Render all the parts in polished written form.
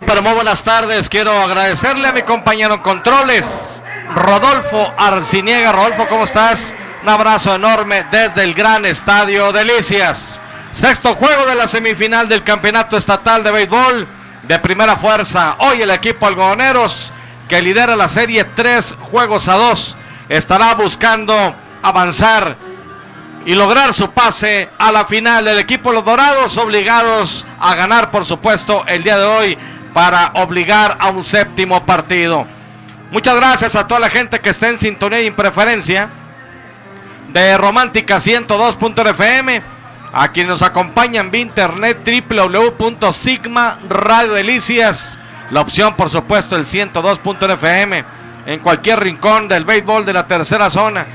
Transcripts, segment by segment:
Pero muy buenas tardes, quiero agradecerle a mi compañero en controles, Rodolfo Arciniega. Rodolfo, ¿cómo estás? Un abrazo enorme desde el gran estadio Delicias. Sexto juego de la semifinal del campeonato estatal de béisbol de primera fuerza. Hoy el equipo algodoneros, que lidera la serie 3-2, estará buscando avanzar y lograr su pase a la final. El equipo de los Dorados obligados a ganar, por supuesto, el día de hoy para obligar a un séptimo partido. Muchas gracias a toda la gente que está en sintonía y en preferencia de Romántica 102.fm, a quienes nos acompañan vía internet www.sigma Radio Delicias, la opción por supuesto el 102.fm, en cualquier rincón del béisbol de la tercera zona,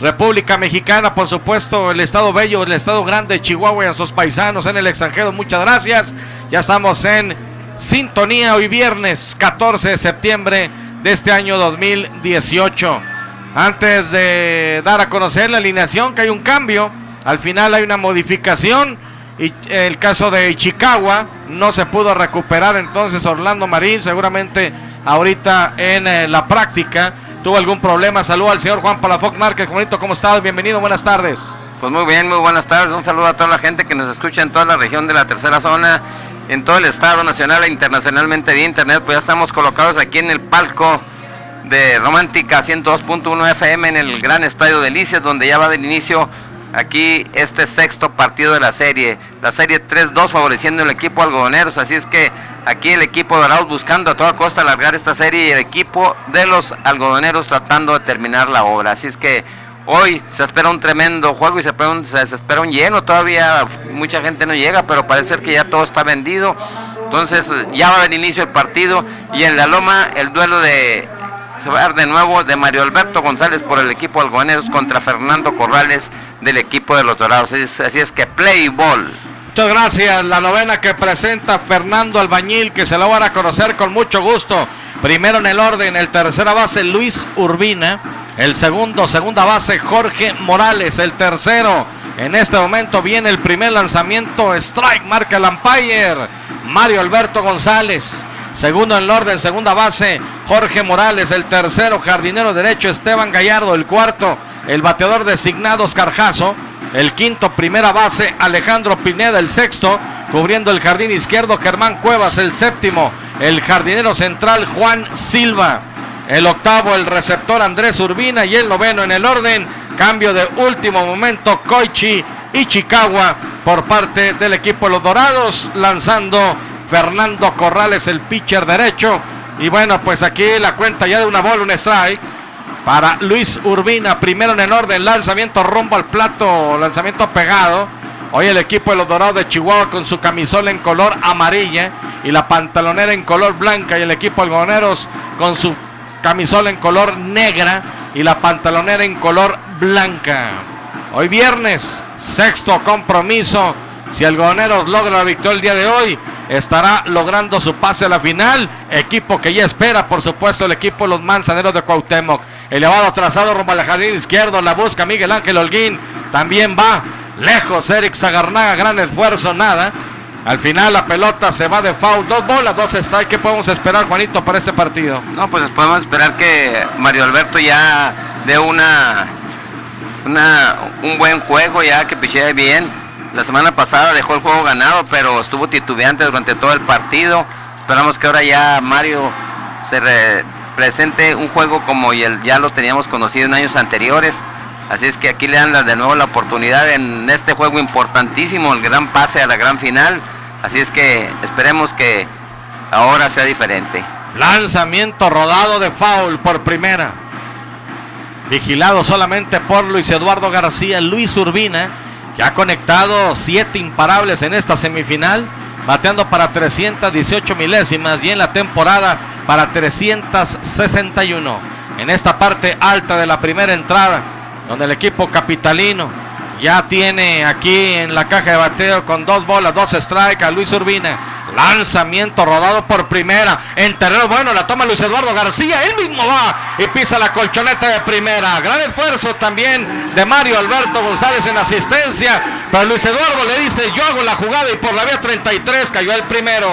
República Mexicana, por supuesto, el estado bello, el estado grande de Chihuahua y a sus paisanos en el extranjero. Muchas gracias, ya estamos en sintonía hoy viernes 14 de septiembre de este año 2018. Antes de dar a conocer la alineación, que hay un cambio, al final hay una modificación, y el caso de Ichikawa no se pudo recuperar, entonces Orlando Marín seguramente ahorita en la práctica tuvo algún problema. Saludo al señor Juan Palafox Márquez. Juanito, ¿cómo estás? Bienvenido, buenas tardes. Pues muy bien, muy buenas tardes, un saludo a toda la gente que nos escucha en toda la región de la tercera zona, en todo el estado nacional e internacionalmente vía internet. Pues ya estamos colocados aquí en el palco de Romántica 102.1 FM en el gran estadio Delicias, donde ya va del inicio aquí este sexto partido de la serie 3-2, favoreciendo el equipo algodoneros. Así es que aquí el equipo de Dorados buscando a toda costa alargar esta serie y el equipo de los algodoneros tratando de terminar la obra. Así es que hoy se espera un tremendo juego y se espera un lleno. Todavía mucha gente no llega, pero parece ser que ya todo está vendido. Entonces ya va a dar inicio el partido, y en la loma el duelo se va a dar de nuevo de Mario Alberto González por el equipo algodoneros contra Fernando Corrales del equipo de los Dorados. Así es que play ball. Muchas gracias. La novena que presenta Fernando Albañil, que se la van a conocer con mucho gusto. Primero en el orden, el tercera base Luis Urbina, el segunda base Jorge Morales, el tercero. En este momento viene el primer lanzamiento, strike, marca el umpire, Mario Alberto González. Segundo en el orden, segunda base Jorge Morales, el tercero jardinero derecho Esteban Gallardo, el cuarto el bateador designado Oscar Jasso, el quinto primera base Alejandro Pineda, el sexto cubriendo el jardín izquierdo Germán Cuevas, el séptimo el jardinero central Juan Silva, el octavo el receptor Andrés Urbina, y el noveno en el orden, cambio de último momento, Koichi Ichikawa por parte del equipo de los Dorados, lanzando Fernando Corrales, el pitcher derecho. Y bueno, pues aquí la cuenta ya de una bola, un strike para Luis Urbina. Primero en el orden, lanzamiento rumbo al plato, lanzamiento pegado. Hoy el equipo de los Dorados de Chihuahua con su camisola en color amarilla y la pantalonera en color blanca, y el equipo algodoneros con su camisola en color negra y la pantalonera en color blanca. Hoy viernes, sexto compromiso. Si Algodoneros logra la victoria el día de hoy, estará logrando su pase a la final. Equipo que ya espera, por supuesto, el equipo de los Manzaneros de Cuauhtémoc. Elevado trazado rumbo al jardín izquierdo, la busca Miguel Ángel Holguín. También va lejos Eric Zagarnaga, gran esfuerzo, nada. Al final la pelota se va de foul, 2 bolas, 2 strikes. ¿Qué podemos esperar, Juanito, para este partido? No, pues podemos esperar que Mario Alberto ya dé un buen juego, ya que pichee bien. La semana pasada dejó el juego ganado, pero estuvo titubeante durante todo el partido. Esperamos que ahora ya Mario se presente un juego como ya lo teníamos conocido en años anteriores. Así es que aquí le dan de nuevo la oportunidad en este juego importantísimo, el gran pase a la gran final. Así es que esperemos que ahora sea diferente. Lanzamiento rodado de foul por primera. Vigilado solamente por Luis Eduardo García. Luis Urbina, que ha conectado 7 imparables en esta semifinal, bateando para 318 milésimas y en la temporada para 361. En esta parte alta de la primera entrada, donde el equipo capitalino Ya tiene aquí en la caja de bateo con 2 bolas, 2 strikes a Luis Urbina. Lanzamiento rodado por primera. En terreno bueno, la toma Luis Eduardo García. Él mismo va y pisa la colchoneta de primera. Gran esfuerzo también de Mario Alberto González en asistencia. Pero Luis Eduardo le dice: yo hago la jugada, y por la vía 33 cayó el primero.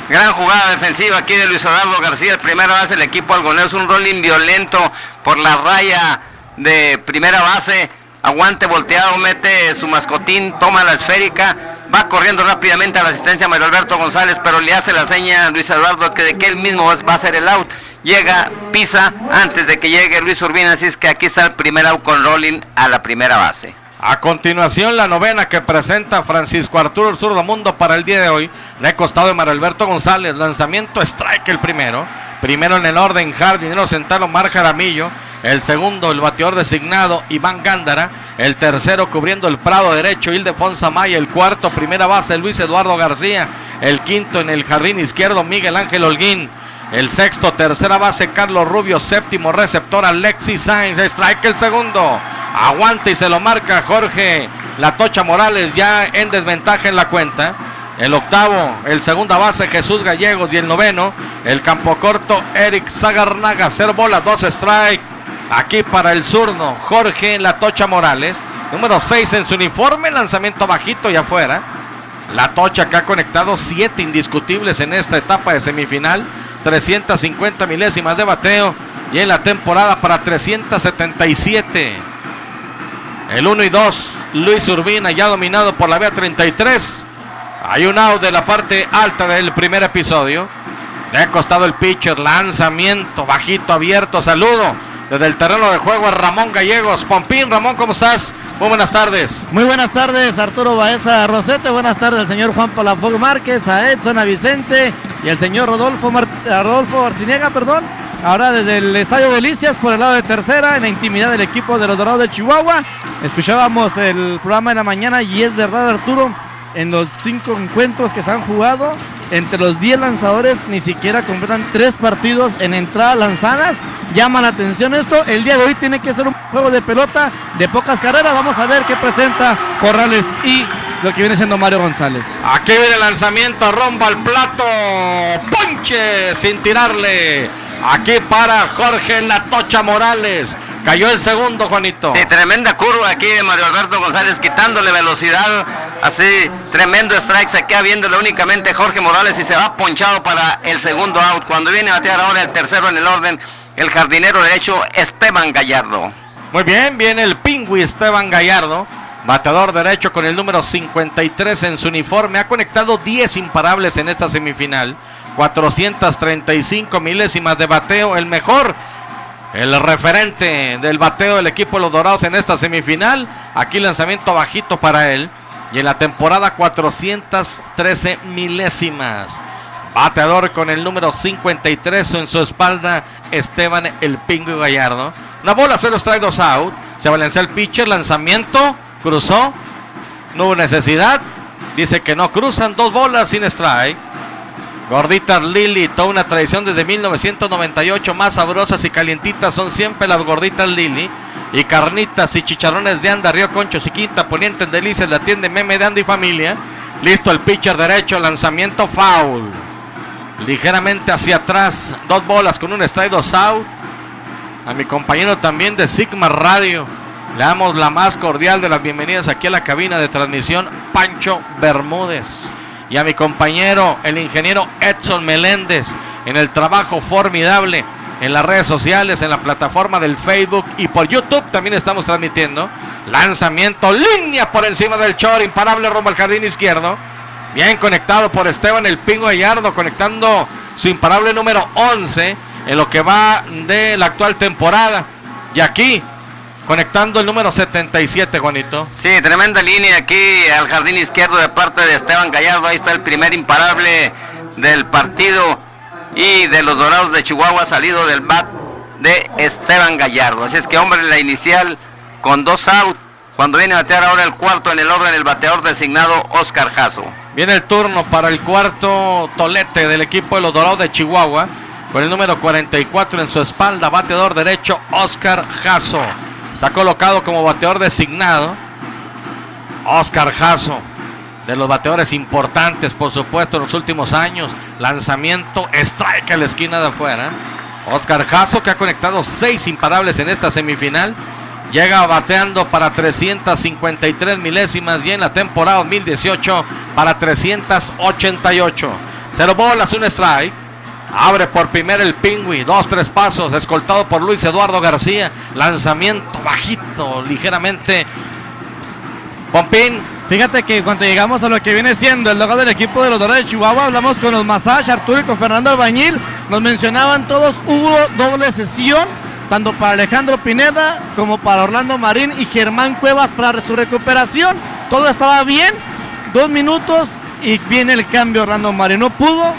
Gran jugada defensiva aquí de Luis Eduardo García. El primero base el equipo algonero. Es un rolling violento por la raya de primera base. Aguante volteado, mete su mascotín, toma la esférica, va corriendo rápidamente a la asistencia Mario Alberto González, pero le hace la seña a Luis Eduardo de que él mismo va a hacer el out. Llega, pisa antes de que llegue Luis Urbina, así es que aquí está el primer out con rolling a la primera base. A continuación, la novena que presenta Francisco Arturo Zurdo para el día de hoy, de costado de Mario Alberto González. Lanzamiento strike el primero. Primero en el orden, jardinero central Omar Jaramillo. El segundo, el bateador designado Iván Gándara. El tercero, cubriendo el prado derecho, Ildefonso Amaya. El cuarto, primera base, Luis Eduardo García. El quinto, en el jardín izquierdo, Miguel Ángel Holguín. El sexto, tercera base, Carlos Rubio. Séptimo receptor, Alexis Sainz. Strike el segundo. Aguanta y se lo marca Jorge La Tocha Morales, ya en desventaja en la cuenta. El octavo, el segunda base, Jesús Gallegos. Y el noveno, el campo corto, Eric Zagarnaga. 0 bolas, 2 strike. Aquí para el zurdo, Jorge La Tocha Morales. Número 6 en su uniforme. Lanzamiento bajito y afuera. La Tocha, que ha conectado 7 indiscutibles en esta etapa de semifinal. 350 milésimas de bateo. Y en la temporada para 377. El 1 y 2, Luis Urbina, ya dominado por la vía 33. Hay un out de la parte alta del primer episodio. De costado el pitcher, lanzamiento bajito, abierto. Saludo desde el terreno de juego a Ramón Gallegos. Pompín, Ramón, ¿cómo estás? Muy buenas tardes. Muy buenas tardes, Arturo Baeza Rosete. Buenas tardes al señor Juan Palafox Márquez, a Edson, a Vicente y al señor Rodolfo Arciniega, ahora desde el Estadio Delicias por el lado de tercera, en la intimidad del equipo de los Dorados de Chihuahua. Escuchábamos el programa de la mañana y es verdad, Arturo, en los 5 encuentros que se han jugado, entre los 10 lanzadores ni siquiera completan 3 partidos en entradas lanzadas. Llama la atención esto. El día de hoy tiene que ser un juego de pelota de pocas carreras. Vamos a ver qué presenta Corrales y lo que viene siendo Mario González. Aquí viene el lanzamiento, romba al plato, ponche sin tirarle. Aquí para Jorge La Tocha Morales. Cayó el segundo, Juanito. Sí, tremenda curva aquí de Mario Alberto González, quitándole velocidad. Así, tremendo strike. Se queda viéndole únicamente Jorge Morales y se va ponchado para el segundo out. Cuando viene a batear ahora el tercero en el orden, el jardinero derecho Esteban Gallardo. Muy bien, viene el pingüi Esteban Gallardo. Bateador derecho con el número 53 en su uniforme. Ha conectado 10 imparables en esta semifinal. 435 milésimas de bateo. El mejor, el referente del bateo del equipo de los Dorados en esta semifinal. Aquí lanzamiento bajito para él. Y en la temporada 413 milésimas. Bateador con el número 53 en su espalda, Esteban el Pingüi Gallardo. Una bola, se los trae 2 out. Se balancea el pitcher, lanzamiento, cruzó. No hubo necesidad. Dice que no cruzan, 2 bolas sin strike. Gorditas Lili, toda una tradición desde 1998. Más sabrosas y calientitas son siempre las gorditas Lili. Y carnitas y chicharrones de Anda, Río Conchos y Quinta Poniente en Delicias, la tienda Meme de Anda y Familia. Listo el pitcher derecho, lanzamiento foul. Ligeramente hacia atrás, 2 bolas con un strike, 2 out. A mi compañero también de Sigma Radio le damos la más cordial de las bienvenidas aquí a la cabina de transmisión, Pancho Bermúdez. Y a mi compañero, el ingeniero Edson Meléndez, en el trabajo formidable en las redes sociales, en la plataforma del Facebook y por YouTube también estamos transmitiendo. Lanzamiento, línea por encima del short, imparable rumbo al jardín izquierdo. Bien conectado por Esteban el Pingüi Gallardo, conectando su imparable número 11 en lo que va de la actual temporada. Y aquí, conectando el número 77, Juanito. Sí, tremenda línea aquí al jardín izquierdo de parte de Esteban Gallardo. Ahí está el primer imparable del partido y de los Dorados de Chihuahua, salido del bat de Esteban Gallardo. Así es que, hombre, la inicial con 2 out. Cuando viene a batear ahora el cuarto en el orden, el bateador designado Oscar Jasso. Viene el turno para el cuarto tolete del equipo de los Dorados de Chihuahua, con el número 44 en su espalda, bateador derecho Oscar Jasso. Está colocado como bateador designado. Oscar Jasso, de los bateadores importantes, por supuesto, en los últimos años. Lanzamiento, strike a la esquina de afuera. Oscar Jasso, que ha conectado 6 imparables en esta semifinal, llega bateando para 353 milésimas y en la temporada 2018 para 388. 0 bolas, 1 strike. Abre por primera el Pingüi, 2-3 pasos, escoltado por Luis Eduardo García. Lanzamiento bajito, ligeramente. Pompín. Fíjate que cuando llegamos a lo que viene siendo el logo del equipo de los Dorados de Chihuahua, hablamos con los Massage, Arturo y con Fernando Albañil. Nos mencionaban todos, hubo doble sesión, tanto para Alejandro Pineda como para Orlando Marín y Germán Cuevas para su recuperación. Todo estaba bien, 2 minutos y viene el cambio. Orlando Marín no pudo,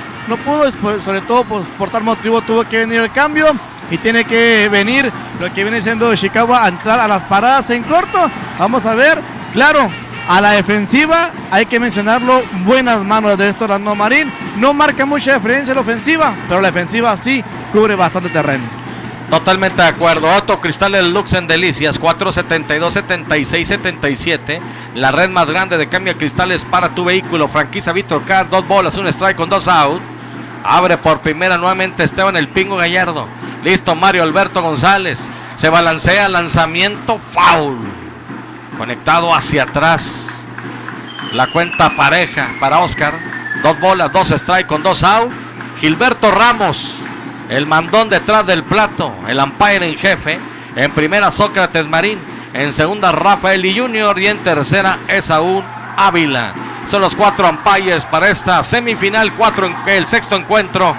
sobre todo por tal motivo tuvo que venir el cambio y tiene que venir lo que viene siendo Chicago a entrar a las paradas en corto. Vamos a ver, claro, a la defensiva hay que mencionarlo, buenas manos de esto Orlando Marín. No marca mucha diferencia la ofensiva, pero la defensiva sí cubre bastante terreno. Totalmente de acuerdo. Otto Cristales Lux en Delicias, 472-76-77. La red más grande de cambio de cristales para tu vehículo. Franquicia Víctor Car, 2 bolas, 1 strike con 2 out. Abre por primera nuevamente Esteban el Pingo Gallardo. Listo Mario Alberto González. Se balancea, lanzamiento, foul. Conectado hacia atrás. La cuenta pareja para Oscar. 2 bolas, 2 strike con 2 out. Gilberto Ramos, el mandón detrás del plato, el umpire en jefe. En primera Sócrates Marín, en segunda Rafael Junior y en tercera Esaú Ávila. Son los 4 umpires para esta semifinal, el sexto encuentro.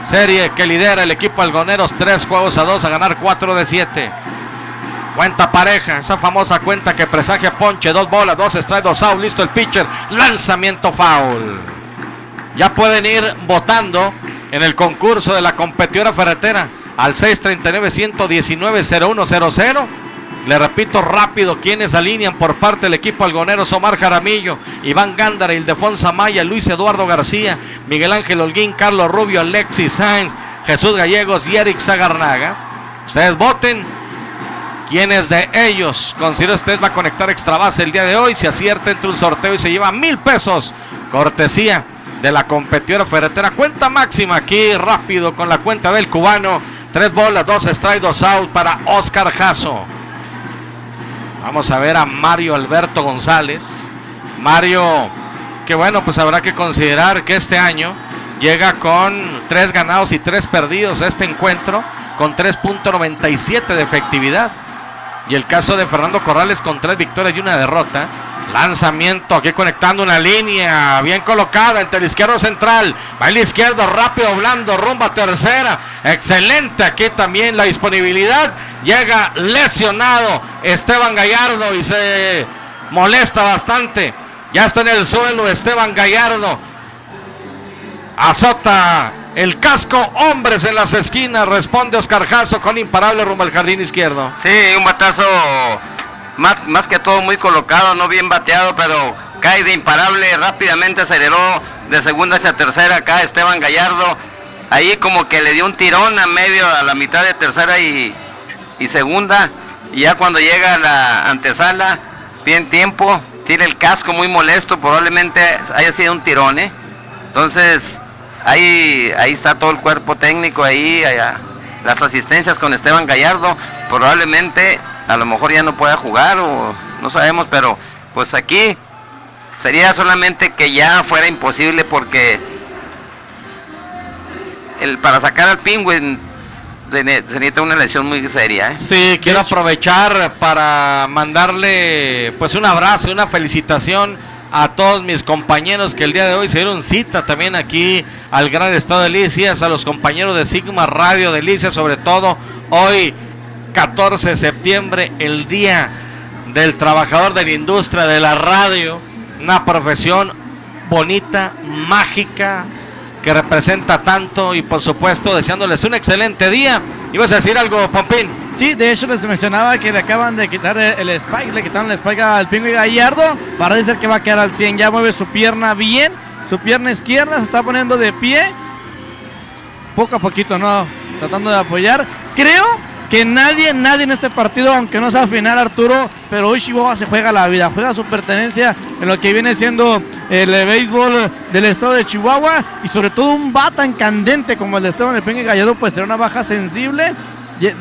Serie que lidera el equipo Algoneros, 3-2 a ganar 4 de 7. Cuenta pareja, esa famosa cuenta que presagia ponche, 2 bolas, 2 strike, 2 out, listo el pitcher, lanzamiento foul. Ya pueden ir votando en el concurso de la competidora ferretera al 639-119-0100. Le repito rápido quienes alinean por parte del equipo Algoneros: Omar Jaramillo, Iván Gándara, Ildefonso Amaya, Luis Eduardo García, Miguel Ángel Holguín, Carlos Rubio, Alexis Sainz, Jesús Gallegos y Eric Zagarnaga. Ustedes voten quiénes de ellos considera usted va a conectar extra base el día de hoy. Si acierta, entre un sorteo y se lleva 1,000 pesos, cortesía de la competidora ferretera. Cuenta máxima aquí rápido con la cuenta del cubano. 3 bolas, 2 strike, 2 out para Oscar Jasso. Vamos a ver a Mario Alberto González. Mario, que bueno, pues habrá que considerar que este año llega con 3 ganados y 3 perdidos a este encuentro, con 3.97 de efectividad. Y el caso de Fernando Corrales con 3 victorias y 1 derrota. Lanzamiento aquí conectando una línea bien colocada entre el izquierdo central. Va el izquierdo rápido, blando, rumbo a tercera. Excelente aquí también la disponibilidad. Llega lesionado Esteban Gallardo y se molesta bastante. Ya está en el suelo Esteban Gallardo. Azota el casco, hombres en las esquinas. Responde Oscar Jasso con imparable rumbo al jardín izquierdo. Sí, un batazo más que todo muy colocado, no bien bateado, pero cae de imparable, rápidamente aceleró de segunda hacia tercera acá Esteban Gallardo. Ahí como que le dio un tirón a la mitad de tercera y segunda. Y ya cuando llega a la antesala, bien tiempo, tira el casco muy molesto, probablemente haya sido un tirón, ¿eh? Entonces ahí está todo el cuerpo técnico, allá, las asistencias con Esteban Gallardo. Probablemente a lo mejor ya no pueda jugar o no sabemos, pero pues aquí sería solamente que ya fuera imposible, porque para sacar al Pingüin se necesita una lesión muy seria, ¿eh? Sí, quiero aprovechar para mandarle pues un abrazo, una felicitación a todos mis compañeros que el día de hoy se dieron cita también aquí al gran estado de Delicias, a los compañeros de Sigma Radio Delicias, sobre todo hoy 14 de septiembre, el día del trabajador de la industria de la radio, una profesión bonita, mágica, que representa tanto, y por supuesto deseándoles un excelente día. ¿Ibas a decir algo, Pompín? Sí, de hecho les mencionaba que le acaban de quitar el spike, le quitaron el spike al Pingüi Gallardo, para decir que va a quedar al 100, ya mueve su pierna bien, su pierna izquierda se está poniendo de pie, poco a poquito, ¿no? Tratando de apoyar. Creo que nadie en este partido, aunque no sea final, Arturo, pero hoy Chihuahua se juega la vida, juega su pertenencia en lo que viene siendo el béisbol del estado de Chihuahua, y sobre todo un bat tan candente como el de Esteban El Pengue Gallardo, pues será una baja sensible.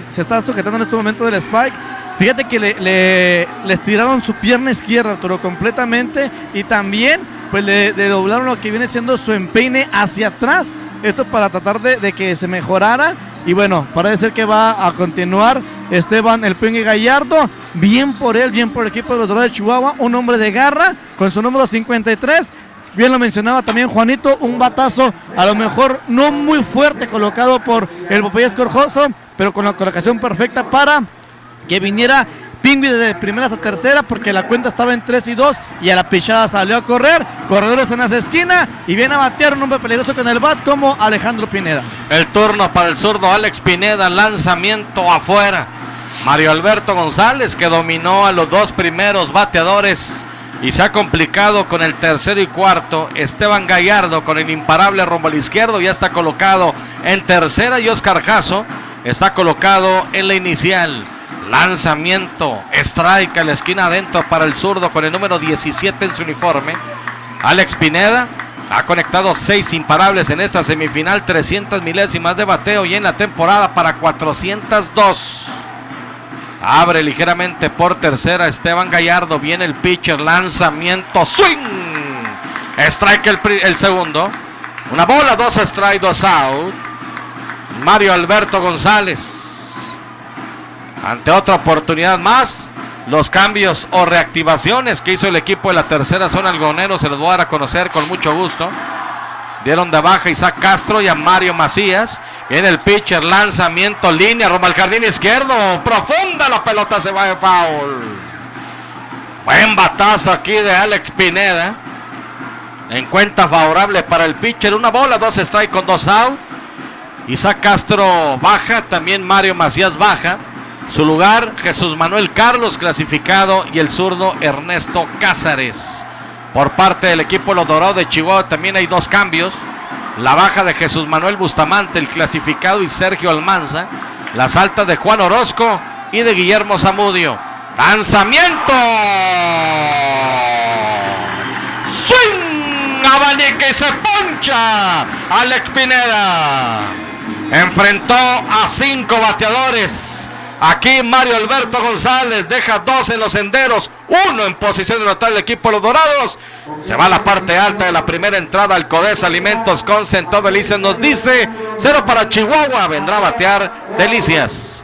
Se está sujetando en este momento del spike. Fíjate que le estiraron su pierna izquierda, Arturo, completamente, y también pues le doblaron lo que viene siendo su empeine hacia atrás, esto para tratar de que se mejorara. Y bueno, parece ser que va a continuar Esteban El Pengue Gallardo. Bien por él, bien por el equipo de los Dorados de Chihuahua, un hombre de garra con su número 53. Bien lo mencionaba también Juanito, un batazo a lo mejor no muy fuerte colocado por el Popeyes Corjoso, pero con la colocación perfecta para que viniera Pingüi desde primera hasta tercera, porque la cuenta estaba en 3-2 y a la pichada salió a correr, corredores en las esquinas, y viene a batear un hombre peligroso con el bat como Alejandro Pineda. El turno para el zurdo Alex Pineda, lanzamiento afuera. Mario Alberto González, que dominó a los dos primeros bateadores y se ha complicado con el tercero y cuarto. Esteban Gallardo con el imparable rumbo al izquierdo ya está colocado en tercera, y Oscar Jasso está colocado en la inicial. Lanzamiento, strike a la esquina adentro para el zurdo con el número 17 en su uniforme. Alex Pineda ha conectado 6 imparables en esta semifinal, 300 milésimas de bateo, y en la temporada para 402. Abre ligeramente por tercera Esteban Gallardo, viene el pitcher, lanzamiento, swing, strike el segundo, una bola, 2 strike, 2 out. Mario Alberto González, ante otra oportunidad más, los cambios o reactivaciones que hizo el equipo de la tercera zona algodonero se los voy a dar a conocer con mucho gusto. Dieron de baja a Isaac Castro y a Mario Macías. Viene el pitcher, lanzamiento, línea, rumbo al jardín izquierdo, profunda, la pelota se va de foul. Buen batazo aquí de Alex Pineda. En cuenta favorable para el pitcher, una bola, 2 strike con 2 out. Isaac Castro baja, también Mario Macías baja. Su lugar, Jesús Manuel Carlos clasificado, y el zurdo Ernesto Cázares. Por parte del equipo de los Dorados de Chihuahua también hay 2 cambios. La baja de Jesús Manuel Bustamante, el clasificado, y Sergio Almanza. Las altas de Juan Orozco y de Guillermo Zamudio. Lanzamiento. Swing. Abanica y se poncha. Alex Pineda enfrentó a 5 bateadores. Aquí Mario Alberto González deja 2 en los senderos, 1 en posición de anotar el equipo de los Dorados. Se va a la parte alta de la primera entrada al Codesa Alimentos Consen. Todo Delicias nos dice 0 para Chihuahua. Vendrá a batear Delicias.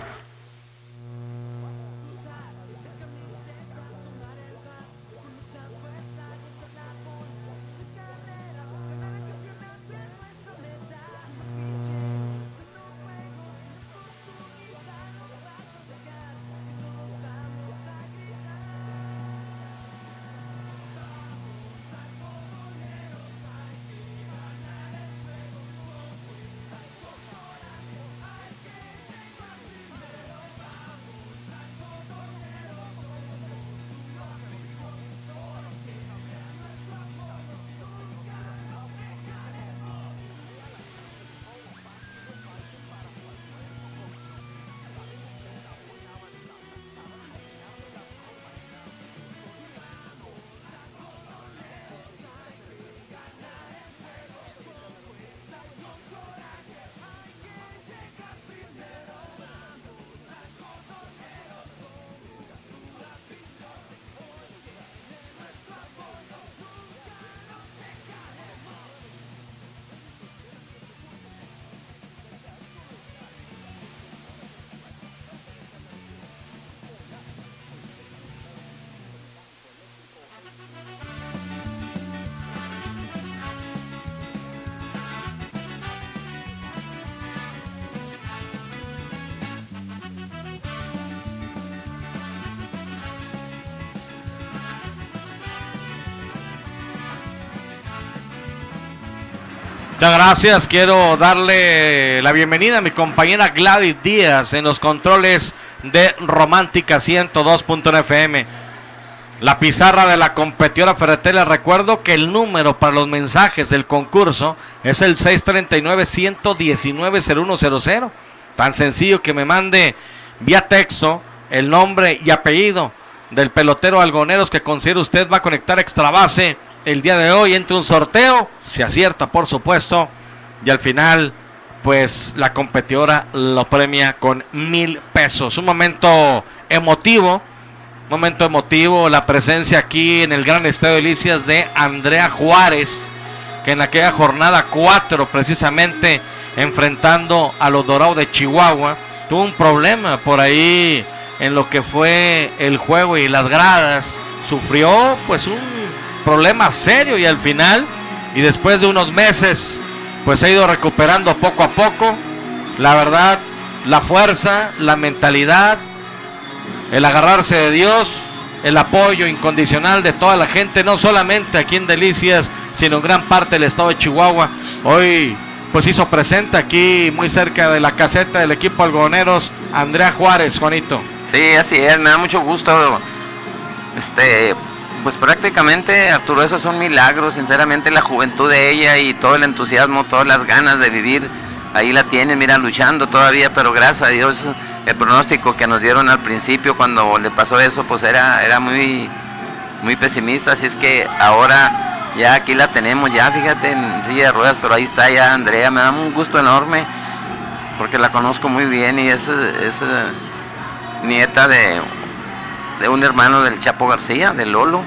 Muchas gracias, quiero darle la bienvenida a mi compañera Gladys Díaz en los controles de Romántica 102.1 FM. La pizarra de la competidora ferretera, recuerdo que el número para los mensajes del concurso es el 639-119-0100. Tan sencillo que me mande vía texto el nombre y apellido del pelotero Algoneros que considera usted va a conectar extra base el día de hoy. Entre un sorteo, se acierta por supuesto, y al final pues la competidora lo premia con 1,000 pesos. Un momento emotivo, la presencia aquí en el gran Estadio Delicias de Andrea Juárez, que en aquella jornada 4 precisamente enfrentando a los Dorados de Chihuahua, tuvo un problema por ahí en lo que fue el juego y las gradas, sufrió pues un problema serio y al final, y después de unos meses, pues se ha ido recuperando poco a poco. La verdad, la fuerza, la mentalidad, el agarrarse de Dios, el apoyo incondicional de toda la gente, no solamente aquí en Delicias, sino en gran parte del estado de Chihuahua. Hoy pues hizo presente aquí muy cerca de la caseta del equipo Algodoneros Andrea Juárez, Juanito. Sí, así es, me da mucho gusto. Pues prácticamente, Arturo, eso es un milagro, sinceramente, la juventud de ella y todo el entusiasmo, todas las ganas de vivir, ahí la tienen, mira, luchando todavía, pero gracias a Dios, el pronóstico que nos dieron al principio cuando le pasó eso, pues era muy, muy pesimista, así es que ahora ya aquí la tenemos, ya fíjate, en silla de ruedas, pero ahí está ya Andrea, me da un gusto enorme, porque la conozco muy bien y es nieta de un hermano del Chapo García, de Lolo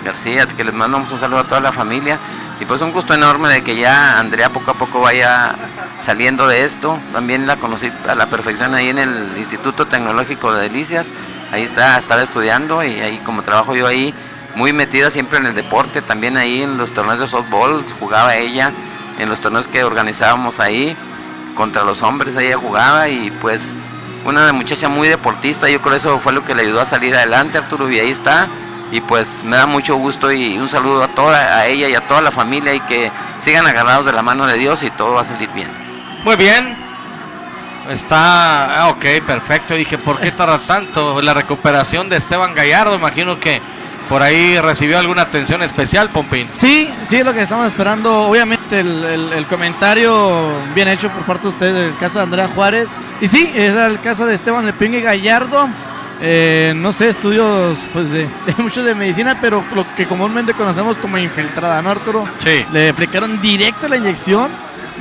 García, que les mandamos un saludo a toda la familia, y pues un gusto enorme de que ya Andrea poco a poco vaya saliendo de esto. También la conocí a la perfección ahí en el Instituto Tecnológico de Delicias, ahí estaba estudiando, y ahí como trabajo yo ahí, muy metida siempre en el deporte, también ahí en los torneos de softball jugaba ella, en los torneos que organizábamos ahí, contra los hombres ella jugaba, y pues una muchacha muy deportista, yo creo que eso fue lo que le ayudó a salir adelante, Arturo, y ahí está, y pues me da mucho gusto y un saludo a ella y a toda la familia, y que sigan agarrados de la mano de Dios y todo va a salir bien. Muy bien, está, ok, perfecto. Dije, ¿por qué tarda tanto la recuperación de Esteban Gallardo? Imagino que por ahí recibió alguna atención especial, Pompín. Sí, es lo que estamos esperando. Obviamente el comentario bien hecho por parte de ustedes del caso de Andrea Juárez. Y sí, era el caso de Esteban El Pingue Gallardo. No sé, estudios pues de muchos de medicina, pero lo que comúnmente conocemos como infiltrada, ¿no, Arturo? Sí. Le aplicaron directo la inyección,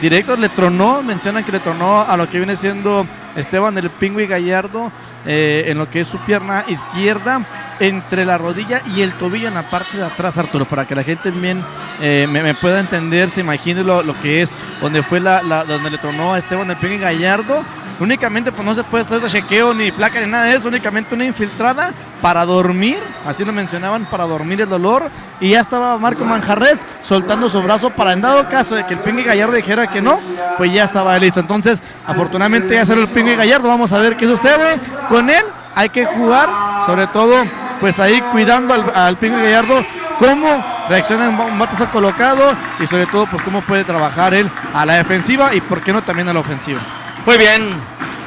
directo le tronó, mencionan que le tronó a lo que viene siendo Esteban El Pingue Gallardo, en lo que es su pierna izquierda, entre la rodilla y el tobillo en la parte de atrás, Arturo, para que la gente bien me pueda entender, se imagine lo que es, donde fue donde le tronó a Esteban El Pingue Gallardo. Únicamente pues no se puede estar de chequeo ni placa ni nada de eso, únicamente una infiltrada para dormir, así lo mencionaban, para dormir el dolor, y ya estaba Marco Manjarres soltando su brazo para, en dado caso de que el Pingue Gallardo dijera que no, pues ya estaba listo. Entonces afortunadamente ya salió el Pingue Gallardo, vamos a ver qué sucede con él. Hay que jugar, sobre todo pues ahí cuidando al Pingue Gallardo, cómo reacciona en un batazo colocado, y sobre todo pues cómo puede trabajar él a la defensiva y por qué no también a la ofensiva. Muy bien,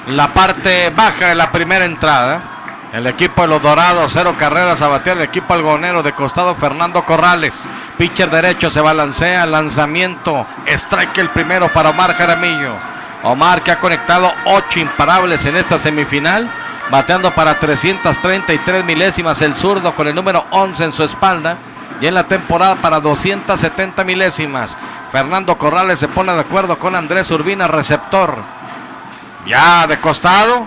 la parte baja de la primera entrada, el equipo de los Dorados, 0 carreras a batear, el equipo algonero de costado Fernando Corrales, pitcher derecho, se balancea, lanzamiento, strike el primero para Omar Jaramillo. Omar, que ha conectado 8 imparables en esta semifinal, bateando para 333 milésimas, el zurdo con el número 11 en su espalda, y en la temporada para 270 milésimas. Fernando Corrales se pone de acuerdo con Andrés Urbina, receptor. Ya de costado,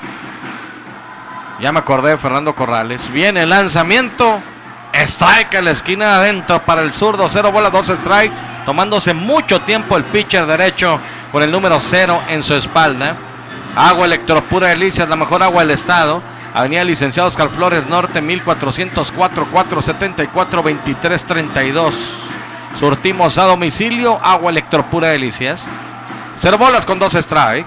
ya me acordé de Fernando Corrales. Viene el lanzamiento, strike a la esquina de adentro para el zurdo, 0 bolas, 2 strike, tomándose mucho tiempo el pitcher derecho con el número 0 en su espalda. Agua Electropura Delicias, la mejor agua del estado. Avenida Licenciado Oscar Flores Norte, 1404, 474, 2332. Surtimos a domicilio, agua Electropura Delicias. 0 bolas con 2 strike.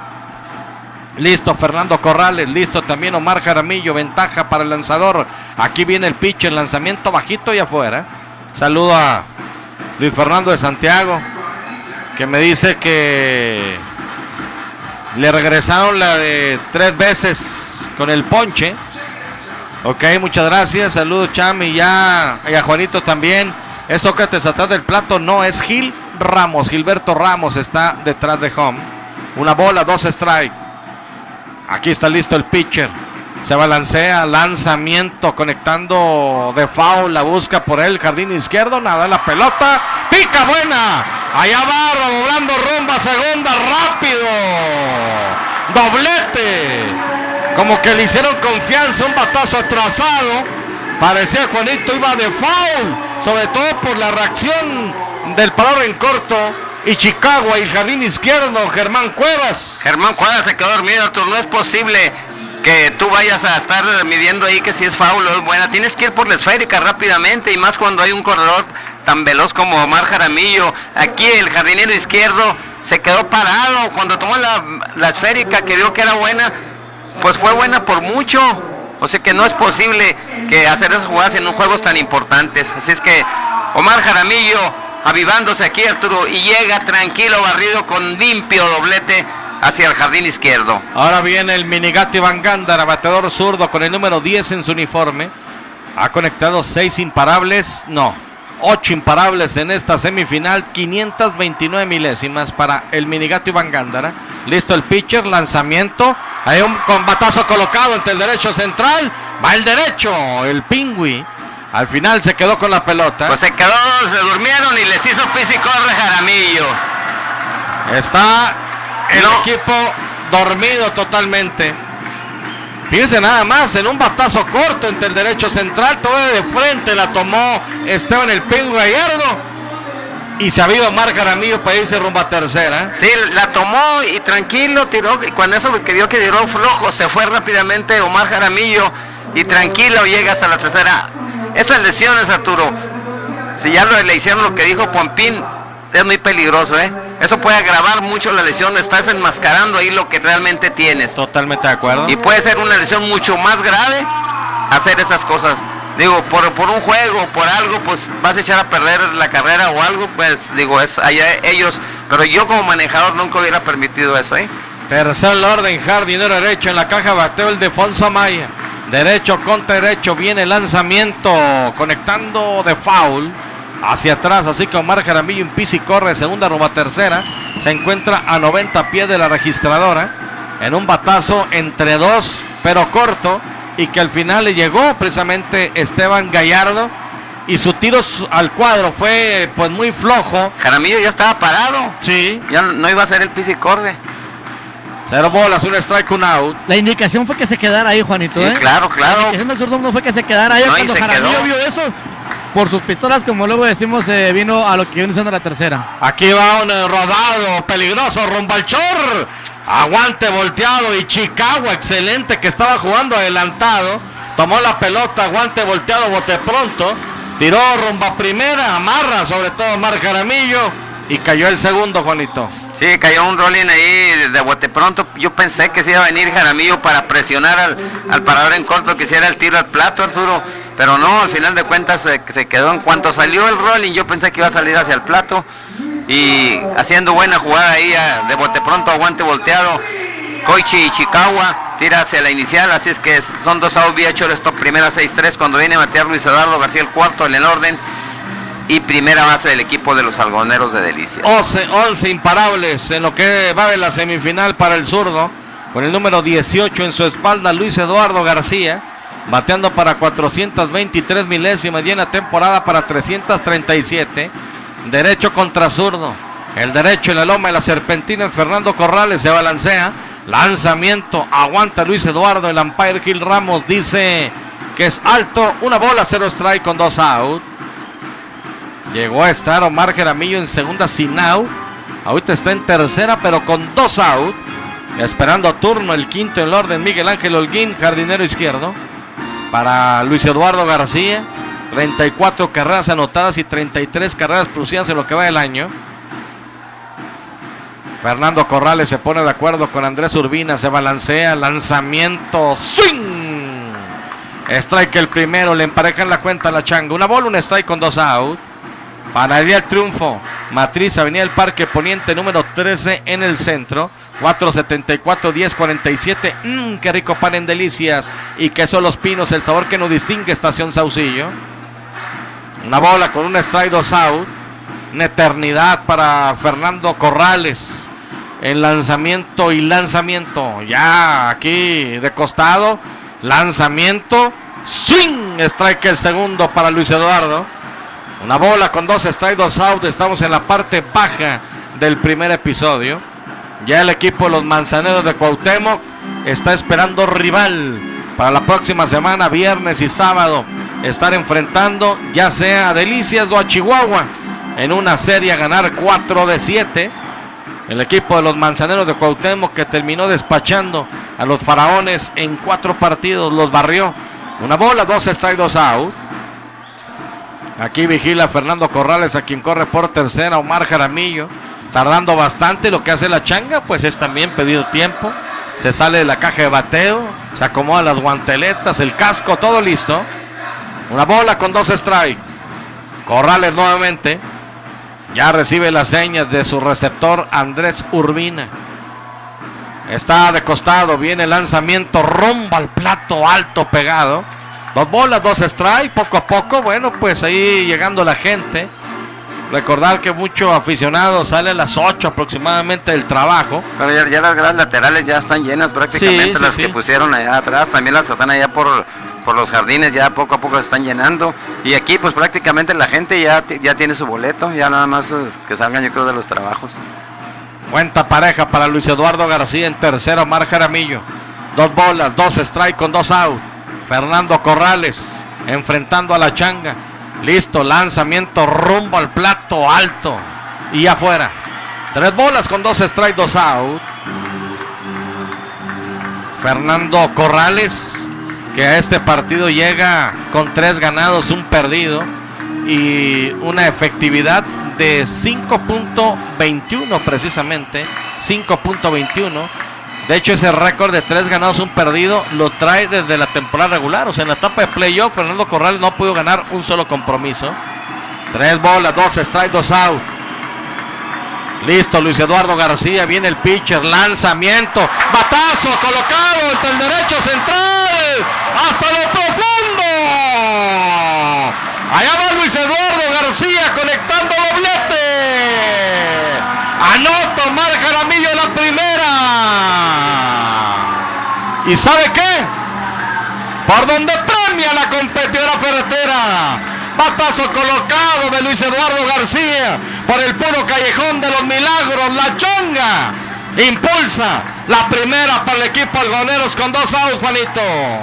Listo Fernando Corrales, listo también Omar Jaramillo, ventaja para el lanzador. Aquí viene el pitch, el lanzamiento bajito y afuera. Saludo a Luis Fernando de Santiago, que me dice que le regresaron la de 3 veces con el ponche. Ok, muchas gracias, saludos Cham, y a Juanito también. Es Sócrates atrás del plato, no, es Gilberto Ramos está detrás de home. 1 bola, 2 strike. Aquí está listo el pitcher. Se balancea, lanzamiento, conectando de foul, la busca por el jardín izquierdo, nada la pelota, pica buena, allá va, redoblando rumba, segunda, rápido, doblete, como que le hicieron confianza, un batazo atrasado, parecía Juanito iba de foul, sobre todo por la reacción del parador en corto, y Chicago, y jardín izquierdo, Germán Cuevas se quedó dormido, Arturo, no es posible que tú vayas a estar midiendo ahí que si es foul o es buena, tienes que ir por la esférica rápidamente, y más cuando hay un corredor tan veloz como Omar Jaramillo. Aquí el jardinero izquierdo se quedó parado, cuando tomó la esférica que vio que era buena, pues fue buena por mucho, o sea que no es posible que hacer esas jugadas en juegos tan importantes, así es que Omar Jaramillo avivándose aquí, Arturo, y llega tranquilo, barrido con limpio doblete hacia el jardín izquierdo. Ahora viene el Minigati Van Gándara, bateador zurdo con el número 10 en su uniforme. Ha conectado 8 imparables en esta semifinal, 529 milésimas para el Minigati Van Gándara. Listo el pitcher, lanzamiento, hay un combatazo colocado entre el derecho central, va el derecho, el Pingüi. Al final se quedó con la pelota. Pues se durmieron y les hizo pis y corre Jaramillo. Está el equipo dormido totalmente. Fíjense nada más, en un batazo corto entre el derecho central, todo de frente la tomó Esteban el Pingüi Gallardo. Y se ha habido Omar Jaramillo para irse rumbo a tercera. Sí, la tomó y tranquilo tiró, y cuando eso que dio que tiró flojo, se fue rápidamente Omar Jaramillo y tranquilo llega hasta la tercera. Esas lesiones, Arturo, si ya le hicieron lo que dijo Pompín, es muy peligroso, Eso puede agravar mucho la lesión, estás enmascarando ahí lo que realmente tienes. Totalmente de acuerdo. Y puede ser una lesión mucho más grave hacer esas cosas. Digo, por un juego, por algo, pues vas a echar a perder la carrera o algo, pues digo, es allá ellos. Pero yo como manejador nunca hubiera permitido eso, Tercer orden, jardinero derecho en la caja, bateo el Defonso Amaya. Derecho contra derecho, viene el lanzamiento, conectando de foul hacia atrás, así que Omar Jaramillo un pis y corre, segunda rumbo a tercera, se encuentra a 90 pies de la registradora, en un batazo entre dos, pero corto, y que al final le llegó precisamente Esteban Gallardo, y su tiro al cuadro fue pues muy flojo. Jaramillo ya estaba parado. Sí. Ya no iba a ser el pis y corre. 0 bolas, un strike, un out. La indicación fue que se quedara ahí, Juanito. Sí, claro. La indicación del zurdo no fue que se quedara ahí. No, cuando Jaramillo quedó. vio eso, por sus pistolas, como luego decimos, vino a lo que viene siendo la tercera. Aquí va un rodado peligroso rumbo al chor. Aguante volteado y Chicago, excelente, que estaba jugando adelantado. Tomó la pelota, aguante volteado, bote pronto. Tiró rumbo a primera, amarra sobre todo Omar Jaramillo. Y cayó el segundo, Juanito. Sí, cayó un rolling ahí de bote pronto. Yo pensé que se iba a venir Jaramillo para presionar al parador en corto, que hiciera el tiro al plato, Arturo. Pero no, al final de cuentas se quedó. En cuanto salió el rolling, yo pensé que iba a salir hacia el plato. Y haciendo buena jugada ahí de bote pronto, aguante volteado. Koichi Ichikawa tira hacia la inicial, así es que son 2 outs, había hecho esto primera 6-3 cuando viene a batear Luis Eduardo García el cuarto en el orden. Y primera base del equipo de los algodoneros de Delicias. 11 imparables en lo que va de la semifinal para el zurdo. Con el número 18 en su espalda, Luis Eduardo García. Bateando para 423 milésimas y en la temporada para 337. Derecho contra zurdo. El derecho en la loma de las serpentinas, Fernando Corrales se balancea. Lanzamiento, aguanta Luis Eduardo. El umpire Gil Ramos dice que es alto. 1 bola, 0 strike con 2 out. Llegó a estar Omar Jaramillo en segunda sin out. Ahorita está en tercera, pero con 2 out. Esperando turno el quinto en el orden, Miguel Ángel Holguín, jardinero izquierdo. Para Luis Eduardo García, 34 carreras anotadas y 33 carreras producidas en lo que va del año. Fernando Corrales se pone de acuerdo con Andrés Urbina, se balancea, lanzamiento, swing. Strike el primero, le emparejan la cuenta a la changa. 1 bola, 1 strike con 2 out. Panadería El Triunfo, Matriz, Avenida del Parque Poniente, número 13 en el centro. 474-1047. Qué rico pan en Delicias. Y queso Los Pinos, el sabor que nos distingue. Estación Saucillo. 1 bola con 1 strike, 2 out. Una eternidad para Fernando Corrales. En lanzamiento y lanzamiento. Ya aquí de costado. Lanzamiento. Swing. Strike el segundo para Luis Eduardo. Una bola con 2 strikes, 2 out. Estamos en la parte baja del primer episodio. Ya el equipo de los Manzaneros de Cuauhtémoc está esperando rival para la próxima semana, viernes y sábado. Estar enfrentando ya sea a Delicias o a Chihuahua en una serie a ganar 4 de 7. El equipo de los Manzaneros de Cuauhtémoc, que terminó despachando a los Faraones en 4 partidos, los barrió. Una bola, 2 strikes, 2 out. Aquí vigila Fernando Corrales, a quien corre por tercera Omar Jaramillo, tardando bastante. Lo que hace la changa pues es también pedir tiempo. Se sale de la caja de bateo, se acomoda las guanteletas, el casco, todo listo. Una bola con 2 strikes. Corrales nuevamente. Ya recibe las señas de su receptor Andrés Urbina. Está de costado, viene el lanzamiento rumbo al plato alto pegado. 2 bolas, 2 strikes, poco a poco. Bueno, pues ahí llegando la gente. Recordar que muchos aficionados salen a las 8 aproximadamente del trabajo. Pero ya las gradas laterales ya están llenas prácticamente, sí, las sí. que pusieron allá atrás. También las que están allá por los jardines, ya poco a poco se están llenando. Y aquí pues prácticamente la gente ya tiene su boleto. Ya nada más es que salgan, yo creo, de los trabajos. Cuenta pareja para Luis Eduardo García en tercero, Omar Jaramillo. 2 bolas, 2 strikes con 2 out. Fernando Corrales enfrentando a la changa. Listo, lanzamiento rumbo al plato alto y afuera. 3 bolas con 2 strikes, 2 out. Fernando Corrales, que a este partido llega con 3 ganados, 1 perdido y una efectividad de 5.21 precisamente, 5.21. De hecho, ese récord de 3 ganados, 1 perdido lo trae desde la temporada regular. O sea, en la etapa de playoff, Fernando Corrales no ha podido ganar un solo compromiso. 3 bolas, 2 strikes, 2 out. Listo, Luis Eduardo García, viene el pitcher, lanzamiento, batazo, colocado entre el derecho central, hasta lo profundo. Allá va Luis Eduardo García conectando doblete. Anota Omar Jaramillo la primera. ¿Y sabe qué? Por donde premia la competidora ferretera. Batazo colocado de Luis Eduardo García por el puro callejón de los milagros. La chonga impulsa la primera para el equipo algoneros con 2 outs, Juanito.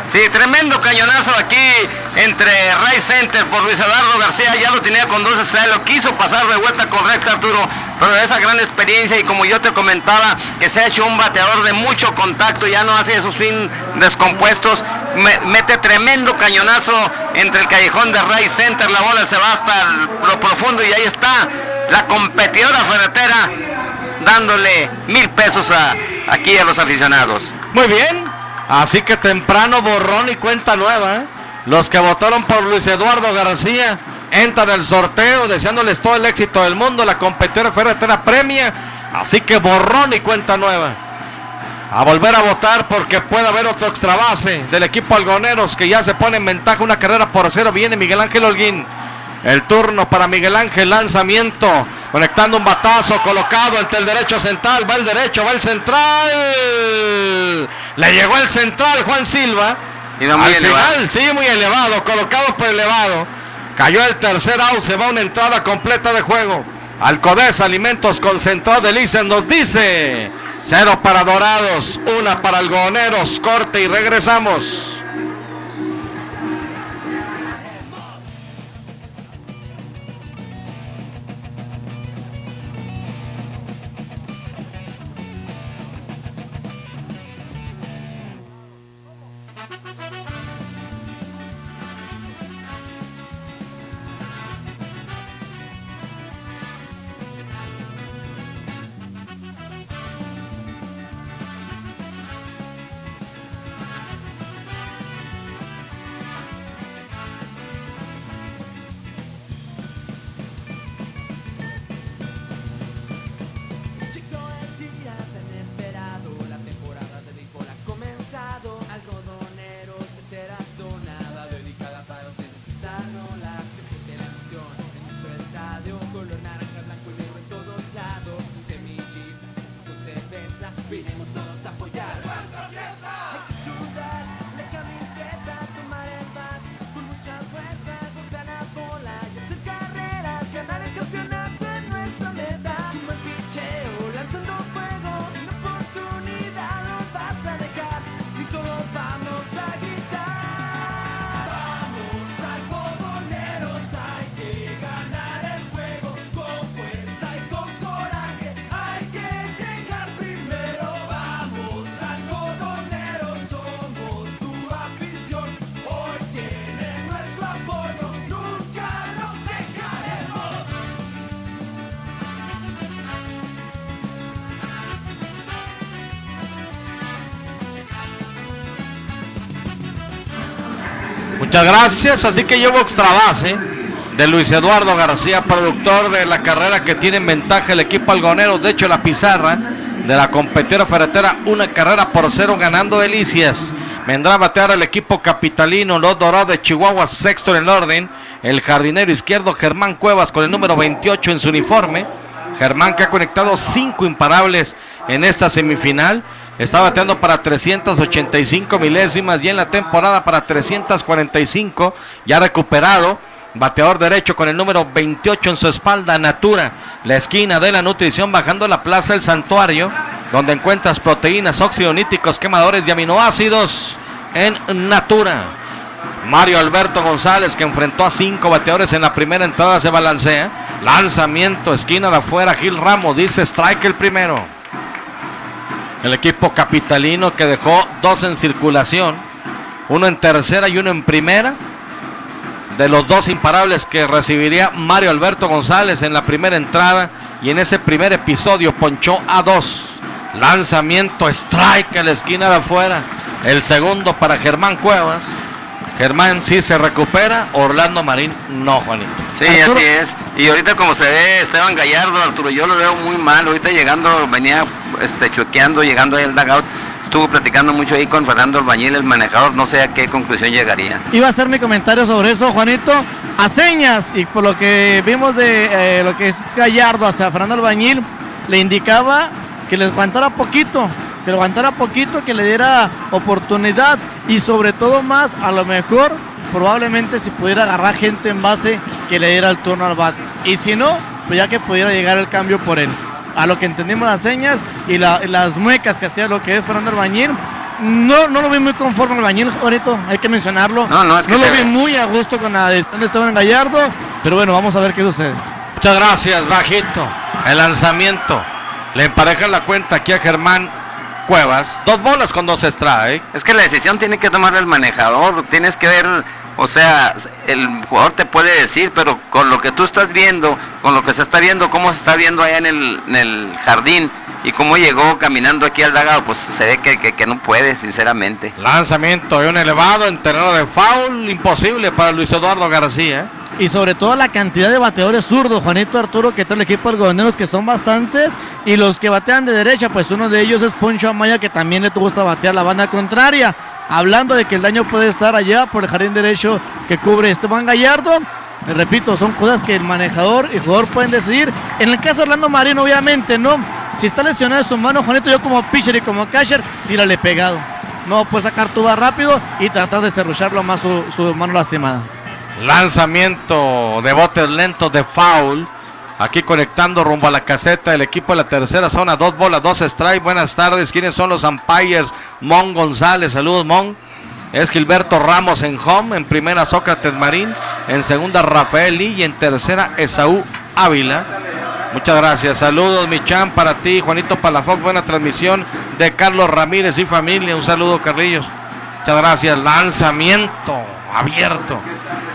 Sí, tremendo cañonazo aquí entre Ray Center por Luis Eduardo García. Ya lo tenía con 2 strikes, lo quiso pasar de vuelta correcta, Arturo, pero esa gran experiencia, y como yo te comentaba, que se ha hecho un bateador de mucho contacto, ya no hace esos swing descompuestos, mete tremendo cañonazo entre el callejón de Ray Center. La bola se va hasta lo profundo y ahí está la competidora ferretera dándole 1,000 pesos aquí a los aficionados. Muy bien, así que temprano borrón y cuenta nueva, ¿eh? Los que votaron por Luis Eduardo García entran al sorteo deseándoles todo el éxito del mundo. La competidora ferretera premia, así que borrón y cuenta nueva. A volver a votar porque puede haber otro extra base del equipo algoneros que ya se pone en ventaja 1 carrera por 0. Viene Miguel Ángel Holguín. El turno para Miguel Ángel, lanzamiento, conectando un batazo, colocado entre el derecho central, va el derecho, va el central, le llegó el central Juan Silva, y no muy al elevado. final, sí, muy elevado, colocado por elevado, cayó el tercer out, se va una entrada completa de juego. Alcodes Alimentos Concentrados de Licen nos dice, 0 para Dorados, 1 para Algoneros, corte y regresamos. Muchas gracias. Así que llevo extra base de Luis Eduardo García, productor de la carrera que tiene en ventaja el equipo algonero. De hecho, la pizarra de la competidora ferretera, 1-0 ganando Delicias. Vendrá a batear el equipo capitalino, los Dorados de Chihuahua, sexto en el orden. El jardinero izquierdo Germán Cuevas con el número 28 en su uniforme. Germán, que ha conectado 5 imparables en esta semifinal. Está bateando para 385 milésimas y en la temporada para 345. Ya recuperado. Bateador derecho con el número 28 en su espalda. Natura, la esquina de la nutrición, bajando la plaza El Santuario, donde encuentras proteínas, óxidos nítricos, quemadores y aminoácidos en Natura. Mario Alberto González, que enfrentó a 5 bateadores en la primera entrada, se balancea. Lanzamiento, esquina de afuera, Gil Ramos, dice strike el primero. El equipo capitalino, que dejó 2 en circulación, 1 en tercera y 1 en primera. De los 2 imparables que recibiría Mario Alberto González en la primera entrada, y en ese primer episodio ponchó a 2. Lanzamiento, strike en la esquina de afuera. El segundo para Germán Cuevas. Germán sí se recupera, Orlando Marín no, Juanito. Sí, Arturo, así es. Y ahorita como se ve Esteban Gallardo, Arturo, yo lo veo muy mal. Ahorita llegando, venía choqueando, llegando ahí al dugout. Estuvo platicando mucho ahí con Fernando Albañil, el manejador. No sé a qué conclusión llegaría. Iba a hacer mi comentario sobre eso, Juanito. A señas, y por lo que vimos de lo que es Gallardo hacia Fernando Albañil, le indicaba que le aguantara poquito. Que le diera oportunidad, y sobre todo más, a lo mejor, probablemente si pudiera agarrar gente en base, que le diera el turno al bat. Y si no, pues ya que pudiera llegar el cambio por él. A lo que entendimos las señas y las muecas que hacía lo que es Fernando Albañil, no lo vi muy conforme al Albañil, ahorita hay que mencionarlo. No lo vi muy a gusto con la decisión de Esteban Gallardo, pero bueno, vamos a ver qué sucede. Muchas gracias, bajito. El lanzamiento. Le emparejan la cuenta aquí a Germán Cuevas, 2 bolas con 2 strikes. Es que la decisión tiene que tomar el manejador, tienes que ver, o sea, el jugador te puede decir, pero con lo que tú estás viendo, con lo que se está viendo, cómo se está viendo allá en el jardín y cómo llegó caminando aquí al dugout, pues se ve que no puede, sinceramente. Lanzamiento de un elevado en terreno de foul, imposible para Luis Eduardo García. Y sobre todo la cantidad de bateadores zurdos, Juanito, Arturo, que trae el equipo algodoneros, que son bastantes, y los que batean de derecha, pues uno de ellos es Poncho Amaya, que también le gusta batear la banda contraria. Hablando de que el daño puede estar allá por el jardín derecho que cubre Esteban Gallardo. Repito, son cosas que el manejador y el jugador pueden decidir. En el caso de Orlando Marín, obviamente, ¿no? Si está lesionado en su mano, Juanito, yo como pitcher y como catcher, tírale pegado. No puede sacar tu bar rápido y tratar de cerrucharlo más su mano lastimada. Lanzamiento de botes lentos de foul. Aquí conectando rumbo a la caseta del equipo de la tercera zona. 2 bolas, 2 strikes. Buenas tardes. ¿Quiénes son los umpires? Mon González. Saludos, Mon. Es Gilberto Ramos en home. En primera, Sócrates Marín. En segunda, Rafael Lee. Y en tercera, Esaú Ávila. Muchas gracias. Saludos, Michan, para ti. Juanito Palafox. Buena transmisión de Carlos Ramírez y familia. Un saludo, Carlillos. Muchas gracias. Lanzamiento abierto.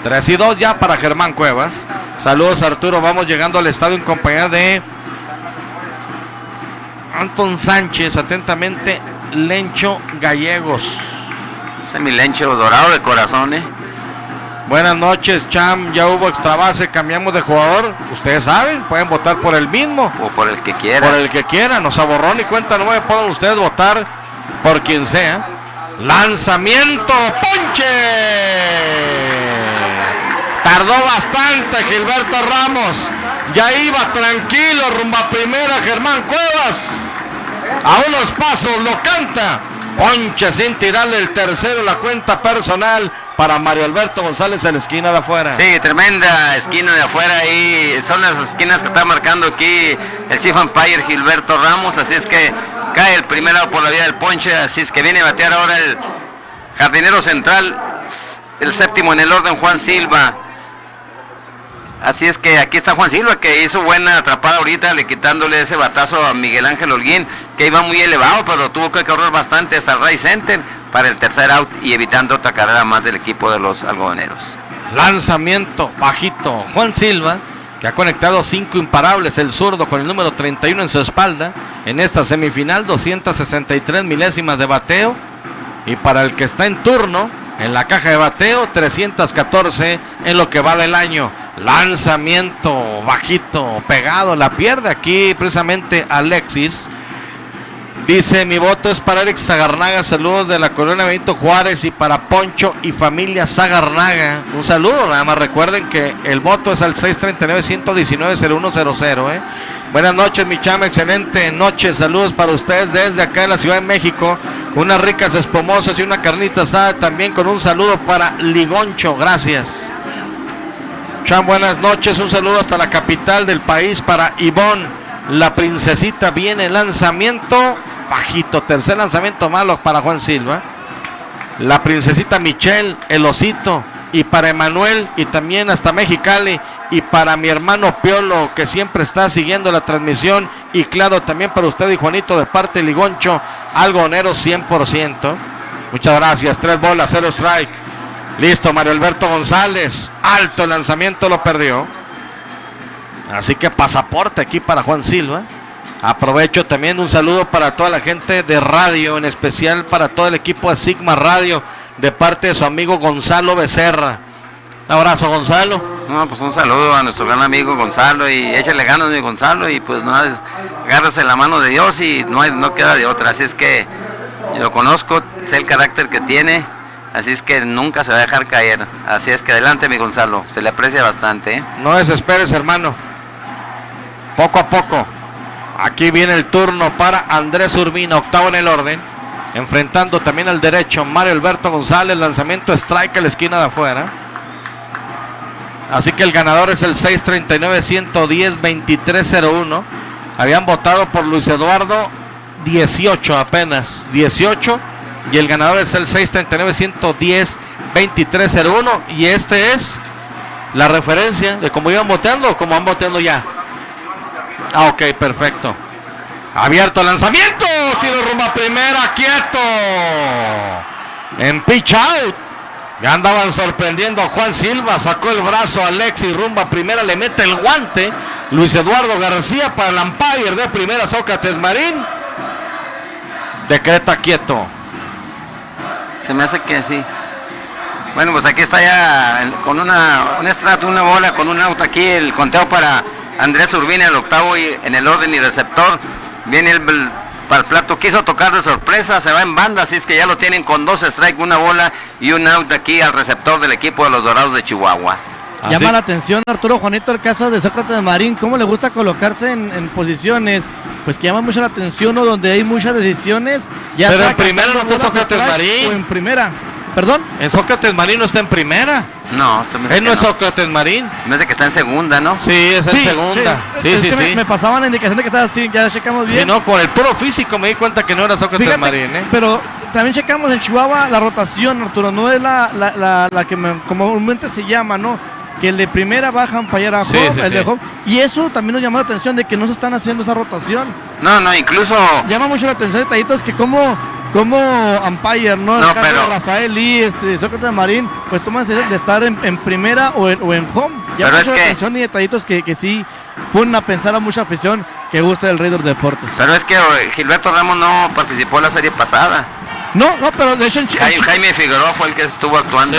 3-2 ya para Germán Cuevas. Saludos, Arturo. Vamos llegando al estadio en compañía de Anton Sánchez. Atentamente, Lencho Gallegos. Ese es mi Lencho dorado de corazón, Buenas noches, Cham. Ya hubo extra base, cambiamos de jugador. Ustedes saben, pueden votar por el mismo. O por el que quiera. Por el que quiera. Nos aborró ni cuenta nueve. Pueden ustedes votar por quien sea. Lanzamiento, ponche. Tardó bastante Gilberto Ramos. Ya iba tranquilo rumbo a primera Germán Cuevas. A unos pasos lo canta. Ponche sin tirarle el tercero, la cuenta personal para Mario Alberto González en la esquina de afuera. Sí, tremenda esquina de afuera ahí. Son las esquinas que está marcando aquí el Chief Umpire Gilberto Ramos. Así es que cae el primero por la vía del ponche. Así es que viene a batear ahora el jardinero central, el séptimo en el orden, Juan Silva. Así es que aquí está Juan Silva, que hizo buena atrapada ahorita, le quitándole ese batazo a Miguel Ángel Holguín, que iba muy elevado, pero tuvo que correr bastante hasta el right center para el tercer out y evitando otra carrera más del equipo de los algodoneros. Lanzamiento bajito, Juan Silva, que ha conectado 5 imparables, el zurdo con el número 31 en su espalda, en esta semifinal, 263 milésimas de bateo, y para el que está en turno, en la caja de bateo, 314 en lo que va del año. Lanzamiento bajito, pegado, la pierde aquí precisamente Alexis. Dice: mi voto es para Eric Sagarnaga, saludos de la colonia Benito Juárez, y para Poncho y familia Sagarnaga. Un saludo, nada más recuerden que el voto es al 639-119-0100. Buenas noches, mi chama, excelente noche, saludos para ustedes desde acá de la Ciudad de México, con unas ricas espumosas y una carnita asada, también con un saludo para Ligoncho, gracias. Cham, buenas noches, un saludo hasta la capital del país para Ivonne, la princesita. Viene el lanzamiento bajito, tercer lanzamiento malo para Juan Silva. La princesita Michelle, el osito, y para Emanuel, y también hasta Mexicali, y para mi hermano Piolo, que siempre está siguiendo la transmisión, y claro, también para usted y Juanito, de parte de Ligoncho, algonero 100%. Muchas gracias, 3 bolas, 0 strike. Listo, Mario Alberto González, alto el lanzamiento, lo perdió. Así que pasaporte aquí para Juan Silva. Aprovecho también un saludo para toda la gente de radio, en especial para todo el equipo de Sigma Radio, de parte de su amigo Gonzalo Becerra. Un abrazo, Gonzalo. No, pues un saludo a nuestro gran amigo Gonzalo, y échale ganas, mi Gonzalo, y pues no, agárrese la mano de Dios y no queda de otra. Así es que yo lo conozco, sé el carácter que tiene, así es que nunca se va a dejar caer. Así es que adelante, mi Gonzalo, se le aprecia bastante. No desesperes, hermano. Poco a poco. Aquí viene el turno para Andrés Urbina, octavo en el orden. Enfrentando también al derecho Mario Alberto González. Lanzamiento strike a la esquina de afuera. Así que el ganador es el 639-110-2301. Habían votado por Luis Eduardo 18 apenas. 18. Y el ganador es el 639-110-2301. Y este es la referencia de cómo iban votando o cómo van votando ya. Ah, ok, perfecto. Abierto el lanzamiento. Tiro rumbo a primera, quieto. En pitch out. Ya andaban sorprendiendo a Juan Silva. Sacó el brazo a Alexis rumbo a primera. Le mete el guante Luis Eduardo García para el umpire de primera, Sócrates Marín. Decreta quieto. Se me hace que sí. Bueno, pues aquí está ya con un extrato, una bola, con un out aquí el conteo para Andrés Urbina, el octavo y en el orden y receptor. Viene para el plato, quiso tocar de sorpresa, se va en banda, así es que ya lo tienen con 2 strikes, una bola y un out aquí al receptor del equipo de los Dorados de Chihuahua. Llama la atención, Arturo, Juanito, el caso de Sócrates Marín, cómo le gusta colocarse en posiciones, pues que llama mucho la atención, ¿no? Donde hay muchas decisiones. Ya pero en primera no está Sócrates Marín. O en primera, perdón. En Sócrates Marín no está en primera. No, se me hace él no es Sócrates Marín. Se me hace que está en segunda, ¿no? Sí, es en segunda. Sí. Me pasaban la indicación de que estaba así, ya checamos bien. Sí, no, por el puro físico me di cuenta que no era Sócrates Marín, Pero también checamos en Chihuahua la rotación, Arturo, no es la que comúnmente se llama, ¿no? Que el de primera bajan para allá a home, de home. Y eso también nos llamó la atención de que no se están haciendo esa rotación. No, incluso llama mucho la atención detallitos que como umpire, ¿no? En el caso de Rafael Lee, Sócrates Marín, pues toman de estar en primera o en home. Llama mucho la atención y detallitos que sí ponen a pensar a mucha afición que gusta del Rey de los Deportes. Pero es que Gilberto Ramos no participó en la serie pasada. No, pero de hecho Jaime Figueroa fue el que estuvo actuando.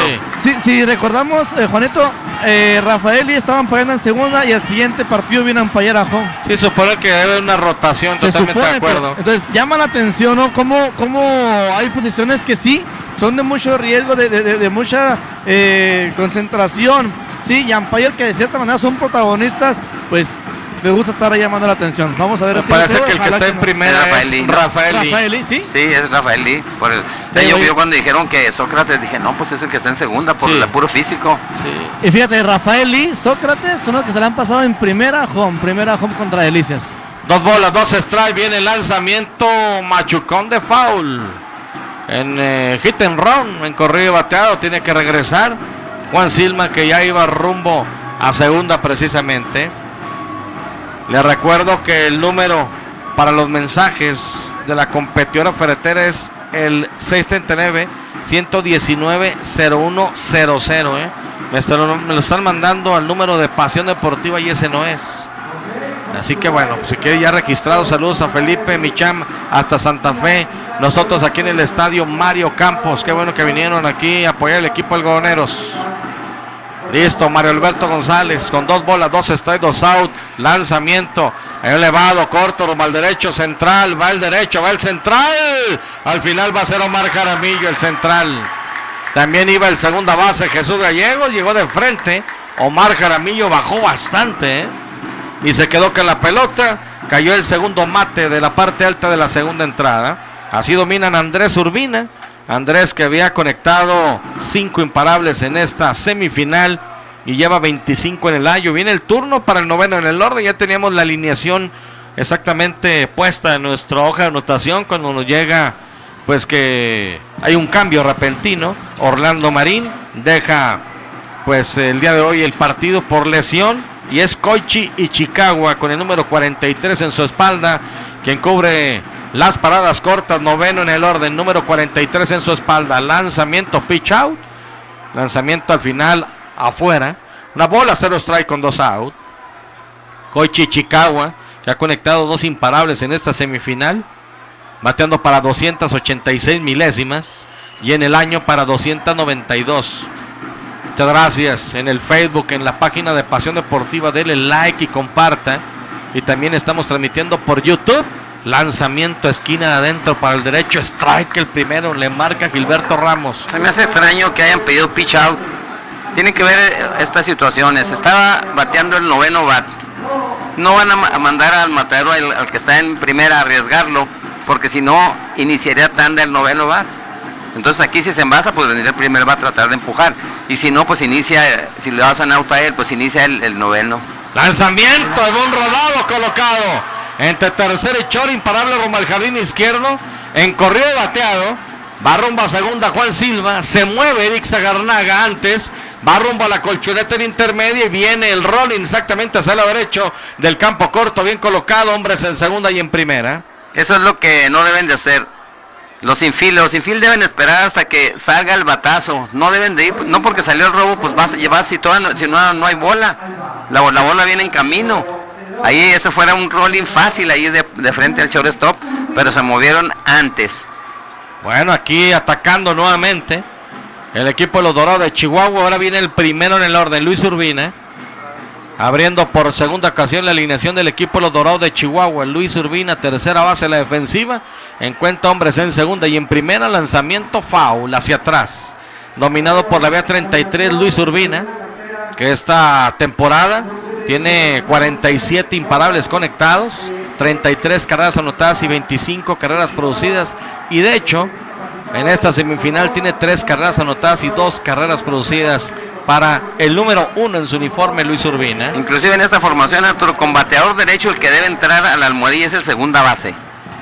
Si recordamos, Juanito, Rafael y estaban ampallando en segunda y al siguiente partido viene a ampallar a home. Sí, supone que debe haber una rotación, totalmente de acuerdo. Entonces llama la atención, ¿no? Cómo hay posiciones que sí son de mucho riesgo, de mucha concentración, sí, y umpire que de cierta manera son protagonistas, pues me gusta estar ahí llamando la atención. Vamos a ver. Parece que el que está en primera es Rafael Lee. ¿Sí? Sí, es Rafael Lee. Yo cuando dijeron que Sócrates, dije, no, pues es el que está en segunda por el puro físico. Sí. Y fíjate, Rafael Lee, Sócrates son los que se le han pasado en primera home contra Delicias. 2 bolas, 2 strike, viene el lanzamiento machucón de foul. En hit and run, en corrido y bateado, tiene que regresar Juan Silva, que ya iba rumbo a segunda precisamente. Les recuerdo que el número para los mensajes de la competidora ferretera es el 639-119-0100. Me lo están mandando al número de Pasión Deportiva y ese no es. Así que bueno, si quiere ya registrado, saludos a Felipe Micham hasta Santa Fe, nosotros aquí en el estadio Mario Campos. Qué bueno que vinieron aquí a apoyar el equipo Algodoneros. Listo, Mario Alberto González con 2 bolas, 2 strikes, 2 out. Lanzamiento elevado, corto, rumbo al derecho, central, va el derecho, va el central. Al final va a ser Omar Jaramillo el central. También iba el segunda base Jesús Gallegos, llegó de frente. Omar Jaramillo bajó bastante, y se quedó con la pelota. Cayó el segundo mate de la parte alta de la segunda entrada. Así dominan Andrés Urbina. Andrés, que había conectado 5 imparables en esta semifinal y lleva 25 en el año. Viene el turno para el noveno en el orden. Ya teníamos la alineación exactamente puesta en nuestra hoja de anotación cuando nos llega pues que hay un cambio repentino. Orlando Marín deja pues el día de hoy el partido por lesión, y es Koichi Ichikawa con el número 43 en su espalda quien cubre las paradas cortas. Noveno en el orden, número 43 en su espalda. Lanzamiento, pitch out. Lanzamiento al final afuera. Una bola, 0 strike con 2 out. Koichi Ichikawa, que ha conectado 2 imparables en esta semifinal, bateando para 286 milésimas y en el año para 292. Muchas gracias. En el Facebook, en la página de Pasión Deportiva, denle like y compartan. Y también estamos transmitiendo por YouTube. Lanzamiento, esquina de adentro para el derecho, strike el primero, le marca Gilberto Ramos. Se me hace extraño que hayan pedido pitch out. Tienen que ver estas situaciones. Estaba bateando el noveno bat. No van a mandar al matadero al que está en primera a arriesgarlo, porque si no iniciaría tanda el noveno bat. Entonces aquí si se envasa, pues vendría el primer bat a tratar de empujar. Y si no, pues inicia, si le das un auto a él, pues inicia el noveno. Lanzamiento de un rodado colocado entre tercera y short, imparable rumbo al jardín izquierdo. En corrido bateado, va rumbo a segunda Juan Silva, se mueve Eric Zagarnaga antes, va rumbo a la colchoneta en intermedia y viene el rolling exactamente hacia el lado derecho del campo corto, bien colocado, hombres en segunda y en primera. Eso es lo que no deben de hacer. Los infield deben esperar hasta que salga el batazo, no deben de ir, no porque salió el robo, pues vas a llevar si no hay bola, la bola viene en camino. Ahí eso fuera un rolling fácil ahí de frente al shortstop, pero se movieron antes. Bueno, aquí atacando nuevamente el equipo de los Dorados de Chihuahua. Ahora viene el primero en el orden, Luis Urbina, abriendo por segunda ocasión la alineación del equipo de los Dorados de Chihuahua. Luis Urbina, tercera base de la defensiva, encuentra hombres en segunda y en primera. Lanzamiento foul hacia atrás, dominado por la vía 33 Luis Urbina, que esta temporada tiene 47 imparables conectados, 33 carreras anotadas y 25 carreras producidas. Y de hecho, en esta semifinal tiene 3 carreras anotadas y 2 carreras producidas para el número 1 en su uniforme, Luis Urbina. Inclusive en esta formación, Arturo, con bateador derecho, el que debe entrar a la almohadilla es el segunda base.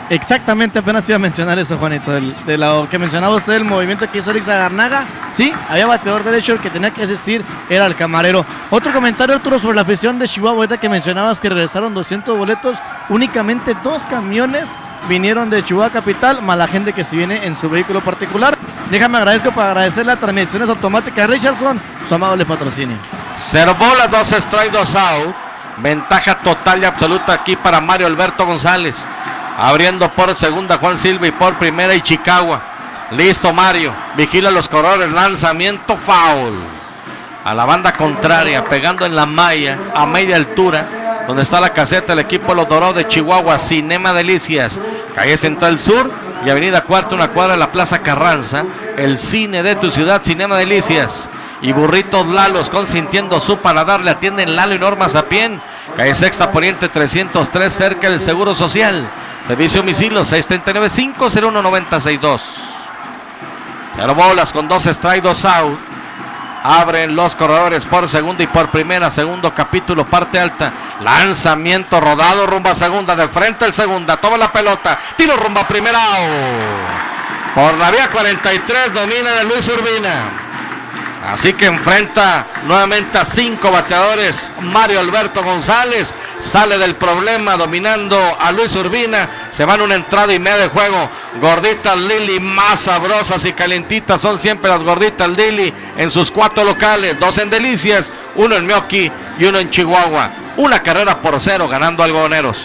Exactamente, apenas iba a mencionar eso, Juanito, de lo que mencionaba usted, el movimiento que hizo Eric Zagarnaga. Sí, había bateador derecho, el que tenía que asistir era el camarero. Otro comentario, Arturo, sobre la afición de Chihuahua, ahorita que mencionabas que regresaron 200 boletos, únicamente 2 camiones vinieron de Chihuahua Capital, más la gente que se viene en su vehículo particular. Déjame agradecer las transmisiones automáticas de Richardson, su amable patrocinio. 0 bolas, 2 strike, 2 out. Ventaja total y absoluta aquí para Mario Alberto González. Abriendo por segunda Juan Silva y por primera Ichikawa. Listo Mario, vigila los corredores, lanzamiento foul a la banda contraria, pegando en la malla a media altura, donde está la caseta del equipo de los Dorados de Chihuahua. Cinema Delicias, calle Central Sur y avenida Cuarta, una cuadra de la Plaza Carranza. El cine de tu ciudad, Cinema Delicias. Y Burritos Lalos, consintiendo su paladar, le atienden Lalo y Norma Sapien, calle Sexta Poniente 303, cerca del Seguro Social. Servicio domicilio 639-501-9062. 0 bolas con 2 strike, 2 out. Abren los corredores por segunda y por primera. Segundo capítulo, parte alta. Lanzamiento rodado rumbo a segunda. De frente el segunda. Toma la pelota. Tiro rumbo a primera. Por la vía 43 domina de Luis Urbina. Así que enfrenta nuevamente a 5 bateadores. Mario Alberto González sale del problema dominando a Luis Urbina. Se van una entrada y media de juego. Gorditas Lili, más sabrosas y calentitas son siempre las gorditas Lili en sus 4 locales. 2 en Delicias, 1 en Mioqui y 1 en Chihuahua. 1 carrera por 0 ganando Algodoneros.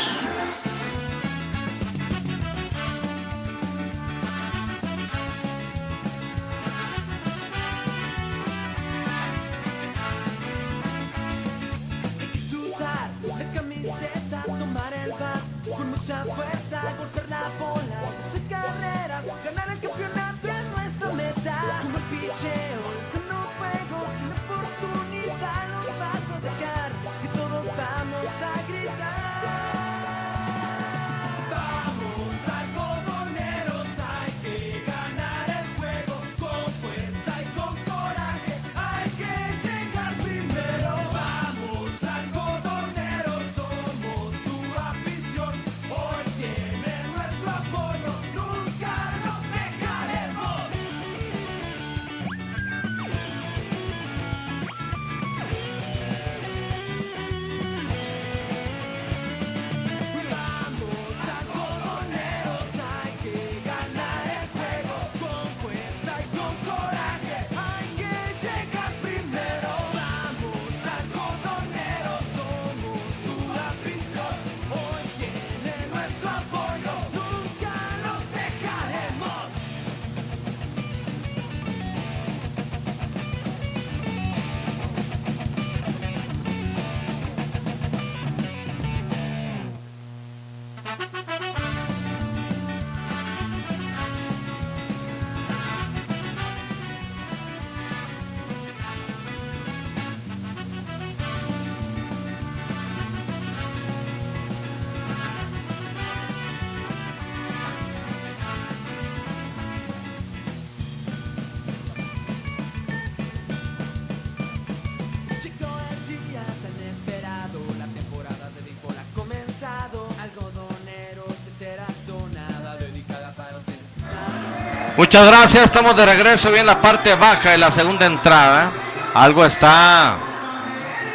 Muchas gracias, estamos de regreso bien en la parte baja de la segunda entrada. Algo está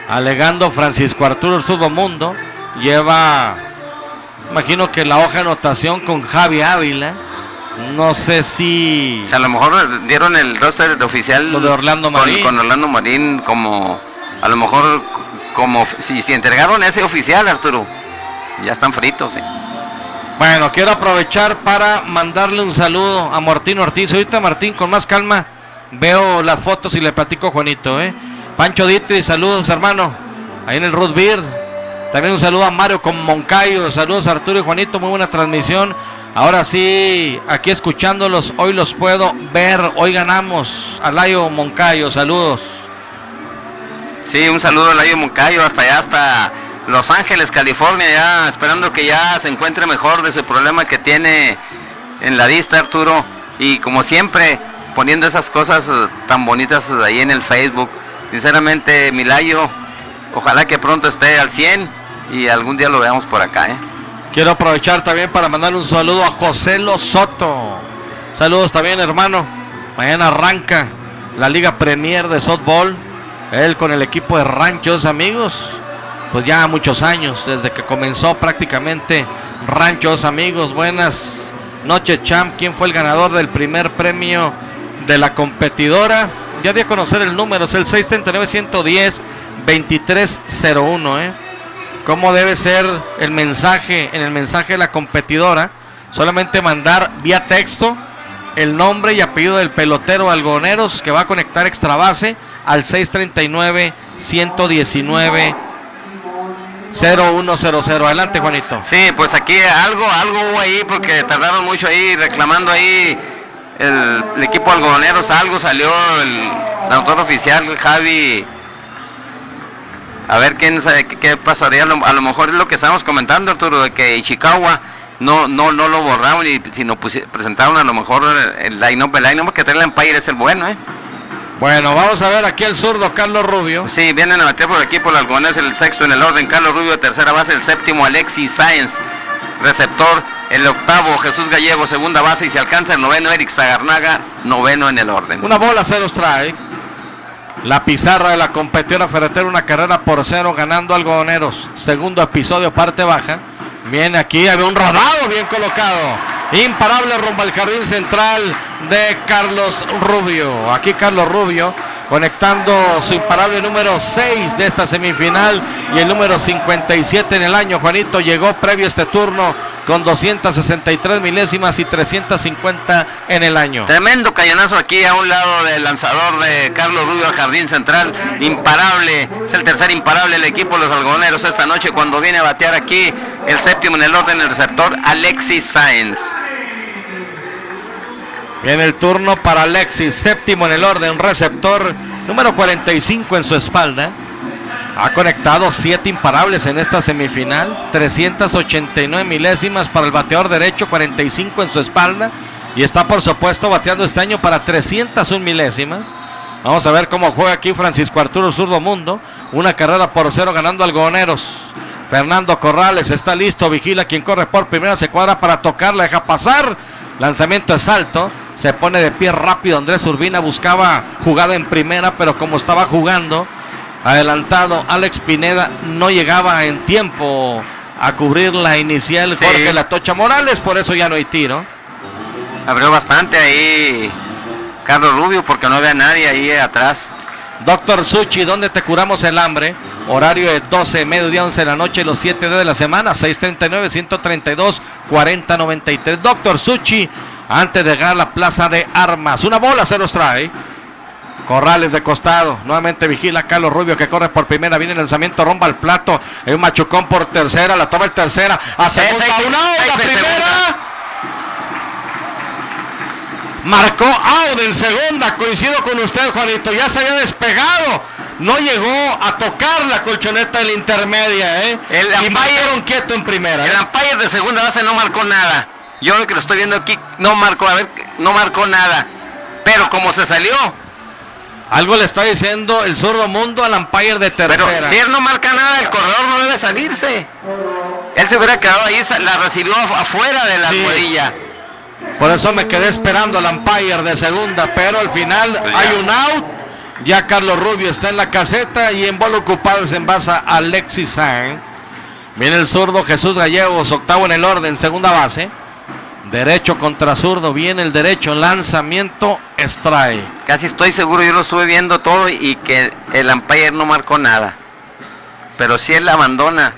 alegando Francisco Arturo Zurdo Mundo. Lleva, imagino que la hoja de anotación con Javi Ávila. No sé si... O sea, a lo mejor dieron el roster de oficial. Lo de Orlando Marín. Con Orlando Marín como... A lo mejor como... Si entregaron ese oficial, Arturo. Ya están fritos, Bueno, quiero aprovechar para mandarle un saludo a Martín Ortiz. Ahorita Martín, con más calma, veo las fotos y le platico a Juanito, Pancho Ditri, saludos hermano, ahí en el Root Beer. También un saludo a Mario con Moncayo. Saludos a Arturo y Juanito, muy buena transmisión. Ahora sí, aquí escuchándolos, hoy los puedo ver, hoy ganamos. A Layo Moncayo, saludos. Sí, un saludo a Layo Moncayo, hasta allá, hasta Los Ángeles, California, ya esperando que ya se encuentre mejor de su problema que tiene en la vista, Arturo. Y como siempre, poniendo esas cosas tan bonitas ahí en el Facebook. Sinceramente, mi Layo, ojalá que pronto esté al 100 y algún día lo veamos por acá, Quiero aprovechar también para mandar un saludo a José Losoto. Saludos también, hermano. Mañana arranca la Liga Premier de Softball. Él con el equipo de Ranchos, amigos. Pues ya muchos años, desde que comenzó prácticamente Ranchos, amigos. Buenas noches, champ. ¿Quién fue el ganador del primer premio de la competidora? Ya di a conocer el número, es el 639-110-2301, ¿Cómo debe ser el mensaje? En el mensaje de la competidora, solamente mandar vía texto el nombre y apellido del pelotero algodoneros que va a conectar extra base al 639-119-0100. Adelante, Juanito. Sí, pues aquí algo hubo ahí porque tardaron mucho ahí reclamando ahí el equipo algodoneros. Algo salió el autor oficial, Javi. A ver quién sabe qué pasaría. A lo mejor es lo que estamos comentando, Arturo, de que Ishikawa no lo borraron y sino presentaron a lo mejor el line-up que trae el Empire es el bueno, Bueno, vamos a ver aquí el zurdo Carlos Rubio. Sí, vienen a meter por aquí por los algodoneros, el sexto en el orden, Carlos Rubio, tercera base, el séptimo Alexis Sáenz, receptor, el octavo Jesús Gallego, segunda base, y se alcanza el noveno Eric Zagarnaga, noveno en el orden. Una bola, 0 strike. La pizarra de la competidora ferretera, una carrera por 0 ganando algodoneros. Segundo episodio, parte baja. Viene aquí, había un rodado bien colocado. Imparable rumbo al jardín central de Carlos Rubio. Aquí Carlos Rubio conectando su imparable número 6 de esta semifinal y el número 57 en el año. Juanito llegó previo a este turno con 263 milésimas y 350 en el año. Tremendo cañonazo aquí a un lado del lanzador de Carlos Rubio al jardín central. Imparable, es el tercer imparable del equipo de los algodoneros esta noche cuando viene a batear aquí el séptimo en el orden, el receptor Alexis Sáenz. Viene el turno para Alexis, séptimo en el orden, receptor número 45 en su espalda. Ha conectado 7 imparables en esta semifinal, 389 milésimas para el bateador derecho, 45 en su espalda. Y está por supuesto bateando este año para 301 milésimas. Vamos a ver cómo juega aquí Francisco Arturo Zurdo Mundo. Una carrera por 0 ganando algodoneros. Fernando Corrales está listo, vigila quien corre por primera, se cuadra para tocar, la deja pasar. Lanzamiento es alto, se pone de pie rápido. Andrés Urbina buscaba jugada en primera, pero como estaba jugando adelantado, Alex Pineda no llegaba en tiempo a cubrir la inicial. Sí. Jorge La Tocha Morales, por eso ya no hay tiro. Abrió bastante ahí Carlos Rubio porque no había nadie ahí atrás. Doctor Suchi, ¿dónde te curamos el hambre? Horario de 12, mediodía, 11 de la noche, los 7 días de la semana, 639-132-4093. Doctor Suchi, antes de llegar a la plaza de armas. Una bola se los trae. Corrales de costado, nuevamente vigila Carlos Rubio que corre por primera, viene el lanzamiento, romba al plato, hay un machucón por tercera, la toma el tercera, a segunda, la primera. Marcó out en segunda, coincido con usted, Juanito, ya se había despegado, no llegó a tocar la colchoneta de la intermedia, El umpire quieto en primera. El umpire de segunda base no marcó nada. Yo lo que lo estoy viendo aquí no marcó nada. Pero como se salió. Algo le está diciendo el Zurdo Mundo al umpire de tercera. Pero si él no marca nada, el corredor no debe salirse. Él se hubiera quedado ahí, la recibió afuera de la rodilla. Por eso me quedé esperando al umpire de segunda, pero al final hay un out. Ya Carlos Rubio está en la caseta y en bola ocupada se envasa Alexis Sainz. Viene el zurdo Jesús Gallegos, octavo en el orden, segunda base. Derecho contra zurdo, viene el derecho, lanzamiento, strike. Casi estoy seguro, yo lo estuve viendo todo y que el umpire no marcó nada. Pero si él abandona,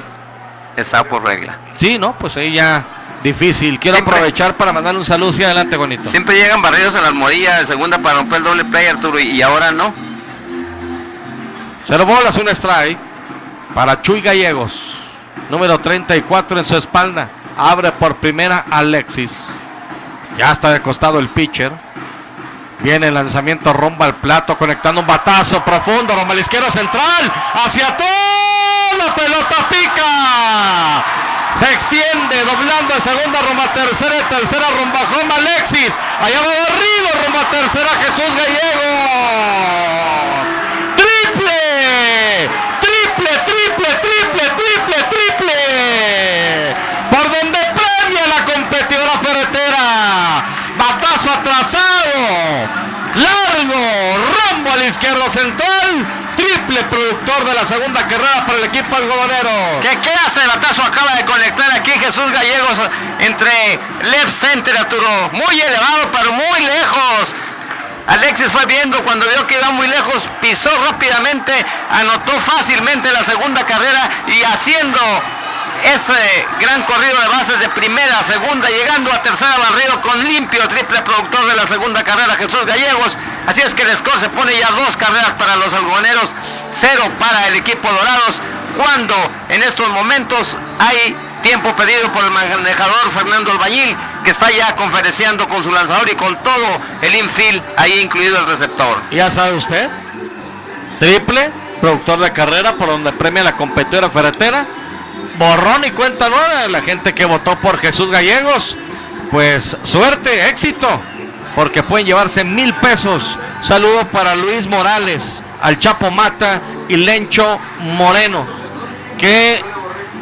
está por regla. Sí, no, pues ahí ya difícil. Quiero aprovechar para mandar un saludo. Sí, adelante, bonito. Siempre llegan barridos en la almohadilla de segunda para romper el doble play, Arturo, y ahora no. 0 bolas, un strike para Chuy Gallegos. Número 34 en su espalda. Abre por primera Alexis. Ya está de costado el pitcher. Viene el lanzamiento rumbo al plato, conectando un batazo profundo. Rumbo al izquierdo central. Hacia todo. La pelota pica. Se extiende, doblando a segunda rumbo a tercera. Tercera rumbo a home Alexis. Allá va barrido rumbo a tercera Jesús Gallegos. ¡Triple! ¡Triple, triple, triple, triple, triple! Por donde premia la competidora ferretera. Batazo atrasado. Largo. Rumbo al izquierdo central. Triple productor de la segunda carrera para el equipo algodonero. ¿Qué clase de batazo acaba de conectar aquí Jesús Gallegos entre left center, Arturo? Muy elevado, pero muy lejos. Alexis fue viendo, cuando vio que iba muy lejos, pisó rápidamente, anotó fácilmente la segunda carrera y haciendo ese gran corrido de bases de primera a segunda, llegando a tercera barrido con limpio triple productor de la segunda carrera Jesús Gallegos. Así es que el score se pone ya 2 carreras para los algodoneros, 0 para el equipo Dorados, cuando en estos momentos hay tiempo pedido por el manejador Fernando Albañil, que está ya conferenciando con su lanzador y con todo el infield, ahí incluido el receptor. Ya sabe usted, triple productor de carrera por donde premia la competidora ferretera. Borrón y cuenta nueva. La gente que votó por Jesús Gallegos, pues suerte, éxito, porque pueden llevarse 1,000 pesos. Saludo para Luis Morales, al Chapo Mata y Lencho Moreno, que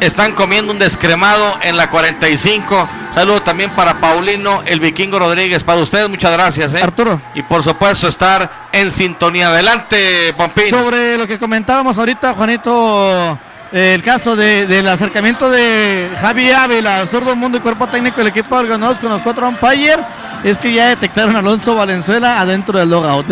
están comiendo un descremado en la 45. Saludo también para Paulino, el Vikingo Rodríguez. Para ustedes, muchas gracias, Arturo. Y por supuesto estar en sintonía. Adelante, Pompín. Sobre lo que comentábamos ahorita, Juanito, el caso del acercamiento de Javi Ávila, zurdo mundo y cuerpo técnico del equipo de Algodoneros con los 4 umpires, es que ya detectaron a Alonso Valenzuela adentro del logout.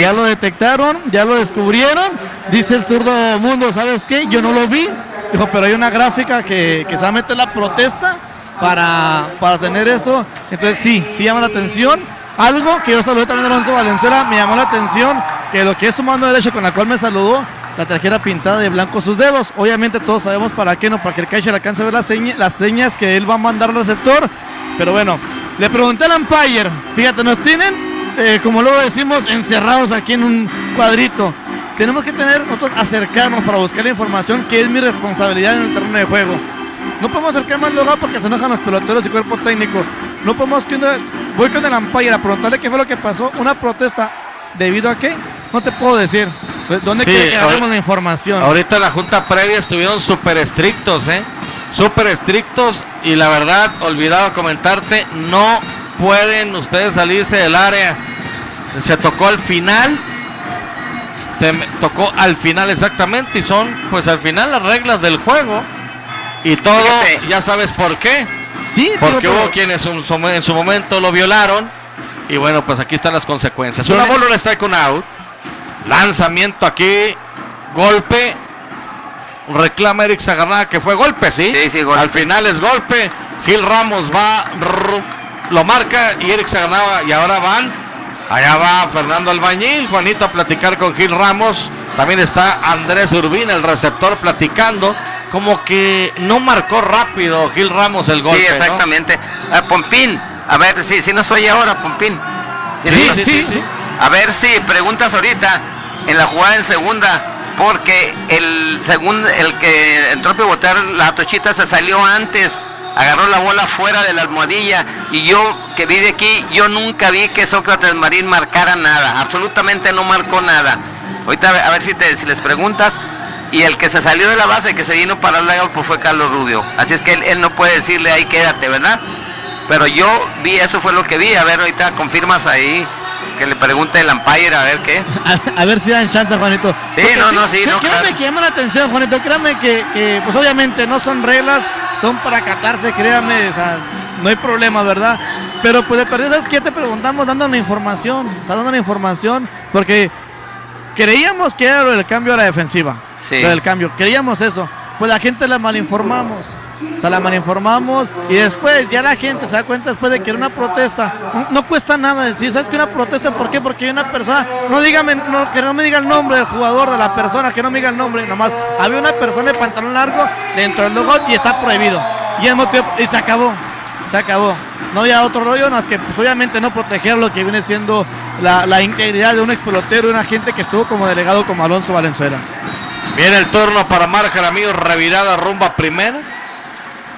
Ya lo detectaron, ya lo descubrieron. Dice el zurdo mundo, ¿sabes qué? Yo no lo vi. Dijo, pero hay una gráfica que se va a meter la protesta para tener eso. Entonces sí llama la atención. Algo que yo saludé también a Alonso Valenzuela, me llamó la atención que lo que es su mano derecha con la cual me saludó, la tarjeta pintada de blanco sus dedos. Obviamente todos sabemos para qué, no, para que el catcher alcance a ver las señas que él va a mandar al receptor. Pero bueno, le pregunté al umpire, fíjate, nos tienen, como luego decimos, encerrados aquí en un cuadrito. Tenemos que nosotros acercarnos para buscar la información, que es mi responsabilidad en el terreno de juego. No podemos acercarnos al lugar porque se enojan los peloteros y cuerpo técnico. No podemos voy con el umpire a preguntarle qué fue lo que pasó. Una protesta, ¿debido a qué? No te puedo decir. ¿Dónde quiere que hagamos la información? Ahorita en la junta previa estuvieron súper estrictos, súper estrictos, y la verdad, olvidado comentarte, no pueden ustedes salirse del área. Se tocó al final. Exactamente, y son pues al final las reglas del juego y todo. Fíjate. Ya sabes por qué. Sí, porque hubo quienes en su momento lo violaron, y bueno, pues aquí están las consecuencias. Una bola, un strike, un out. Lanzamiento aquí, golpe. Reclama Eric Sagarnaga que fue golpe, ¿sí? Sí, golpe. Al final es golpe. Gil Ramos lo marca, y Eric Sagarnaga, y ahora allá va Fernando Albañil, Juanito, a platicar con Gil Ramos. También está Andrés Urbina, el receptor, platicando. Como que no marcó rápido Gil Ramos el golpe. Sí, exactamente, ¿no? Pompín, a ver si no soy ahora, Pompín. Sí. A ver si preguntas ahorita en la jugada en segunda, porque el que entró a pivotear la tochita se salió antes, agarró la bola fuera de la almohadilla, y yo que vi de aquí, yo nunca vi que Sócrates Marín marcara nada, absolutamente no marcó nada. Ahorita a ver si les preguntas, y el que se salió de la base, que se vino para el lado, pues fue Carlos Rubio, así es que él no puede decirle ahí quédate, ¿verdad? pero yo vi, eso fue lo que vi. A ver, ahorita confirmas ahí, que le pregunte el umpire, a ver qué. A ver si dan chance, Juanito. Sí, Créame claro. que llama la atención, Juanito. Créame que pues obviamente no son reglas, son para acatarse, créame, o sea, no hay problema, ¿verdad? Pero pues de perdido, ¿sabes qué? Te preguntamos dando la información, porque creíamos que era lo del cambio a la defensiva. Sí. Lo del cambio, creíamos eso. Pues la gente la malinformamos. O sea, la malinformamos y después ya la gente se da cuenta después de que era una protesta. No cuesta nada decir, ¿sabes qué? Una protesta, ¿por qué? Porque hay una persona, que no me diga el nombre del jugador, de la persona, que no me diga el nombre, nomás había una persona de pantalón largo dentro del logo y está prohibido. Y se acabó. No había otro rollo más que pues obviamente no proteger lo que viene siendo la integridad de un ex pelotero, de una gente que estuvo como delegado como Alonso Valenzuela. Viene el turno para Omar Jaramillo, revirada rumbo a primera.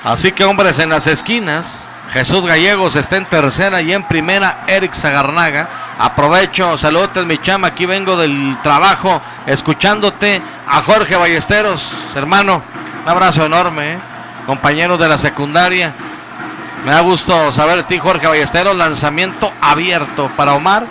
Así que hombres en las esquinas. Jesús Gallegos está en tercera y en primera Eric Sagarnaga. Aprovecho, saludos mi chama, aquí vengo del trabajo escuchándote. A Jorge Ballesteros, hermano, un abrazo enorme, compañero de la secundaria. Me da gusto saber de ti, Jorge Ballesteros. Lanzamiento abierto para Omar.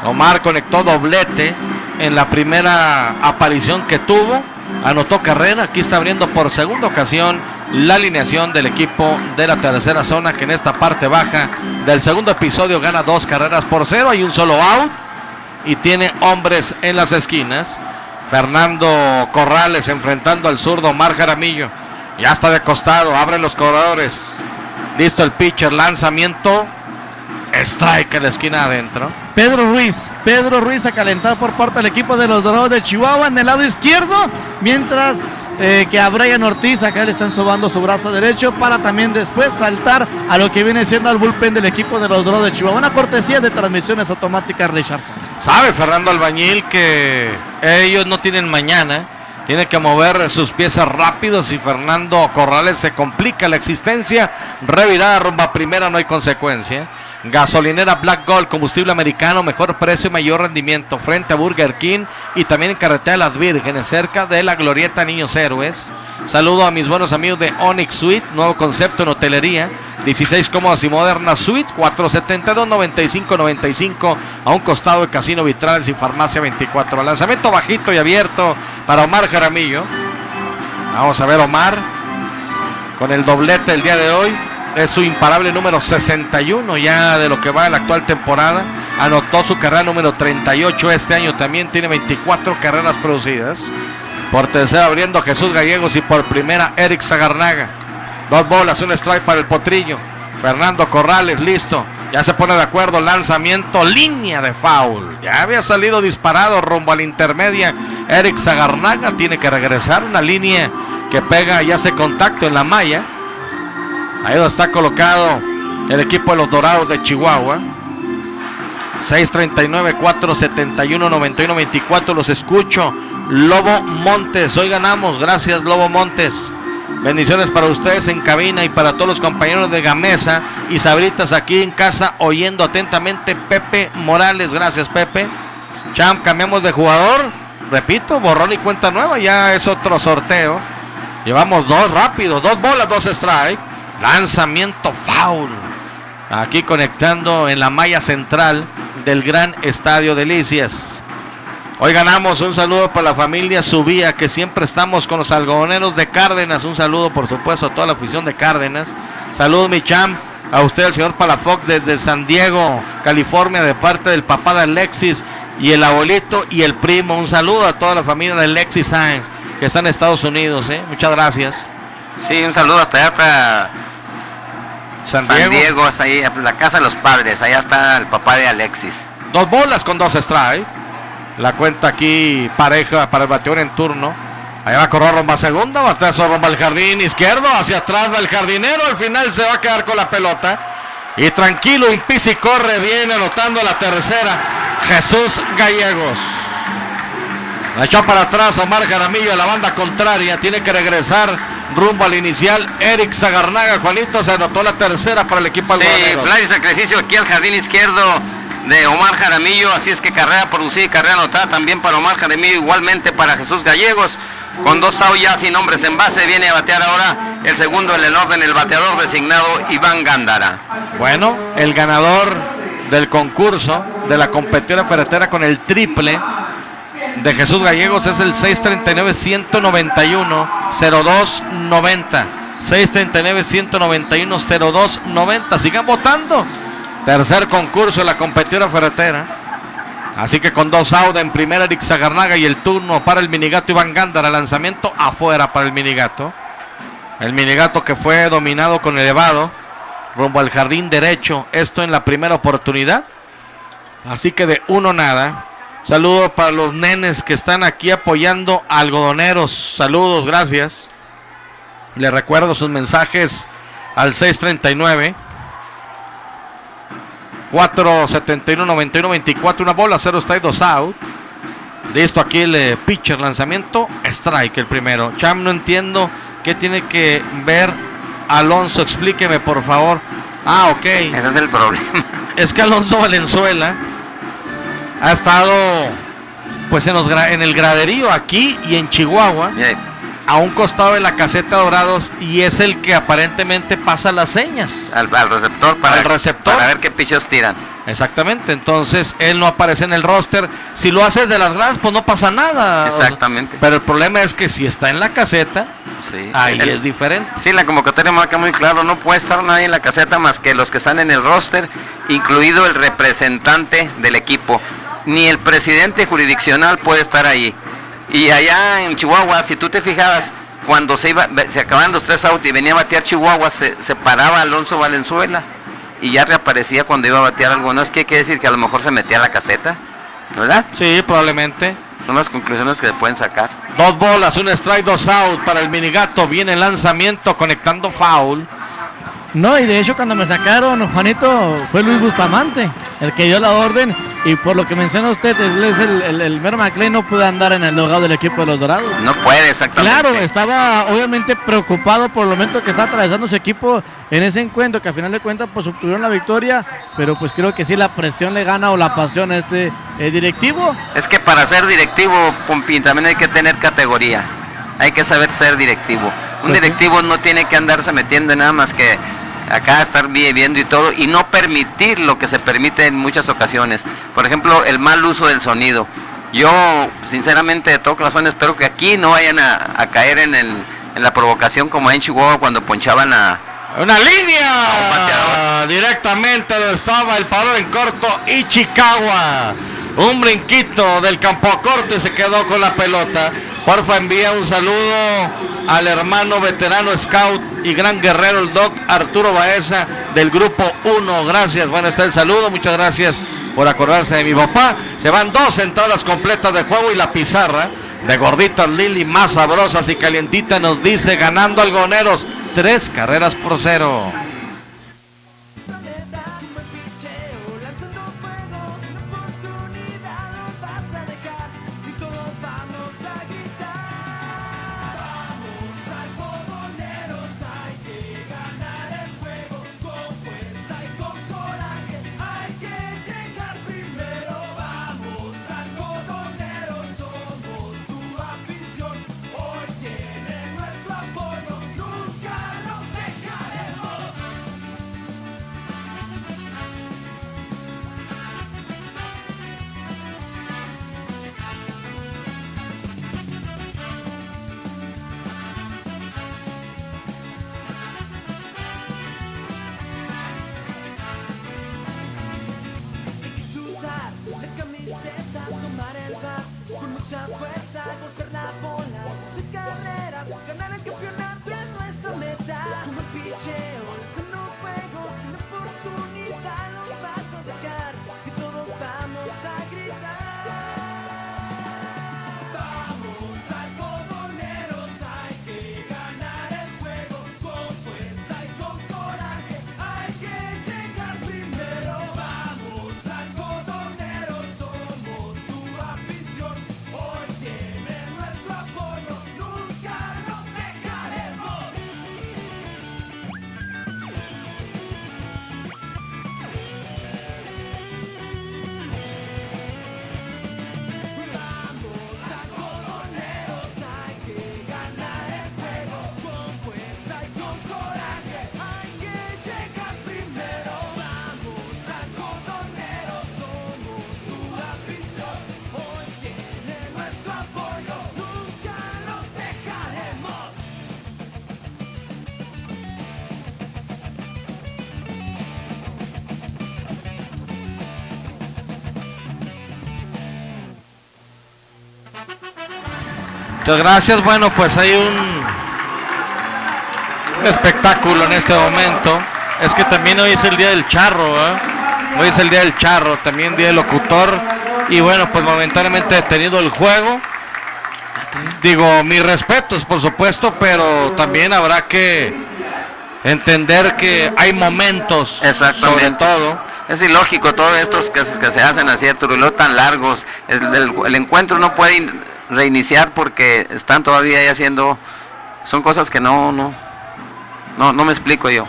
Omar conectó doblete en la primera aparición que tuvo. Anotó carrera. Aquí está abriendo por segunda ocasión la alineación del equipo de la tercera zona, que en esta parte baja del segundo episodio gana 2-0. Hay un solo out y tiene hombres en las esquinas. Fernando Corrales enfrentando al zurdo Omar Jaramillo. Ya está de costado, abren los corredores. Listo el pitcher, lanzamiento. Strike en la esquina adentro. Pedro Ruiz acalentado por parte del equipo de los Dorados de Chihuahua en el lado izquierdo, mientras que a Brian Ortiz acá le están sobando su brazo derecho para también después saltar a lo que viene siendo al bullpen del equipo de los Dorados de Chihuahua. Una cortesía de transmisiones automáticas Richardson. Sabe Fernando Albañil que ellos no tienen mañana. Tiene que mover sus piezas rápidos y Fernando Corrales se complica la existencia. Revirada rumbo a primera, no hay consecuencia. Gasolinera Black Gold, combustible americano, mejor precio y mayor rendimiento frente a Burger King y también en Carretera de las Vírgenes, cerca de la Glorieta Niños Héroes. Saludo a mis buenos amigos de Onyx Suite, nuevo concepto en hotelería, 16 cómodas y modernas suite, 472-9595 a un costado de Casino Vitrales y Farmacia 24. Lanzamiento bajito y abierto para Omar Jaramillo. Vamos a ver Omar con el doblete el día de hoy. Es su imparable número 61 ya de lo que va en la actual temporada. Anotó su carrera número 38 este año. También tiene 24 carreras producidas. Por tercera abriendo Jesús Gallegos y por primera Eric Sagarnaga. 2 bolas, un strike para el potrillo. Fernando Corrales listo. Ya se pone de acuerdo. Lanzamiento, línea de foul. Ya había salido disparado rumbo a la intermedia. Eric Sagarnaga tiene que regresar. Una línea que pega y hace contacto en la malla. Ahí donde está colocado el equipo de los Dorados de Chihuahua. 639, 471, 91, 24. Los escucho. Lobo Montes. Hoy ganamos. Gracias, Lobo Montes. Bendiciones para ustedes en cabina y para todos los compañeros de Gamesa y Sabritas aquí en casa, oyendo atentamente. Pepe Morales. Gracias, Pepe. Champ, cambiamos de jugador. Repito, borrón y cuenta nueva. Ya es otro sorteo. Llevamos 2 rápido. 2 bolas, 2 strike. Lanzamiento foul. Aquí conectando en la malla central del gran Estadio Delicias. Hoy ganamos. Un saludo para la familia Subía, que siempre estamos con los algodoneros de Cárdenas. Un saludo por supuesto a toda la afición de Cárdenas. Saludos mi champ. A usted el señor Palafox desde San Diego, California, de parte del papá de Alexis y el abuelito y el primo. Un saludo a toda la familia de Alexis Sainz, que está en Estados Unidos. Muchas gracias. Sí, un saludo hasta allá, hasta San Diego, es ahí, la casa de los padres. Allá está el papá de Alexis. 2 bolas con 2 strike. La cuenta aquí pareja para el bateador en turno. Allá va a correr rumbo a segunda, batazo rumbo al jardín izquierdo, hacia atrás va el jardinero, al final se va a quedar con la pelota. Y tranquilo, impisa y corre, viene anotando la tercera, Jesús Gallegos. La echó para atrás Omar Jaramillo a la banda contraria, tiene que regresar rumbo al inicial Eric Sagarnaga. Juanito, se anotó la tercera para el equipo algodonero. Sí, fly sacrificio aquí al jardín izquierdo de Omar Jaramillo, así es que carrera producida y carrera anotada también para Omar Jaramillo, igualmente para Jesús Gallegos, con 2 outs ya sin hombres en base. Viene a batear ahora el segundo en el orden, el bateador designado Iván Gándara. Bueno, el ganador del concurso de la competidora ferretera con el triple de Jesús Gallegos es el 639-191-0290. 639-191-0290. Sigan votando. Tercer concurso de la competidora ferretera. Así que con 2 out en primera Eric Zagarnaga y el turno para el minigato Iván Gándara. Lanzamiento afuera para el minigato. El minigato que fue dominado con elevado rumbo al jardín derecho. Esto en la primera oportunidad. Así que de 1-0. Saludos para los nenes que están aquí apoyando a Algodoneros. Saludos, gracias. Les recuerdo sus mensajes al 639 471 91 24, una bola, 0 strike, 2 out. Listo aquí el pitcher, lanzamiento, strike el primero. Cham, no entiendo qué tiene que ver Alonso, explíqueme por favor. Ok. Ese es el problema. Es que Alonso Valenzuela ha estado pues en el graderío aquí y en Chihuahua, a un costado de la caseta Dorados, y es el que aparentemente pasa las señas al receptor para ver qué pichos tiran. Exactamente, entonces él no aparece en el roster. Si lo haces de las gradas, pues no pasa nada. Exactamente. Pero el problema es que si está en la caseta, sí, ahí es diferente. Sí, la convocatoria marca muy claro, no puede estar nadie en la caseta más que los que están en el roster, incluido el representante del equipo. Ni el presidente jurisdiccional puede estar ahí. Y allá en Chihuahua, si tú te fijabas, cuando se acababan los 3 outs y venía a batear Chihuahua, se paraba Alonso Valenzuela y ya reaparecía cuando iba a batear algo. ¿No es que quiere decir que a lo mejor se metía a la caseta? ¿Verdad? Sí, probablemente. Son las conclusiones que se pueden sacar. 2 bolas, 1 strike, 2 out para el minigato. Viene el lanzamiento conectando foul. No, y de hecho cuando me sacaron, Juanito, fue Luis Bustamante el que dio la orden, y por lo que menciona usted, él es el Mer McLean, no puede andar en el logado del equipo de los Dorados. No puede, exactamente. Claro, estaba obviamente preocupado por el momento que está atravesando su equipo en ese encuentro, que a final de cuentas pues obtuvieron la victoria, pero pues creo que sí la presión le gana, o la pasión a este directivo. Es que para ser directivo, Pompín, también hay que tener categoría, hay que saber ser directivo. Un pues directivo sí, no tiene que andarse metiendo en nada más que acá estar viendo y todo, y no permitir lo que se permite en muchas ocasiones. Por ejemplo, el mal uso del sonido. Yo, sinceramente, de todo corazón, espero que aquí no vayan a caer en la provocación como en Chihuahua cuando ponchaban una línea directamente donde estaba el palo en corto Ichikawa. Un brinquito del campo corto y se quedó con la pelota. Porfa, envía un saludo al hermano veterano scout y gran guerrero, el doc Arturo Baeza del grupo 1. Gracias, bueno, está el saludo, muchas gracias por acordarse de mi papá. Se van 2 entradas completas de juego y la pizarra de Gorditas Lili, más sabrosas y calientitas, nos dice ganando Algodoneros 3-0. Muchas gracias. Bueno, pues hay un espectáculo en este momento. Es que también hoy es el día del charro, ¿eh? Hoy es el día del charro, también día del locutor. Y bueno, pues momentáneamente detenido el juego. Digo, mis respetos, por supuesto, pero también habrá que entender que hay momentos, sobre todo. Es ilógico todos estos que se hacen así, Arturo, tan largos. El encuentro no puede reiniciar porque están todavía ahí haciendo... Son cosas que no me explico yo.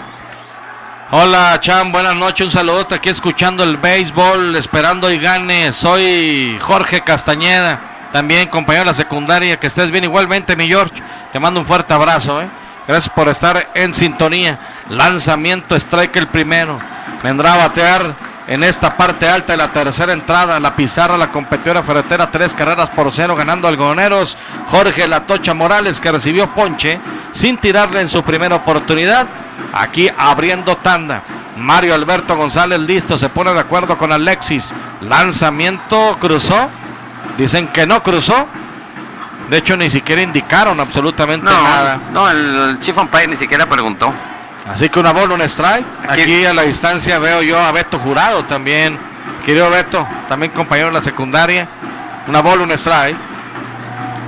Hola, Cham, buenas noches, un saludote aquí escuchando el béisbol, esperando y gane. Soy Jorge Castañeda, también compañero de la secundaria, que estés bien igualmente, mi George. Te mando un fuerte abrazo, Gracias por estar en sintonía. Lanzamiento, strike el primero. Vendrá a batear en esta parte alta de la tercera entrada. La pizarra, la competidora ferretera, 3-0 ganando algodoneros. Jorge La Tocha Morales, que recibió ponche sin tirarle en su primera oportunidad. Aquí abriendo tanda. Mario Alberto González listo, se pone de acuerdo con Alexis. Lanzamiento, cruzó. Dicen que no cruzó. De hecho, ni siquiera indicaron absolutamente nada. No, el Chief Umpire ni siquiera preguntó. Así que una bola, un strike. Aquí a la distancia veo yo a Beto Jurado también. Querido Beto, también compañero de la secundaria. Una bola, un strike.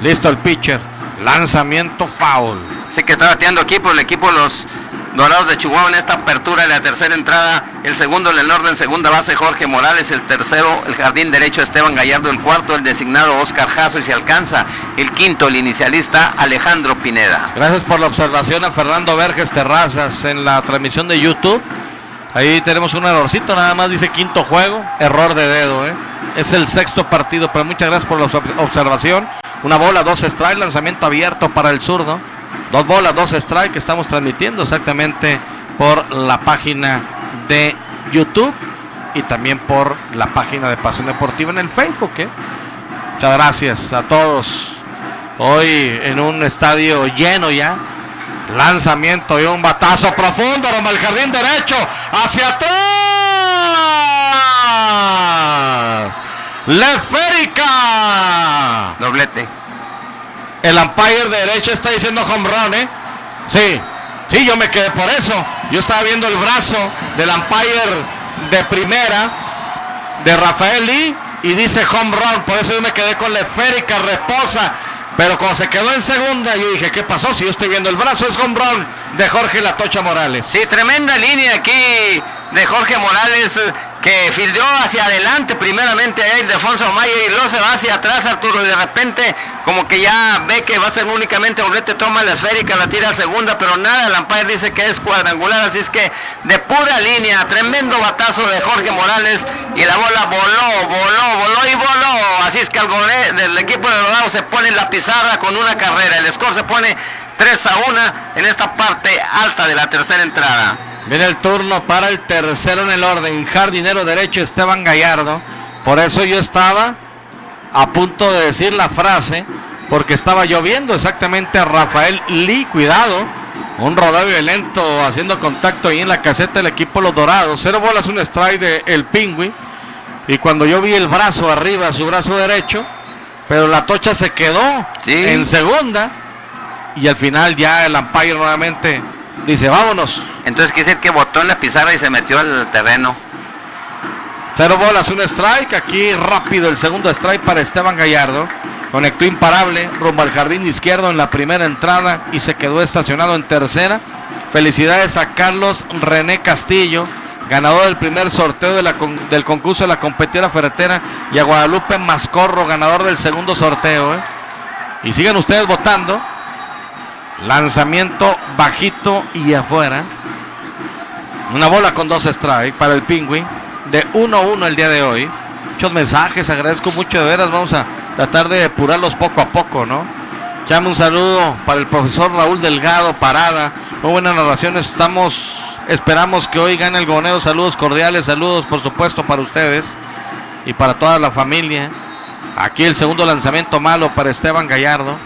Listo el pitcher. Lanzamiento, foul. Sé que está bateando aquí por el equipo de los Dorados de Chihuahua en esta apertura de la tercera entrada. El segundo en el orden, segunda base Jorge Morales. El tercero, el jardín derecho Esteban Gallardo. El cuarto, el designado Oscar Jasso. Y se alcanza el quinto, el inicialista Alejandro Pineda. Gracias por la observación a Fernando Verges Terrazas en la transmisión de YouTube. Ahí tenemos un errorcito, nada más dice quinto juego, error de dedo, Es el sexto partido, pero muchas gracias por la observación. Una bola, 2 strike, lanzamiento abierto para el zurdo. 2 bolas, 2 strike que estamos transmitiendo exactamente por la página de YouTube y también por la página de Pasión Deportiva en el Facebook. Muchas gracias a todos. Hoy en un estadio lleno ya. Lanzamiento y un batazo profundo rumbo al jardín derecho. Hacia atrás. La esférica. Doblete. El umpire de derecha está diciendo home run, Sí, yo me quedé por eso. Yo estaba viendo el brazo del umpire de primera, de Rafael Lee, y dice home run. Por eso yo me quedé con la esférica, reposa. Pero cuando se quedó en segunda, yo dije, ¿qué pasó? Si yo estoy viendo el brazo, es home run de Jorge La Tocha Morales. Sí, tremenda línea aquí de Jorge Morales, que fildeó hacia adelante primeramente a Ildefonso Maya y luego se va hacia atrás, Arturo, y de repente como que ya ve que va a ser únicamente doblete, toma la esférica, la tira a segunda, pero nada, el umpire dice que es cuadrangular, así es que de pura línea, tremendo batazo de Jorge Morales y la bola voló, así es que el equipo de Dorado se pone en la pizarra con una carrera, el score se pone 3-1 en esta parte alta de la tercera entrada. Viene el turno para el tercero en el orden, jardinero derecho Esteban Gallardo. Por eso yo estaba a punto de decir la frase, porque estaba lloviendo exactamente a Rafael Lee. Cuidado, un rodeo violento haciendo contacto ahí en la caseta del equipo Los Dorados. 0 bolas, un strike de el Pingüi. Y cuando yo vi el brazo arriba, su brazo derecho, pero la Tocha se quedó en segunda. Y al final ya el umpire nuevamente dice, vámonos. Entonces quiere decir que botó en la pizarra y se metió al terreno. 0 bolas, un strike. Aquí rápido el segundo strike para Esteban Gallardo. Conectó imparable rumbo al jardín izquierdo en la primera entrada y se quedó estacionado en tercera. Felicidades a Carlos René Castillo, ganador del primer sorteo del concurso de la competidora ferretera, y a Guadalupe Mascorro, ganador del segundo sorteo. Y sigan ustedes votando. Lanzamiento bajito y afuera. Una bola con 2 strikes para el Pingüi. De 1-1 el día de hoy. Muchos mensajes, agradezco mucho, de veras. Vamos a tratar de depurarlos poco a poco, ¿no? Llame un saludo para el profesor Raúl Delgado Parada. Muy buenas narraciones. Esperamos que hoy gane el Gonero. Saludos cordiales, saludos por supuesto para ustedes y para toda la familia. Aquí el segundo lanzamiento malo para Esteban Gallardo.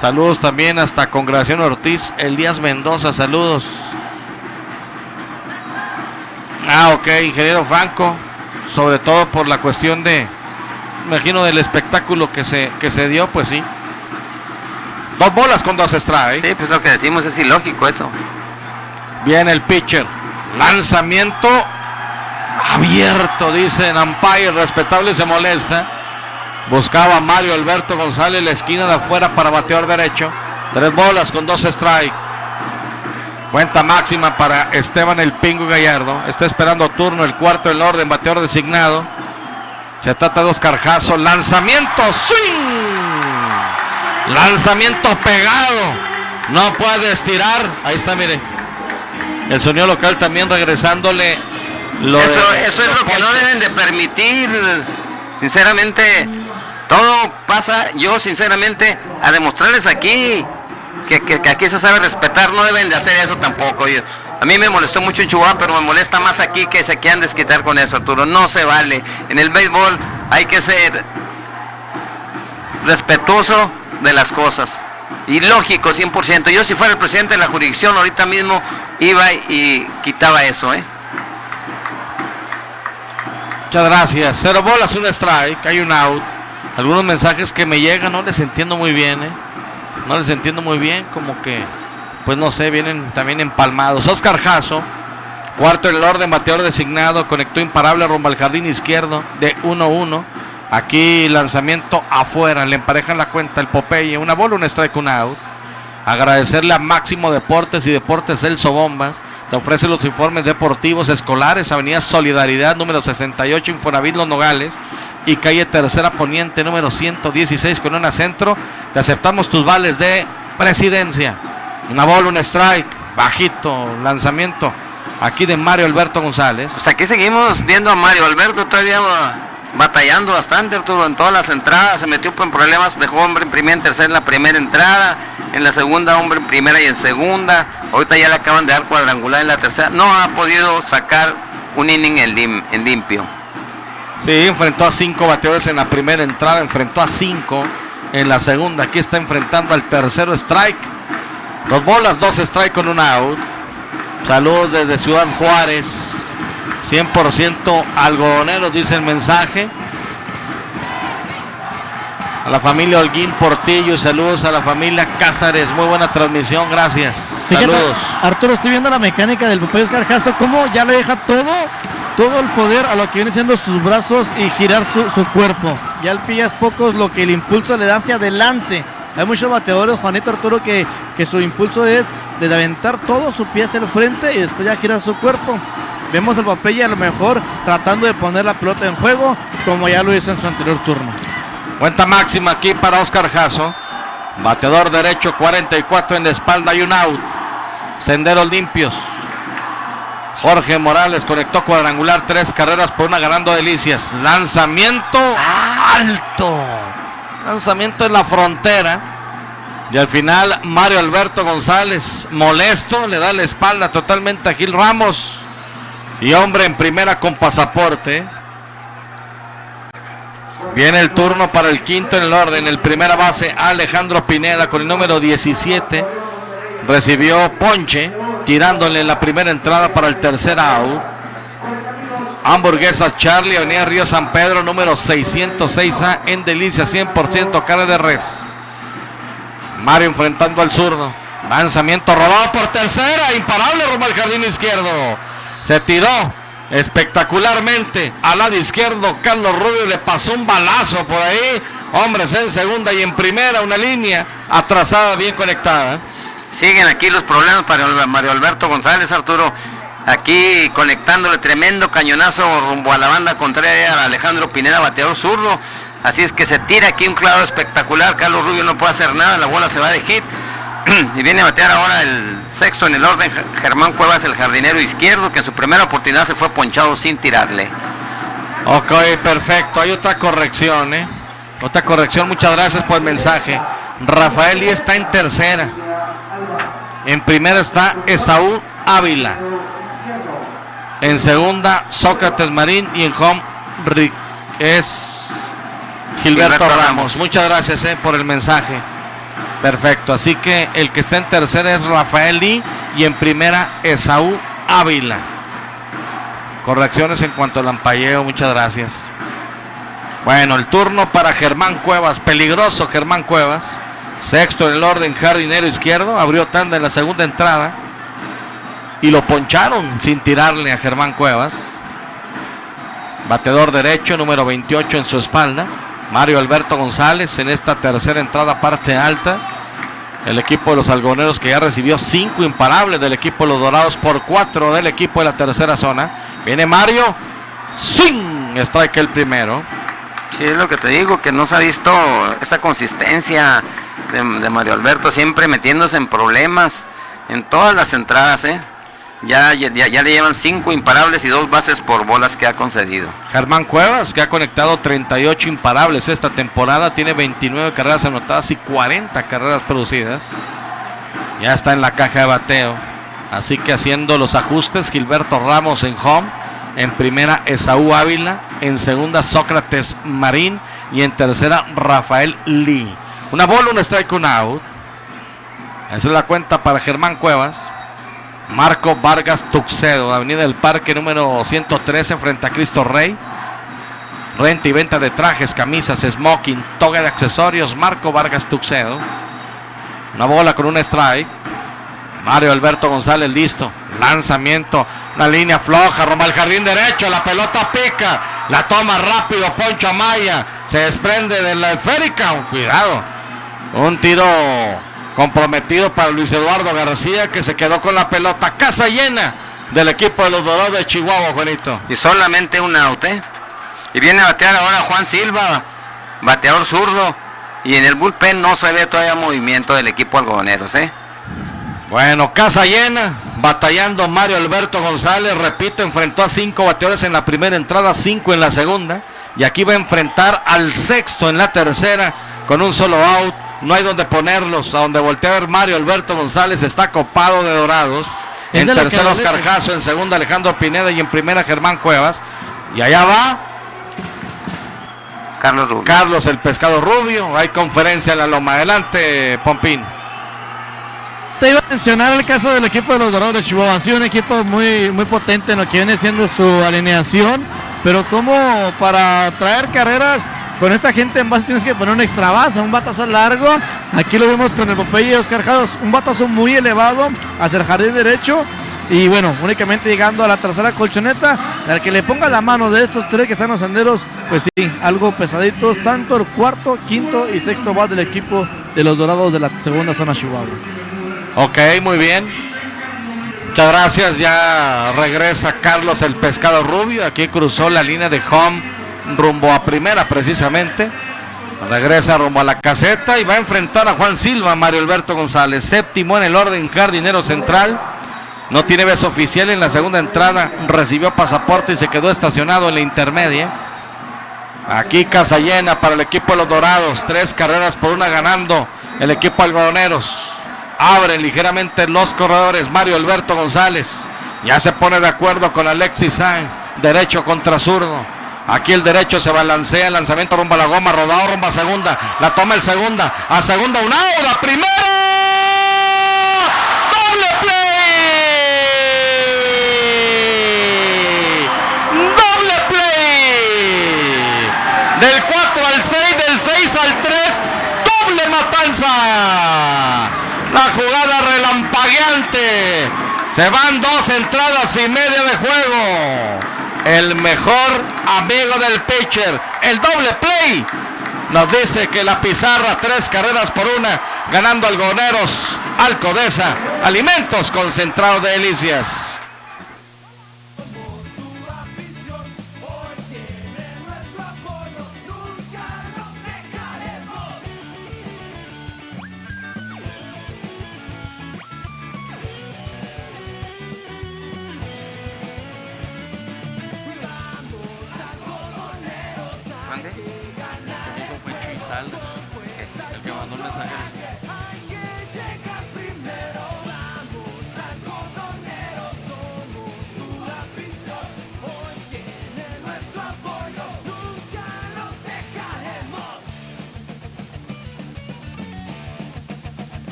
Saludos también hasta Congregación Ortiz, Elías Mendoza, saludos. Ok, ingeniero Franco, sobre todo por la cuestión de, imagino, del espectáculo que se dio, pues sí. 2 bolas con 2 strikes. Sí, pues lo que decimos es ilógico eso. Viene el pitcher. Lanzamiento abierto, dice el umpire, respetable, se molesta. Buscaba a Mario Alberto González, la esquina de afuera para bateador derecho. 3 bolas con 2 strikes. Cuenta máxima para Esteban el Pingo Gallardo. Está esperando turno, el cuarto en orden, bateador designado. Se trata de Oscar Jasso. Lanzamiento, swing. Lanzamiento pegado. No puede estirar. Ahí está, mire. El sonido local también regresándole. Eso es lo que no deben de permitir. Sinceramente, todo pasa. Yo sinceramente, a demostrarles aquí que aquí se sabe respetar, no deben de hacer eso tampoco. A mí me molestó mucho en Chihuahua, pero me molesta más aquí que se quieran desquitar con eso, Arturo. No se vale. En el béisbol hay que ser respetuoso de las cosas. Y lógico, 100%. Yo si fuera el presidente de la jurisdicción, ahorita mismo iba y quitaba eso, Muchas gracias. 0 bolas, 1 strike, hay un out. Algunos mensajes que me llegan, no les entiendo muy bien, No les entiendo muy bien, como que, pues no sé, vienen también empalmados. Oscar Jasso, cuarto en el orden, bateador designado, conectó imparable rumbo al jardín izquierdo de 1-1. Aquí lanzamiento afuera, le emparejan la cuenta el Popeye, 1 bola, 1 strike, 1 out. Agradecerle a Máximo Deportes y Deportes Celso Bombas. Te ofrece los informes deportivos escolares, Avenida Solidaridad, número 68, Infonavit Los Nogales, y calle Tercera Poniente, número 116, Corona Centro. Te aceptamos tus vales de presidencia. 1 bola, 1 strike, bajito, lanzamiento aquí de Mario Alberto González. Pues aquí seguimos viendo a Mario Alberto todavía batallando bastante, Arturo, en todas las entradas. Se metió en problemas, dejó hombre en primera, en tercera en la primera entrada, en la segunda hombre en primera y en segunda. Ahorita ya le acaban de dar cuadrangular en la tercera. No ha podido sacar un inning en limpio. Sí, enfrentó a 5 bateadores en la primera entrada, enfrentó a 5 en la segunda. Aquí está enfrentando al tercero strike. 2 bolas, 2 strike con 1 out. Saludos desde Ciudad Juárez. 100% algodoneros, dice el mensaje. A la familia Holguín Portillo, saludos a la familia Cázares, muy buena transmisión, gracias. Fíjate, saludos. Arturo, estoy viendo la mecánica del Popeye Oscar Jasso, cómo ya le deja todo el poder a lo que vienen siendo sus brazos y girar su cuerpo. Ya el pillas pocos lo que el impulso le da hacia adelante. Hay muchos bateadores, Juanito, Arturo, que su impulso es de aventar todo su pie hacia el frente y después ya girar su cuerpo. Vemos al Popeye a lo mejor tratando de poner la pelota en juego, como ya lo hizo en su anterior turno. Cuenta máxima aquí para Oscar Jasso. Bateador derecho, 44 en la espalda y un out. Senderos limpios. Jorge Morales conectó cuadrangular, 3 carreras por 1, ganando Delicias. Lanzamiento alto. Lanzamiento en la frontera. Y al final Mario Alberto González, molesto, le da la espalda totalmente a Gil Ramos. Y hombre en primera con pasaporte. Viene el turno para el quinto en el orden. El primera base, Alejandro Pineda, con el número 17. Recibió ponche, tirándole en la primera entrada para el tercer out. Hamburguesas Charlie, Avenida Río San Pedro, número 606A, en Delicia, 100% carne de res. Mario enfrentando al zurdo. Lanzamiento robado por tercera, imparable rumbo al jardín izquierdo. Se tiró espectacularmente al lado izquierdo. Carlos Rubio le pasó un balazo por ahí. Hombres en segunda y en primera, una línea atrasada bien conectada. Siguen aquí los problemas para Mario Alberto González, Arturo. Aquí conectándole tremendo cañonazo rumbo a la banda contraria a Alejandro Pineda, bateador zurdo. Así es que se tira aquí un clavo espectacular. Carlos Rubio no puede hacer nada, la bola se va de hit. Y viene a batear ahora el sexto en el orden, Germán Cuevas, el jardinero izquierdo, que en su primera oportunidad se fue ponchado sin tirarle. Ok, perfecto. Hay otra corrección, Otra corrección, muchas gracias por el mensaje. Rafael Lee está en tercera. En primera está Esaú Ávila. En segunda, Sócrates Marín. Y en home es Gilberto Ramos. Muchas gracias por el mensaje. Perfecto, así que el que está en tercera es Rafael Lee y en primera Esaú Ávila. Correcciones en cuanto al ampalleo, muchas gracias. Bueno, el turno para Germán Cuevas, peligroso Germán Cuevas. Sexto en el orden, jardinero izquierdo. Abrió tanda en la segunda entrada. Y lo poncharon sin tirarle a Germán Cuevas. Bateador derecho, número 28 en su espalda. Mario Alberto González en esta tercera entrada, parte alta. El equipo de los algodoneros, que ya recibió 5 imparables del equipo de los Dorados por 4 del equipo de la tercera zona. Viene Mario. ¡Swing! Strike el primero. Sí, es lo que te digo, que no se ha visto esa consistencia de Mario Alberto, siempre metiéndose en problemas en todas las entradas, ¿eh? Ya le llevan 5 imparables y 2 bases por bolas que ha concedido. Germán Cuevas, que ha conectado 38 imparables esta temporada, tiene 29 carreras anotadas y 40 carreras producidas. Ya está en la caja de bateo. Así que haciendo los ajustes, Gilberto Ramos en home. En primera, Esaú Ávila. En segunda, Sócrates Marín. Y en tercera, Rafael Lee. Una bola, un strike, un out. Esa es la cuenta para Germán Cuevas. Marco Vargas Tuxedo, Avenida del Parque número 113, frente a Cristo Rey. Renta y venta de trajes, camisas, smoking, toga de accesorios. Marco Vargas Tuxedo. Una bola con un strike. Mario Alberto González listo. Lanzamiento, una línea floja, rumbo al jardín derecho. La pelota pica, la toma rápido Poncho Amaya. Se desprende de la esférica. Cuidado. Un tiro comprometido para Luis Eduardo García, que se quedó con la pelota. Casa llena del equipo de los Dorados de Chihuahua, Juanito. Y solamente un out, ¿eh? Y viene a batear ahora Juan Silva, bateador zurdo. Y en el bullpen no se ve todavía movimiento del equipo algodoneros, ¿eh? Bueno, casa llena, batallando Mario Alberto González. Repito, enfrentó a 5 bateadores en la primera entrada, 5 en la segunda. Y aquí va a enfrentar al sexto en la tercera, con un solo out. No hay donde ponerlos. A donde voltea a ver Mario Alberto González, está copado de Dorados. En tercera, Oscar Jasso. En segunda, Alejandro Pineda. Y en primera, Germán Cuevas. Y allá va Carlos Rubio. Carlos el Pescado Rubio. Hay conferencia en la loma. Adelante, Pompín. Te iba a mencionar el caso del equipo de los Dorados de Chihuahua. Ha sido un equipo muy, muy potente en lo que viene siendo su alineación. Pero como para traer carreras con esta gente en base tienes que poner un extra base, un batazo largo. Aquí lo vemos con el Popeye Oscar Jados, un batazo muy elevado hacia el jardín derecho. Y bueno, únicamente llegando a la tercera colchoneta. Al que le ponga la mano de estos 3 que están en los senderos, pues sí, algo pesaditos. Tanto el cuarto, quinto y sexto bat del equipo de los Dorados de la segunda zona Chihuahua. Ok, muy bien. Muchas gracias. Ya regresa Carlos el Pescado Rubio. Aquí cruzó la línea de home rumbo a primera precisamente. Regresa rumbo a la caseta y va a enfrentar a Juan Silva, Mario Alberto González. Séptimo en el orden, jardinero central. No tiene beso oficial en la segunda entrada. Recibió pasaporte y se quedó estacionado en la intermedia. Aquí casa llena para el equipo de los Dorados. 3 carreras por 1 ganando el equipo algodoneros. Abren ligeramente los corredores Mario Alberto González. Ya se pone de acuerdo con Alexis Sainz. Derecho contra zurdo. Aquí el derecho se balancea. El lanzamiento rumbo a la goma. Rodado rumbo a segunda. La toma el segunda. A segunda un out. La primera. ¡Doble play! ¡Doble play! Del 4 al 6. Del 6 al 3. ¡Doble matanza! La jugada relampagueante. Se van 2 entradas y media de juego. El mejor amigo del pitcher, el doble play, nos dice que la pizarra 3 carreras por 1, ganando algodoneros, Alcodesa, alimentos concentrados de delicias. El que mandó un mensaje.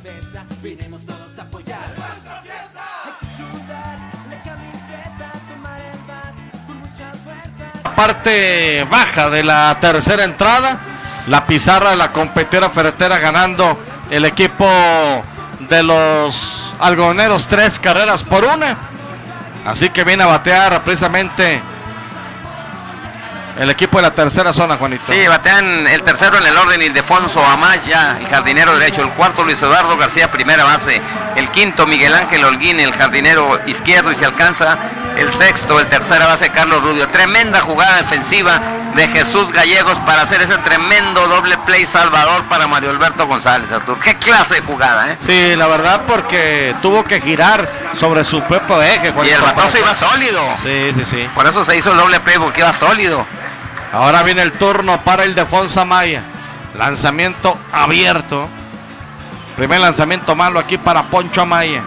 cerveza, vinimos todos a apoyar. Hay que sudar la camiseta, tomar el bar con mucha fuerza. Parte baja de la tercera entrada, la pizarra de la competidora ferretera ganando el equipo de los algodoneros 3 carreras por 1. Así que viene a batear precisamente el equipo de la tercera zona, Juanito. Sí, batean el tercero en el orden Ildefonso Amaya, el jardinero derecho. El cuarto, Luis Eduardo García, primera base. El quinto, Miguel Ángel Holguín, el jardinero izquierdo, y se alcanza el sexto, el tercera base, Carlos Rubio. Tremenda jugada defensiva de Jesús Gallegos para hacer ese tremendo doble play salvador para Mario Alberto González, Arturo. Qué clase de jugada, ¿eh? Sí, la verdad, porque tuvo que girar sobre su propio eje, Juanito. Y el batazo iba sólido. Sí. Por eso se hizo el doble play, porque iba sólido. Ahora viene el turno para Ildefonso Amaya. Lanzamiento abierto. Primer lanzamiento malo aquí para Poncho Amaya,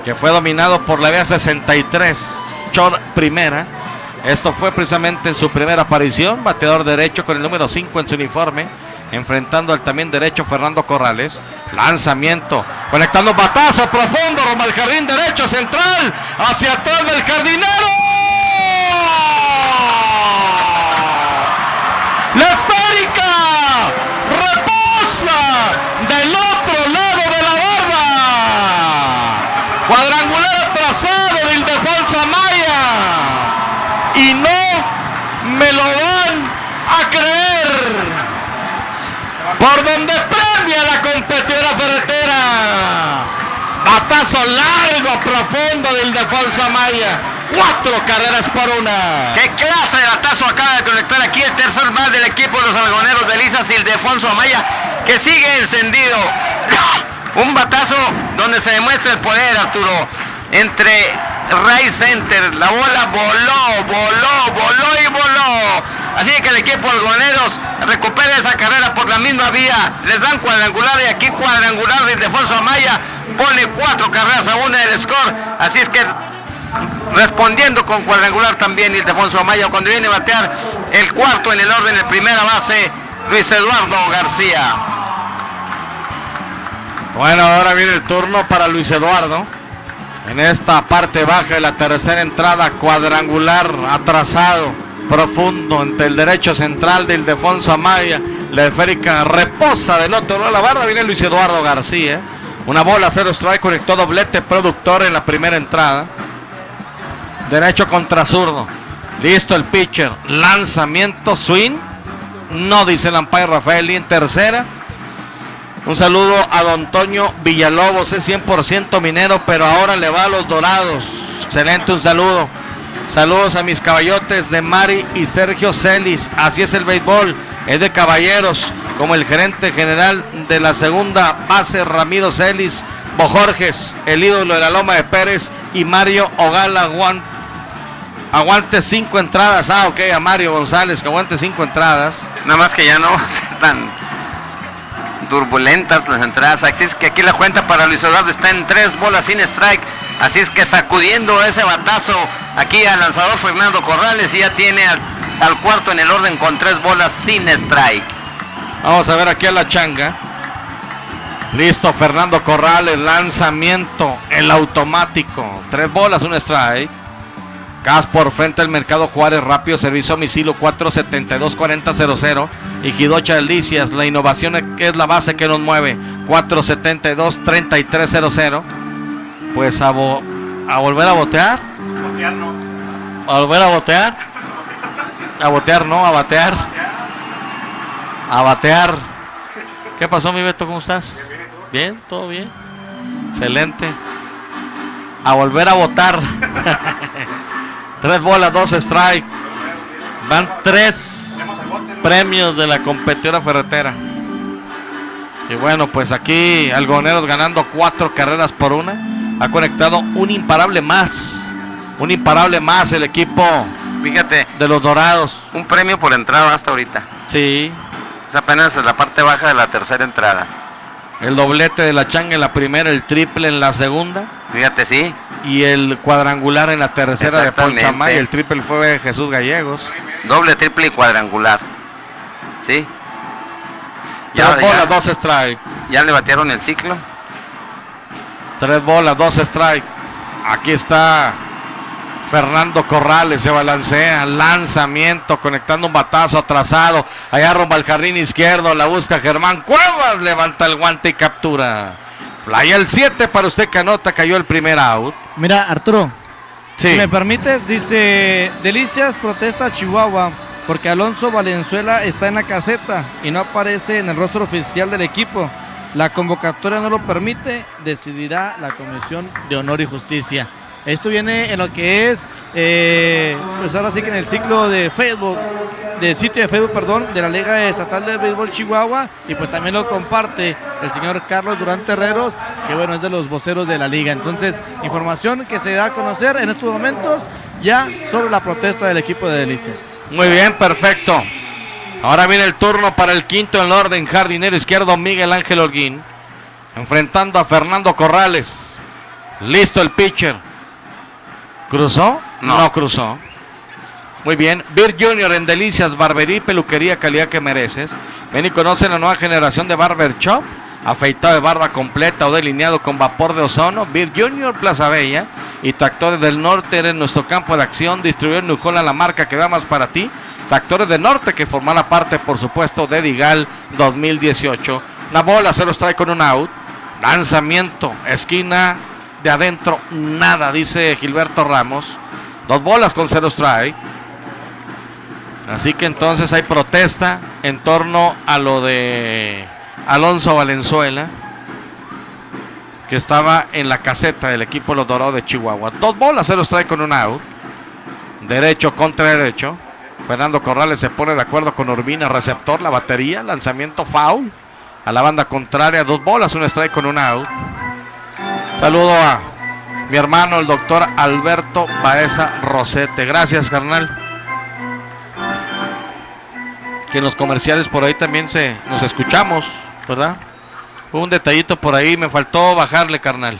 que fue dominado por la vía 63. Short primera. Esto fue precisamente en su primera aparición. Bateador derecho con el número 5 en su uniforme. Enfrentando al también derecho Fernando Corrales. Lanzamiento. Conectando batazo profundo. Rumbo al jardín derecho central. Hacia atrás del jardinero. La esférica reposa del otro lado de la barba. Cuadrangular atrasado de Ildefonso Amaya. Y no me lo van a creer. Por donde premia la competidora ferretera. Batazo largo, profundo de Ildefonso Amaya. 4 carreras por 1. ¡Qué clase de batazo acaba de conectar aquí el tercer bat del equipo de los algodoneros de Lizas, Ildefonso Amaya, que sigue encendido! Un batazo donde se demuestra el poder, Arturo. Entre Right Center, la bola voló y voló. Así que el equipo de algodoneros recupera esa carrera por la misma vía. Les dan cuadrangular y aquí cuadrangular de Ildefonso Amaya. Pone 4 carreras a 1 del score. Así es que respondiendo con cuadrangular también Ildefonso Amaya cuando viene a batear el cuarto en el orden de primera base, Luis Eduardo García. Bueno, ahora viene el turno para Luis Eduardo. En esta parte baja de la tercera entrada, cuadrangular atrasado, profundo entre el derecho central de Ildefonso Amaya. La esférica reposa del otro lado de la barra. Viene Luis Eduardo García. Una bola, 0 strike, conectó doblete productor en la primera entrada. Derecho contra zurdo. Listo el pitcher. Lanzamiento swing. No, dice el umpire Rafael Lee en tercera. Un saludo a don Toño Villalobos. Es 100% minero, pero ahora le va a los Dorados. Excelente, un saludo. Saludos a mis caballotes de Mari y Sergio Celis. Así es el béisbol. Es de caballeros. Como el gerente general de la segunda base, Ramiro Celis Bojorges, el ídolo de la Loma de Pérez, y Mario Ogala aguante 5 entradas. Ok, a Mario González que aguante 5 entradas. Nada más que ya no tan turbulentas las entradas. Así es que aquí la cuenta para Luis Eduardo está en 3 bolas sin strike. Así es que sacudiendo ese batazo aquí al lanzador Fernando Corrales, y ya tiene al cuarto en el orden con 3 bolas sin strike. Vamos a ver aquí a la changa. Listo Fernando Corrales, lanzamiento, el automático, 3 bolas, un strike. Gas por frente al Mercado Juárez, rápido servicio a domicilio 472-4000. Y Jidocha Delicias, la innovación es la base que nos mueve, 472-3300. Pues a volver a botear. A volver a botear. A botear no, a batear. A batear. ¿Qué pasó, mi Beto? ¿Cómo estás? Bien, todo bien. Excelente. A volver a votar. 3 bolas, 2 strike. Van 3 premios de la competidora ferretera. Y bueno, pues aquí Algodoneros ganando 4 carreras por 1. Ha conectado un imparable más. Un imparable más el equipo, fíjate, de los Dorados. Un premio por entrada hasta ahorita. Sí. Es apenas la parte baja de la tercera entrada. El doblete de la changa en la primera, el triple en la segunda. Fíjate, sí. Y el cuadrangular en la tercera de Poncho Amaya. El triple fue de Jesús Gallegos. Doble, triple y cuadrangular. Sí. 3 bolas, 2 strike. Ya le batearon el ciclo. 3 bolas, 2 strike. Aquí está Fernando Corrales, se balancea, lanzamiento, conectando un batazo atrasado. Allá rumbo al jardín izquierdo, la busca Germán Cuevas, levanta el guante y captura. Fly el 7 para usted que anota, cayó el primer out. Mira, Arturo, Sí. si me permites, dice Delicias protesta a Chihuahua porque Alonso Valenzuela está en la caseta y no aparece en el rostro oficial del equipo. La convocatoria no lo permite, decidirá la Comisión de Honor y Justicia. Esto viene en lo que es, pues ahora sí que en el ciclo de Facebook, del sitio de Facebook, perdón, de la Liga Estatal de Béisbol Chihuahua, y pues también lo comparte el señor Carlos Durán Terreros, que bueno, es de los voceros de la liga. Entonces, información que se da a conocer en estos momentos ya sobre la protesta del equipo de Delicias. Muy bien, perfecto. Ahora viene el turno para el quinto en el orden, jardinero izquierdo Miguel Ángel Holguín, enfrentando a Fernando Corrales. Listo el pitcher. ¿Cruzó? No cruzó. Muy bien. Bir Junior en Delicias, barbería y peluquería, calidad que mereces. Ven y conoce la nueva generación de Barber Shop. Afeitado de barba completa o delineado con vapor de ozono. Bir Junior, Plaza Bella y Tractores del Norte en nuestro campo de acción. Distribuidor New Holland, la marca que da más para ti. Tractores del Norte, que formará parte, por supuesto, de Digal 2018. La bola se los trae con un out. Lanzamiento, esquina de adentro, nada, dice Gilberto Ramos. 2 bolas con 0 strike. Así que entonces hay protesta en torno a lo de Alonso Valenzuela, que estaba en la caseta del equipo de los Dorados de Chihuahua. 2 bolas, 0 strike con un out. Derecho contra derecho. Fernando Corrales se pone de acuerdo con Urbina, receptor, la batería, lanzamiento foul a la banda contraria. 2 bolas, 1 strike con un out. Saludo a mi hermano, el doctor Alberto Baeza Rosete. Gracias, carnal. Que en los comerciales por ahí también nos escuchamos, ¿verdad? Hubo un detallito por ahí, me faltó bajarle, carnal.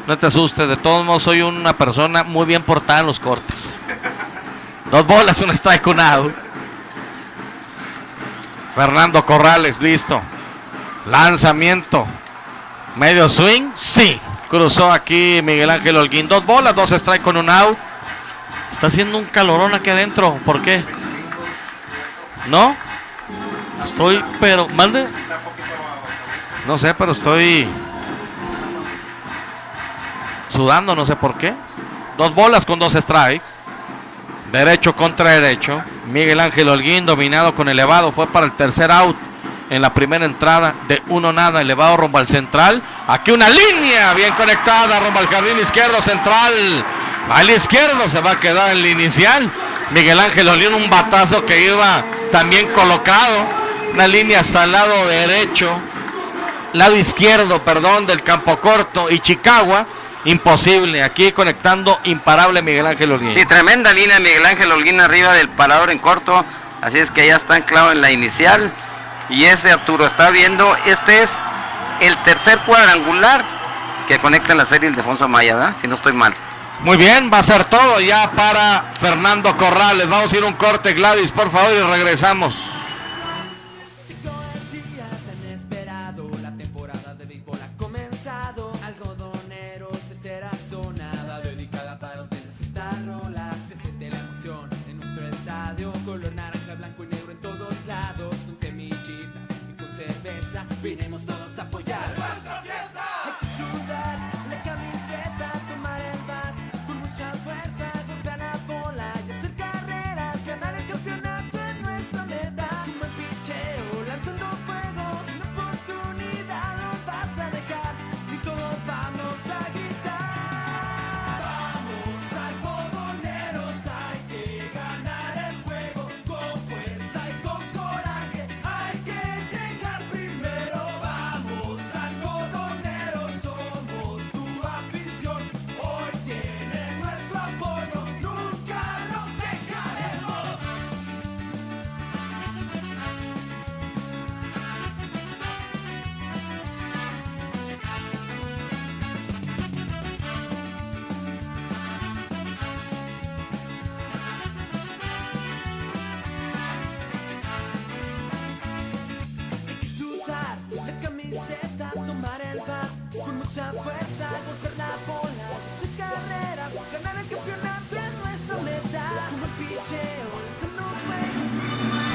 No te asustes, de todos modos soy una persona muy bien portada en los cortes. 2 bolas, 1 strike, un out. Fernando Corrales, listo. Lanzamiento. Medio swing, sí. Cruzó aquí Miguel Ángel Holguín. 2 bolas, 2 strike con un out. Está haciendo un calorón aquí adentro. ¿Por qué? ¿No? Estoy, pero... ¿Mande? No sé, pero estoy sudando, no sé por qué. 2 bolas con 2 strike. Derecho contra derecho. Miguel Ángel Holguín, dominado con elevado, fue para el tercer out en la primera entrada de 1-0, elevado rumbo al central. Aquí una línea bien conectada rumbo al jardín izquierdo central. Al izquierdo se va a quedar en la inicial. Miguel Ángel Holguín, un batazo que iba también colocado. Una línea hasta el lado derecho, lado izquierdo, perdón, del campo corto. Y Chicago, imposible. Aquí conectando, imparable Miguel Ángel Holguín. Sí, tremenda línea Miguel Ángel Holguín arriba del parador en corto. Así es que ya está anclado en la inicial. Y ese Arturo está viendo, este es el tercer cuadrangular que conecta en la serie Ildefonso Maya, ¿verdad? Si no estoy mal. Muy bien, va a ser todo ya para Fernando Corrales. Vamos a ir a un corte, Gladys, por favor, y regresamos. Llegó el día tan esperado, la temporada de béisbol ha comenzado. Algodoneros, tercera zona, va dedicada para ustedes esta rola. Se siente la emoción en nuestro estadio, color naranja, blanco y negro en todos lados. Con semillitas y con cerveza, vinimos todos a apoyar. ¡Nuestra fiesta! Hay que sudar la camiseta, tomar el bat con mucha fuerza, golpear la bola y hacer carreras. Ganar el campeonato es nuestra meta. Un buen picheo, lanzando fuego, sin oportunidad no vas a dejar, y todos vamos a gritar. Vamos algodoneros, hay que ganar el juego, con fuerza y con coraje, hay que llegar primero. Vamos algodoneros,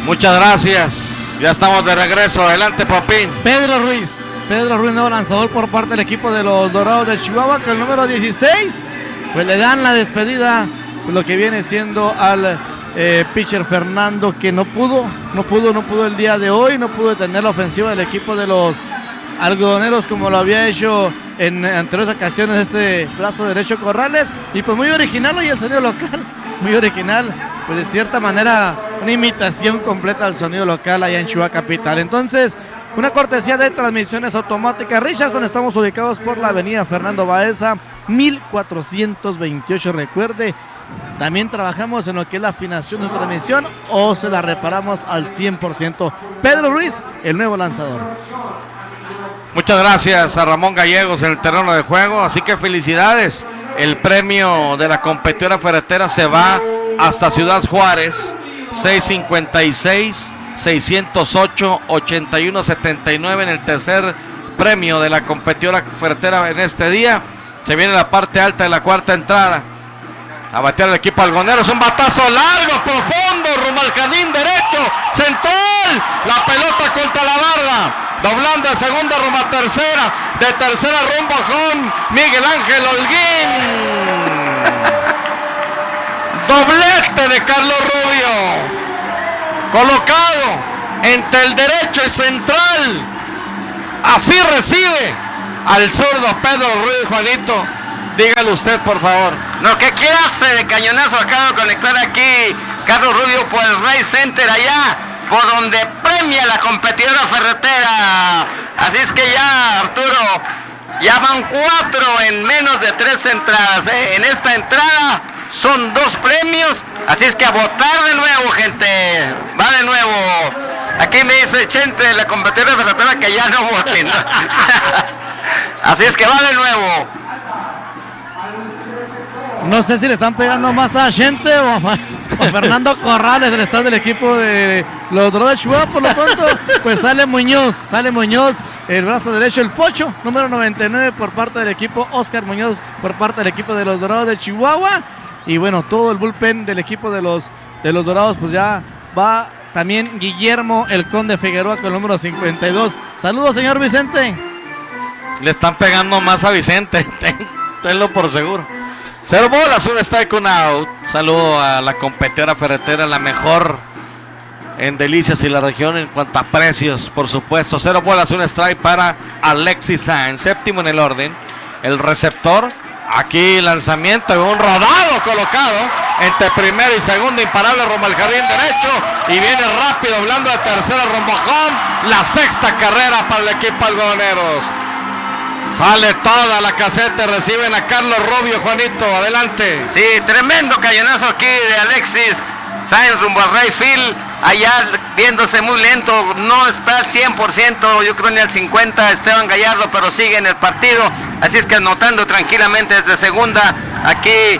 Muchas gracias. Ya estamos de regreso. Adelante, Popín. Pedro Ruiz, nuevo lanzador por parte del equipo de los Dorados de Chihuahua, con el número 16. Pues le dan la despedida, pues lo que viene siendo al pitcher Fernando, que no pudo el día de hoy, no pudo detener la ofensiva del equipo de los algodoneros como lo había hecho en anteriores ocasiones este brazo derecho Corrales. Y pues muy original hoy el sonido local, muy original, pues de cierta manera una imitación completa al sonido local allá en Chihuahua Capital. Entonces, una cortesía de Transmisiones Automáticas Richardson. Estamos ubicados por la avenida Fernando Baeza 1428. Recuerde, también trabajamos en lo que es la afinación de transmisión o se la reparamos al 100%. Pedro Ruiz, el nuevo lanzador. Muchas gracias a Ramón Gallegos en el terreno de juego. Así que felicidades. El premio de la competidora ferretera se va hasta Ciudad Juárez. 656-608-8179 en el tercer premio de la competidora ferretera en este día. Se viene la parte alta de la cuarta entrada. A batear el equipo algonero. Es un batazo largo, profundo, rumbo al jardín derecho, central. La pelota contra la barra. Doblando de segunda rumbo a tercera. De tercera rumbo con Miguel Ángel Holguín. Doblete de Carlos Rubio. Colocado entre el derecho y central. Así recibe al zurdo Pedro Ruiz. Juanito, dígale usted, por favor. No, ¿qué clase de cañonazo acaba de conectar aquí Carlos Rubio por el Ray Center allá, por donde premia la competidora ferretera? Así es que ya, Arturo, ya van 4 en menos de 3 entradas, ¿eh? En esta entrada son 2 premios, así es que a votar de nuevo, gente. Va de nuevo. Aquí me dice Chente de la competidora ferretera que ya no voten. Así es que va de nuevo. No sé si le están pegando más a Gente o a Fernando Corrales del estado del equipo de los Dorados de Chihuahua. Por lo pronto, pues sale Muñoz, el brazo derecho, el Pocho, número 99 por parte del equipo, Oscar Muñoz por parte del equipo de los Dorados de Chihuahua. Y bueno, todo el bullpen del equipo de los Dorados, pues ya va también Guillermo el Conde Figueroa con el número 52. Saludos, señor Vicente. Le están pegando más a Vicente, tenlo por seguro. 0 bolas, un strike, un out. Saludo a la competidora ferretera, la mejor en Delicias y la región en cuanto a precios, por supuesto. 0 bolas, un strike para Alexis Sáenz, séptimo en el orden. El receptor, aquí lanzamiento, un rodado colocado entre primera y segunda, imparable rumbo al jardín derecho. Y viene rápido, hablando de tercera rumbo home. La sexta carrera para el equipo algodoneros. Sale toda la caseta, reciben a Carlos Rubio. Juanito, adelante. Sí, tremendo cañonazo aquí de Alexis Sáenz rumbo al right field, allá viéndose muy lento, no está al 100%, yo creo ni al 50% Esteban Gallardo, pero sigue en el partido, así es que anotando tranquilamente desde segunda, aquí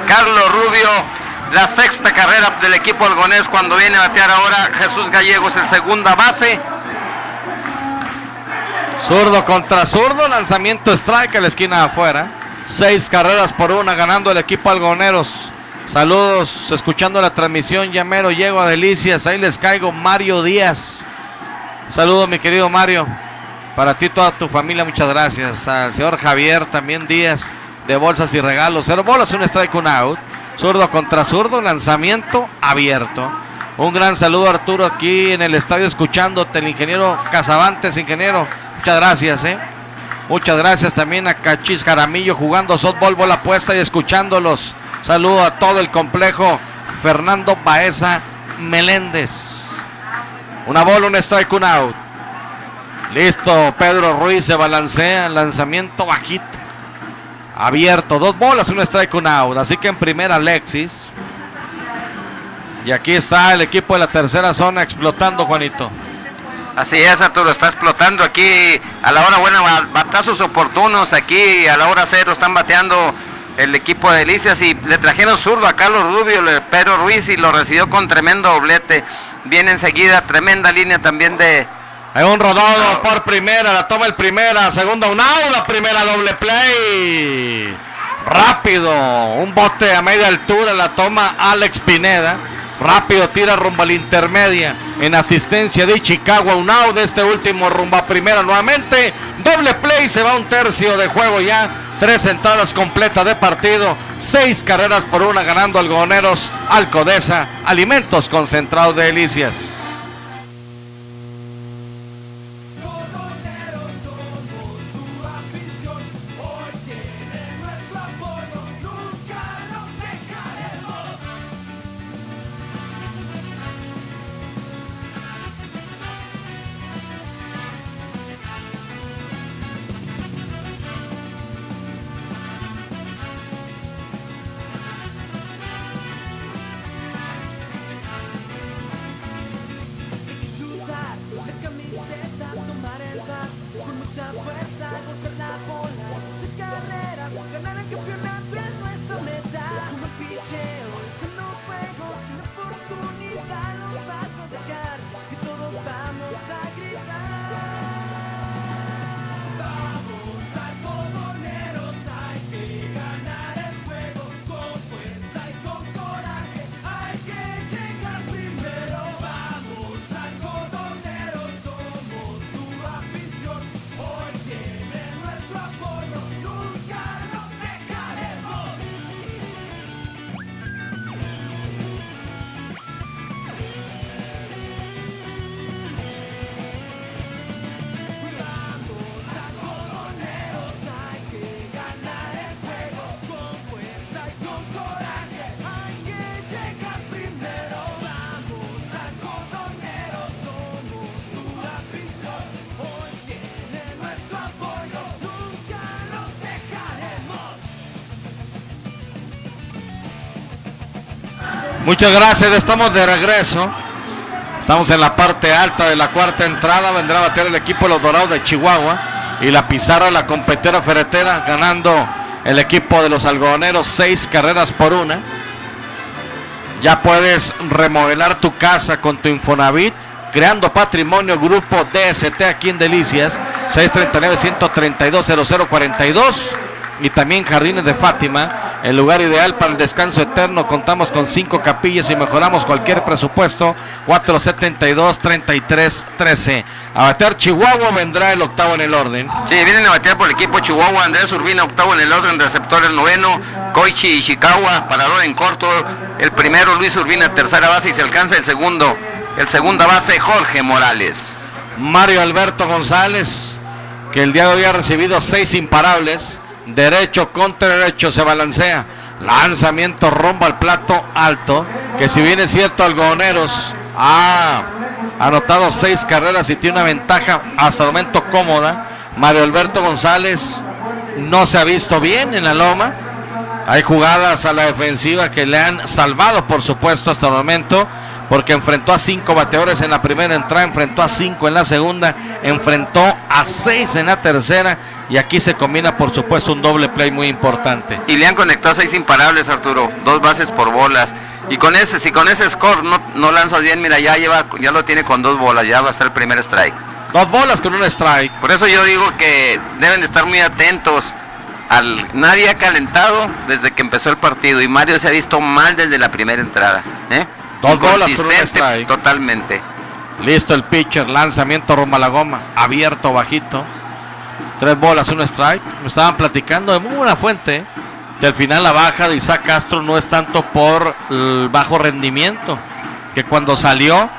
Carlos Rubio, la sexta carrera del equipo algonés cuando viene a batear ahora Jesús Gallegos en segunda base. Zurdo contra zurdo, lanzamiento strike a la esquina de afuera. 6 carreras por 1 ganando el equipo algoneros. Saludos, escuchando la transmisión, ya mero llego a Delicias, ahí les caigo. Mario Díaz. Saludos, mi querido Mario. Para ti y toda tu familia, muchas gracias. Al señor Javier también Díaz, de Bolsas y Regalos. 0 bolas, un strike, un out. Zurdo contra zurdo, lanzamiento abierto. Un gran saludo, Arturo, aquí en el estadio escuchándote, el ingeniero Casabantes, ingeniero. Muchas gracias, Muchas gracias también a Cachis Jaramillo jugando softball, bola puesta y escuchándolos. Saludo a todo el complejo Fernando Baeza Meléndez. Una bola, un strike, un out. Listo, Pedro Ruiz se balancea, lanzamiento bajito. Abierto, 2 bolas, un strike, un out. Así que en primera Alexis. Y aquí está el equipo de la tercera zona explotando, Juanito. Así es, Arturo, está explotando aquí a la hora buena, batazos oportunos aquí a la hora 0 están bateando el equipo de Delicias y le trajeron zurdo a Carlos Rubio, Pedro Ruiz, y lo recibió con tremendo doblete. Viene enseguida, tremenda línea también de... Hay un rodado por primera, la toma el primera, segunda un out, la primera doble play. Rápido, un bote a media altura, la toma Alex Pineda. Rápido tira rumbo a la intermedia. En asistencia de Ichikawa, un out de este último rumbo a primera nuevamente. Doble play, se va un tercio de juego ya. 3 entradas completas de partido. 6 carreras por una ganando Algodoneros Alcodesa. Alimentos Concentrados de Delicias. Muchas gracias, estamos de regreso. Estamos en la parte alta de la cuarta entrada. Vendrá a bater el equipo de los Dorados de Chihuahua. Y la pizarra, la competera ferretera, ganando el equipo de los Algodoneros 6 carreras por una. Ya puedes remodelar tu casa con tu Infonavit, creando patrimonio. Grupo DST aquí en Delicias, 639-132-0042. Y también Jardines de Fátima, el lugar ideal para el descanso eterno. Contamos con 5 capillas y mejoramos cualquier presupuesto. 472-3313. A batear Chihuahua, vendrá el octavo en el orden. Sí, vienen a batear por el equipo Chihuahua. Andrés Urbina, octavo en el orden, receptor el noveno. Koichi Ishikawa, parador en corto. El primero, Luis Urbina, tercera base, y se alcanza el segundo. El segunda base, Jorge Morales. Mario Alberto González, que el día de hoy ha recibido 6 imparables. Derecho contra derecho, se balancea. Lanzamiento rumbo al plato alto. Que si bien es cierto, Algodoneros ha anotado 6 carreras y tiene una ventaja hasta el momento cómoda. Mario Alberto González no se ha visto bien en la loma. Hay jugadas a la defensiva que le han salvado, por supuesto, hasta el momento, porque enfrentó a 5 bateadores en la primera entrada, enfrentó a 5 en la segunda, enfrentó a 6 en la tercera, y aquí se combina, por supuesto, un doble play muy importante. Y le han conectado 6 imparables, Arturo, 2 bases por bolas. Y con ese, si con ese score no lanzas bien, mira, ya lo tiene con 2 bolas, ya va a estar el primer strike. 2 bolas con un strike. Por eso yo digo que deben de estar muy atentos. Nadie ha calentado desde que empezó el partido, y Mario se ha visto mal desde la primera entrada. 2 bolas con un strike. Totalmente. Listo el pitcher, lanzamiento rumbo a la goma, abierto, bajito. 3 bolas, un strike. Me estaban platicando de muy buena fuente que al final la baja de Isaac Castro no es tanto por el bajo rendimiento, que cuando salió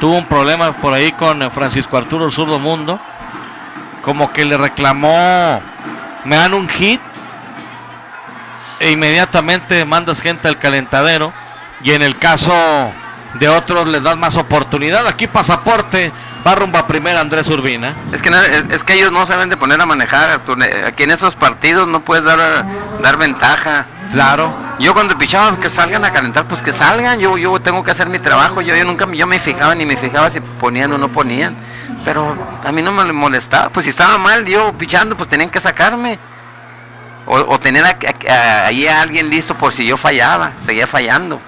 tuvo un problema por ahí con Francisco Arturo Zurdo Mundo, como que le reclamó: me dan un hit e inmediatamente mandas gente al calentadero, y en el caso de otros les das más oportunidad. Aquí pasaporte, va rumbo a primera Andrés Urbina. Es que ellos no saben de poner a manejar, Arturo. Aquí en esos partidos no puedes dar ventaja. Claro. Yo cuando pichaba que salgan a calentar, pues que salgan. Yo tengo que hacer mi trabajo. Yo nunca me fijaba si ponían o no ponían. Pero a mí no me molestaba. Pues si estaba mal yo pichando, pues tenían que sacarme. O tener ahí a alguien listo por si yo fallaba, seguía fallando.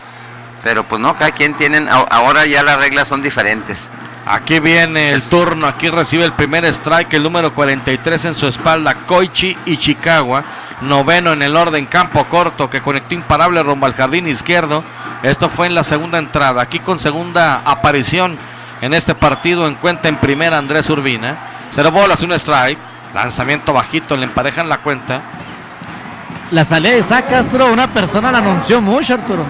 Pero pues no, cada quien tienen, ahora ya las reglas son diferentes. Aquí viene el turno, aquí recibe el primer strike, el número 43 en su espalda, Koichi Ishikawa, noveno en el orden, campo corto, que conectó imparable rumbo al jardín izquierdo. Esto fue en la segunda entrada. Aquí con segunda aparición en este partido en cuenta en primera Andrés Urbina. 0 bolas, 1 strike. Lanzamiento bajito, le emparejan la cuenta. La salida de Isaac Castro, una persona la anunció mucho, Arturo.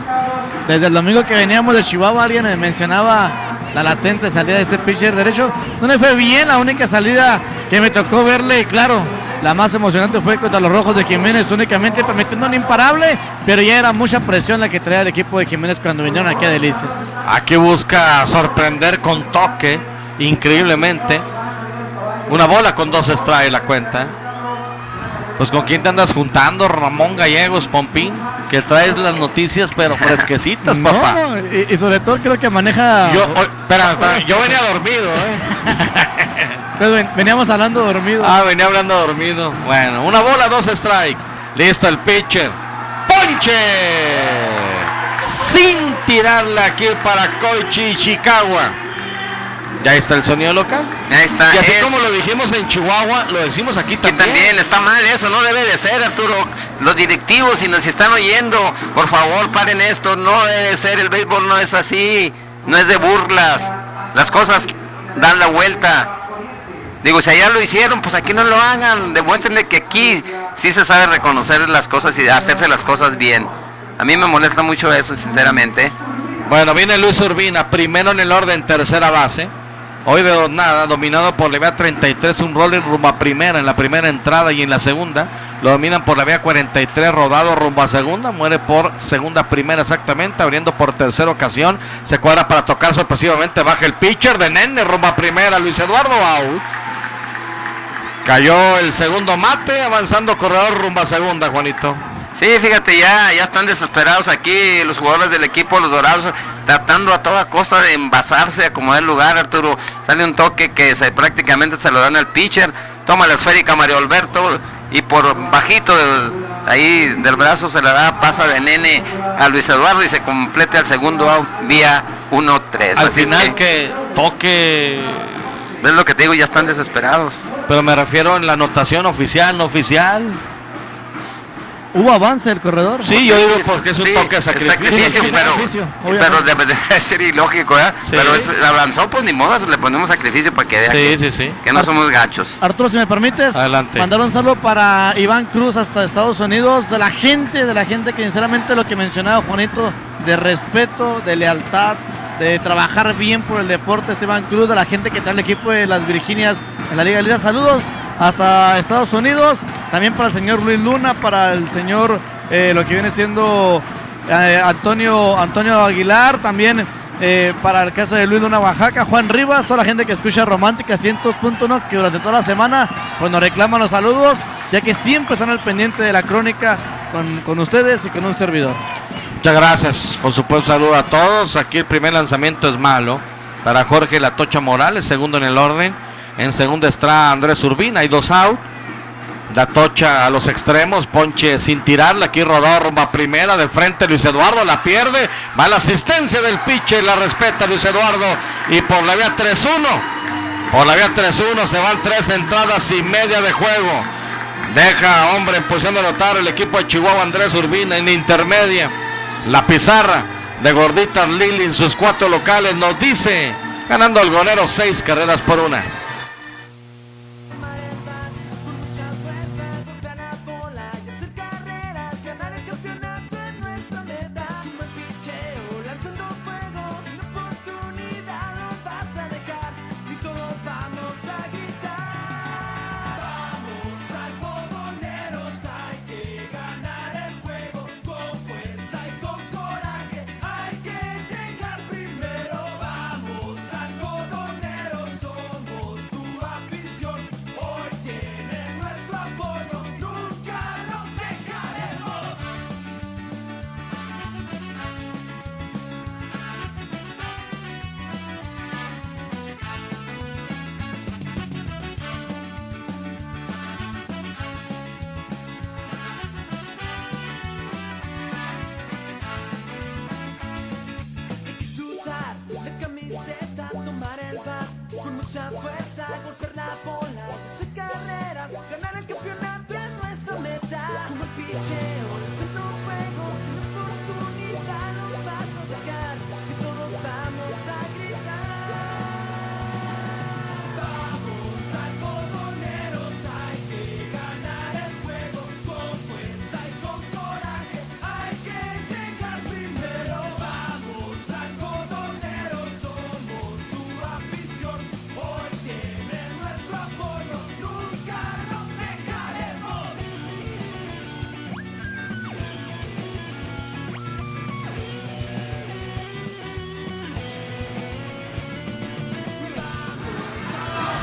Desde el domingo que veníamos de Chihuahua, alguien mencionaba la latente salida de este pitcher derecho. No le fue bien, la única salida que me tocó verle, y claro, la más emocionante fue contra los Rojos de Jiménez, únicamente permitiendo un imparable, pero ya era mucha presión la que traía el equipo de Jiménez cuando vinieron aquí a Delicias. Aquí busca sorprender con toque, increíblemente. 1 bola con 2 strikes la cuenta. Pues con quién te andas juntando, Ramón Gallegos, Pompín, que traes las noticias pero fresquecitas, papá. No, y sobre todo creo que maneja... Espera, yo venía dormido, Entonces, veníamos hablando dormido. Venía hablando dormido. Bueno, 1 bola, 2 strikes. Listo el pitcher. ¡Ponche! Sin tirarle aquí para Koichi Ishikawa. Ya está el sonido local. Ahí está. Y así como lo dijimos en Chihuahua, lo decimos aquí también. Que también está mal eso, no debe de ser, Arturo. Los directivos, si nos están oyendo, por favor paren esto, no debe ser, el béisbol no es así, no es de burlas. Las cosas dan la vuelta. Digo, si allá lo hicieron, pues aquí no lo hagan. Demuéstrenle que aquí sí se sabe reconocer las cosas y hacerse las cosas bien. A mí me molesta mucho eso, sinceramente. Bueno, viene Luis Urbina, primero en el orden, tercera base. Hoy de nada, dominado por la vía 33, un rolling rumbo a primera en la primera entrada y en la segunda. Lo dominan por la vía 43, rodado rumbo a segunda, muere por segunda primera exactamente, abriendo por tercera ocasión. Se cuadra para tocar sorpresivamente, baja el pitcher de Nene rumbo a primera, Luis Eduardo out. Cayó el segundo mate, avanzando corredor rumbo a segunda, Juanito. Sí, fíjate, ya están desesperados aquí los jugadores del equipo, los Dorados, tratando a toda costa de envasarse, acomodar el lugar, Arturo. Sale un toque que prácticamente se lo dan al pitcher, toma la esférica Mario Alberto y por bajito ahí del brazo se la da, pasa de Nene a Luis Eduardo y se completa el segundo out vía 1-3. Al final que toque... Es lo que te digo, ya están desesperados. Pero me refiero en la anotación oficial, no oficial. ¿Hubo avance del corredor? Sí, yo digo porque es un toque de sacrificio. Pero debe de ser ilógico, ¿eh? Sí. Pero avanzó, pues ni modo, le ponemos sacrificio para que vea que no somos gachos. Arturo, si me permites, adelante. Mandar un saludo para Iván Cruz hasta Estados Unidos, de la gente que sinceramente lo que mencionaba Juanito, de respeto, de lealtad, de trabajar bien por el deporte, Iván Cruz, de la gente que trae el equipo de las Virginias en la Liga de Liga. Saludos hasta Estados Unidos, también para el señor Luis Luna, para el señor lo que viene siendo Antonio Aguilar, también para el caso de Luis Luna, Oaxaca, Juan Rivas, toda la gente que escucha Romántica 100.1, que durante toda la semana pues nos reclaman los saludos, ya que siempre están al pendiente de la crónica con ustedes y con un servidor. Muchas gracias, por supuesto, saludo a todos. Aquí el primer lanzamiento es malo para Jorge La Tocha Morales, segundo en el orden. En segunda está Andrés Urbina, hay 2 out. La Tocha a los extremos, ponche sin tirarla, aquí rodado rumbo a primera, de frente Luis Eduardo, la pierde, va la asistencia del pitcher, la respeta Luis Eduardo, y por la vía 3-1, se van 3 entradas y media de juego. Deja hombre en posición de anotar el equipo de Chihuahua, Andrés Urbina en intermedia. La pizarra de Gorditas Lili en sus 4 locales nos dice, ganando Algonero 6 carreras por 1.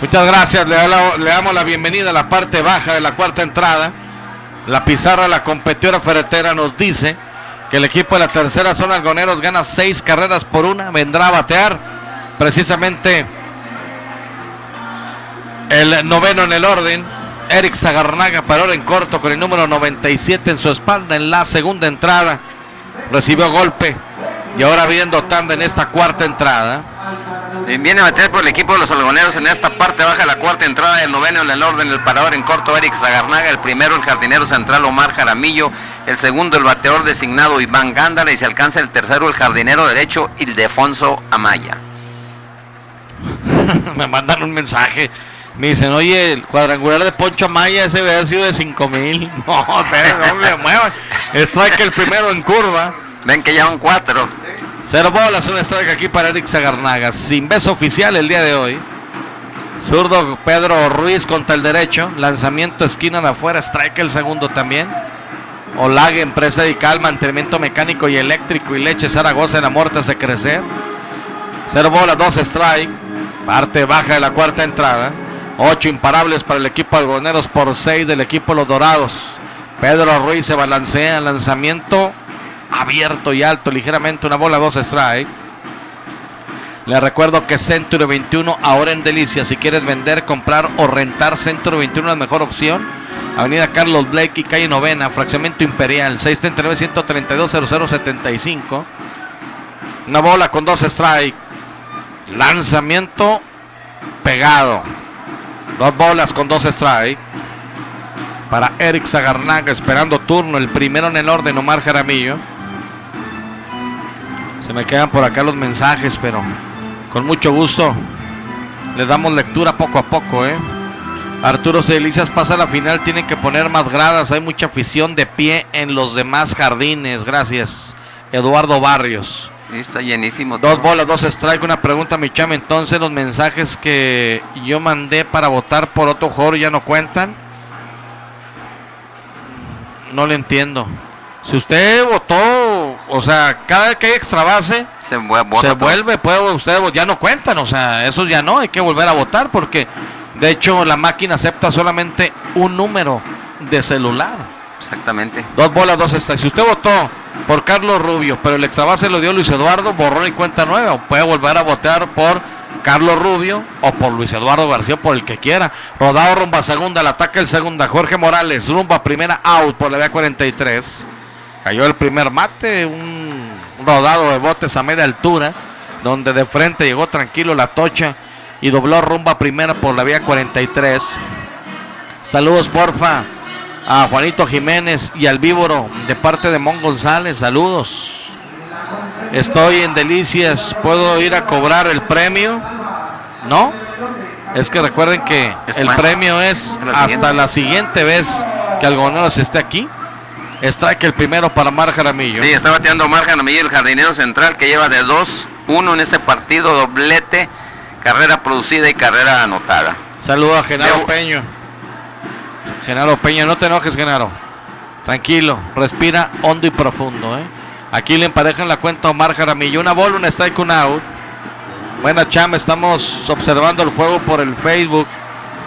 Muchas gracias, le damos la bienvenida a la parte baja de la cuarta entrada. La pizarra, la competidora ferretera, nos dice que el equipo de la tercera zona Algoneros gana 6 carreras por 1. Vendrá a batear precisamente el noveno en el orden, Eric Zagarnaga, para en corto con el número 97 en su espalda. En la segunda entrada recibió golpe y ahora viendo tanda en esta cuarta entrada. Viene a bater por el equipo de los Algoneros en esta parte baja de la cuarta entrada. El noveno en el orden, el parador en corto, Eric Zagarnaga. El primero, el jardinero central, Omar Jaramillo. El segundo, el bateador designado, Iván Gándara. Y se alcanza el tercero, el jardinero derecho, Ildefonso Amaya. Me mandan un mensaje. Me dicen, oye, el cuadrangular de Poncho Amaya, ese debe haber sido de 5,000. No, no le muevan. Strike el primero en curva. Ven que ya van 4. 0 bolas, un strike aquí para Eric Zagarnaga. Sin beso oficial el día de hoy. Zurdo Pedro Ruiz contra el derecho. Lanzamiento esquina de afuera. Strike el segundo también. Olague, empresa dedicada al mantenimiento mecánico y eléctrico y leche Zaragoza en la Muerte hace crecer. 0 bolas, 2 strike. Parte baja de la cuarta entrada. 8 imparables para el equipo Algoneros por 6 del equipo Los Dorados. Pedro Ruiz se balancea. Lanzamiento abierto y alto, ligeramente, 1 bola, 2 strike. Les recuerdo que Century 21 ahora en Delicias. Si quieres vender, comprar o rentar, Century 21 es la mejor opción. Avenida Carlos Blake y calle Novena, fraccionamiento Imperial, 639-132-0075. 1 bola con 2 strike. Lanzamiento pegado. 2 bolas con 2 strike. Para Eric Zagarnaga, esperando turno. El primero en el orden, Omar Jaramillo. Se me quedan por acá los mensajes, pero con mucho gusto les damos lectura poco a poco, Arturo Delicias pasa a la final, tienen que poner más gradas, hay mucha afición de pie en los demás jardines. Gracias, Eduardo Barrios. Está llenísimo. 2 bolas, 2 strike. Una pregunta, mi chama, entonces los mensajes que yo mandé para votar por otro jugador ya no cuentan. No le entiendo. Si usted votó, o sea, cada vez que hay extra base, se vuelve, ya no cuentan, o sea, eso ya no, hay que volver a votar porque de hecho la máquina acepta solamente un número de celular. Exactamente. 2 bolas, 2 strikes. Si usted votó por Carlos Rubio, pero el extra base lo dio Luis Eduardo, borrón y cuenta nueva, o puede volver a votar por Carlos Rubio o por Luis Eduardo García, por el que quiera. Rodado rumba a segunda, el ataque el segunda, Jorge Morales, rumba a primera, out por la vía 43. Cayó el primer mate, un rodado de botes a media altura, donde de frente llegó tranquilo la tocha y dobló rumba a primera por la vía 43. Saludos porfa a Juanito Jiménez y al Víboro de parte de Mon González, saludos. Estoy en Delicias, ¿puedo ir a cobrar el premio? No, es que recuerden que el premio es hasta la siguiente vez que Algoneros esté aquí. Strike el primero para Omar Jaramillo. Sí, está bateando Omar Jaramillo, el jardinero central, que lleva de 2-1 en este partido, doblete, carrera producida y carrera anotada. Saludo a Genaro Peña. Genaro Peña, no te enojes, Genaro. Tranquilo, respira hondo y profundo, Aquí le emparejan la cuenta a Omar Jaramillo. 1 bola, 1 strike, 1 out. Buena chamba, estamos observando el juego por el Facebook.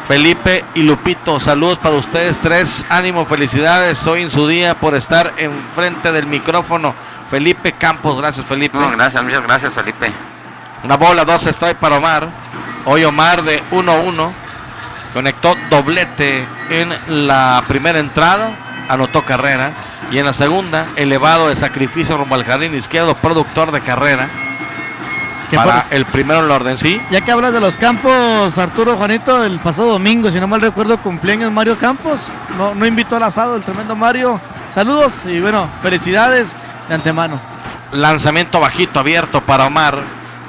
Felipe y Lupito, saludos para ustedes 3, ánimo, felicidades hoy en su día por estar enfrente del micrófono. Felipe Campos, gracias Felipe. No, gracias, muchas gracias Felipe. 1 bola, 2 strike para Omar. Hoy Omar de 1-1, conectó doblete en la primera entrada, anotó carrera, y en la segunda, elevado de sacrificio rumbo al jardín izquierdo, productor de carrera. Para el primero en el orden, ¿sí? Ya que hablas de los Campos, Arturo, Juanito, el pasado domingo, si no mal recuerdo, cumpleaños Mario Campos. No invitó al asado el tremendo Mario. Saludos y bueno, felicidades de antemano. Lanzamiento bajito, abierto para Omar.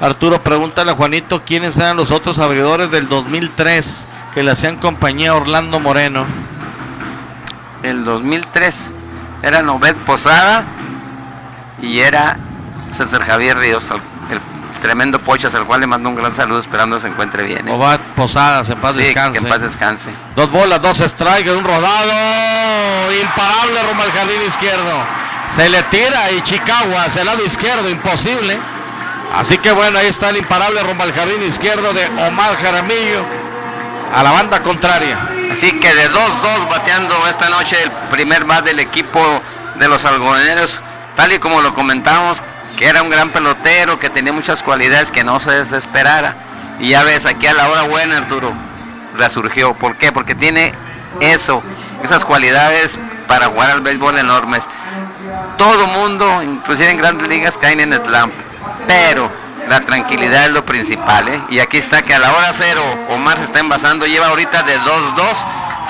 Arturo, pregúntale a Juanito quiénes eran los otros abridores del 2003 que le hacían compañía a Orlando Moreno. El 2003 era Nobel Posada y era César Javier Ríos, el tremendo Pochas, al cual le mando un gran saludo esperando que se encuentre bien. Obat Posadas, en paz descanse. Que en paz descanse. 2 bolas, 2 strikes, un rodado imparable rumbo al jardín izquierdo. Se le tira y Chicago hacia el lado izquierdo, imposible. Así que bueno, ahí está el imparable rumbo al jardín izquierdo de Omar Jaramillo. a la banda contraria. Así que de 2-2 bateando esta noche el primer bat del equipo de los algodoneros, tal y como lo comentamos, que era un gran pelotero, que tenía muchas cualidades, que no se desesperara. Y ya ves, aquí a la hora buena, Arturo, resurgió. ¿Por qué? Porque tiene esas cualidades para jugar al béisbol enormes. Todo mundo, inclusive en grandes ligas, caen en slump, pero la tranquilidad es lo principal, ¿eh? Y aquí está que a la hora 0 Omar se está envasando, lleva ahorita de 2-2,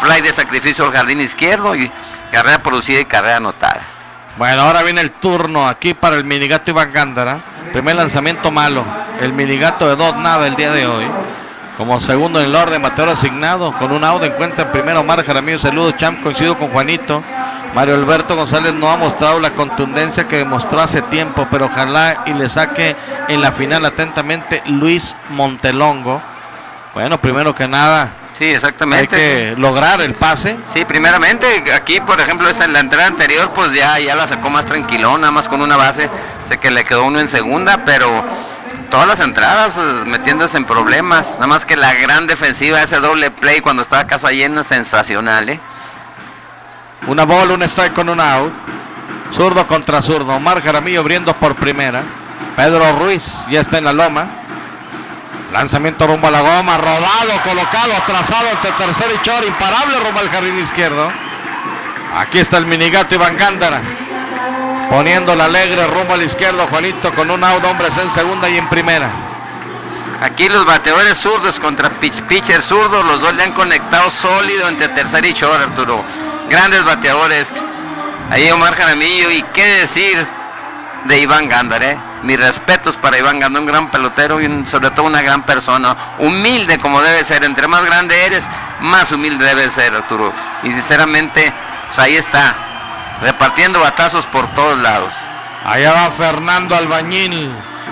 fly de sacrificio al jardín izquierdo y carrera producida y carrera anotada. Bueno, ahora viene el turno aquí para el Minigato Iván Gándara. Primer lanzamiento malo, el Minigato de 2-0 el día de hoy. Como segundo en el orden, bateador asignado, con un out encuentra en primero Omar Jaramillo. Saludos, champ, coincido con Juanito. Mario Alberto González no ha mostrado la contundencia que demostró hace tiempo, pero ojalá y le saque en la final atentamente Luis Montelongo. Bueno, primero que nada, sí, exactamente, hay que lograr el pase. Sí, primeramente, aquí por ejemplo en la entrada anterior pues ya la sacó más tranquilón, nada más con una base, sé que le quedó uno en segunda, pero todas las entradas metiéndose en problemas, nada más que la gran defensiva, ese doble play cuando estaba casa llena, sensacional, ¿eh? Una bola, un strike con un out. Zurdo contra zurdo. Omar Jaramillo abriendo por primera. Pedro Ruiz ya está en la loma. Lanzamiento rumbo a la goma. Rodado, colocado, trazado entre tercer y short. Imparable rumbo al jardín izquierdo. Aquí está el Minigato Iván Gándara. Poniendo la alegre rumbo al izquierdo. Juanito con un out, hombres en segunda y en primera. Aquí los bateadores zurdos contra pitcher zurdo. Los dos le han conectado sólido entre tercer y short, Arturo. Grandes bateadores, ahí Omar Jaramillo, y qué decir de Iván Gándara, ¿eh? Mis respetos para Iván Gándara, un gran pelotero y sobre todo una gran persona, humilde como debe ser, entre más grande eres, más humilde debe ser, Arturo, y sinceramente, pues ahí está, repartiendo batazos por todos lados. Allá va Fernando Albañil,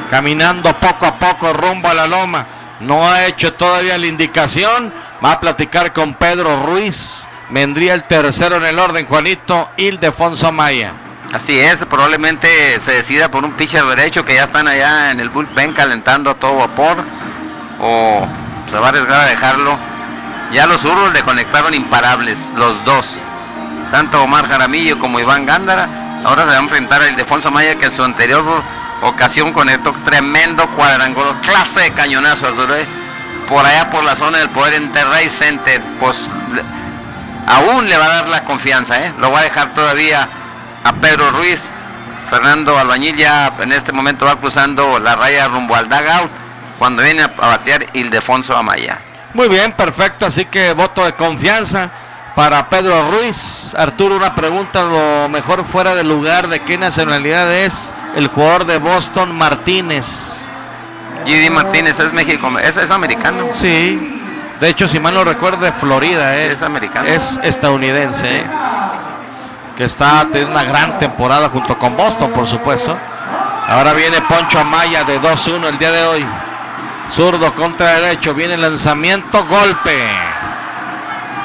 caminando poco a poco rumbo a la loma, no ha hecho todavía la indicación, va a platicar con Pedro Ruiz. Vendría el tercero en el orden, Juanito, Ildefonso Amaya. Así es, probablemente se decida por un pitcher derecho que ya están allá en el bullpen calentando a todo vapor, o se va a arriesgar a dejarlo. Ya los zurdos le conectaron imparables, los dos, tanto Omar Jaramillo como Iván Gándara. Ahora se va a enfrentar a Ildefonso Amaya, que en su anterior ocasión conectó tremendo cuadrangular, clase de cañonazo, Arturo, por allá por la zona del poder en Terray Center. Pues aún le va a dar la confianza, lo va a dejar todavía a Pedro Ruiz. Fernando Albañil ya en este momento va cruzando la raya rumbo al dugout cuando viene a batear Ildefonso Amaya. Muy bien, perfecto, así que voto de confianza para Pedro Ruiz. Arturo, una pregunta, lo mejor fuera de lugar, ¿de qué nacionalidad es el jugador de Boston, Martínez? J.D. Martínez es México, es americano. Sí. De hecho, si mal no recuerdo, de Florida, es americano. Es estadounidense, sí. Que está teniendo una gran temporada junto con Boston, por supuesto. Ahora viene Poncho Amaya de 2-1 el día de hoy. Zurdo contra derecho, viene el lanzamiento, golpe.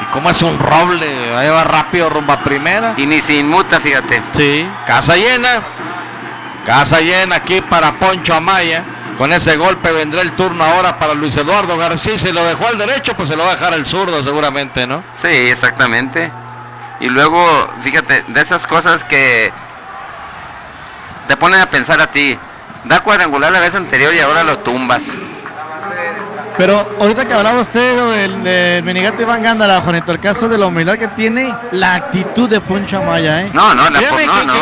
Y como es un roble, ahí va rápido rumbo a primera. Y ni se inmuta, fíjate. Sí, casa llena aquí para Poncho Amaya. Con ese golpe vendrá el turno ahora para Luis Eduardo García. Si lo dejó al derecho, pues se lo va a dejar al zurdo seguramente, ¿no? Sí, exactamente. Y luego, fíjate, de esas cosas que te ponen a pensar a ti. Da cuadrangular la vez anterior y ahora lo tumbas. Pero ahorita que hablaba usted del Minigato Iván Gándara, Juanito, el caso de la humildad que tiene, la actitud de Poncho Amaya, No.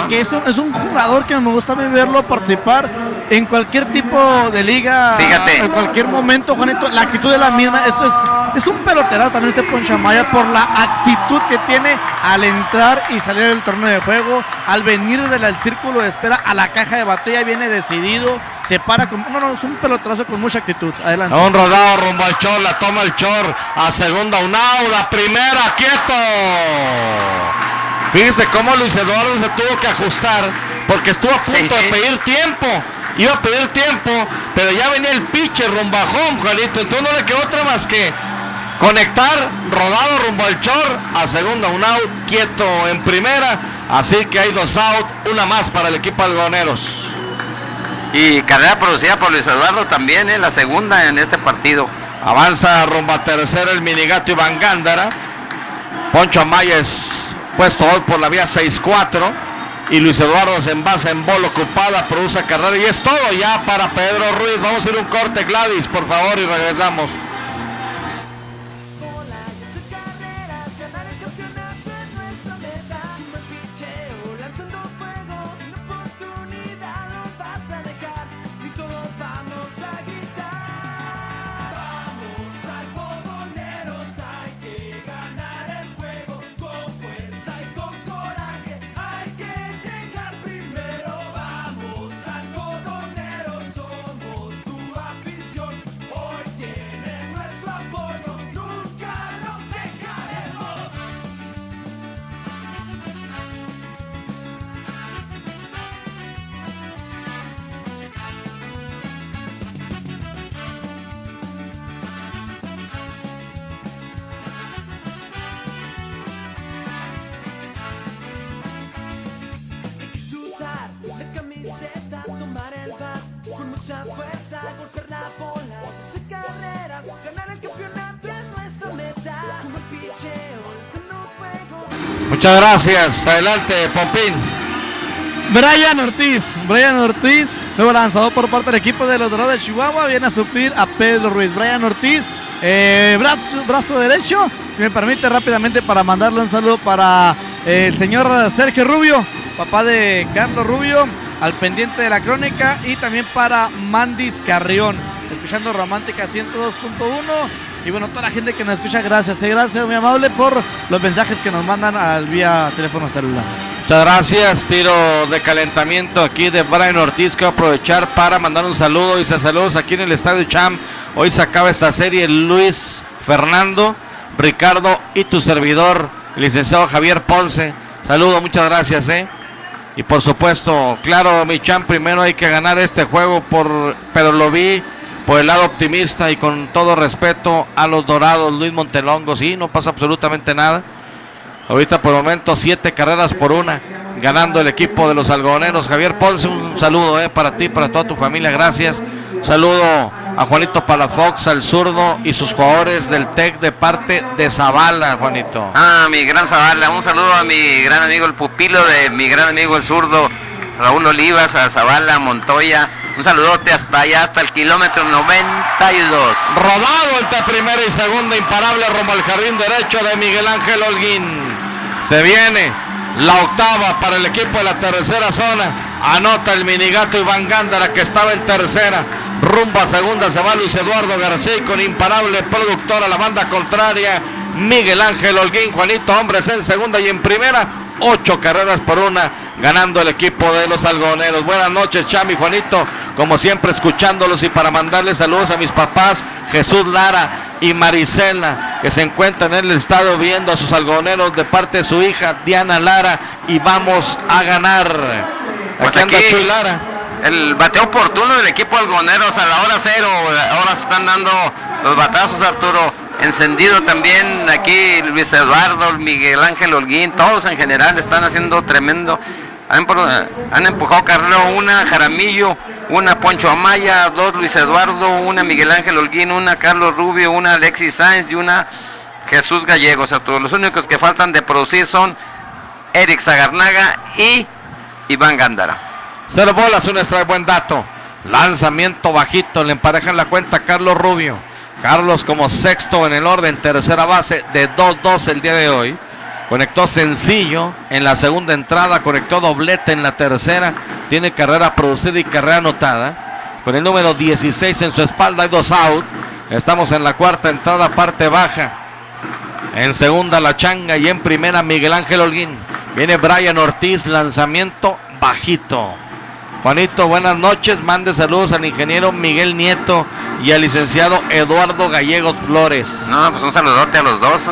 Que es un jugador que me gusta a mí verlo participar en cualquier tipo de liga. Fíjate. En cualquier momento, Juanito, la actitud es la misma. Eso es un pelotero también este Poncho Amaya, por la actitud que tiene al entrar y salir del terreno de juego, al venir del círculo de espera a la caja de batalla, viene decidido, se para con... es un pelotazo con mucha actitud. Adelante. Un rodado rumbo al short, la toma el short, a segunda un out, la primera, quieto. Fíjense cómo Luis Eduardo se tuvo que ajustar, porque estuvo a punto de pedir tiempo. Iba a pedir tiempo, pero ya venía el pitcher rumbo a home, Juanito. Entonces no le quedó otra más que conectar, rodado rumbo al short, a segunda un out, quieto en primera. Así que hay 2 out, una más para el equipo algodoneros. Y carrera producida por Luis Eduardo también, la segunda en este partido. Avanza rumbo a tercera el Minigato Iván Gándara. Poncho Amaya es puesto hoy por la vía 6-4. Y Luis Eduardo se envasa en bola ocupada, produce carrera. Y es todo ya para Pedro Ruiz. Vamos a ir un corte, Gladys, por favor, y regresamos. Mucha fuerza, golpear la bola, hacer carreras, ganar el campeonato es nuestra meta. Como el picheo, lanzando fuego. Muchas gracias. Adelante, Pompín. Brian Ortiz, nuevo lanzador por parte del equipo de los Dorados de Chihuahua, viene a suplir a Pedro Ruiz. Brian Ortiz, brazo derecho, si me permite rápidamente para mandarle un saludo para el señor Sergio Rubio, papá de Carlos Rubio, al pendiente de la crónica, y también para Mandis Carrión, escuchando Romántica 102.1. Y bueno, toda la gente que nos escucha, gracias, muy amable por los mensajes que nos mandan al vía teléfono celular. Muchas gracias. Tiro de calentamiento aquí de Brian Ortiz, que voy a aprovechar para mandar un saludo. Dice: saludos aquí en el Estadio Cham. Hoy se acaba esta serie. Luis, Fernando, Ricardo y tu servidor, el licenciado Javier Ponce. Saludo, muchas gracias, Y por supuesto, claro, mi Cham, primero hay que ganar este juego, pero lo vi por el lado optimista y con todo respeto a los Dorados. Luis Montelongo, sí, no pasa absolutamente nada. Ahorita por el momento 7 carreras por 1, ganando el equipo de los algodoneros. Javier Ponce, un saludo para ti, para toda tu familia, gracias. Un saludo a Juanito Palafox, al zurdo y sus jugadores del TEC de parte de Zavala, Juanito. Mi gran Zavala, un saludo a mi gran amigo el pupilo de mi gran amigo el zurdo, Raúl Olivas, a Zavala, Montoya. Un saludote hasta allá, hasta el kilómetro 92. Rodado entre primera y segunda, imparable rumbo al jardín derecho de Miguel Ángel Holguín. Se viene la octava para el equipo de la tercera zona. Anota el Minigato Iván Gándara, que estaba en tercera. Rumbo a segunda se va Luis Eduardo García, y con imparable productor a la banda contraria, Miguel Ángel Holguín. Juanito, hombres en segunda y en primera. 8 carreras por 1, ganando el equipo de los algodoneros. Buenas noches, Chami, Juanito, como siempre escuchándolos, y para mandarles saludos a mis papás Jesús Lara y Marisela, que se encuentran en el estadio viendo a sus algodoneros de parte de su hija Diana Lara, y vamos a ganar. Pues aquí anda Chuy Lara. El bateo oportuno del equipo algodoneros a la hora 0, ahora se están dando los batazos, Arturo. Encendido también aquí Luis Eduardo, Miguel Ángel Holguín, todos en general están haciendo tremendo. Han empujado carrera, 1 Jaramillo, 1 Poncho Amaya, 2 Luis Eduardo, 1 Miguel Ángel Holguín, 1 Carlos Rubio, 1 Alexis Sáenz y 1 Jesús Gallego. O sea, todos los únicos que faltan de producir son Eric Zagarnaga y Iván Gándara. 0 bolas, 1 strike, buen dato. Lanzamiento bajito, le emparejan la cuenta a Carlos Rubio. Carlos como sexto en el orden, tercera base de 2-2 el día de hoy. Conectó sencillo en la segunda entrada, conectó doblete en la tercera. Tiene carrera producida y carrera anotada. Con el número 16 en su espalda hay 2 out. Estamos en la cuarta entrada, parte baja. En segunda la Changa y en primera Miguel Ángel Holguín. Viene Brian Ortiz, lanzamiento bajito. Juanito, buenas noches, mande saludos al ingeniero Miguel Nieto y al licenciado Eduardo Gallegos Flores. No, pues un saludote a los dos.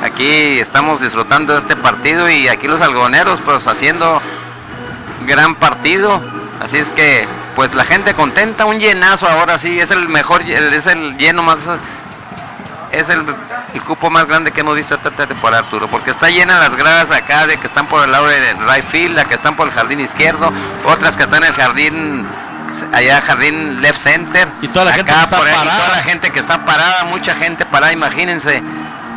Aquí estamos disfrutando de este partido y aquí los algodoneros pues haciendo gran partido. Así es que pues la gente contenta, un llenazo ahora sí, es el mejor, es el lleno más, es el cupo más grande que hemos visto esta temporada, Arturo, porque está llena las gradas acá de que están por el lado de right field, la que están por el jardín izquierdo, otras que están en el jardín allá Jardín Left Center. Y toda la gente que está por ahí, parada. y toda la gente que está parada, mucha gente parada, imagínense.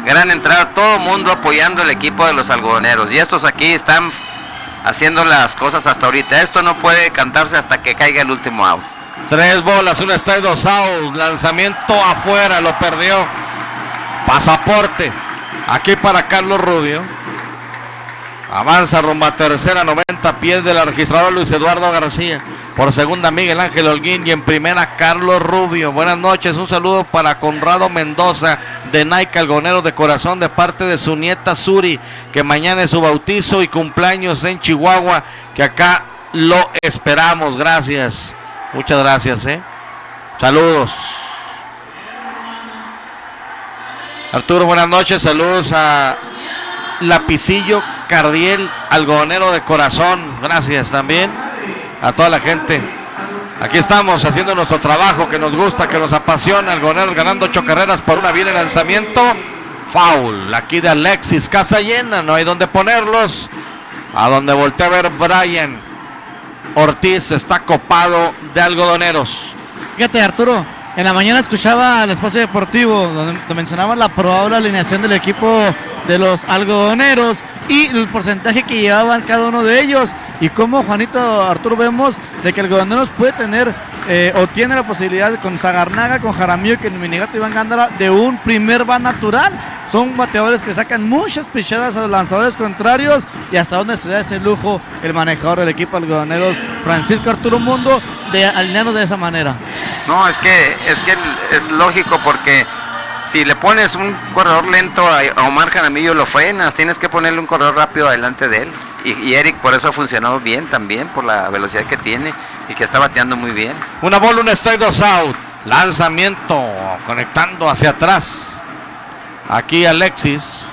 Gran entrada, todo el mundo apoyando el equipo de los algodoneros. Y estos aquí están haciendo las cosas hasta ahorita. Esto no puede cantarse hasta que caiga el último out. 3 bolas, un strike, 2 outs. Lanzamiento afuera, lo perdió. Pasaporte. Aquí para Carlos Rubio. Avanza rumbo a tercera, 90 pies del registrador Luis Eduardo García. Por segunda, Miguel Ángel Holguín. Y en primera, Carlos Rubio. Buenas noches, un saludo para Conrado Mendoza de Nike Algonero de corazón, de parte de su nieta Suri, que mañana es su bautizo y cumpleaños en Chihuahua, que acá lo esperamos. Gracias, muchas gracias. Saludos. Arturo, buenas noches, saludos a Lapicillo Cardiel, algodonero de corazón. Gracias también a toda la gente. Aquí estamos haciendo nuestro trabajo que nos gusta, que nos apasiona. Algodoneros ganando 8 carreras por una. Viene el lanzamiento. Foul. Aquí de Alexis. Casa llena. No hay donde ponerlos. A donde voltea a ver Brian Ortiz. Está copado de algodoneros. Fíjate, Arturo, en la mañana escuchaba al espacio deportivo donde mencionaban la probable alineación del equipo de los algodoneros y el porcentaje que llevaban cada uno de ellos, y como Juanito, Arturo, vemos de que algodoneros puede tener o tiene la posibilidad con Zagarnaga, con Jaramillo, que en Minigato Iván Gándara, de un primer van natural. Son bateadores que sacan muchas pichadas a los lanzadores contrarios, y hasta donde se da ese lujo el manejador del equipo algodoneros, Francisco Arturo Mundo, de alinearnos de esa manera. No, es que es lógico, porque si le pones un corredor lento a Omar Jaramillo, lo frenas. Tienes que ponerle un corredor rápido adelante de él. Y Eric por eso ha funcionado bien también, por la velocidad que tiene y que está bateando muy bien. Una bola, un strike, 2 out. Lanzamiento conectando hacia atrás. Aquí Alexis.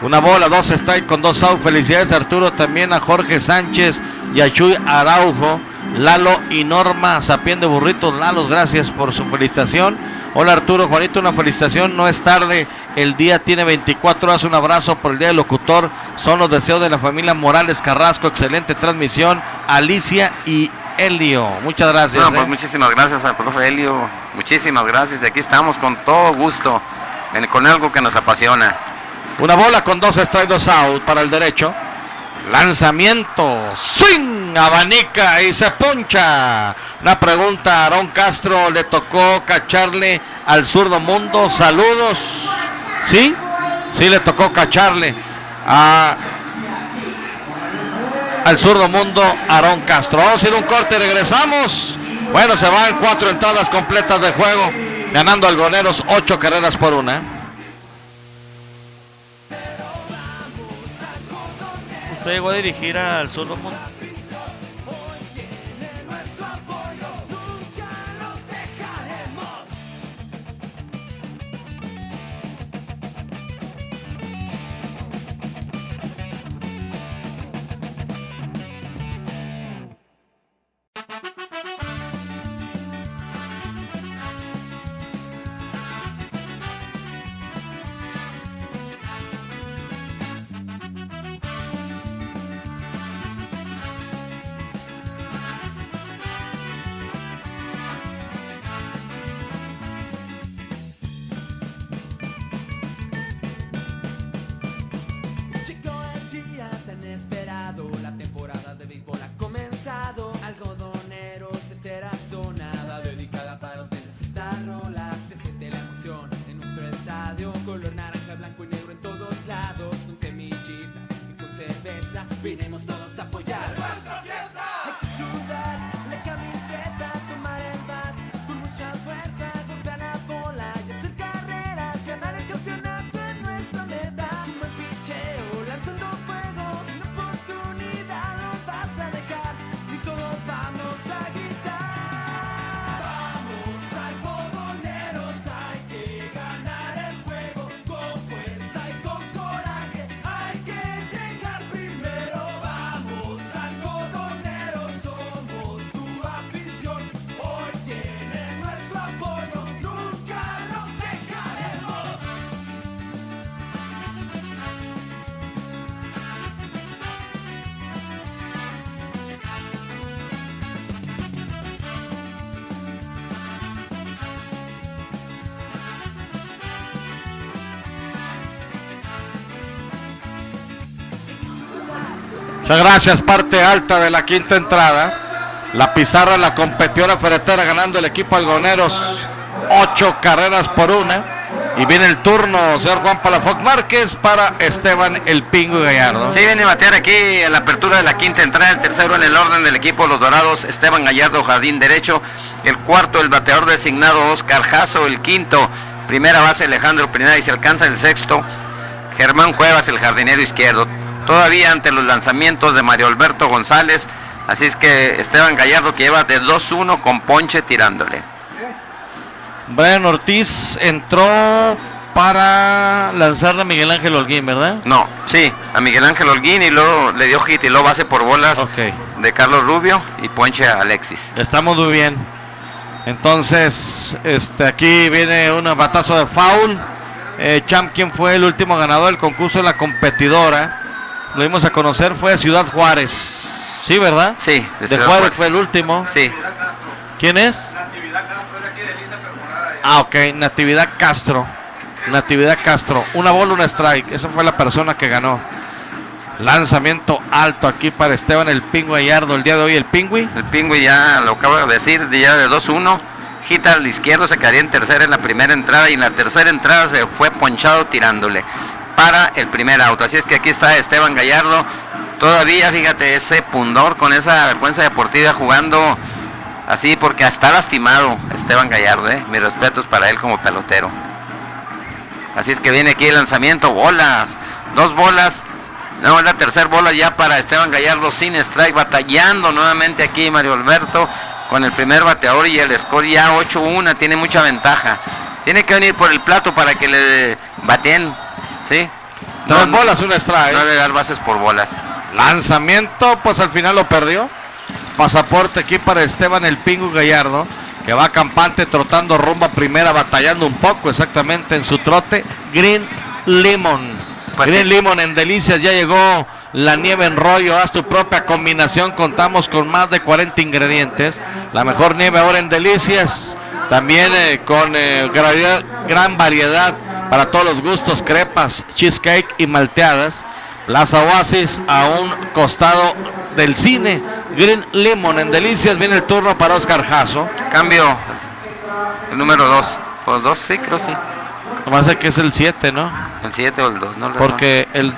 Una bola, 2 strike con 2 out. Felicidades, Arturo, también a Jorge Sánchez y a Chuy Araujo, Lalo y Norma Sapien de Burritos. Lalos, gracias por su felicitación. Hola, Arturo, Juanito, una felicitación. No es tarde, el día tiene 24 horas. Un abrazo por el día del locutor. Son los deseos de la familia Morales Carrasco. Excelente transmisión, Alicia y Helio. Muchas gracias. No, pues muchísimas gracias al profe Helio. Muchísimas gracias. Y aquí estamos con todo gusto, con algo que nos apasiona. Una bola con 2 strikes, 2 out para el derecho. Lanzamiento, swing, abanica y se poncha. Una pregunta, Aarón Castro, le tocó cacharle al zurdo Mundo. Saludos. ¿Sí? Sí, le tocó cacharle al zurdo Mundo, Aarón Castro. Vamos a ir a un corte y regresamos. Bueno, se van 4 entradas completas de juego, ganando algodoneros 8 carreras por 1. ¿Usted llegó a dirigir al zurdo Mundo? Muchas gracias, parte alta de la quinta entrada. La pizarra, la competidora ferretera ganando el equipo Algoneros 8 carreras por 1. Y viene el turno, señor Juan Palafox Márquez, para Esteban el Pingo Gallardo. Sí, viene a batear aquí en la apertura de la quinta entrada, el tercero en el orden del equipo Los Dorados, Esteban Gallardo, jardín derecho. El cuarto, el bateador designado Oscar Jasso. El quinto, primera base Alejandro Pineda, y se alcanza el sexto, Germán Cuevas, el jardinero izquierdo. Todavía ante los lanzamientos de Mario Alberto González, así es que Esteban Gallardo, que lleva de 2-1 con ponche tirándole. Brian Ortiz entró para lanzarle a Miguel Ángel Holguín, ¿verdad? No, sí, a Miguel Ángel Holguín, y luego le dio hit y luego base por bolas de Carlos Rubio y ponche a Alexis. Estamos muy bien. Entonces, aquí viene un batazo de foul. Champ, quien fue el último ganador del concurso de la competidora, lo dimos a conocer, fue de Ciudad Juárez. Sí, ¿verdad? Sí, de Juárez fue el último. Sí. ¿Quién es? Ok, Natividad Castro. Natividad Castro. Una bola, una strike. Esa fue la persona que ganó. Lanzamiento alto aquí para Esteban el Pingo Gallardo. El día de hoy el Pingüi. El Pingüi, ya lo acabo de decir, ya de 2-1. Gita al izquierdo, se quedaría en tercera en la primera entrada, y en la tercera entrada se fue ponchado tirándole para el primer auto. Así es que aquí está Esteban Gallardo. Todavía, fíjate, ese pundor con esa vergüenza deportiva jugando así, porque está lastimado Esteban Gallardo, mis respetos para él como pelotero. Así es que viene aquí el lanzamiento, bolas, 2 bolas, no, la tercera bola ya para Esteban Gallardo sin strike, batallando nuevamente aquí Mario Alberto con el primer bateador, y el score ya 8-1, tiene mucha ventaja. Tiene que venir por el plato para que le baten, ¿sí? 3 bolas, un strike. No le dar bases por bolas. Lanzamiento, pues al final lo perdió. Pasaporte aquí para Esteban el Pingo Gallardo, que va campante, trotando rumbo a primera, batallando un poco exactamente en su trote. Green Lemon. Pues Green Lemon en Delicias, ya llegó la nieve en rollo, haz tu propia combinación, contamos con más de 40 ingredientes. La mejor nieve ahora en Delicias, también con gran variedad para todos los gustos, crepas, cheesecake y malteadas. Plaza Oasis, a un costado del cine. Green Lemon en Delicias. Viene el turno para Oscar Jasso. Cambio, el número 2. ¿O 2? Sí, creo sí. Va a ser que es el 7, ¿no? El 7 o el 2, ¿no? Porque el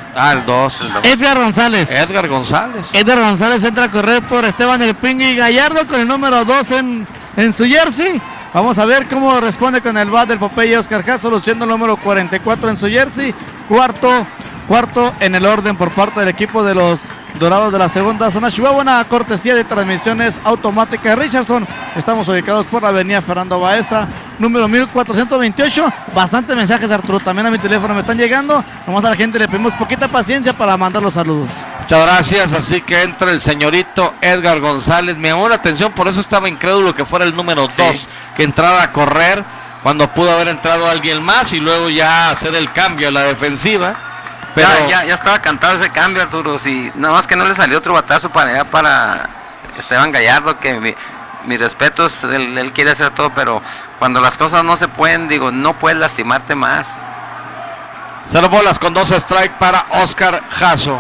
2. Edgar González. Edgar González. Edgar González entra a correr por Esteban el Pingui Gallardo con el número 2 en su jersey. Vamos a ver cómo responde con el bat del Popeye Oscar Jasso, luciendo el número 44 en su jersey. Cuarto en el orden por parte del equipo de los Dorados de la segunda zona Chihuahua, una cortesía de transmisiones automáticas Richardson. Estamos ubicados por la avenida Fernando Baeza, número 1428. Bastante mensajes, Arturo, también a mi teléfono me están llegando. Nomás a la gente le pedimos poquita paciencia para mandar los saludos. Muchas gracias, así que entra el señorito Edgar González. Me llamó la atención, por eso estaba incrédulo que fuera el número 2, que entrara a correr cuando pudo haber entrado alguien más y luego ya hacer el cambio a la defensiva. Pero ya estaba cantado ese cambio, Arturo. Si nada más que no le salió otro batazo para Esteban Gallardo, que mis respetos, él quiere hacer todo, pero cuando las cosas no se pueden, digo, no puedes lastimarte más. 0 bolas con 2 strike para Oscar Jasso.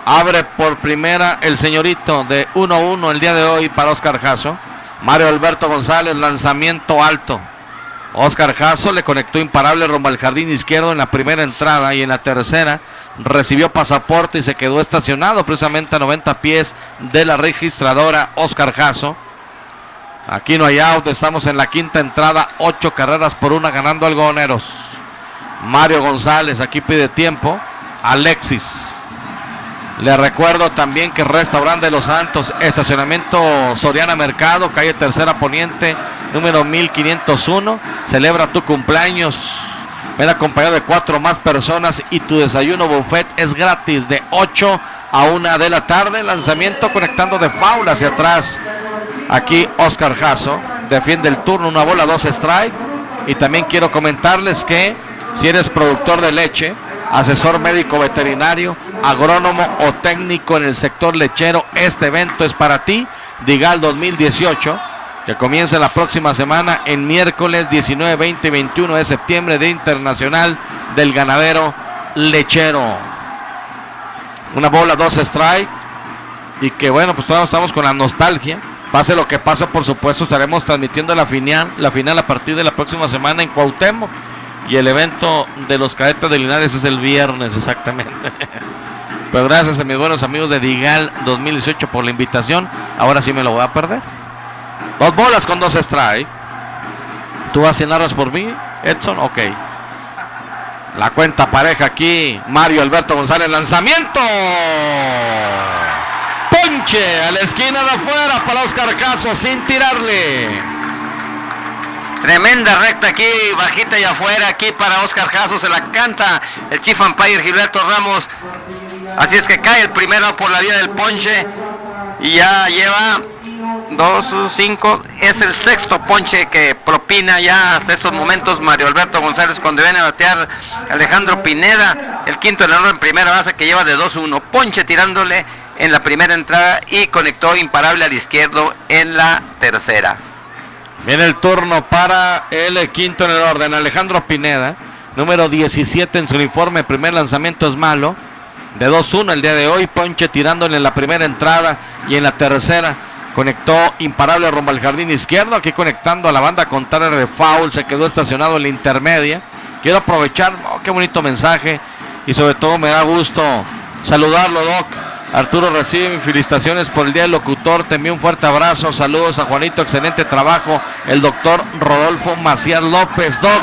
Abre por primera el señorito de 1-1 el día de hoy para Oscar Jasso. Mario Alberto González, lanzamiento alto. Oscar Jasso le conectó imparable rumbo al jardín izquierdo en la primera entrada, y en la tercera recibió pasaporte y se quedó estacionado precisamente a 90 pies de la registradora Oscar Jasso. Aquí no hay out, estamos en la quinta entrada, 8 carreras por 1 ganando Algodoneros. Mario González aquí pide tiempo. Alexis. Le recuerdo también que Restaurante de los Santos, estacionamiento Soriana Mercado, calle Tercera Poniente, número 1501. Celebra tu cumpleaños. Ven acompañado de 4 más personas y tu desayuno buffet es gratis de 8 a 1 de la tarde. Lanzamiento conectando de foul hacia atrás. Aquí Oscar Jasso defiende el turno, 1 bola, 2 strike. Y también quiero comentarles que si eres productor de leche, asesor médico veterinario, agrónomo o técnico en el sector lechero, este evento es para ti. Digal 2018, que comienza la próxima semana en miércoles 19, 20 y 21 de septiembre, Día Internacional del Ganadero Lechero. 1 bola, 2 strike. y que bueno, pues todavía estamos con la nostalgia. Pase lo que pase, por supuesto, estaremos transmitiendo la final a partir de la próxima semana en Cuauhtémoc. Y el evento de los cadetes de Linares es el viernes, exactamente. Pero gracias a mis buenos amigos de Digal 2018 por la invitación. Ahora sí me lo voy a perder. 2 bolas con 2 strike. ¿Tú vas a narras por mí, Edson? Ok. La cuenta pareja aquí. Mario Alberto González, lanzamiento. Ponche a la esquina de afuera para Oscar Caso sin tirarle. Tremenda recta aquí, bajita y afuera, aquí para Oscar Caso, se la canta el Chief Umpire Gilberto Ramos. Así es que cae el primero por la vía del ponche y ya lleva 2, 5, es el 6º ponche que propina ya hasta estos momentos Mario Alberto González cuando viene a batear Alejandro Pineda, el 5º en el orden en primera base que lleva de 2-1, ponche tirándole en la primera entrada y conectó imparable al izquierdo en la tercera. Viene el turno para el 5º en el orden, Alejandro Pineda, número 17 en su uniforme, primer lanzamiento es malo, de 2-1 el día de hoy, ponche tirándole en la primera entrada y en la tercera conectó imparable rumbo al jardín izquierdo, aquí conectando a la banda contraria de foul, se quedó estacionado en la intermedia. Quiero aprovechar, qué bonito mensaje y sobre todo me da gusto saludarlo, Doc. Arturo recibe felicitaciones por el día del locutor, te envío un fuerte abrazo, saludos a Juanito, excelente trabajo, el doctor Rodolfo Macías López, Doc,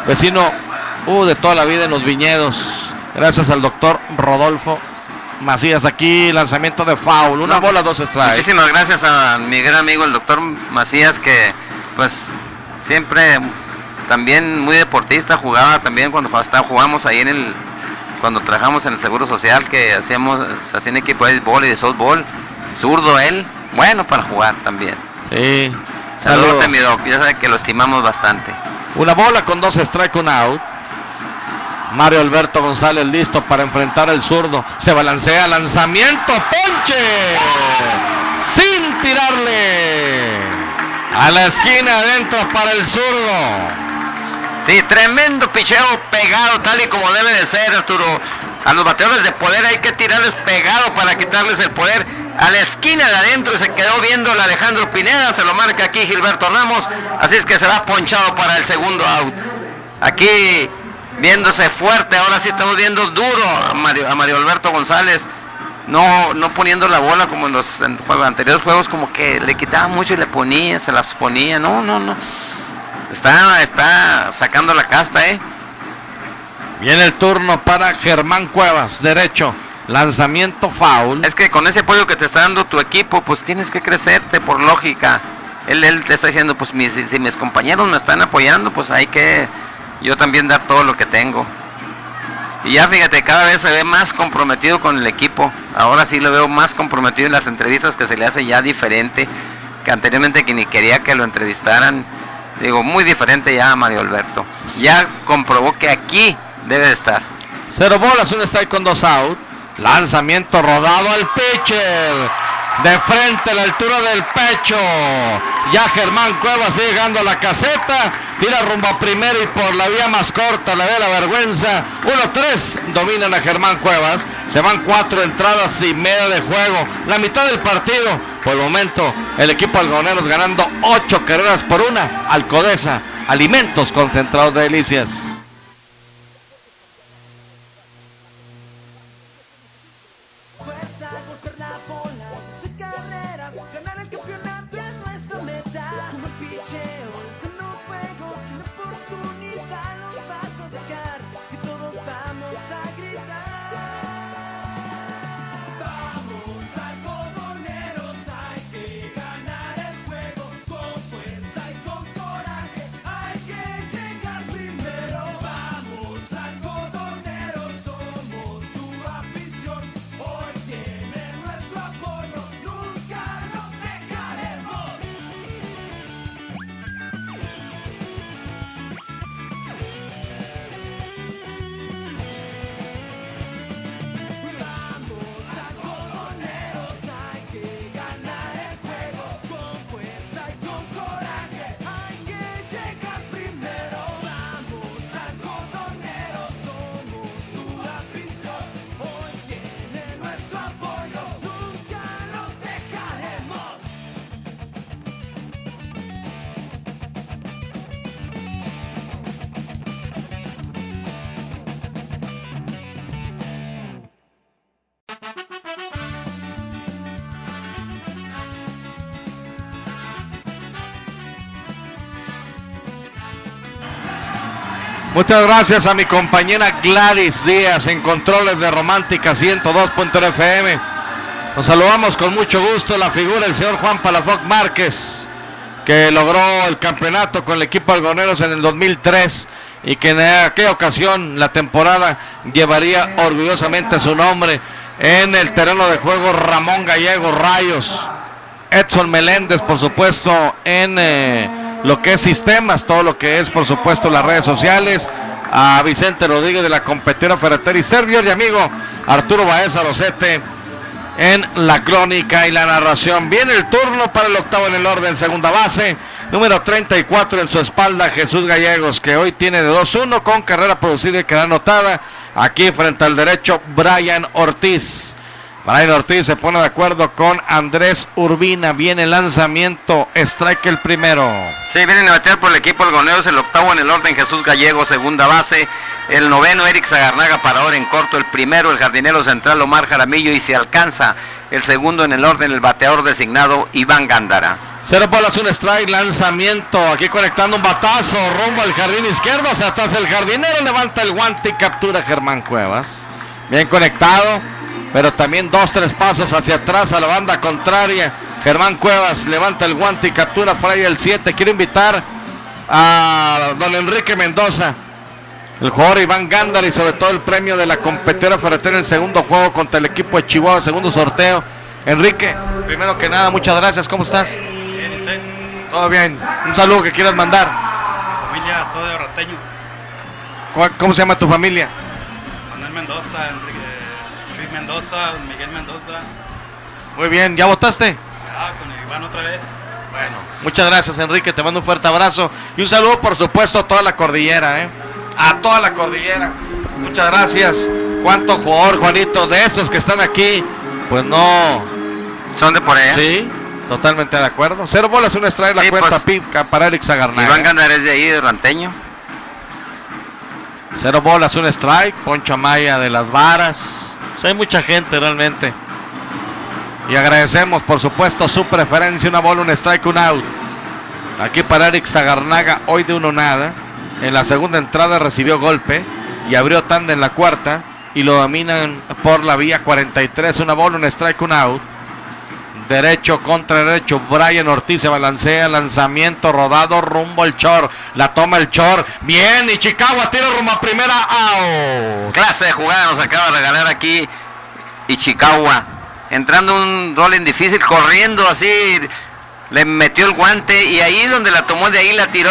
vecino de toda la vida en los viñedos, gracias al doctor Rodolfo Macías. Aquí lanzamiento de foul, una bola, 2 strikes. Muchísimas gracias a mi gran amigo el doctor Macías, que pues siempre también muy deportista, jugaba también cuando jugamos ahí cuando trabajamos en el Seguro Social, que hacían equipo de béisbol y de softball, zurdo él, bueno para jugar también. Sí. Saludos a mi doc, ya sabe que lo estimamos bastante. Una bola con 2 strikes, un out. Mario Alberto González listo para enfrentar al zurdo. Se balancea, lanzamiento, ponche. Sin tirarle. A la esquina adentro para el zurdo. Sí, tremendo picheo pegado, tal y como debe de ser, Arturo. A los bateadores de poder hay que tirarles pegado para quitarles el poder. A la esquina de adentro y se quedó viendo el Alejandro Pineda. Se lo marca aquí Gilberto Ramos. Así es que se va ponchado para el segundo out. Aquí viéndose fuerte, ahora sí estamos viendo duro a Mario Alberto González, no poniendo la bola como en los anteriores juegos, como que le quitaba mucho y le ponía, se las ponía, no, está sacando la casta, Viene el turno para Germán Cuevas, derecho, lanzamiento foul. Es que con ese apoyo que te está dando tu equipo, pues tienes que crecerte por lógica. Él te está diciendo, pues si mis compañeros me están apoyando, pues hay que yo también dar todo lo que tengo. Y ya fíjate, cada vez se ve más comprometido con el equipo. Ahora sí lo veo más comprometido en las entrevistas, que se le hace ya diferente, que anteriormente que ni quería que lo entrevistaran. Digo, muy diferente ya a Mario Alberto. Ya comprobó que aquí debe de estar. 0 bolas, 1 strike con 2 out. Lanzamiento rodado al pitcher. De frente a la altura del pecho. Ya Germán Cuevas sigue llegando a la caseta. Tira rumbo a primero y por la vía más corta, la de la vergüenza. 1-3 dominan a Germán Cuevas. Se van 4 entradas y media de juego. La mitad del partido. Por el momento, el equipo algodoneros ganando 8 carreras por 1. Alcodesa, alimentos concentrados de delicias. Hay que llegar primero. Muchas gracias a mi compañera Gladys Díaz en controles de Romántica 102.1 FM. Nos saludamos con mucho gusto la figura del señor Juan Palafox Márquez, que logró el campeonato con el equipo algodoneros en el 2003 y que en aquella ocasión la temporada llevaría orgullosamente su nombre en el terreno de juego. Ramón Gallego, Rayos, Edson Meléndez, por supuesto, en lo que es sistemas, todo lo que es, por supuesto, las redes sociales, a Vicente Rodríguez de la competidora ferretera y servidor y amigo Arturo Baeza Rosete en la crónica y la narración. Viene el turno para el octavo en el orden, segunda base, número 34 en su espalda, Jesús Gallegos, que hoy tiene de 2-1 con carrera producida y queda anotada. Aquí frente al derecho, Brian Ortiz. Brian Ortiz se pone de acuerdo con Andrés Urbina. Viene el lanzamiento, strike el primero. Sí, vienen a batear por el equipo algodoneros, el octavo en el orden, Jesús Gallegos, segunda base. El noveno, Eric Zagarnaga, parador en corto. El primero, el jardinero central, Omar Jaramillo. Y se alcanza el segundo en el orden, el bateador designado, Iván Gándara. 0 bolas, un strike, lanzamiento. Aquí conectando un batazo rumbo al jardín izquierdo. Se atrasa el jardinero, levanta el guante y captura a Germán Cuevas. Bien conectado, pero también 2-3 pasos hacia atrás a la banda contraria. Germán Cuevas levanta el guante y captura por ahí el 7. Quiero invitar a don Enrique Mendoza, el jugador Iván Gándara, y sobre todo el premio de la competidora ferretera en el segundo juego contra el equipo de Chihuahua, segundo sorteo. Enrique, primero que nada, muchas gracias. ¿Cómo estás? Bien, ¿y usted? Todo bien. Un saludo que quieras mandar. Familia, todo de Rateño. ¿Cómo se llama tu familia? Manuel Mendoza, Enrique, Chuy Mendoza, Miguel Mendoza. Muy bien, ¿ya votaste? Con el Iván otra vez. Bueno, muchas gracias, Enrique, te mando un fuerte abrazo y un saludo, por supuesto, a toda la cordillera, a toda la cordillera. Muchas gracias. ¿Cuánto jugador, Juanito, de estos que están aquí? Pues no son de por allá. Sí, totalmente de acuerdo. 0 bolas, un strike, sí, la cuenta pues, pica para Eric Zagarnaga. Iván Gándara es de ahí, de Ranteño. 0 bolas, un strike. Poncho Amaya de Las Varas. Hay mucha gente realmente. Y agradecemos, por supuesto, su preferencia. Una bola, un strike, un out. Aquí para Eric Zagarnaga, hoy de 1-0. En la segunda entrada recibió golpe y abrió tanda en la cuarta. Y lo dominan por la vía 43. Una bola, un strike, un out. Derecho contra derecho. Brian Ortiz se balancea. Lanzamiento rodado rumbo al short. La toma el short. Bien. Y Chicago tira rumbo a primera. Out. Clase de jugada nos acaba de regalar aquí Ichikawa. Entrando un rolling difícil. Corriendo así. Le metió el guante. Y ahí donde la tomó, de ahí la tiró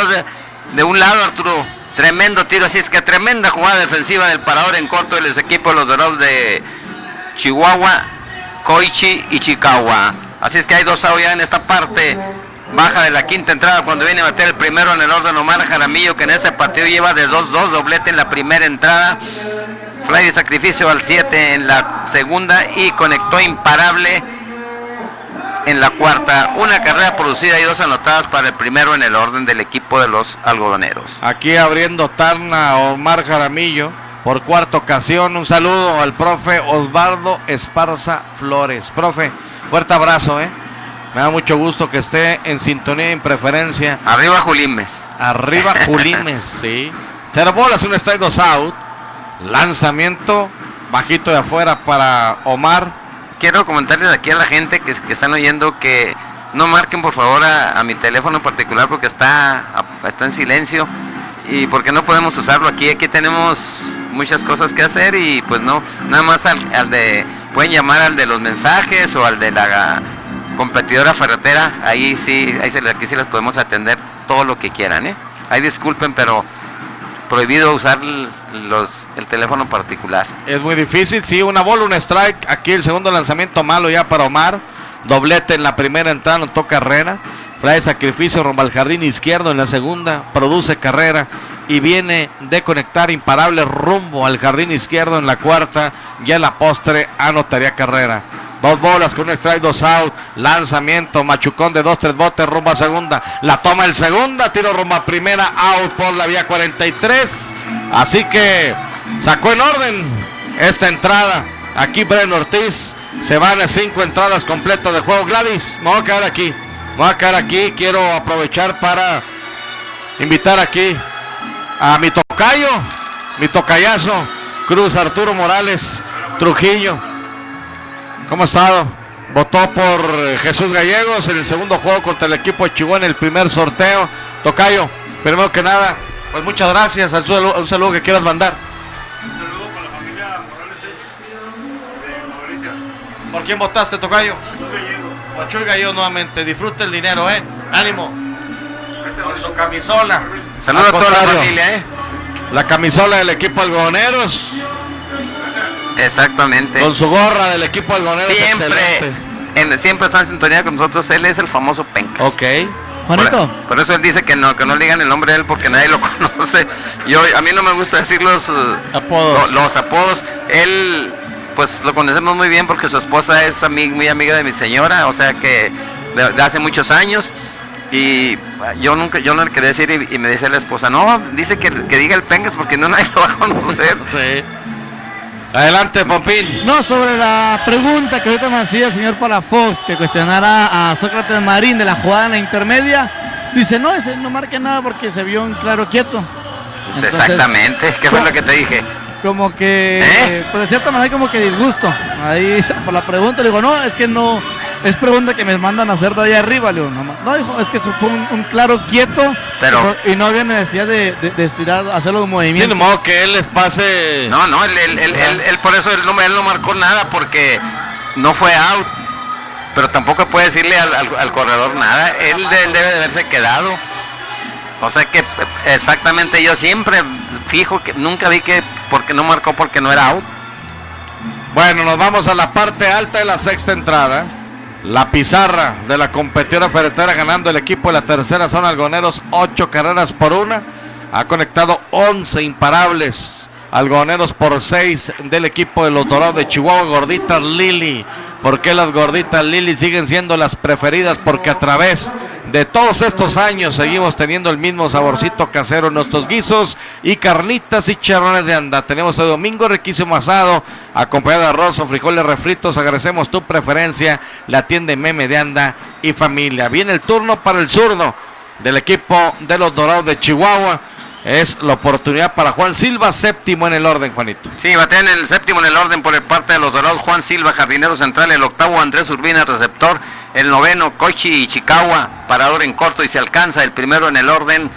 de un lado, Arturo. Tremendo tiro. Así es que tremenda jugada defensiva del parador en corto de los equipos de los Dorados de Chihuahua, Koichi y Chicago. Así es que hay 2 outs ya en esta parte baja de la quinta entrada, cuando viene a bater el primero en el orden Omar Jaramillo, que en este partido lleva de 2-2, doblete en la primera entrada, fly de sacrificio al 7 en la segunda y conectó imparable en la cuarta. Una carrera producida y 2 anotadas para el primero en el orden del equipo de los algodoneros. Aquí abriendo terna Omar Jaramillo por cuarta ocasión. Un saludo al profe Osvaldo Esparza Flores. Profe, fuerte abrazo, me da mucho gusto que esté en sintonía y en preferencia. Arriba Julimes. Arriba Julimes, sí. 0 bolas, un strike, 2 out. Lanzamiento bajito de afuera para Omar. Quiero comentarles aquí a la gente que están oyendo que no marquen por favor a mi teléfono en particular, porque está en silencio y porque no podemos usarlo aquí. Aquí tenemos muchas cosas que hacer y pues no, nada más al de, pueden llamar al de los mensajes o al de la competidora ferretera. Ahí sí, aquí sí les podemos atender todo lo que quieran, Ahí disculpen, pero prohibido usar el teléfono particular. Es muy difícil, sí, una bola, un strike. Aquí el segundo lanzamiento malo ya para Omar. Doblete en la primera entrada, notó carrera. Fly de sacrificio rumbo al jardín izquierdo en la segunda, produce carrera. Y viene de conectar imparable rumbo al jardín izquierdo en la cuarta. Ya en la postre anotaría carrera. 2 bolas con un strike, 2 out. Lanzamiento, machucón de 2-3 botes rumbo a segunda. La toma el segunda, tiro rumbo a primera, out por la vía 43. Así que sacó en orden esta entrada. Aquí Brian Ortiz. Se van a 5 entradas completas de juego. Gladys, me voy a quedar aquí. Quiero aprovechar para invitar aquí a mi tocayo, mi tocayazo, Cruz Arturo Morales Trujillo. ¿Cómo ha estado? Votó por Jesús Gallegos en el segundo juego contra el equipo de Chihuahua en el primer sorteo. Tocayo, primero que nada, pues muchas gracias. Un saludo que quieras mandar. Un saludo para la familia Morales de Mauricio. ¿Por quién votaste, tocayo? Por Chuy Gallego nuevamente. Disfrute el dinero, ánimo. Con su camisola. Saludos a toda la familia, La camisola del equipo Algodoneros. Exactamente. Con su gorra del equipo Algodoneros. Siempre está en sintonía con nosotros. Él es el famoso Pencas. Ok. Juanito. Por eso él dice que no le digan el nombre de él porque nadie lo conoce. A mí no me gusta decir los apodos. Los apodos. Él, pues lo conocemos muy bien porque su esposa es muy amiga de mi señora, o sea que de hace muchos años. Y yo no le quería decir y me dice la esposa, no, dice que diga el Pencas porque no nadie lo va a conocer. Sí. Adelante, Pompín. No, sobre la pregunta que ahorita me hacía el señor Palafox, que cuestionara a Sócrates Marín de la jugada en la intermedia, dice, no, ese no marque nada porque se vio un claro quieto. Pues exactamente, ¿qué fue lo que te dije? Como que, pues de cierta manera como que disgusto. Ahí por la pregunta le digo, no, es que no, es pregunta que me mandan a hacer de ahí arriba. Le digo, no, dijo, es que eso fue un claro quieto, pero y no había necesidad de estirar, hacerlo un movimiento. De modo que él les pase. No, él por eso él no marcó nada porque no fue out. Pero tampoco puede decirle al corredor nada. Él debe de haberse quedado. O sea que exactamente yo siempre fijo que nunca vi que porque no marcó porque no era out. Bueno, nos vamos a la parte alta de la sexta entrada. La pizarra de la competidora ferretera ganando el equipo de la tercera zona Algodoneros 8 carreras por 1. Ha conectado 11 imparables. Algodoneros por 6 del equipo de los Dorados de Chihuahua. Gorditas Lili. ¿Por qué las gorditas Lili siguen siendo las preferidas? Porque a través de todos estos años seguimos teniendo el mismo saborcito casero en nuestros guisos y carnitas y charrones de anda. Tenemos el domingo riquísimo asado acompañado de arroz o frijoles refritos. Agradecemos tu preferencia. La atiende Meme de Anda y familia. Viene el turno para el zurdo del equipo de los Dorados de Chihuahua. Es la oportunidad para Juan Silva, séptimo en el orden, Juanito. Sí, batea en el séptimo en el orden por parte de los Dorados, Juan Silva, jardinero central. El octavo, Andrés Urbina, receptor. El noveno, Koichi Ichikawa, parador en corto y se alcanza. El primero en el orden,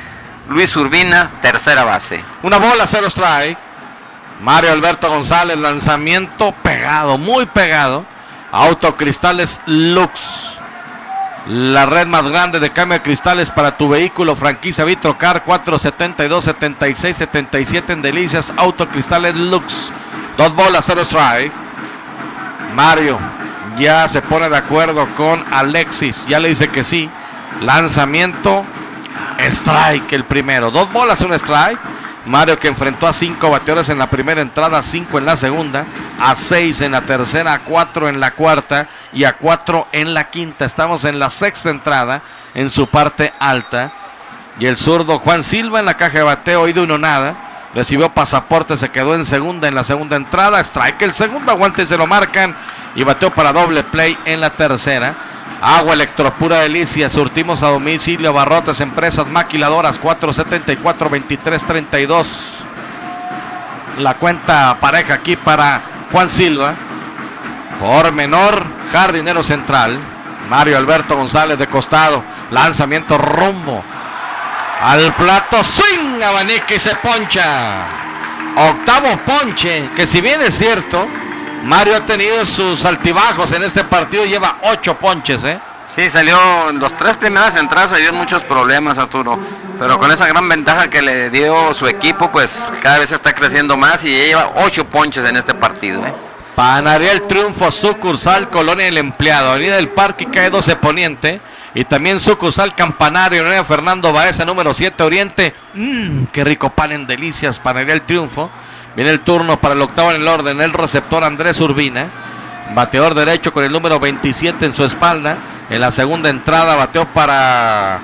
Luis Urbina, tercera base. Una bola, 0 strike. Mario Alberto González, lanzamiento pegado, muy pegado. Autocristales Lux. La red más grande de cambio de cristales para tu vehículo, franquicia Vitrocar, 472-76-77 en Delicias, Autocristales Lux. 2 bolas, 0 strike. Mario ya se pone de acuerdo con Alexis, ya le dice que sí. Lanzamiento, strike el primero. 2 bolas, 1 strike. Mario, que enfrentó a 5 bateadores en la primera entrada, 5 en la segunda, a 6 en la tercera, a 4 en la cuarta y a 4 en la quinta. Estamos en la sexta entrada en su parte alta. Y el zurdo Juan Silva en la caja de bateo, ido uno nada. Recibió pasaporte, se quedó en segunda en la segunda entrada. Strike el segundo, aguante y se lo marcan. Y bateó para doble play en la tercera. Agua Electropura Delicia, surtimos a domicilio, abarrotes, empresas maquiladoras, 474-2332. La cuenta pareja aquí para Juan Silva. Por menor, jardinero central, Mario Alberto González de costado. Lanzamiento rumbo al plato, swing, abanica y se poncha. Octavo ponche, que si bien es cierto, Mario ha tenido sus altibajos en este partido, lleva 8 ponches, Sí, salió en las 3 primeras entradas, se dio muchos problemas, Arturo, pero con esa gran ventaja que le dio su equipo, pues cada vez está creciendo más y lleva 8 ponches en este partido, Panadería El Triunfo, sucursal Colonia del Empleado, Avenida del Parque, calle 12 Poniente, y también sucursal Campanario, Avenida Fernando Baeza, número 7 Oriente. Qué rico pan en Delicias, Panadería El Triunfo. Viene el turno para el octavo en el orden, el receptor Andrés Urbina, bateador derecho con el número 27 en su espalda. En la segunda entrada bateó para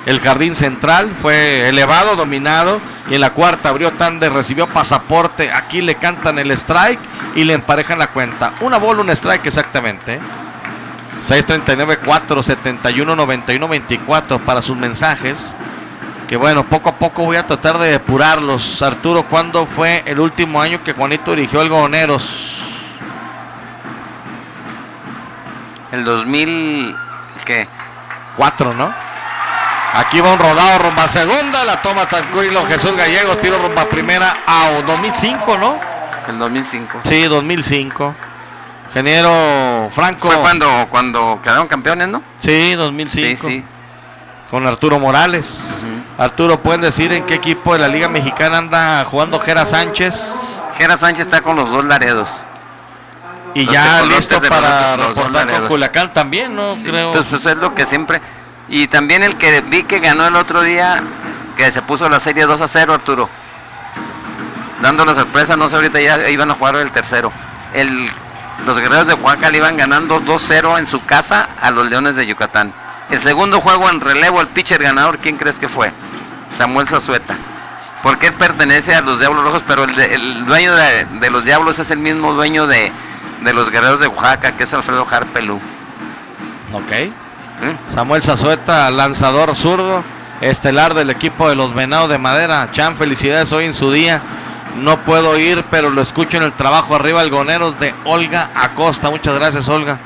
el jardín central, fue elevado, dominado, y en la cuarta abrió tanda, recibió pasaporte. Aquí le cantan el strike y le emparejan la cuenta. Una bola, un strike exactamente. 639-471-91-24 para sus mensajes. Que bueno, poco a poco voy a tratar de depurarlos. Arturo, ¿cuándo fue el último año que Juanito dirigió Algodoneros? El 2000, ¿qué? 4, ¿no? Aquí va un rodado rumba a segunda, la toma tranquilo Jesús Gallegos, tiro rumba a primera a 2005, ¿no? El 2005. Sí, 2005. Ingeniero Franco. Fue cuando quedaron campeones, ¿no? Sí, 2005. Sí, sí. Con Arturo Morales. Arturo, ¿pueden decir en qué equipo de la Liga Mexicana anda jugando Jera Sánchez? Jera Sánchez está con los dos Laredos. Y Los ya tecolotes listo de para los dos reportar con Laredos. Culiacán también, ¿no? Sí, Creo. entonces pues es lo que siempre. Y también el que vi que ganó el otro día, que se puso la serie 2-0, Arturo. Dando la sorpresa, no sé, ahorita ya iban a jugar el tercero. Los Guerreros de Oaxaca le iban ganando 2-0 en su casa a los Leones de Yucatán. El segundo juego en relevo, el pitcher ganador, ¿quién crees que fue? Samuel Zazueta. Porque él pertenece a los Diablos Rojos, pero el dueño de los Diablos es el mismo dueño de los Guerreros de Oaxaca, que es Alfredo Harpelú. Ok. Samuel Zazueta, lanzador zurdo, estelar del equipo de los Venados de Madera. Chan, felicidades hoy en su día. No puedo ir, pero lo escucho en el trabajo arriba Algodoneros de Olga Acosta. Muchas gracias, Olga.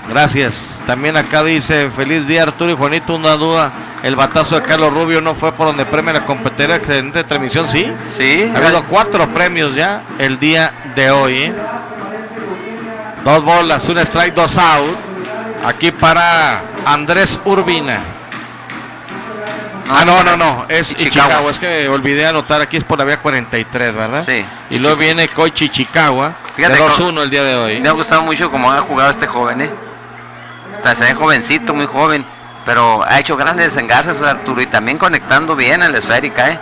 Gracias. También acá dice, feliz día Arturo y Juanito, una duda. El batazo de Carlos Rubio no fue por donde premia la competencia, excelente transmisión, ¿sí? Sí. Ha habido 4 premios ya el día de hoy, ¿eh? 2 bolas, un strike, 2 out. Aquí para Andrés Urbina. No, es Ichikawa. Es que olvidé anotar, aquí es por la vía 43, ¿verdad? Sí. Y luego viene Koichi Ichikawa, de Fíjate, 2-1 el día de hoy. Me ha gustado mucho cómo ha jugado este joven, ¿eh? Se ve jovencito, muy joven, pero ha hecho grandes engarces, Arturo, y también conectando bien en la esférica, ¿eh?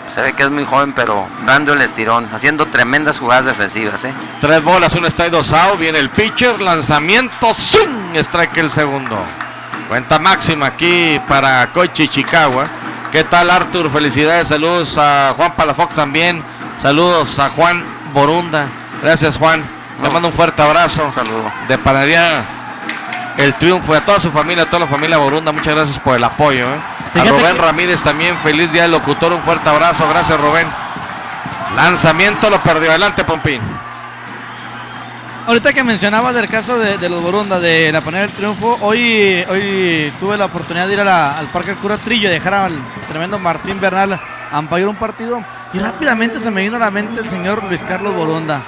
Se ve que es muy joven, pero dando el estirón, haciendo tremendas jugadas defensivas, ¿eh? 3 bolas, un strike, 2 out. Viene el pitcher, lanzamiento, ¡zum! Strike el segundo. Cuenta máxima aquí para Koichi Ichikawa. ¿Qué tal, Artur? Felicidades, saludos a Juan Palafox también. Saludos a Juan Borunda. Gracias, Juan. Le mando un fuerte abrazo. Un saludo. De Panadería El Triunfo, y a toda su familia, a toda la familia Borunda, muchas gracias por el apoyo, ¿eh? A Rubén Ramírez también, feliz día del locutor, un fuerte abrazo, gracias Rubén. Lanzamiento, lo perdió, adelante Pompín. Ahorita que mencionabas del caso de los Borunda, de la Panadería del Triunfo, hoy tuve la oportunidad de ir al Parque Cura Trillo y dejar al tremendo Martín Bernal a ampallar un partido, y rápidamente se me vino a la mente el señor Luis Carlos Borunda,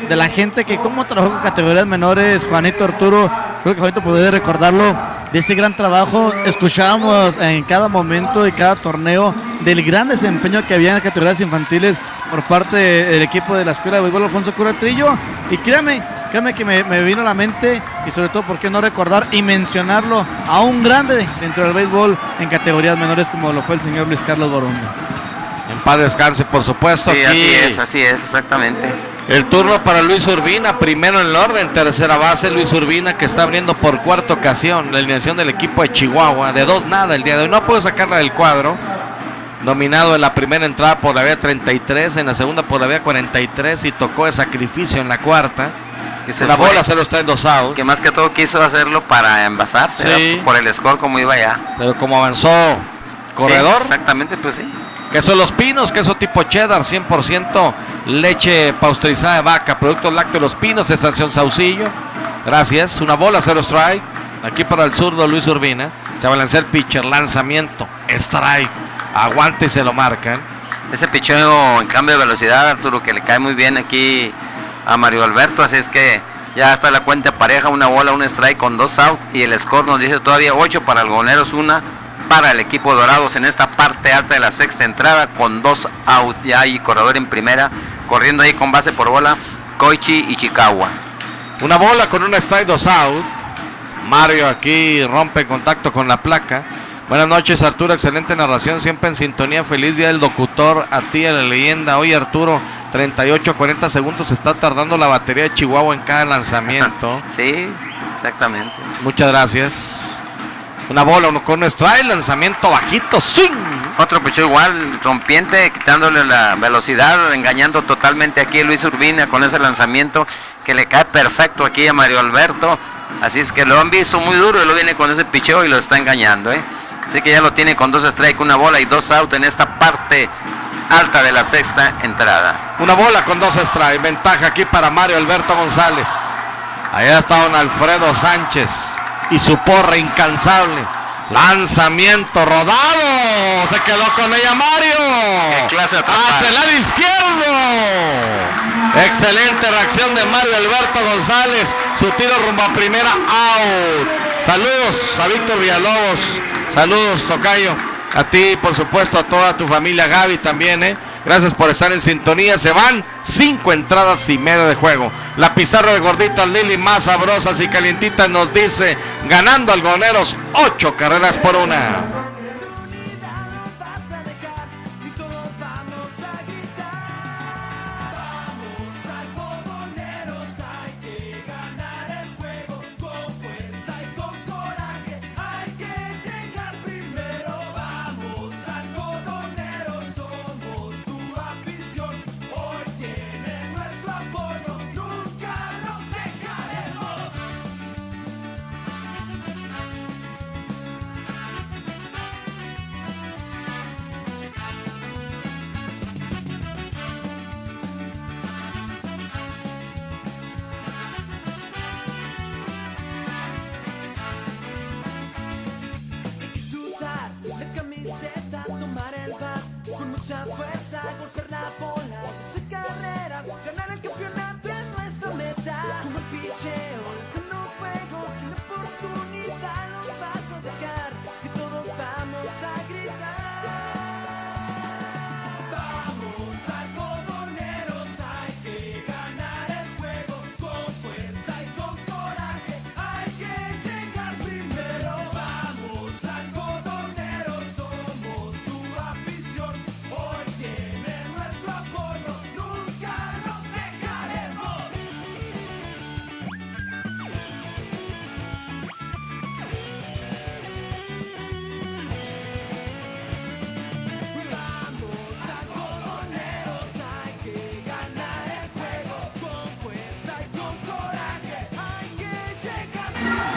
de la gente que como trabajó con categorías menores. Juanito, Arturo, creo que Juanito puede recordarlo, de ese gran trabajo. Escuchábamos en cada momento de cada torneo del gran desempeño que había en las categorías infantiles por parte del equipo de la Escuela de Béisbol Alfonso Cura Trillo, y créame que me vino a la mente, y sobre todo, ¿por qué no recordar y mencionarlo a un grande dentro del béisbol en categorías menores como lo fue el señor Luis Carlos Borunda? En paz descanse, por supuesto. Sí, aquí así es, exactamente. el turno para Luis Urbina, primero en el orden, tercera base, Luis Urbina, que está abriendo por cuarta ocasión la alineación del equipo de Chihuahua, de 2-0 el día de hoy. No puedo sacarla del cuadro. Dominado en la primera entrada por la vía 33, en la segunda por la vía 43, y tocó de sacrificio en la cuarta. Una bola, 0-3, 2 out. Que más que todo quiso hacerlo para envasarse, Sí. por el score como iba ya. Pero como avanzó corredor, Sí, exactamente, pues sí. queso Los Pinos, queso tipo cheddar, 100% leche pasteurizada de vaca, productos lácteos Los Pinos, estación Saucillo. Gracias. Una bola, 0 strike. Aquí para el zurdo Luis Urbina. Se balancea el pitcher, lanzamiento, strike. Aguanta y se lo marcan. Ese picheo en cambio de velocidad, Arturo, que le cae muy bien aquí a Mario Alberto, así es que ya está la cuenta pareja, una bola, un strike con 2 out, y el score nos dice todavía 8 para Algodoneros, 1 para el equipo Dorados en esta parte alta de la sexta entrada, con 2 out, ya hay corredor en primera, corriendo ahí con base por bola, Koichi Ichikawa. Una bola con un strike, 2 out. Mario aquí rompe contacto con la placa. Buenas noches, Arturo, excelente narración, siempre en sintonía, feliz día del locutor, a ti, a la leyenda. Oye, Arturo, 38-40 segundos se está tardando la batería de Chihuahua en cada lanzamiento. Sí, exactamente. Muchas gracias. Una bola, uno con un strike, lanzamiento bajito, swing. Otro picheo igual, rompiente, quitándole la velocidad, engañando totalmente aquí a Luis Urbina con ese lanzamiento que le cae perfecto aquí a Mario Alberto. Así es que lo han visto muy duro y lo viene con ese picheo y lo está engañando, ¿eh? Así que ya lo tiene con 2 strikes, 1 bola y 2 out en esta parte alta de la sexta entrada. 1 bola con 2 strikes. Ventaja aquí para Mario Alberto González. Allá está don Alfredo Sánchez y su porra incansable. Lanzamiento rodado. Se quedó con ella Mario. ¡Qué clase de atrapada! Hacia el lado izquierdo. Excelente reacción de Mario Alberto González. Su tiro rumbo a primera, out. Saludos a Víctor Villalobos. Saludos, tocayo. A ti, por supuesto, a toda tu familia, Gaby también, Gracias por estar en sintonía. Se van 5 entradas y media de juego. La pizarra de gorditas Lili, más sabrosas y calientitas, nos dice, ganando Algodoneros 8 carreras por 1.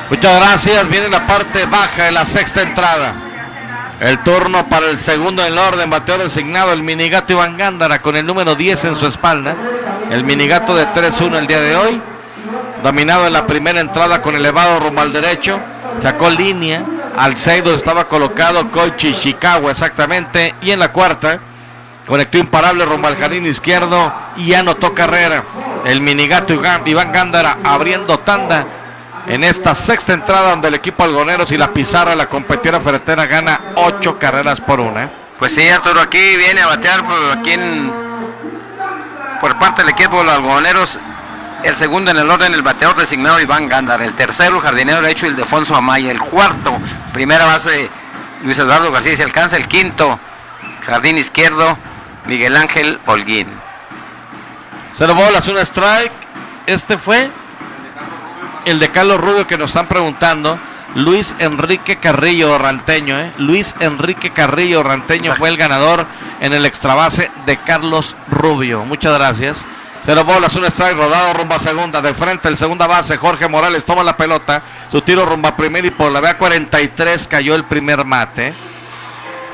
Muchas gracias. Viene la parte baja de la sexta entrada. El turno para el segundo en el orden. Bateador designado el minigato Iván Gándara con el número 10 en su espalda. El minigato de 3-1 el día de hoy. Dominado en la primera entrada con elevado rumbo al derecho. Sacó línea al 6 donde estaba colocado Koichi Ishikawa exactamente. Y en la cuarta conectó imparable rumbo al jardín izquierdo y anotó carrera. El minigato Iván Gándara abriendo tanda en esta sexta entrada donde el equipo Algodoneros y la pizarra, la competidora ferretera, gana 8 carreras por 1. Pues sí, Arturo, aquí viene a batear por parte del equipo de los Algodoneros. El segundo en el orden, el bateador designado Iván Gándara. El tercero, el jardinero derecho, Ildefonso Amaya. El cuarto, primera base, Luis Eduardo García, se alcanza. El quinto, jardín izquierdo, Miguel Ángel Holguín. 0 bolas, 1 strike. Este fue el de Carlos Rubio que nos están preguntando. Luis Enrique Carrillo Ranteño, Luis Enrique Carrillo Ranteño fue el ganador en el extrabase de Carlos Rubio. Muchas gracias. 0 bolas, 1 strike, rodado rumbo a segunda. De frente el segunda base, Jorge Morales toma la pelota. Su tiro rumbo a primera y por la vía 43 cayó el primer mate.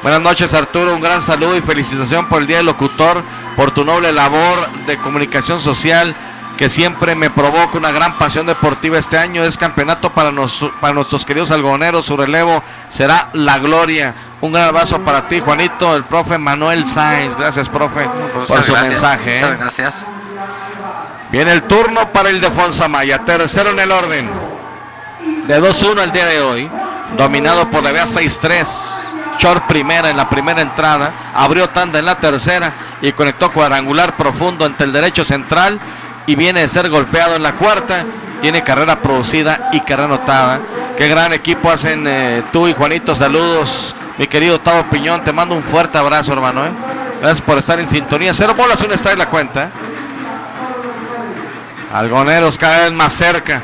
Buenas noches, Arturo, un gran saludo y felicitación por el Día del Locutor, por tu noble labor de comunicación social que siempre me provoca una gran pasión deportiva. Este año es campeonato para nuestros queridos algodoneros. Su relevo será la gloria. Un gran abrazo para ti, Juanito, el profe Manuel Sáenz. Gracias, profe, por su mensaje. Muchas gracias. Viene el turno para Ildefonso Amaya, tercero en el orden. De 2-1 el día de hoy, dominado por la vía 6-3. Short primera en la primera entrada, abrió tanda en la tercera y conectó cuadrangular profundo entre el derecho central. Y viene de ser golpeado en la cuarta. Tiene carrera producida y carrera anotada. Qué gran equipo hacen tú y Juanito. Saludos, mi querido Tavo Piñón. Te mando un fuerte abrazo, hermano. Gracias por estar en sintonía. 0 bolas, 1 strike la cuenta. Algodoneros cada vez más cerca.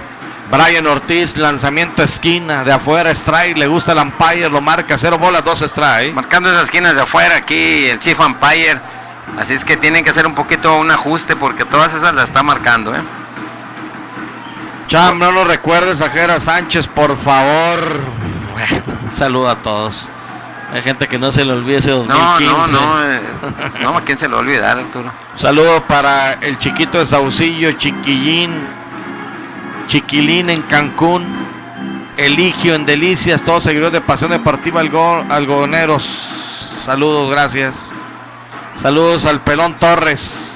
Brian Ortiz, lanzamiento esquina de afuera, strike. Le gusta el umpire, lo marca. 0 bolas, 2 strike. Marcando esas esquinas de afuera aquí el chief umpire. Así es que tienen que hacer un poquito un ajuste porque todas esas las está marcando. Cham, no lo recuerdes a Jera Sánchez, por favor. Bueno, saludo a todos. Hay gente que no se le olvide ese 2015. No, ¿a quién se lo va a olvidar, Arturo? Saludo para el chiquito de Saucillo, Chiquilín en Cancún, Eligio en Delicias, todos seguidores de Pasión Deportiva Algodoneros. Saludos, gracias. Saludos al Pelón Torres.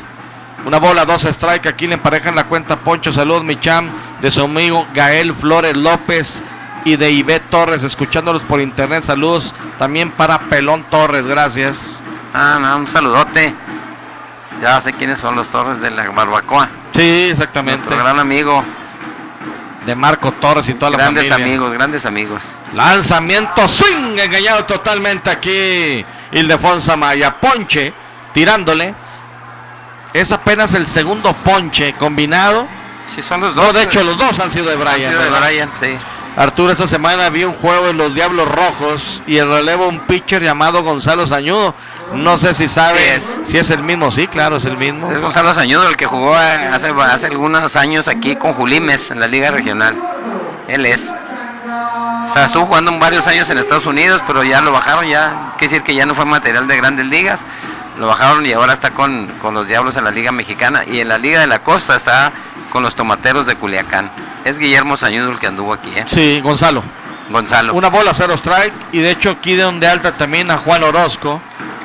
Una bola, 2 strike. Aquí le emparejan la cuenta Poncho. Saludos, mi cham, de su amigo Gael Flores López y de Ivette Torres, escuchándolos por internet. Saludos también para Pelón Torres, gracias. Un saludote. Ya sé quiénes son los Torres de la Barbacoa. Sí, exactamente. Nuestro gran amigo. De Marco Torres y toda la familia. Grandes amigos. Lanzamiento, swing, engañado totalmente aquí Ildefonso Maya. Ponche, tirándole. Es apenas el segundo ponche combinado. Sí, son los dos. No, de hecho, los dos han sido de Brian. Sí. Arturo, esta semana vi un juego en los Diablos Rojos y el relevo un pitcher llamado Gonzalo Sañudo. No sé si sabes si es el mismo. Sí, claro, es el mismo. Es Gonzalo Sañudo, el que jugó hace algunos años aquí con Julimes en la Liga Regional. Él es. O sea, estuvo jugando varios años en Estados Unidos, pero ya lo bajaron, ya quiere decir que ya no fue material de Grandes Ligas. Lo bajaron y ahora está con los Diablos en la Liga Mexicana, y en la Liga de la Costa está con los Tomateros de Culiacán. Es Guillermo Sañudo el que anduvo aquí, ¿eh? Sí, Gonzalo. Una bola, 0 strike, y de hecho aquí de donde alta también a Juan Orozco.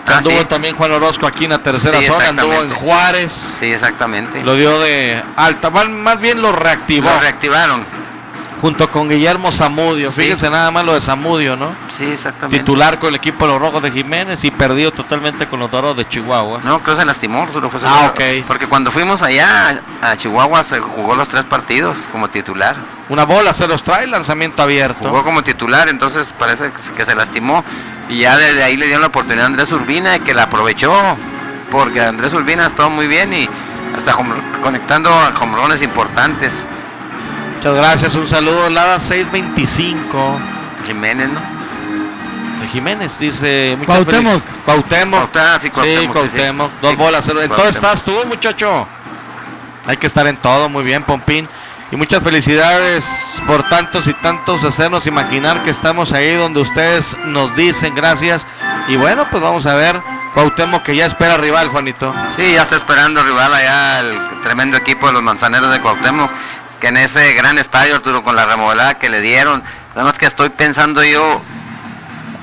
Anduvo también Juan Orozco aquí en la tercera zona, anduvo en Juárez. Sí, exactamente. Lo dio de alta, más bien lo reactivó. Lo reactivaron. Junto con Guillermo Zamudio, Sí. Fíjese nada más lo de Zamudio, ¿no? Sí, exactamente. Titular con el equipo de los Rojos de Jiménez y perdido totalmente con los Toros de Chihuahua. No, creo que se lastimó, Arturo. Ok. Porque cuando fuimos allá a Chihuahua se jugó los 3 partidos como titular. Una bola, 0 strike, lanzamiento abierto. Jugó como titular, entonces parece que se lastimó. Y ya desde ahí le dieron la oportunidad a Andrés Urbina, que la aprovechó. Porque Andrés Urbina ha estado muy bien y hasta conectando a jonrones importantes. Muchas gracias, un saludo. Lada 625. Jiménez, ¿no? De Jiménez, dice. Cuauhtémoc. Cuauhtémoc. Sí, Cuauhtémoc. sí. 2 bolas, 0. ¿En todo Cuauhtémoc. estás tú, muchacho? Hay que estar en todo, muy bien, Pompín. Y muchas felicidades por tantos y tantos hacernos imaginar que estamos ahí donde ustedes nos dicen, gracias. Y bueno, pues vamos a ver. Cuauhtémoc que ya espera rival, Juanito. Sí, ya está esperando rival allá el tremendo equipo de los Manzaneros de Cuauhtémoc, que en ese gran estadio, Arturo, con la remodelada que le dieron. Nada más que estoy pensando yo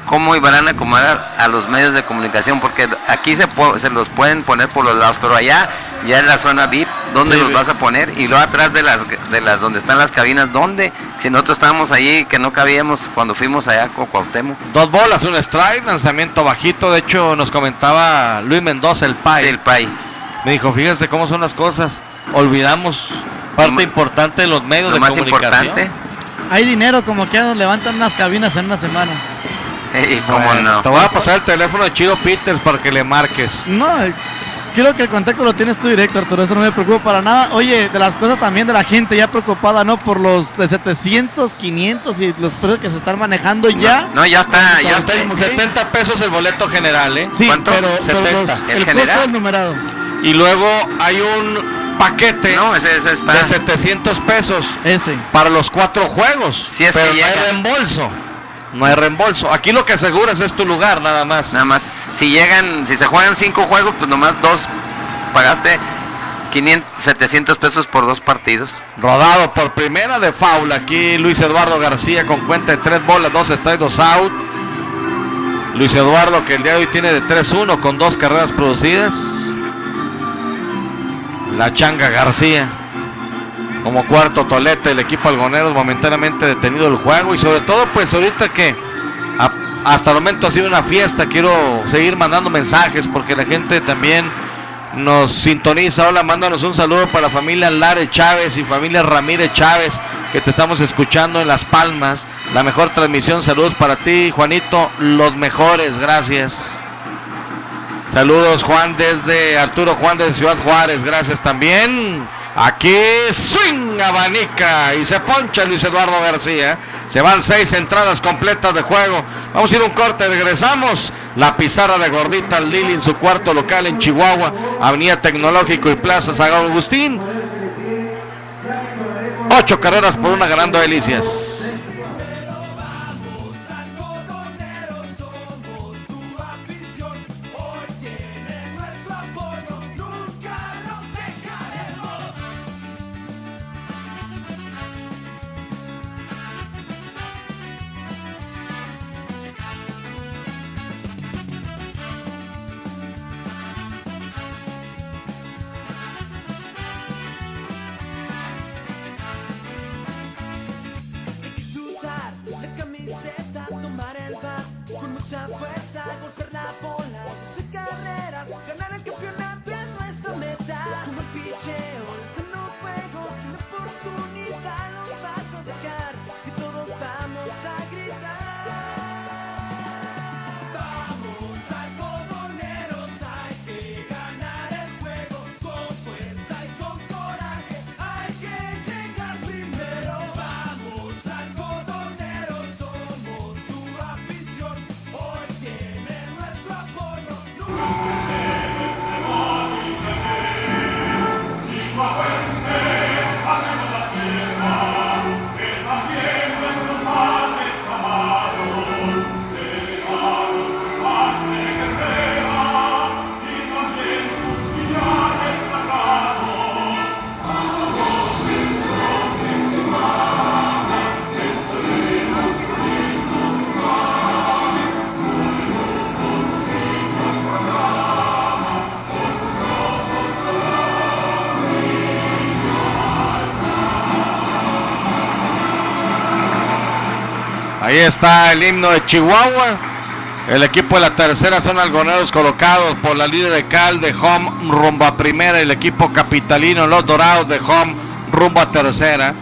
cómo iban a acomodar a los medios de comunicación, porque aquí se los pueden poner por los lados, pero allá ya en la zona VIP, ¿dónde Sí, los vas a poner? Y luego atrás de las donde están las cabinas, ¿dónde? Si nosotros estábamos allí que no cabíamos cuando fuimos allá con Cuauhtémoc. 2 bolas, 1 strike, lanzamiento bajito. De hecho, nos comentaba Luis Mendoza, el Pai. Sí, el Pai. Me dijo, fíjese cómo son las cosas. Olvidamos parte importante de los medios Lo de más comunicación. importante. Hay dinero, como que nos levantan unas cabinas en una semana. Y cómo Bueno, no. te voy a pasar el teléfono de Chido Peters para que le marques. No, quiero que el contacto lo tienes tú directo, Arturo, eso no me preocupa para nada. Oye, de las cosas también de la gente ya preocupada, ¿no? Por los de 700, 500 y los precios que se están manejando ya. No, ya está, ya Está está. en 70 pesos el boleto general, ¿eh? Sí, ¿Cuánto? pero 70. ¿El el general? costo del numerado. Y luego hay un paquete No, ese está. de 700 pesos Ese. para los 4 juegos. Si es pero que no hay llega. reembolso. No hay reembolso. Aquí lo que aseguras es tu lugar, nada más. Nada más, si se juegan 5 juegos, pues nomás 2 pagaste 700 pesos por 2 partidos. Rodado por primera de foul. Aquí Luis Eduardo García con cuenta de 3 bolas, 2 strikes, 2 out. Luis Eduardo que el día de hoy tiene de 3-1 con 2 carreras producidas. La Changa García como cuarto tolete del equipo Algoneros, momentáneamente detenido el juego. Y sobre todo pues ahorita que hasta el momento ha sido una fiesta, quiero seguir mandando mensajes porque la gente también nos sintoniza. Hola, mándanos un saludo para la familia Lare Chávez y familia Ramírez Chávez, que te estamos escuchando en Las Palmas. La mejor transmisión, saludos para ti, Juanito, los mejores, gracias. Saludos, Juan, desde Arturo Juan desde Ciudad Juárez, gracias también. Aquí swing abanica y se poncha Luis Eduardo García. Se van 6 entradas completas de juego. Vamos a ir un corte, regresamos. La pizarra de Gordita Lili en su cuarto local en Chihuahua, Avenida Tecnológico y Plaza San Agustín. 8 carreras por 1 ganando Delicias. Ahí está el himno de Chihuahua. El equipo de la tercera son algoneros colocados por la líder de Cal de home rumbo a primera. El equipo capitalino, los Dorados de home rumbo a tercera.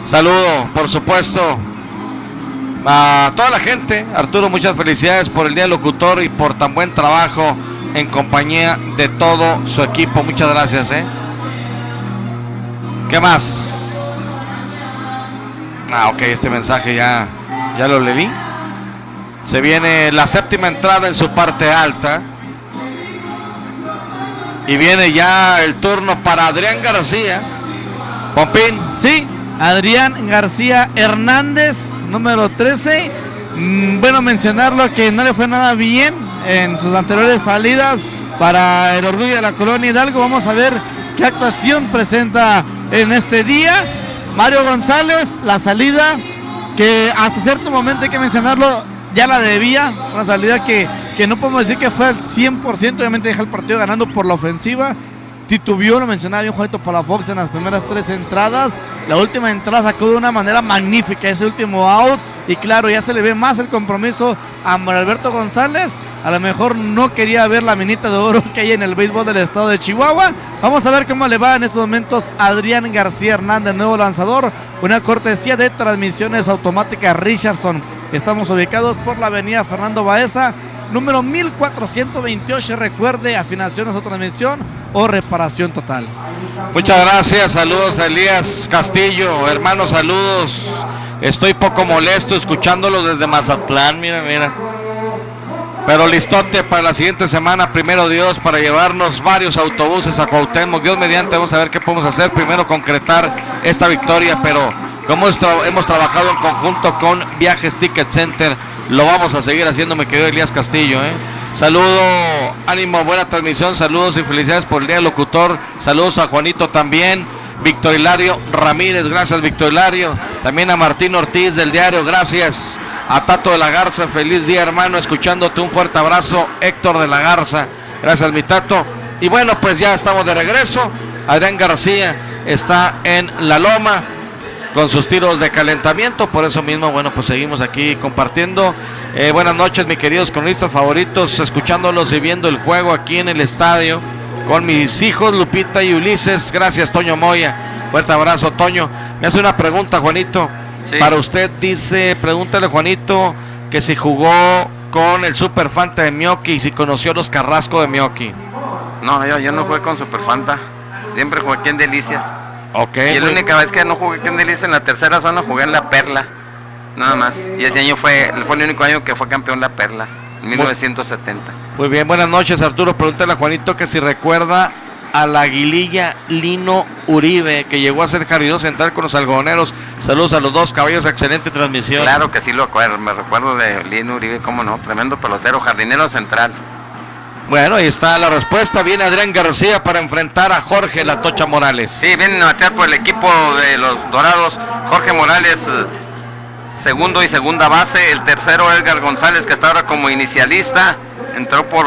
Saludo, por supuesto, a toda la gente. Arturo, muchas felicidades por el Día del Locutor y por tan buen trabajo en compañía de todo su equipo. Muchas gracias, ¿Qué más? Ok, este mensaje ya lo leí. Se viene la séptima entrada en su parte alta. Y viene ya el turno para Adrián García. Pompín. Sí, Adrián García Hernández, número 13. Bueno, mencionarlo que no le fue nada bien en sus anteriores salidas para el Orgullo de la Colonia Hidalgo. Vamos a ver qué actuación presenta en este día. Mario González, la salida que hasta cierto momento, hay que mencionarlo, ya la debía. Una salida que no podemos decir que fue al 100%, obviamente deja el partido ganando por la ofensiva. Titubió, lo mencionaba bien Juanito Palafox en las primeras 3 entradas. La última entrada sacó de una manera magnífica ese último out. Y claro, ya se le ve más el compromiso a Manuel Alberto González. A lo mejor no quería ver la minita de oro que hay en el béisbol del estado de Chihuahua. Vamos a ver cómo le va en estos momentos a Adrián García Hernández, nuevo lanzador. Una cortesía de Transmisiones Automáticas Richardson. Estamos ubicados por la avenida Fernando Baeza, número 1428. Recuerde, afinaciones o transmisión o reparación total. Muchas gracias, saludos a Elías Castillo, hermanos, saludos. Estoy poco molesto escuchándolo desde Mazatlán, mira. Pero listote para la siguiente semana, primero Dios, para llevarnos varios autobuses a Cuauhtémoc. Dios mediante, vamos a ver qué podemos hacer. Primero concretar esta victoria, pero como hemos trabajado en conjunto con Viajes Ticket Center, lo vamos a seguir haciendo, mi querido Elías Castillo, Saludo, ánimo, buena transmisión, saludos y felicidades por el Día del Locutor. Saludos a Juanito también. Víctor Hilario Ramírez, gracias Víctor Hilario. También a Martín Ortiz del diario, gracias. A Tato de la Garza, feliz día hermano, escuchándote, un fuerte abrazo. Héctor de la Garza, gracias mi Tato. Y bueno, pues ya estamos de regreso. Adrián García está en la loma con sus tiros de calentamiento, por eso mismo, bueno, pues seguimos aquí compartiendo. Buenas noches, mis queridos cronistas favoritos, escuchándolos y viendo el juego aquí en el estadio con mis hijos Lupita y Ulises. Gracias, Toño Moya. Fuerte abrazo, Toño. Me hace una pregunta, Juanito. Sí. Para usted, dice, pregúntale, Juanito, que si jugó con el Superfanta de Mioki y si conoció los Carrasco de Mioki. No, yo no jugué con Superfanta. Siempre jugué aquí en Delicias. Ok. Y la única vez que no jugué aquí en Delicias en la tercera zona, jugué en La Perla. Nada más. Y ese año fue el único año que fue campeón La Perla. En 1970. Muy bien, buenas noches, Arturo. Pregúntale a Juanito que si recuerda a la aguililla Lino Uribe, que llegó a ser jardinero central con los algodoneros. Saludos a los dos caballos, excelente transmisión. Claro que sí lo acuerdo, me recuerdo de Lino Uribe, cómo no, tremendo pelotero, jardinero central. Bueno, ahí está la respuesta. Viene Adrián García para enfrentar a Jorge La Tocha Morales. Sí, vienen a batear por el equipo de los Dorados. Jorge Morales, segundo y segunda base. El tercero, Edgar González, que está ahora como inicialista. Entró por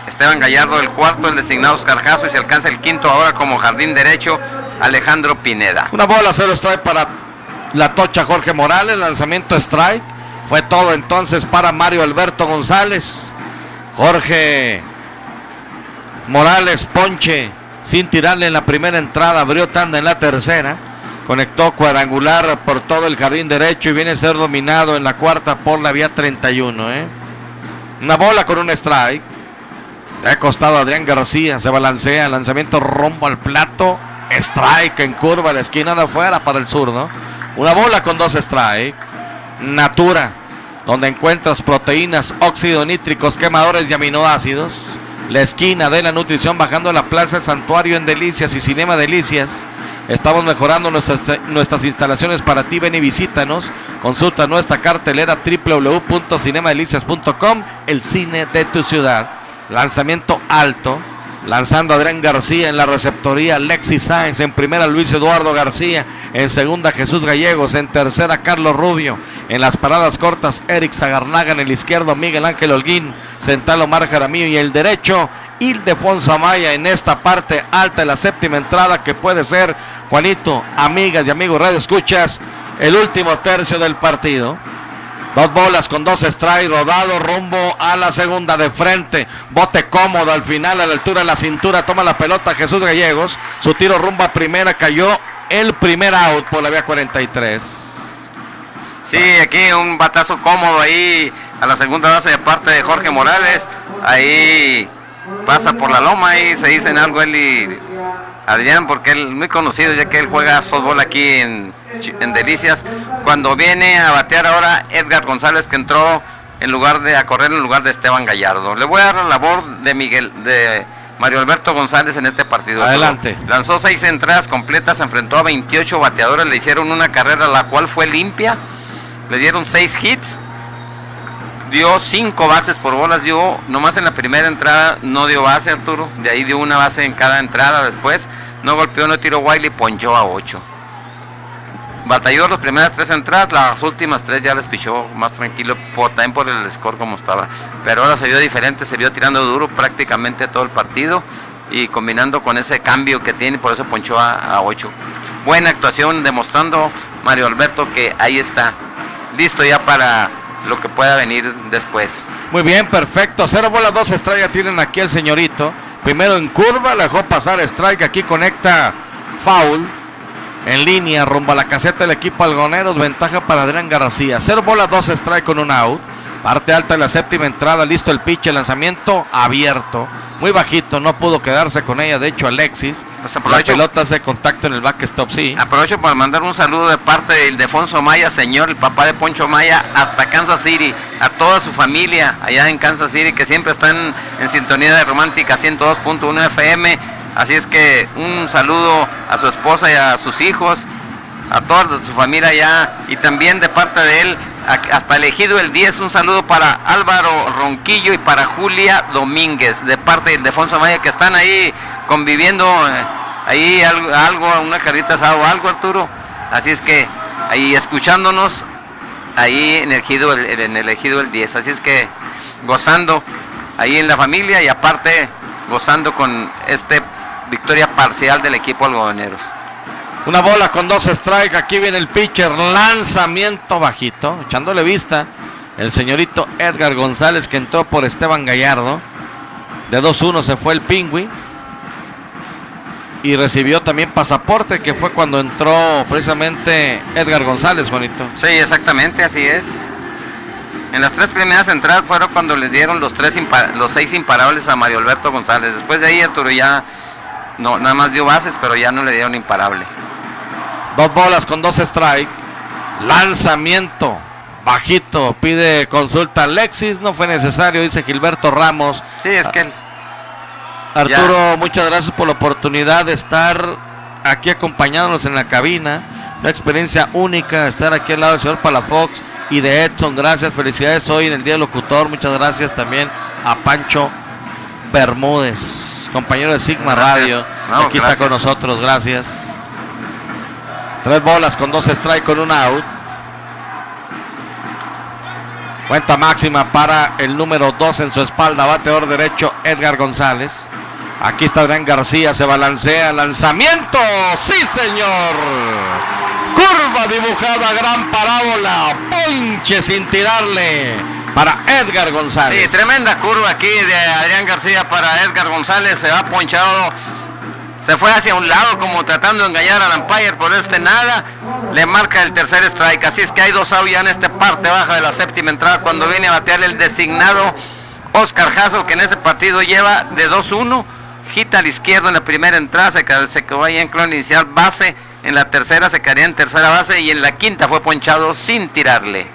Esteban Gallardo, el cuarto, el designado Oscar Jasso, y se alcanza el quinto ahora como jardín derecho, Alejandro Pineda. Una bola, 0 strike para La Tocha Jorge Morales. Lanzamiento strike. Fue todo entonces para Mario Alberto González. Jorge Morales, ponche, sin tirarle en la primera entrada, abrió tanda en la tercera, conectó cuadrangular por todo el jardín derecho y viene a ser dominado en la cuarta por la vía 31. Una bola con un strike. Ha costado a Adrián García, se balancea, lanzamiento rumbo al plato, strike en curva, la esquina de afuera para el zurdo. Una bola con 2 strike. Natura, donde encuentras proteínas, óxido nítricos, quemadores y aminoácidos. La esquina de la nutrición, bajando la Plaza Santuario en Delicias y Cinema Delicias. Estamos mejorando nuestras instalaciones para ti. Ven y visítanos. Consulta nuestra cartelera www.cinemadelicias.com. El cine de tu ciudad. Lanzamiento alto. Lanzando Adrián García en la receptoría, Alexis Sáenz. En primera, Luis Eduardo García. En segunda, Jesús Gallegos. En tercera, Carlos Rubio. En las paradas cortas, Eric Zagarnaga. En el izquierdo, Miguel Ángel Holguín. Central, Omar Jaramillo. Y el derecho, Ildefonso Amaya. En esta parte alta de la séptima entrada, que puede ser, Juanito, amigas y amigos radio escuchas, el último tercio del partido. 2 bolas con 2 strikes, rodado rumbo a la segunda de frente. Bote cómodo al final, a la altura de la cintura, toma la pelota Jesús Gallegos. Su tiro rumbo a primera, cayó el primer out por la vía 43. Sí, aquí un batazo cómodo ahí a la segunda base de parte de Jorge Morales. Ahí pasa por la loma y se dicen algo él y Adrián, porque él es muy conocido ya que él juega softball aquí en Delicias. Cuando viene a batear ahora Edgar González, que entró a correr en lugar de Esteban Gallardo. Le voy a dar la labor de Mario Alberto González en este partido. Adelante. Lanzó 6 entradas completas, se enfrentó a 28 bateadores, le hicieron una carrera la cual fue limpia, le dieron 6 hits, dio 5 bases por bolas, nomás en la primera entrada no dio base, Arturo, de ahí dio una base en cada entrada, después no golpeó, no tiró wild y ponchó a 8. Batalló las primeras 3 entradas, las últimas 3 ya les pichó más tranquilo, también por el score como estaba, pero ahora se vio diferente, se vio tirando duro prácticamente todo el partido y combinando con ese cambio que tiene, por eso ponchó a 8. Buena actuación, demostrando Mario Alberto que ahí está, listo ya para lo que pueda venir después. Muy bien, perfecto. 0 bolas, 2 strike, ya tienen aquí el señorito. Primero en curva, le dejó pasar strike, aquí conecta foul. En línea, rumbo a la caseta del equipo Algoneros, ventaja para Adrián García. 0 bolas, 2 strike con un out. Parte alta de la séptima entrada, listo el pitch, el lanzamiento abierto. Muy bajito, no pudo quedarse con ella, de hecho Alexis. Pues la pelota hace contacto en el backstop, sí. Aprovecho para mandar un saludo de parte de Ildefonso Maya, señor, el papá de Poncho Maya, hasta Kansas City, a toda su familia allá en Kansas City, que siempre están en sintonía de Romántica 102.1 FM. Así es que un saludo a su esposa y a sus hijos, a toda su familia allá, y también de parte de él, hasta elegido el 10, un saludo para Álvaro Ronquillo y para Julia Domínguez, de parte de Ildefonso Maya, que están ahí conviviendo, ahí algo, una carnita asada o algo, Arturo. Así es que ahí escuchándonos, ahí en el elegido el 10. Así es que gozando ahí en la familia y aparte gozando con victoria parcial del equipo Algodoneros. Una bola con 2 strikes, aquí viene el pitcher, lanzamiento bajito, echándole vista el señorito Edgar González, que entró por Esteban Gallardo. De 2-1 se fue el Pingüi y recibió también pasaporte, que fue cuando entró precisamente Edgar González, bonito. Sí, exactamente, así es. En las 3 primeras entradas fueron cuando les dieron los 6 imparables a Mario Alberto González. Después de ahí Arturo ya no, nada más dio bases, pero ya no le dieron imparable. 2 bolas con 2 strikes, lanzamiento bajito, pide consulta Alexis, no fue necesario, dice Gilberto Ramos. Sí, es que Arturo, muchas gracias por la oportunidad de estar aquí acompañándonos en la cabina, una experiencia única, estar aquí al lado del señor Palafox y de Edson. Gracias, felicidades hoy en el Día del Locutor. Muchas gracias también a Pancho Bermúdez, compañero de Sigma Radio, aquí está con nosotros, gracias. 3 bolas con 2 strikes con un out. Cuenta máxima para el número 2 en su espalda, bateador derecho Edgar González. Aquí está Adrián García, se balancea, lanzamiento, sí señor. Curva dibujada, gran parábola, ponche sin tirarle para Edgar González. Sí, tremenda curva aquí de Adrián García para Edgar González, se va ponchado. Se fue hacia un lado como tratando de engañar al umpire, por nada, le marca el tercer strike, así es que hay 2 outs ya en esta parte baja de la séptima entrada cuando viene a batear el designado Oscar Jasso, que en este partido lleva de 2-1, hit al izquierdo en la primera entrada, se quedó ahí en clon inicial, base, en la tercera se quedaría en tercera base y en la quinta fue ponchado sin tirarle.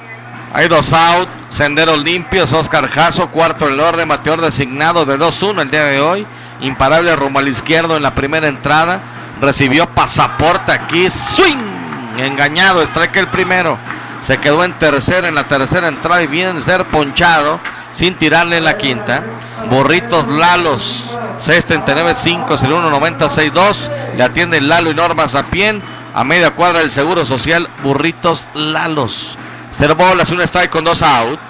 Hay 2 outs, senderos limpios, Oscar Jasso, cuarto en el orden, bateador designado de 2-1 el día de hoy. Imparable rumbo al izquierdo en la primera entrada, recibió pasaporte aquí, swing, engañado, strike el primero, se quedó en tercera en la tercera entrada y viene a ser ponchado sin tirarle en la quinta. Burritos Lalos, 639-5, 190-62, le atiende Lalo y Norma Sapien, a media cuadra del Seguro Social, Burritos Lalos. 0 bolas, 1 strike con 2 out.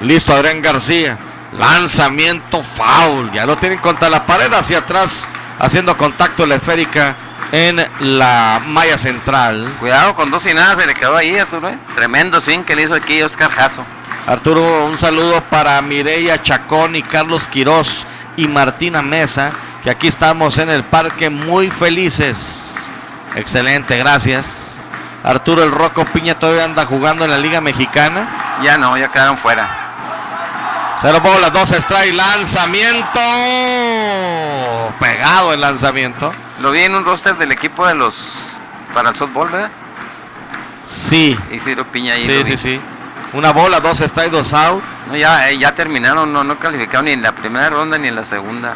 Listo Adrián García. Lanzamiento foul, ya lo tienen contra la pared, hacia atrás, haciendo contacto en la esférica en la malla central. Cuidado, con 2 y nada se le quedó ahí, Arturo. Tremendo swing que le hizo aquí Oscar Jasso. Arturo, un saludo para Mireya Chacón y Carlos Quirós y Martina Mesa, que aquí estamos en el parque muy felices. Excelente, gracias. Arturo, el Rocco Piña todavía anda jugando en la Liga Mexicana. Ya no, ya quedaron fuera. 0 bolas, 2 strike, lanzamiento. Pegado el lanzamiento. Lo vi en un roster del equipo de los... para el softball, ¿verdad? Sí. Isidro Piña ahí. Sí, sí, sí. 1 bola, 2 strike, 2 out. No, ya terminaron, no calificaron ni en la primera ronda ni en la segunda.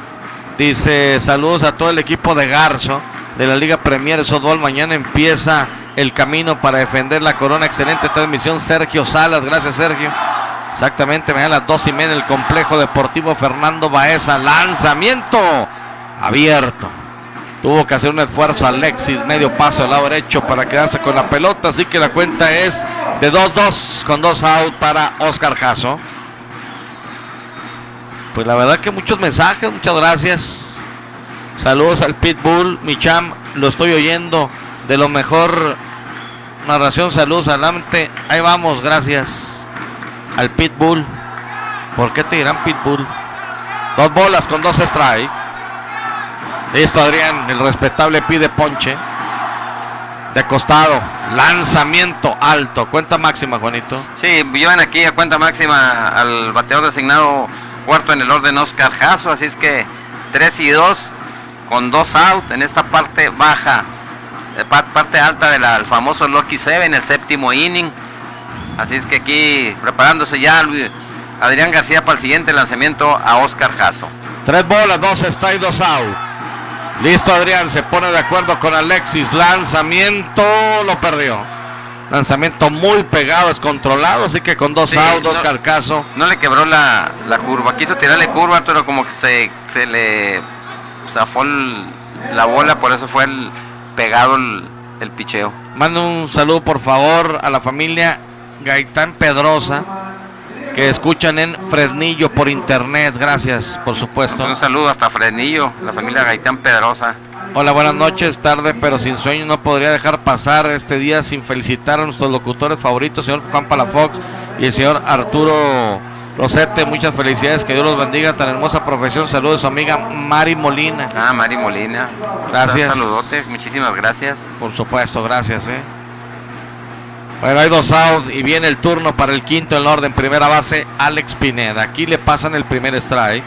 Dice, saludos a todo el equipo de Garzo de la Liga Premier Softball. Mañana empieza el camino para defender la corona. Excelente transmisión, Sergio Salas. Gracias, Sergio. Exactamente, mañana a las 2:30 en el complejo deportivo Fernando Baeza. Lanzamiento abierto. Tuvo que hacer un esfuerzo Alexis, medio paso al lado derecho para quedarse con la pelota. Así que la cuenta es de 2-2 con 2 out para Oscar Jasso. Pues la verdad que muchos mensajes, muchas gracias. Saludos al Pitbull, mi cham, lo estoy oyendo. De lo mejor narración, saludos adelante. Ahí vamos, gracias. Al Pitbull. ¿Por qué te dirán Pitbull? 2 bolas con 2 strike. Listo, Adrián, el respetable pide ponche. De costado, lanzamiento alto. Cuenta máxima, Juanito. Sí, llevan aquí a cuenta máxima al bateador designado cuarto en el orden Oscar Jasso, así es que 3-2 con 2 out en esta parte baja, parte alta del famoso Lucky 7, el séptimo inning. Así es que aquí preparándose ya Adrián García para el siguiente lanzamiento a Oscar Jasso. 3 bolas, 2 strike, 2 out. Listo, Adrián, se pone de acuerdo con Alexis. Lanzamiento, lo perdió. Lanzamiento muy pegado, descontrolado, así que con 2 out, 2 carcazo. No le quebró la curva, quiso tirarle curva, pero como que se le zafó la bola, por eso fue pegado el picheo. Mando un saludo, por favor, a la familia Gaitán Pedrosa, que escuchan en Fresnillo por internet. Gracias, por supuesto. Un saludo hasta Fresnillo, la familia Gaitán Pedrosa. Hola, buenas noches, tarde pero sin sueño. No podría dejar pasar este día sin felicitar a nuestros locutores favoritos, señor Juan Palafox y el señor Arturo Rosete. Muchas felicidades, que Dios los bendiga, tan hermosa profesión. Saludos a su amiga Mari Molina. Mari Molina. Gracias. Un saludote, muchísimas gracias. Por supuesto, gracias. Bueno, hay 2 out y viene el turno para el quinto en orden. Primera base, Alex Pineda. Aquí le pasan el primer strike.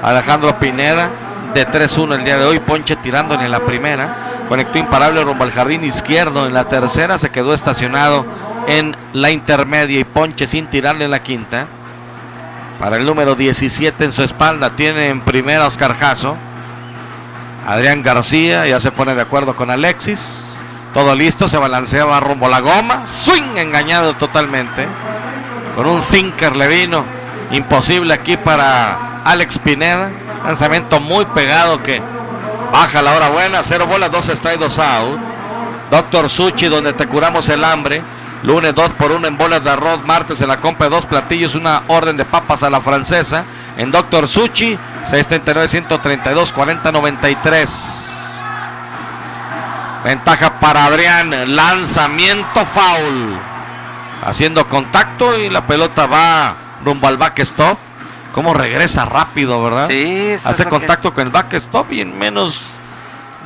Alejandro Pineda, de 3-1 el día de hoy. Ponche tirándole en la primera. Conectó imparable rumbo al jardín izquierdo. En la tercera se quedó estacionado en la intermedia y ponche sin tirarle en la quinta. Para el número 17 en su espalda tiene en primera Oscar Jasso. Adrián García ya se pone de acuerdo con Alexis. Todo listo, se balancea, va rumbo a la goma. Swing engañado totalmente. Con un sinker le vino. Imposible aquí para Alex Pineda. Lanzamiento muy pegado que baja la hora buena. 0 bolas, 2 strike, 2 out. Dr. Sushi, donde te curamos el hambre. Lunes 2x1 en bolas de arroz. Martes en la compra de 2 platillos, una orden de papas a la francesa. En Dr. Sushi, 639-132-4093. Ventaja para Adrián. Lanzamiento foul. Haciendo contacto y la pelota va rumbo al backstop. Cómo regresa rápido, ¿verdad? Sí, hace contacto con el backstop y en menos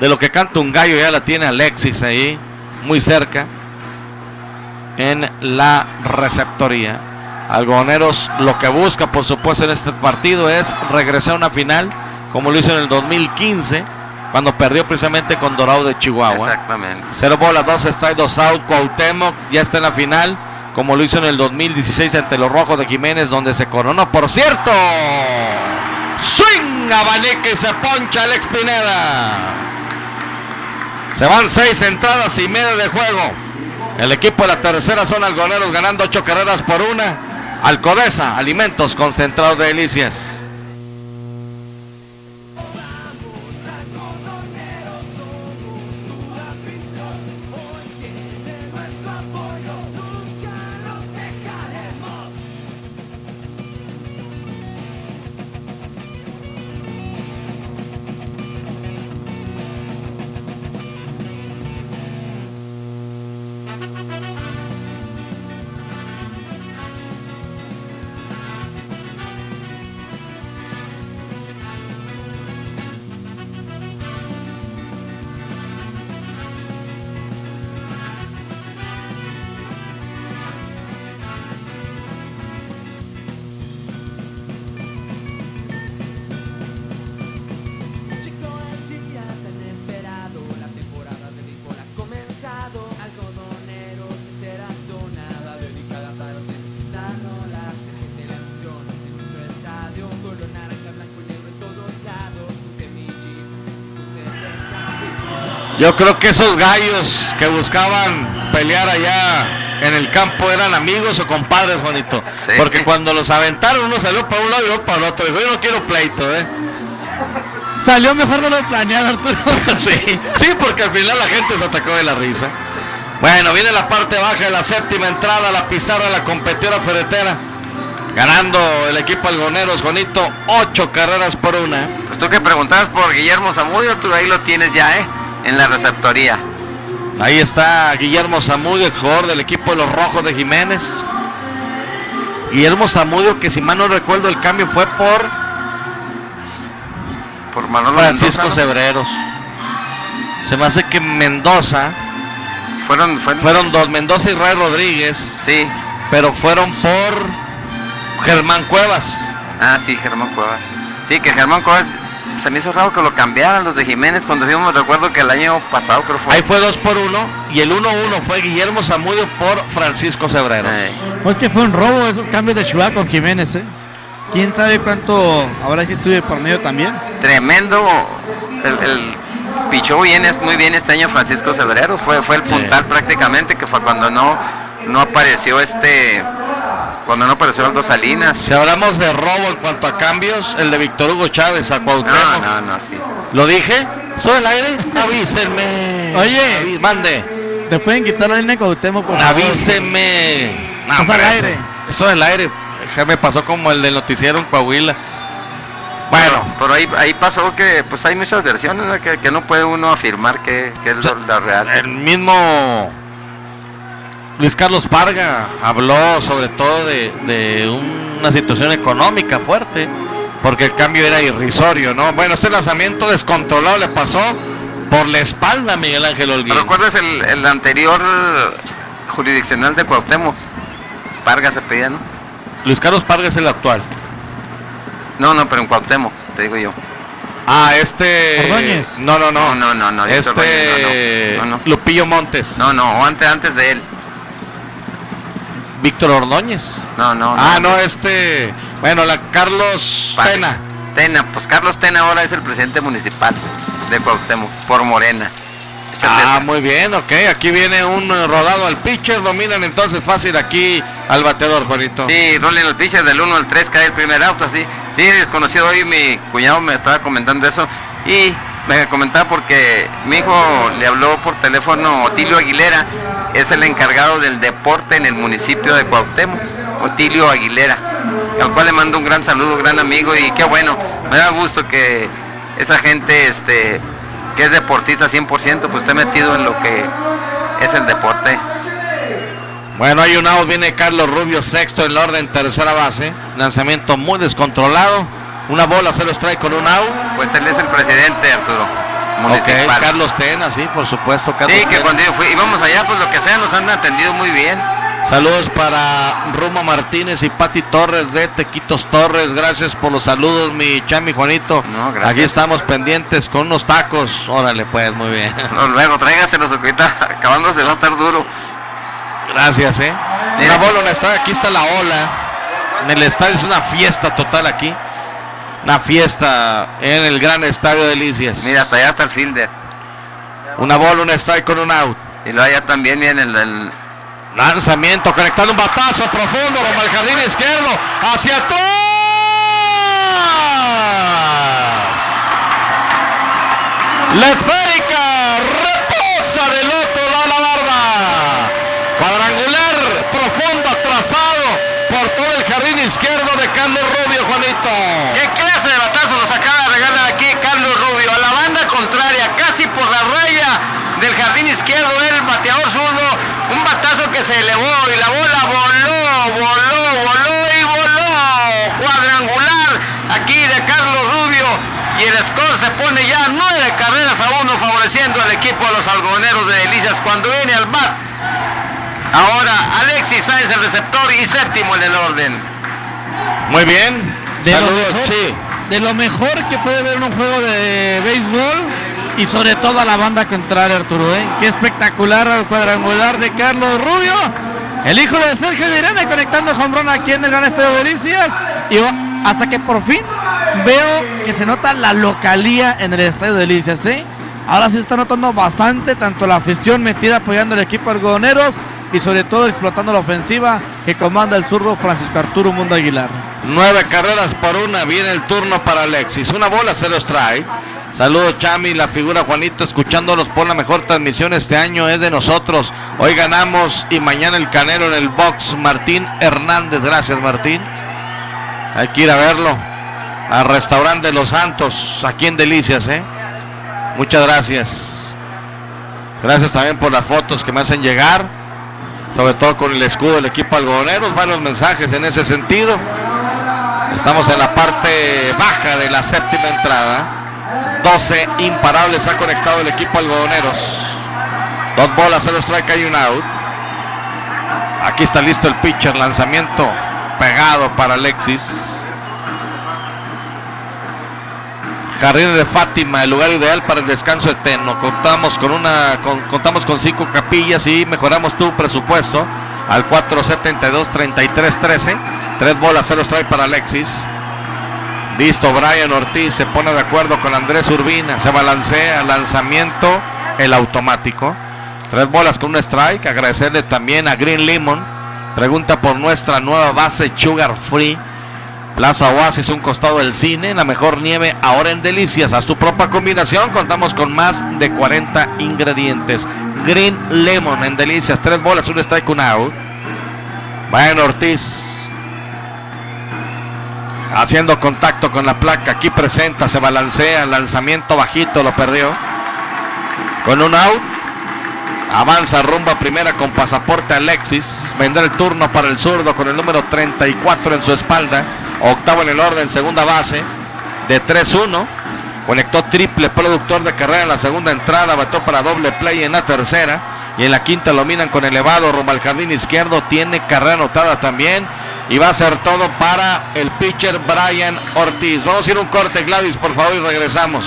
de lo que canta un gallo ya la tiene Alexis ahí, muy cerca en la receptoría. Algodoneros lo que busca, por supuesto, en este partido es regresar a una final, como lo hizo en el 2015, cuando perdió precisamente con Dorado de Chihuahua. Exactamente. 0 bolas, 2 strike, 2 out. Cuauhtémoc ya está en la final, como lo hizo en el 2016 ante los Rojos de Jiménez, donde se coronó. Por cierto, swing, abanica y se poncha Alex Pineda. Se van 6 entradas y media de juego. El equipo de la tercera zona, Algodoneros, ganando 8 carreras por 1. Alcodesa, alimentos concentrados de delicias. Yo creo que esos gallos que buscaban pelear allá en el campo eran amigos o compadres, Juanito. Sí. Porque cuando los aventaron, uno salió para un lado y otro para el otro. Dijo, yo no quiero pleito, Salió mejor de lo planeado, Arturo. sí, porque al final la gente se atacó de la risa. Bueno, viene la parte baja de la séptima entrada, la pizarra de la competidora ferretera. Ganando el equipo algoneros, Juanito, 8 carreras por 1. Pues tú que preguntabas por Guillermo Zamudio, tú ahí lo tienes ya, en la receptoría. Ahí está Guillermo Zamudio, el jugador del equipo de los Rojos de Jiménez. Guillermo Zamudio, que si mal no recuerdo el cambio fue por Manolo Francisco Mendoza, ¿no? Cebreros. Se me hace que Mendoza, fueron dos, Mendoza y Ray Rodríguez, Sí. pero fueron por Germán Cuevas. Ah, sí, Germán Cuevas. Sí, que Germán Cuevas se me hizo raro que lo cambiaran los de Jiménez cuando fuimos, recuerdo que el año pasado creo fue. Ahí fue 2 por 1 y el 1-1 fue Guillermo Zamudio por Francisco Cebreros. Pues que fue un robo esos cambios de Chua con Jiménez, ¿Quién sabe cuánto habrá que estuve por medio también? Tremendo. El pichó muy bien este año Francisco Cebreros. Fue el puntal prácticamente, que fue cuando no apareció cuando no apareció Aldo Salinas. Si hablamos de robo en cuanto a cambios, el de Víctor Hugo Chávez a Cuauhtémoc. No, sí. ¿Lo dije? ¿Soy el aire? Avísenme. Oye. Mande. ¿Te pueden quitar la línea de Cuauhtémoc, por favor? Avísenme. No, Estás al hombre, aire. Estoy al aire. Me pasó como el del noticiero en Coahuila. Bueno, pero ahí pasó que pues hay muchas versiones, ¿no? que no puede uno afirmar que es la real. el mismo Luis Carlos Parga habló sobre todo de una situación económica fuerte, porque el cambio era irrisorio, ¿no? Bueno, este lanzamiento descontrolado le pasó por la espalda a Miguel Ángel Holguín. ¿Recuerdas el anterior jurisdiccional de Cuauhtémoc? Parga se pedía, ¿no? Luis Carlos Parga es el actual. No, pero en Cuauhtémoc, te digo yo. Ah, Ordóñez. No. No, no. Lupillo Montes. No, antes de él. Víctor Ordóñez. No. Bueno, Carlos Parga. Tena. Pues Carlos Tena ahora es el presidente municipal de Cuauhtémoc, por Morena. Muy bien, ok. Aquí viene un rodado al pitcher. Dominan entonces fácil aquí al bateador, Juanito. Sí, rolen el pitcher del 1 al 3, cae el primer auto, así. Sí, desconocido hoy, mi cuñado me estaba comentando eso. Y me comentaba porque mi hijo le habló por teléfono Otilio Aguilera, es el encargado del deporte en el municipio de Cuauhtémoc, Otilio Aguilera, al cual le mando un gran saludo, gran amigo, y qué bueno, me da gusto que esa gente, que es deportista 100%, pues esté metido en lo que es el deporte. Bueno, hay un out, viene Carlos Rubio, sexto en la orden, tercera base. Lanzamiento muy descontrolado. Una bola, 0 strike con un out. Pues él es el presidente, Arturo, municipal. Okay, Carlos Tena, sí, por supuesto. Carlos Sí, que Tena. cuando íbamos allá, pues lo que sea, nos han atendido muy bien. Saludos para Ruma Martínez y Pati Torres de Tequitos Torres. Gracias por los saludos, mi chami Juanito. No, gracias. Aquí estamos pendientes con unos tacos. Órale, pues, muy bien. No, luego tráigaselos, ahorita acabándose va a estar duro. Gracias, Mira. Una bola, una estadio, aquí está la ola. En el estadio es una fiesta total aquí. Una fiesta en el gran estadio de Delicias. Mira, hasta allá está el fielder. Una bola, un strike con un out. Y luego allá también viene el Lanzamiento, conectando un batazo profundo rumbo al jardín izquierdo. Hacia atrás. La esférica reposa del otro lado la barba. Cuadrangular profundo, atrasado por todo el jardín izquierdo de Carlos Rubio, Juanito. ¿Qué clase de batazo nos acaba de regalar aquí Carlos Rubio? A la banda contraria, casi por la raya del jardín izquierdo, el bateador zurdo, un batazo que se elevó y la bola voló. Cuadrangular aquí de Carlos Rubio, y el score se pone ya 9 carreras a 1, favoreciendo al equipo de los algodoneros de Delicias cuando viene al bat. Ahora Alexis Sáenz, el receptor, y séptimo en el orden. Muy bien. Saludos, De lo mejor que puede ver en un juego de béisbol, y sobre todo a la banda contraria, Arturo, Qué espectacular al cuadrangular de Carlos Rubio, el hijo de Sergio de Irene, conectando home run aquí en el Gran Estadio de Delicias, y hasta que por fin veo que se nota la localía en el Estadio de Delicias, Ahora sí se está notando bastante, tanto la afición metida apoyando al equipo algodoneros y sobre todo explotando la ofensiva que comanda el zurdo Francisco Arturo Mundo Aguilar. 9 carreras por 1, viene el turno para Alexis. Una bola, 0 strike. Saludos Chami, la figura Juanito, escuchándolos por la mejor transmisión este año es de nosotros. Hoy ganamos y mañana el Canelo en el box. Martín Hernández, gracias Martín. Hay que ir a verlo al restaurante Los Santos, aquí en Delicias, Muchas gracias. Gracias también por las fotos que me hacen llegar, sobre todo con el escudo del equipo algodonero. Varios mensajes en ese sentido. Estamos en la parte baja de la séptima entrada. 12 imparables ha conectado el equipo algodoneros. 2 bolas, 0 strike, hay un out. Aquí está listo el pitcher, lanzamiento pegado para Alexis. Jardines de Fátima, el lugar ideal para el descanso eterno. Contamos con 5 capillas y mejoramos tu presupuesto al 472-3313. 3 bolas, 0 strike para Alexis. Listo, Brian Ortiz se pone de acuerdo con Andrés Urbina. Se balancea, lanzamiento, el automático. 3 bolas con un strike. Agradecerle también a Green Lemon. Pregunta por nuestra nueva base Sugar Free. Plaza Oasis, un costado del cine. La mejor nieve ahora en Delicias. Haz tu propia combinación. Contamos con más de 40 ingredientes. Green Lemon en Delicias. 3 bolas, un strike, un out. Brian Ortiz haciendo contacto con la placa. Aquí presenta, se balancea. Lanzamiento bajito, lo perdió. Con un out. Avanza rumbo a primera con pasaporte Alexis. Vendrá el turno para el zurdo con el número 34 en su espalda. Octavo en el orden, segunda base. De 3-1. Conectó triple productor de carrera en la segunda entrada. Bató para doble play en la tercera. Y en la quinta lo miran con elevado rumbo al jardín izquierdo. Tiene carrera anotada también. Y va a ser todo para el pitcher Brian Ortiz. Vamos a ir a un corte, Gladys, por favor, y regresamos.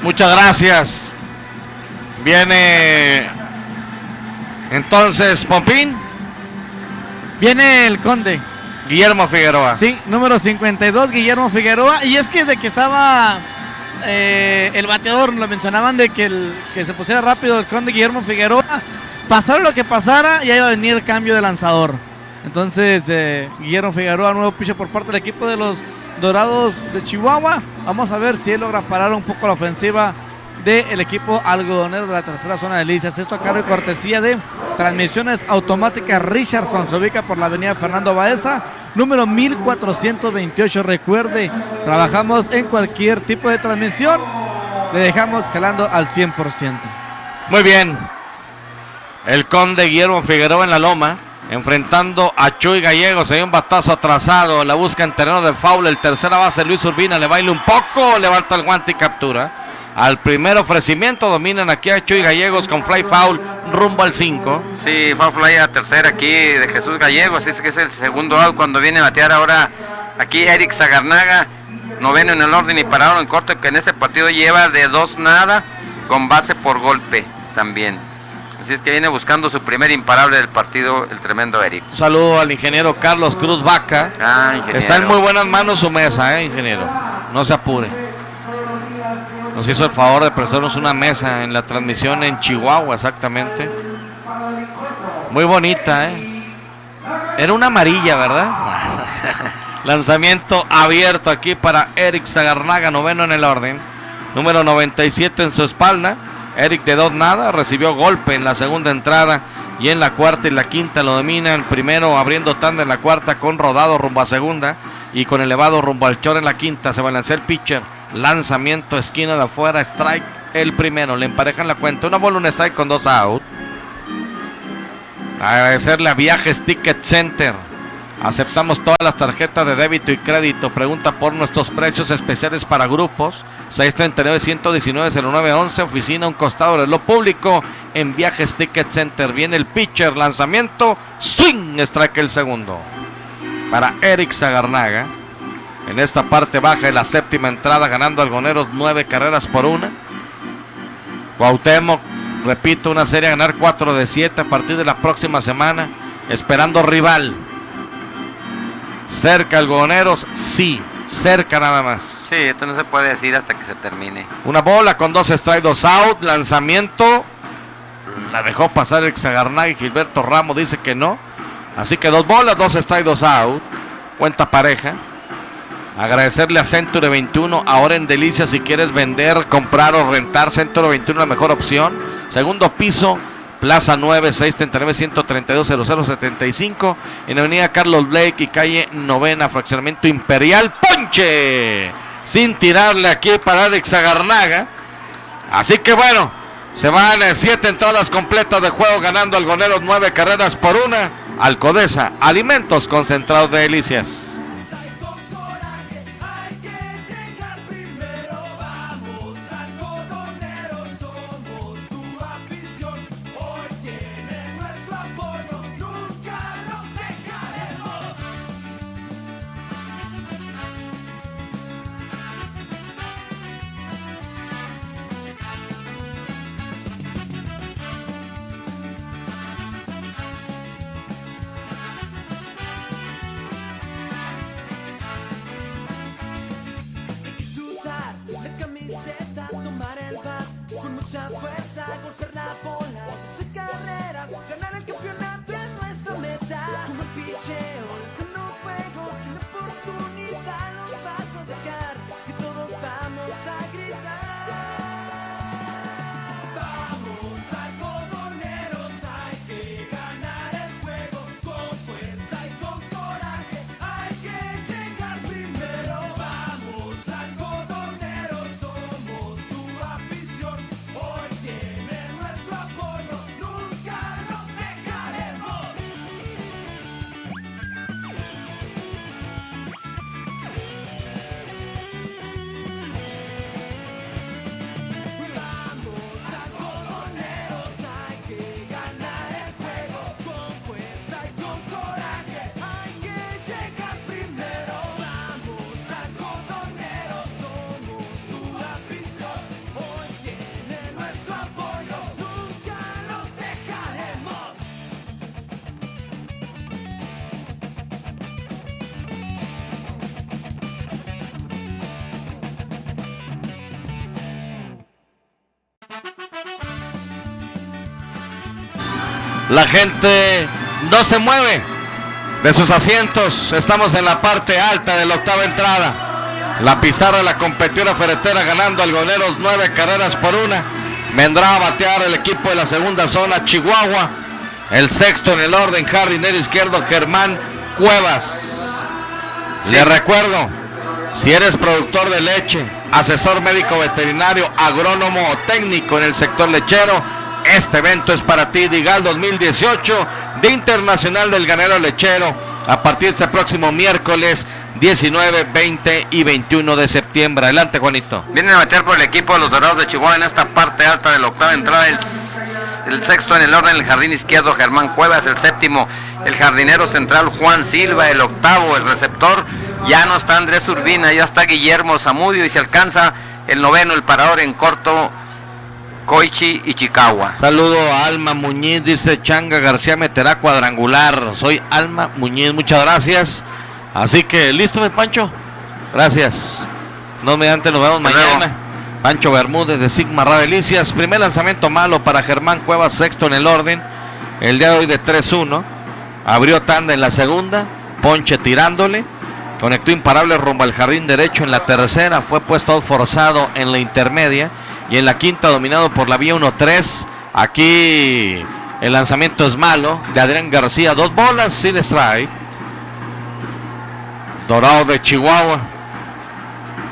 Muchas gracias. Viene entonces Pompín. Viene el Conde. Guillermo Figueroa. Sí, número 52, Guillermo Figueroa. Y es que desde que estaba el bateador, lo mencionaban de que se pusiera rápido el Conde Guillermo Figueroa. Pasara lo que pasara, ya iba a venir el cambio de lanzador. Entonces, Guillermo Figueroa, nuevo pitcher por parte del equipo de los Dorados de Chihuahua. Vamos a ver si él logra parar un poco la ofensiva del equipo algodonero de la tercera zona de Delicias. Esto a cargo y cortesía de Transmisiones Automáticas Richardson. Se ubica por la avenida Fernando Baeza, número 1428. Recuerde, trabajamos en cualquier tipo de transmisión. Le dejamos jalando al 100%. Muy bien. El Conde Guillermo Figueroa en la loma, enfrentando a Chuy Gallegos. Hay un batazo atrasado, la busca en terreno de foul. El tercera base Luis Urbina le baila un poco, levanta el guante y captura. al primer ofrecimiento. Dominan aquí a Chuy Gallegos con fly foul rumbo al 5. Sí, foul fly a tercera aquí de Jesús Gallegos. Es que es el segundo out cuando viene a batear ahora aquí Eric Zagarnaga. Noveno en el orden y parado en corto, que en ese partido lleva de 2-0 con base por golpe también. Así es que viene buscando su primer imparable del partido, el tremendo Eric. Un saludo al ingeniero Carlos Cruz Vaca. Ingeniero. Está en muy buenas manos su mesa, ingeniero. No se apure. Nos hizo el favor de prestarnos una mesa en la transmisión en Chihuahua, exactamente. Muy bonita, Era una amarilla, ¿verdad? Lanzamiento abierto aquí para Eric Zagarnaga, noveno en el orden. Número 97 en su espalda. Eric de 2-0, recibió golpe en la segunda entrada y en la cuarta y la quinta lo dominan. Primero abriendo tanda en la cuarta con rodado rumbo a segunda y con elevado rumbo al short en la quinta. Se balancea el pitcher. Lanzamiento esquina de afuera, strike el primero. Le emparejan la cuenta. Una bola, un strike con 2 out. Agradecerle a Viajes Ticket Center. Aceptamos todas las tarjetas de débito y crédito. Pregunta por nuestros precios especiales para grupos. 639-119-0911. Oficina a un costado de lo público en Viajes Ticket Center. Viene el pitcher. Lanzamiento. Swing. Strike el segundo. Para Eric Zagarnaga. En esta parte baja de la séptima entrada. Ganando Algoneros 9-1. Cuauhtémoc. Repito, una serie a ganar 4 de 7 a partir de la próxima semana. Esperando rival. ¿Cerca Algodoneros? Sí, cerca nada más. Sí, esto no se puede decir hasta que se termine. Una bola con 2 strikes, 2 out. Lanzamiento. La dejó pasar el Zagarnaga y Gilberto Ramos dice que no. Así que 2 bolas, 2 strikes, 2 out. Cuenta pareja. Agradecerle a Century 21. Ahora en Delicias, si quieres vender, comprar o rentar, Century 21 la mejor opción. Segundo piso. Plaza 9, 639-132-0075 en Avenida Carlos Blake y calle Novena, fraccionamiento Imperial. ¡Ponche! Sin tirarle aquí para Alex Zagarnaga. Así que bueno, se van 7 entradas completas de juego, ganando Algoneros 9-1. Alcodesa, alimentos concentrados de Delicias. La gente no se mueve de sus asientos. Estamos en la parte alta de la octava entrada. La pizarra de la competidora ferretera ganando Algoneros 9-1. Vendrá a batear el equipo de la segunda zona, Chihuahua. El sexto en el orden, jardinero izquierdo, Germán Cuevas. Sí. Le recuerdo, si eres productor de leche, asesor médico veterinario, agrónomo o técnico en el sector lechero, este evento es para ti. Digal 2018, Día Internacional del Ganado Lechero, a partir de este próximo miércoles 19, 20 y 21 de septiembre. Adelante, Juanito. Vienen a batear por el equipo de los Dorados de Chihuahua en esta parte alta de la octava entrada. El sexto en el orden, el jardín izquierdo, Germán Cuevas. El séptimo, el jardinero central, Juan Silva. El octavo, el receptor, ya no está Andrés Urbina, ya está Guillermo Zamudio. Y se alcanza el noveno, el parador en corto, Koichi Ichikawa. Saludo a Alma Muñiz, dice Changa García meterá cuadrangular. Soy Alma Muñiz, muchas gracias. Así que, ¿listo, mi Pancho? Gracias. No mediante, nos vemos mañana. Pancho Bermúdez de Sigma Radelicias. Primer lanzamiento malo para Germán Cuevas, sexto en el orden. El día de hoy de 3-1. Abrió tanda en la segunda. Ponche tirándole. Conectó imparable rumbo al jardín derecho en la tercera. Fue puesto out forzado en la intermedia. Y en la quinta dominado por la vía 1-3. Aquí el lanzamiento es malo de Adrián García. 2 bolas sin strike. Dorado de Chihuahua,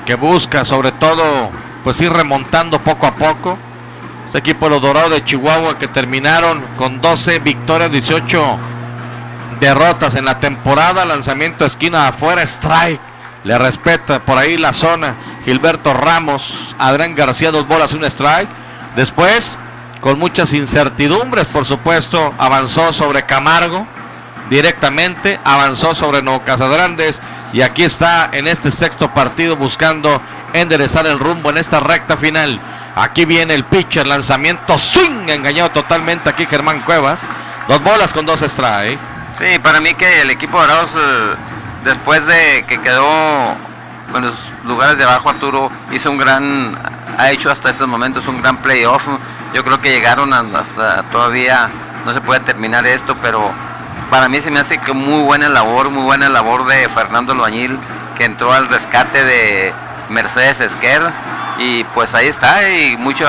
que busca sobre todo pues ir remontando poco a poco. Este equipo de los Dorados de Chihuahua, que terminaron con 12 victorias, 18 derrotas en la temporada. Lanzamiento esquina afuera, strike. Le respeta por ahí la zona Gilberto Ramos. Adrián García, 2 bolas, un strike. Después, con muchas incertidumbres, por supuesto, avanzó sobre Camargo directamente, avanzó sobre Nuevo Casagrandes, y aquí está en este sexto partido buscando enderezar el rumbo en esta recta final. Aquí viene el pitcher, lanzamiento swing, engañado totalmente aquí Germán Cuevas. 2 bolas con 2 strike. Sí, para mí que el equipo de Dorados, después de que quedó en los lugares de abajo, Arturo ha hecho hasta estos momentos un gran playoff. Yo creo que llegaron hasta todavía, no se puede terminar esto, pero para mí se me hace que muy buena labor de Fernando Albañil, que entró al rescate de Mercedes Esquer, y pues ahí está, y mucho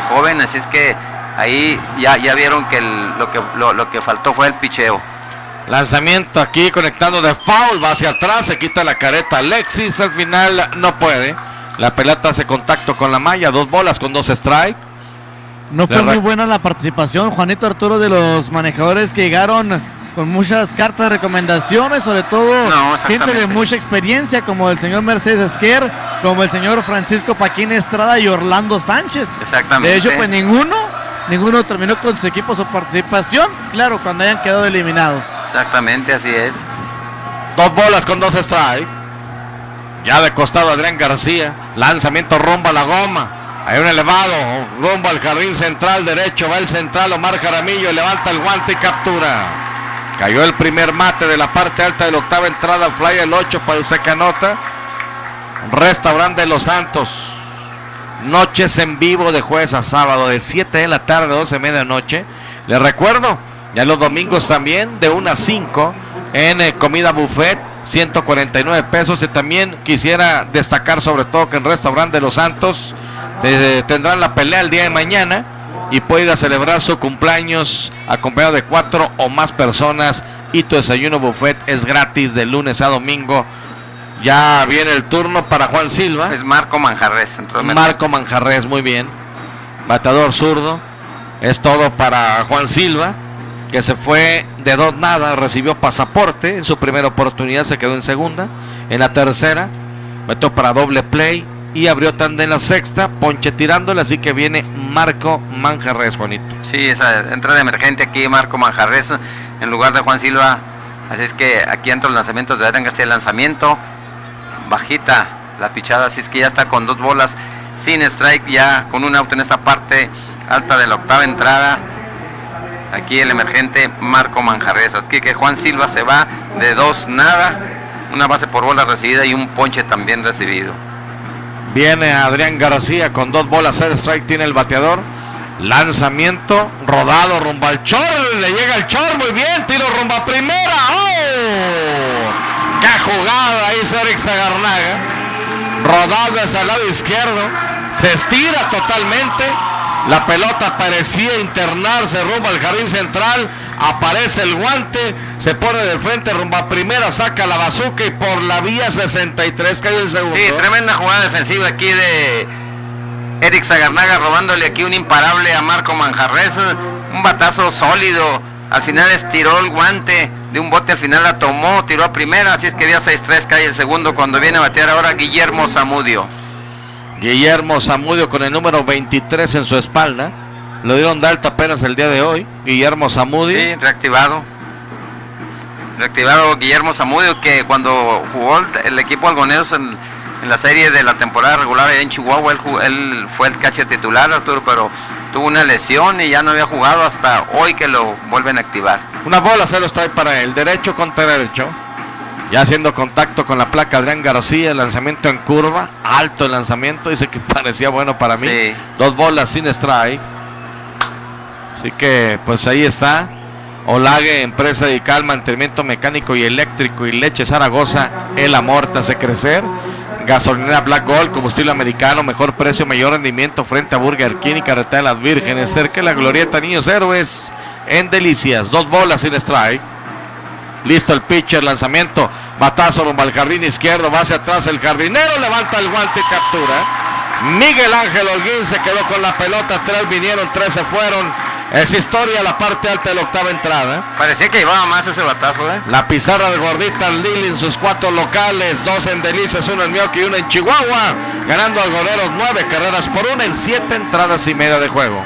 joven, así es que ahí ya vieron que lo que faltó fue el picheo. Lanzamiento aquí conectando de foul, va hacia atrás, se quita la careta Alexis, al final no puede. La pelota hace contacto con la malla, 2 bolas con 2 strike. No fue muy buena la participación, Juanito, Arturo, de los manejadores que llegaron con muchas cartas de recomendaciones, sobre todo gente de mucha experiencia, como el señor Mercedes Esquer, como el señor Francisco Paquín Estrada y Orlando Sánchez. Exactamente. De hecho, pues ninguno terminó con su equipo su participación, claro, cuando hayan quedado eliminados. Exactamente, así es. 2 bolas con 2 strike. Ya de costado Adrián García, lanzamiento rumbo a la goma. Hay un elevado rumbo al jardín central derecho, va el central Omar Jaramillo, levanta el guante y captura. Cayó el primer mate de la parte alta de la octava entrada, fly el 8 para el Secanota. Restaurante de Los Santos. Noches en vivo de jueves a sábado, de 7 de la tarde a 12 de medianoche. Les recuerdo, ya los domingos también, de 1 a 5, en comida buffet, 149 pesos. Y también quisiera destacar sobre todo que en Restaurante de Los Santos tendrán la pelea el día de mañana, y puede ir a celebrar su cumpleaños acompañado de 4 o más personas, y tu desayuno buffet es gratis de lunes a domingo. Ya viene el turno para Juan Silva. Es Marco Manjarres. Marco Manjarres, muy bien. Bateador zurdo. Es todo para Juan Silva, que se fue de 2-0, recibió pasaporte. En su primera oportunidad se quedó en segunda. En la tercera metió para doble play y abrió tanda en la sexta, ponche tirándole, así que viene Marco Manjarres, Juanito. Sí, esa entrada emergente aquí, Marco Manjarres en lugar de Juan Silva. Así es que aquí entran los lanzamientos de Adrián García. El lanzamiento bajita la pichada, así es que ya está con 2 bolas sin strike, ya con un out en esta parte alta de la octava entrada. Aquí el emergente Marco Manjarres. Así que Juan Silva se va de 2-0, una base por bola recibida y un ponche también recibido. Viene Adrián García con 2 bolas, 0 strike, tiene el bateador. Lanzamiento rodado rumbo al Chor, le llega el Chor, muy bien, tiro rumbo a primera. ¡Oh! ¡Qué jugada hizo Eric Zagarnaga! Rodado hacia el lado izquierdo, se estira totalmente. La pelota parecía internarse rumbo al jardín central. Aparece el guante, se pone de frente rumbo a primera, saca la bazuca y por la vía 63 cae el segundo. Sí, tremenda jugada defensiva aquí de Eric Zagarnaga, robándole aquí un imparable a Marco Manjarres. Un batazo sólido, al final estiró el guante de un bote al final la tomó, tiró a primera, así es que día 6-3 cae el segundo cuando viene a batear ahora Guillermo Zamudio. Guillermo Zamudio con el número 23 en su espalda. Lo dieron de alta apenas el día de hoy. Guillermo Zamudio. Sí, reactivado. Reactivado Guillermo Zamudio, que cuando jugó el equipo Algoneros en la serie de la temporada regular en Chihuahua, él fue el catcher titular, Arturo, pero tuvo una lesión y ya no había jugado hasta hoy que lo vuelven a activar. Una bola se los trae para él, derecho contra derecho. Ya haciendo contacto con la placa Adrián García, el lanzamiento en curva, alto el lanzamiento, dice que parecía bueno para mí. Sí. 2 bolas sin strike. Así que pues ahí está. Olague, empresa dedicada al mantenimiento mecánico y eléctrico, y Leche Zaragoza, el amor te hace crecer. Gasolinera Black Gold, combustible americano, mejor precio, mayor rendimiento frente a Burger King y Carretera de las Vírgenes, cerca de la Glorieta Niños Héroes en Delicias. 2 bolas sin strike. Listo el pitcher, lanzamiento, batazo rumbo al jardín izquierdo, va hacia atrás el jardinero, levanta el guante y captura. Miguel Ángel Holguín se quedó con la pelota, 3 vinieron, 3 se fueron. Es historia la parte alta de la octava entrada. Parecía que llevaba más ese batazo, La pizarra de Gordita Lili en sus 4 locales, 2 en Delicias, 1 en Mioki y 1 en Chihuahua, ganando Algoneros 9 carreras por 1 en 7 entradas y media de juego.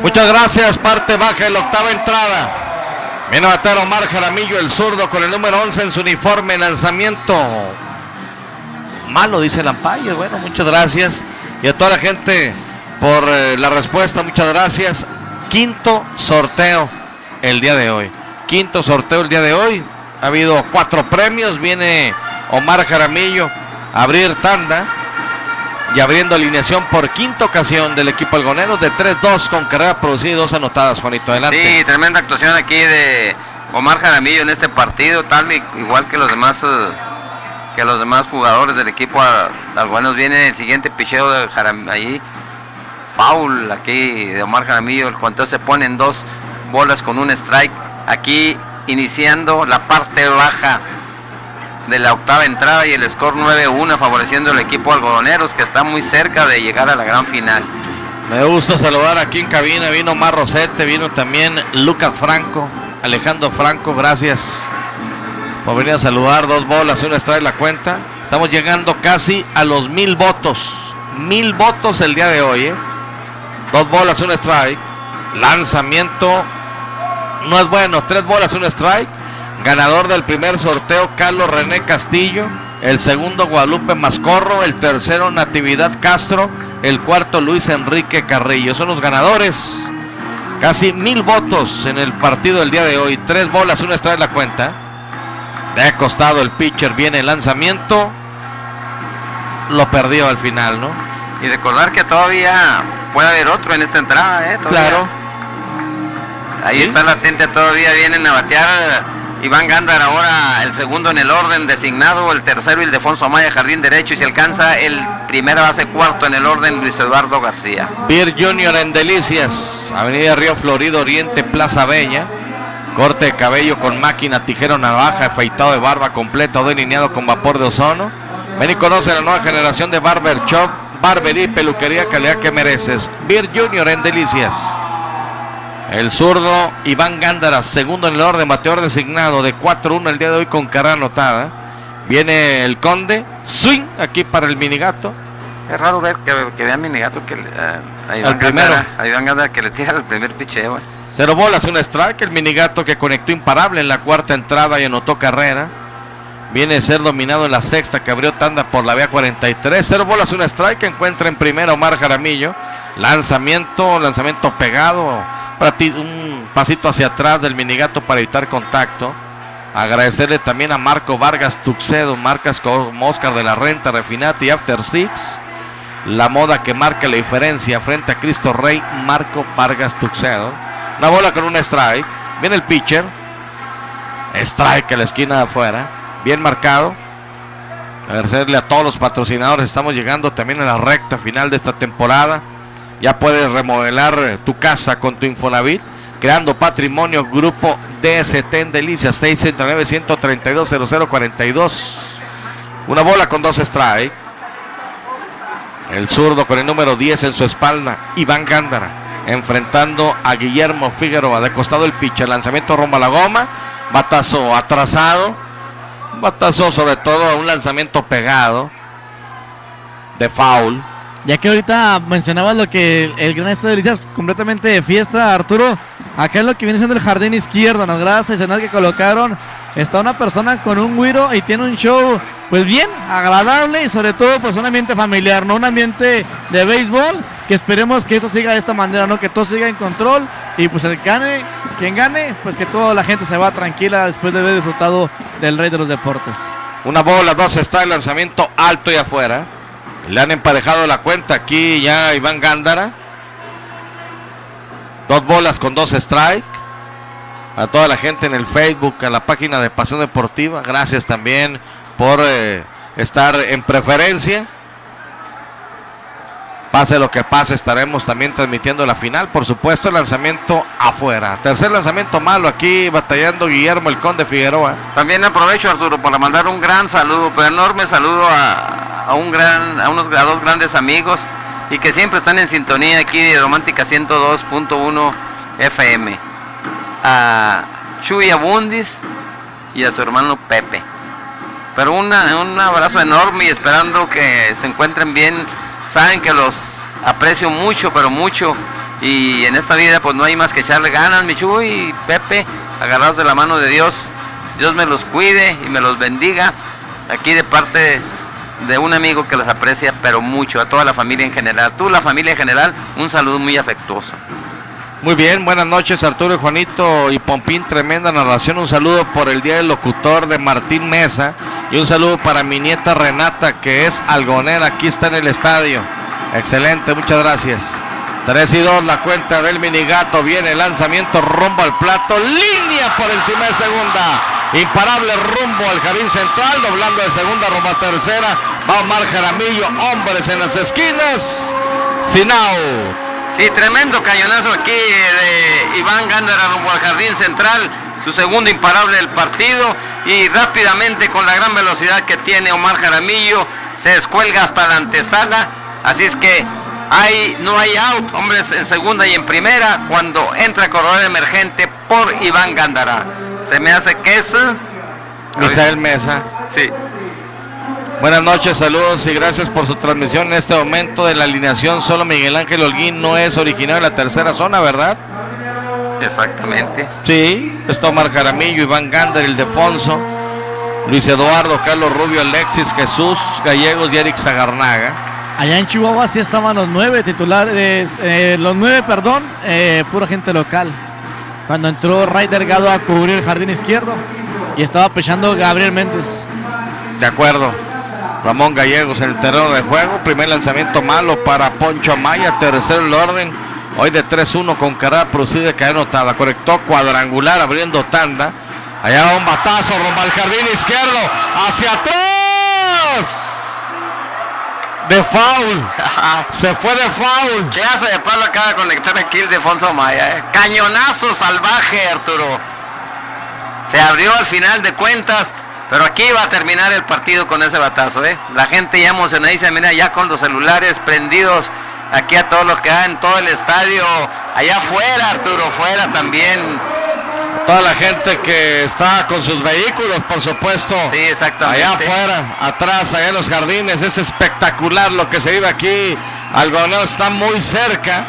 Muchas gracias, parte baja en la octava entrada. Viene a bater Omar Jaramillo, el zurdo, con el número 11 en su uniforme. Lanzamiento malo, dice el umpire. Bueno, muchas gracias. Y a toda la gente por la respuesta, muchas gracias. Quinto sorteo el día de hoy. Quinto sorteo el día de hoy. Ha habido 4 premios. Viene Omar Jaramillo a abrir tanda. Y abriendo alineación por quinta ocasión del equipo algonero de 3-2 con carrera producida y 2 anotadas, Juanito, adelante. Sí, tremenda actuación aquí de Omar Jaramillo en este partido, tal igual que los demás jugadores del equipo algoneros. Viene el siguiente picheo de Jaramillo, ahí foul aquí de Omar Jaramillo, el conteo se pone en 2 bolas con 1 strike, aquí iniciando la parte baja de la octava entrada y el score 9-1 favoreciendo al equipo algodoneros, que está muy cerca de llegar a la gran final. Me gusta saludar aquí en cabina. Vino Mar Rosete, vino también Lucas Franco, Alejandro Franco, gracias por venir a saludar. 2 bolas, 1 strike la cuenta. Estamos llegando casi a los 1000 votos. 1000 votos el día de hoy, 2 bolas, 1 strike. Lanzamiento no es bueno. 3 bolas, 1 strike. Ganador del primer sorteo, Carlos René Castillo. el segundo Guadalupe Mascorro, el tercero Natividad Castro, el cuarto Luis Enrique Carrillo. Son los ganadores. Casi 1000 votos en el partido del día de hoy. 3 bolas, 1 strike la cuenta. De costado el pitcher, viene el lanzamiento. Lo perdió al final, ¿no? Y recordar que todavía puede haber otro en esta entrada, todavía. Claro. Ahí ¿Sí? está latente, todavía vienen a batear Iván Gándara, ahora el segundo en el orden designado, el tercero Ildefonso Amaya, jardín derecho, y se alcanza el primera base cuarto en el orden, Luis Eduardo García. Beer Junior en Delicias, Avenida Río Florido Oriente, Plaza Bella. Corte de cabello con máquina, tijero, navaja, afeitado de barba completa o delineado con vapor de ozono. Ven y conoce la nueva generación de Barber Shop, barbería y peluquería, calidad que mereces. Beer Junior en Delicias. El zurdo Iván Gándara, segundo en el orden, bateador designado de 4-1 el día de hoy con carrera anotada. Viene el Conde, swing aquí para el Minigato. Es raro ver que vean Minigato que a Iván Gándara que le tira el primer picheo. 0 bolas, 1 strike, el Minigato que conectó imparable en la cuarta entrada y anotó carrera. Viene a ser dominado en la sexta, que abrió tanda por la vía 43. 0 bolas, 1 strike, encuentra en primera Omar Jaramillo. Lanzamiento pegado. Un pasito hacia atrás del Minigato para evitar contacto. Agradecerle también a Marco Vargas Tuxedo, marcas como Oscar de la Renta, Refinati y After Six. La moda que marca la diferencia frente a Cristo Rey, Marco Vargas Tuxedo. Una bola con un strike. Viene el pitcher. Strike a la esquina de afuera. Bien marcado. Agradecerle a todos los patrocinadores. Estamos llegando también a la recta final de esta temporada. Ya puedes remodelar tu casa con tu Infonavit, creando patrimonio. Grupo DST en Delicias, 669-132-0042. Una bola con 2 strike. El zurdo con el número 10 en su espalda, Iván Gándara, enfrentando a Guillermo Figueroa. De costado el pitcher, lanzamiento rumbo a la goma, batazo atrasado, batazo sobre todo a un lanzamiento pegado de foul. Ya que ahorita mencionabas lo que el gran estadio de Delicias completamente de fiesta, Arturo, acá es lo que viene siendo el jardín izquierdo, en las gradas adicionales que colocaron, está una persona con un güiro y tiene un show pues bien agradable y sobre todo pues un ambiente familiar, no un ambiente de béisbol, que esperemos que esto siga de esta manera, no, que todo siga en control y pues quien gane, pues que toda la gente se va tranquila después de haber disfrutado del rey de los deportes. Una bola, 2 está el lanzamiento alto y afuera. Le han emparejado la cuenta aquí ya Iván Gándara. 2 bolas con 2 strike. A toda la gente en el Facebook, a la página de Pasión Deportiva, gracias también por estar en preferencia. Pase lo que pase, estaremos también transmitiendo la final. Por supuesto, el lanzamiento afuera. Tercer lanzamiento malo aquí, batallando Guillermo el Conde Figueroa. También aprovecho, Arturo, para mandar un gran saludo, pero enorme saludo a dos grandes amigos y que siempre están en sintonía aquí de Romántica 102.1 FM. A Chuy Abundis y a su hermano Pepe. Pero un abrazo enorme y esperando que se encuentren bien. Saben que los aprecio mucho, pero mucho. Y en esta vida pues no hay más que echarle ganas, mi Chuy y Pepe, agarrados de la mano de Dios. Dios me los cuide y me los bendiga. Aquí de parte de un amigo que los aprecia, pero mucho, a toda la familia en general. Tú, la familia en general, un saludo muy afectuoso. Muy bien, buenas noches Arturo y Juanito y Pompín, tremenda narración. Un saludo por el Día del Locutor de Martín Mesa y un saludo para mi nieta Renata, que es algonera, aquí está en el estadio. Excelente, muchas gracias. 3-2 la cuenta del Minigato, viene el lanzamiento rumbo al plato, línea por encima de segunda, imparable rumbo al jardín central, doblando de segunda rumbo a tercera, va Omar Jaramillo, hombres en las esquinas, sin out. Sí, tremendo cañonazo aquí de Iván Gándara rumbo al jardín central, su segundo imparable del partido, y rápidamente con la gran velocidad que tiene Omar Jaramillo se descuelga hasta la antesala, así es que no hay out, hombres en segunda y en primera cuando entra corredor emergente por Iván Gándara. Se me hace que es Misael Mesa. Sí. Buenas noches, saludos y gracias por su transmisión en este momento de la alineación. Solo Miguel Ángel Holguín no es originario de la tercera zona, ¿verdad? Exactamente. Sí, está Omar Jaramillo, Iván Gándara, Ildefonso, Luis Eduardo, Carlos Rubio, Alexis, Jesús Gallegos y Eric Zagarnaga. Allá en Chihuahua sí estaban los 9 titulares, pura gente local. Cuando entró Ray Delgado a cubrir el jardín izquierdo y estaba pechando Gabriel Méndez. De acuerdo. Ramón Gallegos en el terreno de juego. Primer lanzamiento malo para Poncho Amaya. Tercero en el orden. Hoy de 3-1 con carrera producida que anotada. Conectó cuadrangular abriendo tanda. Allá va un batazo rumbo al jardín izquierdo. Hacia atrás. De foul. Se fue de foul. ¿Qué hace de palo acaba de conectar aquí el Defonso Amaya? Cañonazo salvaje, Arturo. Se abrió al final de cuentas. Pero aquí va a terminar el partido con ese batazo, ¿eh? La gente ya emocionadísima, mira, ya con los celulares prendidos aquí a todo lo que da en todo el estadio. Allá afuera, Arturo, fuera también. Toda la gente que está con sus vehículos, por supuesto. Sí, exactamente. Allá afuera, atrás, allá en los jardines. Es espectacular lo que se vive aquí. Algodonero está muy cerca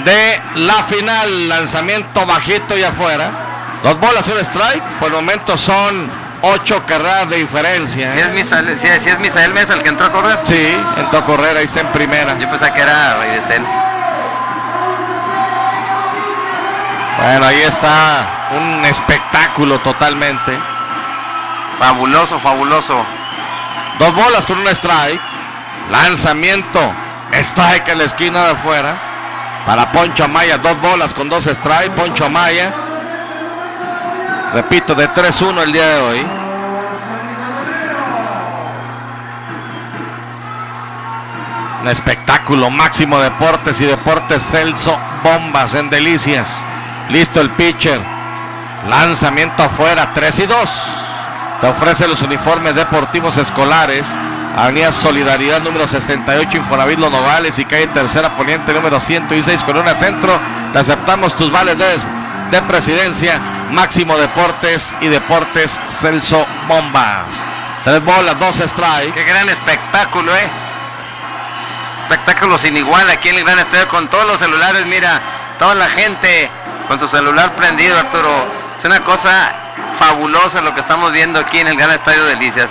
de la final. Lanzamiento bajito y afuera. 2 bolas, 1 strike. Por el momento son 8 carreras de diferencia. ¿Sí es Misael Mesa el que entró a correr? Sí, entró a correr, ahí está en primera. Yo pensaba que era Raidesel. Bueno, ahí está un espectáculo totalmente. Fabuloso, fabuloso. 2 bolas con 1 strike. Lanzamiento. Strike en la esquina de afuera. Para Poncho Amaya, 2 bolas con 2 strike. Poncho Amaya. Repito, de 3-1 el día de hoy. Un espectáculo. Máximo Deportes y Deportes Celso Bombas en Delicias. Listo el pitcher. Lanzamiento afuera, 3-2. Te ofrece los uniformes deportivos escolares. Avenida Solidaridad número 68, Infonavit Los Nogales y calle Tercera Poniente número 116, Colonia Centro. Te aceptamos tus vales de presidencia. Máximo Deportes y Deportes Celso Bombas. 3 bolas, 2 strike. Qué gran espectáculo, espectáculo sin igual aquí en el Gran Estadio con todos los celulares. Mira, toda la gente con su celular prendido, Arturo. Es una cosa fabulosa lo que estamos viendo aquí en el Gran Estadio Delicias,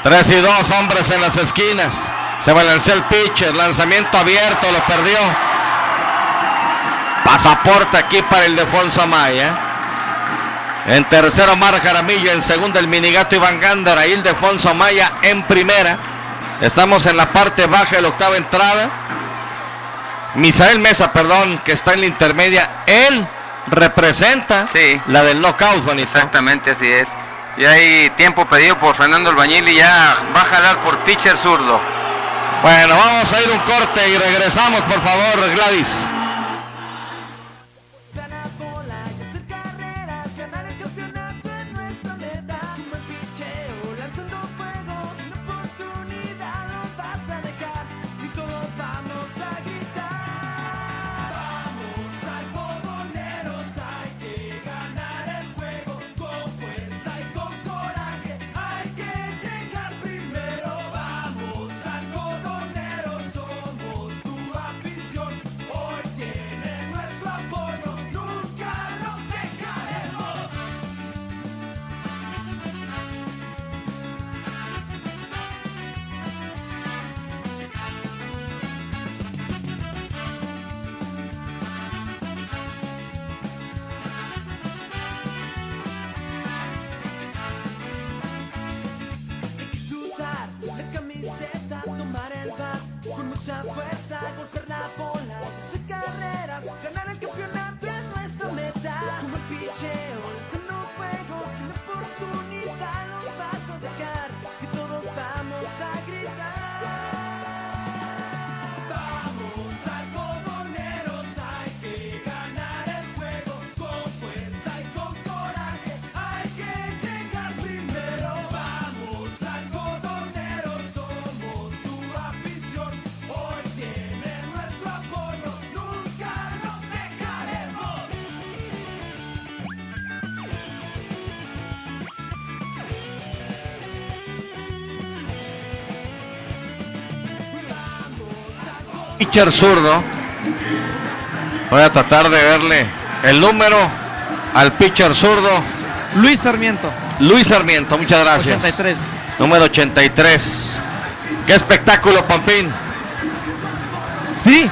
3-2, hombres en las esquinas. Se balanceó el pitcher, lanzamiento abierto, lo perdió. Pasaporte aquí para el Defonso Amaya. En tercero Omar Jaramillo, en segunda el Minigato Iván Gándara, ahí el Defonso Amaya en primera. Estamos en la parte baja de la octava entrada. Misael Mesa, que está en la intermedia. Él representa la del knockout, Juanito. Exactamente, así es. Y hay tiempo pedido por Fernando Albañil y ya va a jalar por pitcher zurdo. Bueno, vamos a ir un corte y regresamos, por favor, Gladys. Mucha fuerza, golpear la bola, hacer carreras, ganar el campeonato es nuestra meta. Como el picheo, lanzando fuego, sin oportunidad nos vas a dejar, y todos vamos a gritar. Vamos algodoneros, hay que ganar el juego, con fuerza y con coraje, hay que llegar primero. Vamos algodoneros, somos tu afición. Hoy tienen nuestro apoyo, nunca nos dejaremos. Pitcher zurdo. Voy a tratar de verle el número al pitcher zurdo. Luis Sarmiento. Luis Sarmiento, muchas gracias. 83. Número 83. Qué espectáculo, Pampín. Sí,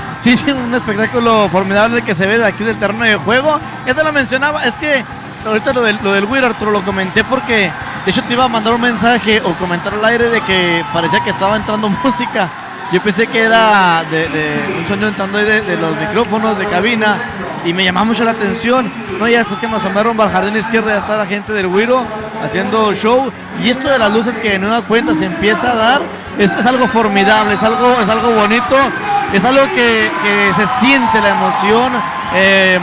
un espectáculo formidable que se ve de aquí del terreno de juego. Ya te lo mencionaba, es que ahorita lo del Wii, Arturo, lo comenté porque de hecho te iba a mandar un mensaje o comentar al aire de que parecía que estaba entrando música. Yo pensé que era de un sonido entrando ahí de los micrófonos de cabina y me llamaba mucho la atención. No, ya después que me asomaron al jardín izquierdo ya está la gente del Wiro haciendo show, y esto de las luces que de nueva cuenta se empieza a dar es algo formidable, es algo bonito, es algo que se siente la emoción,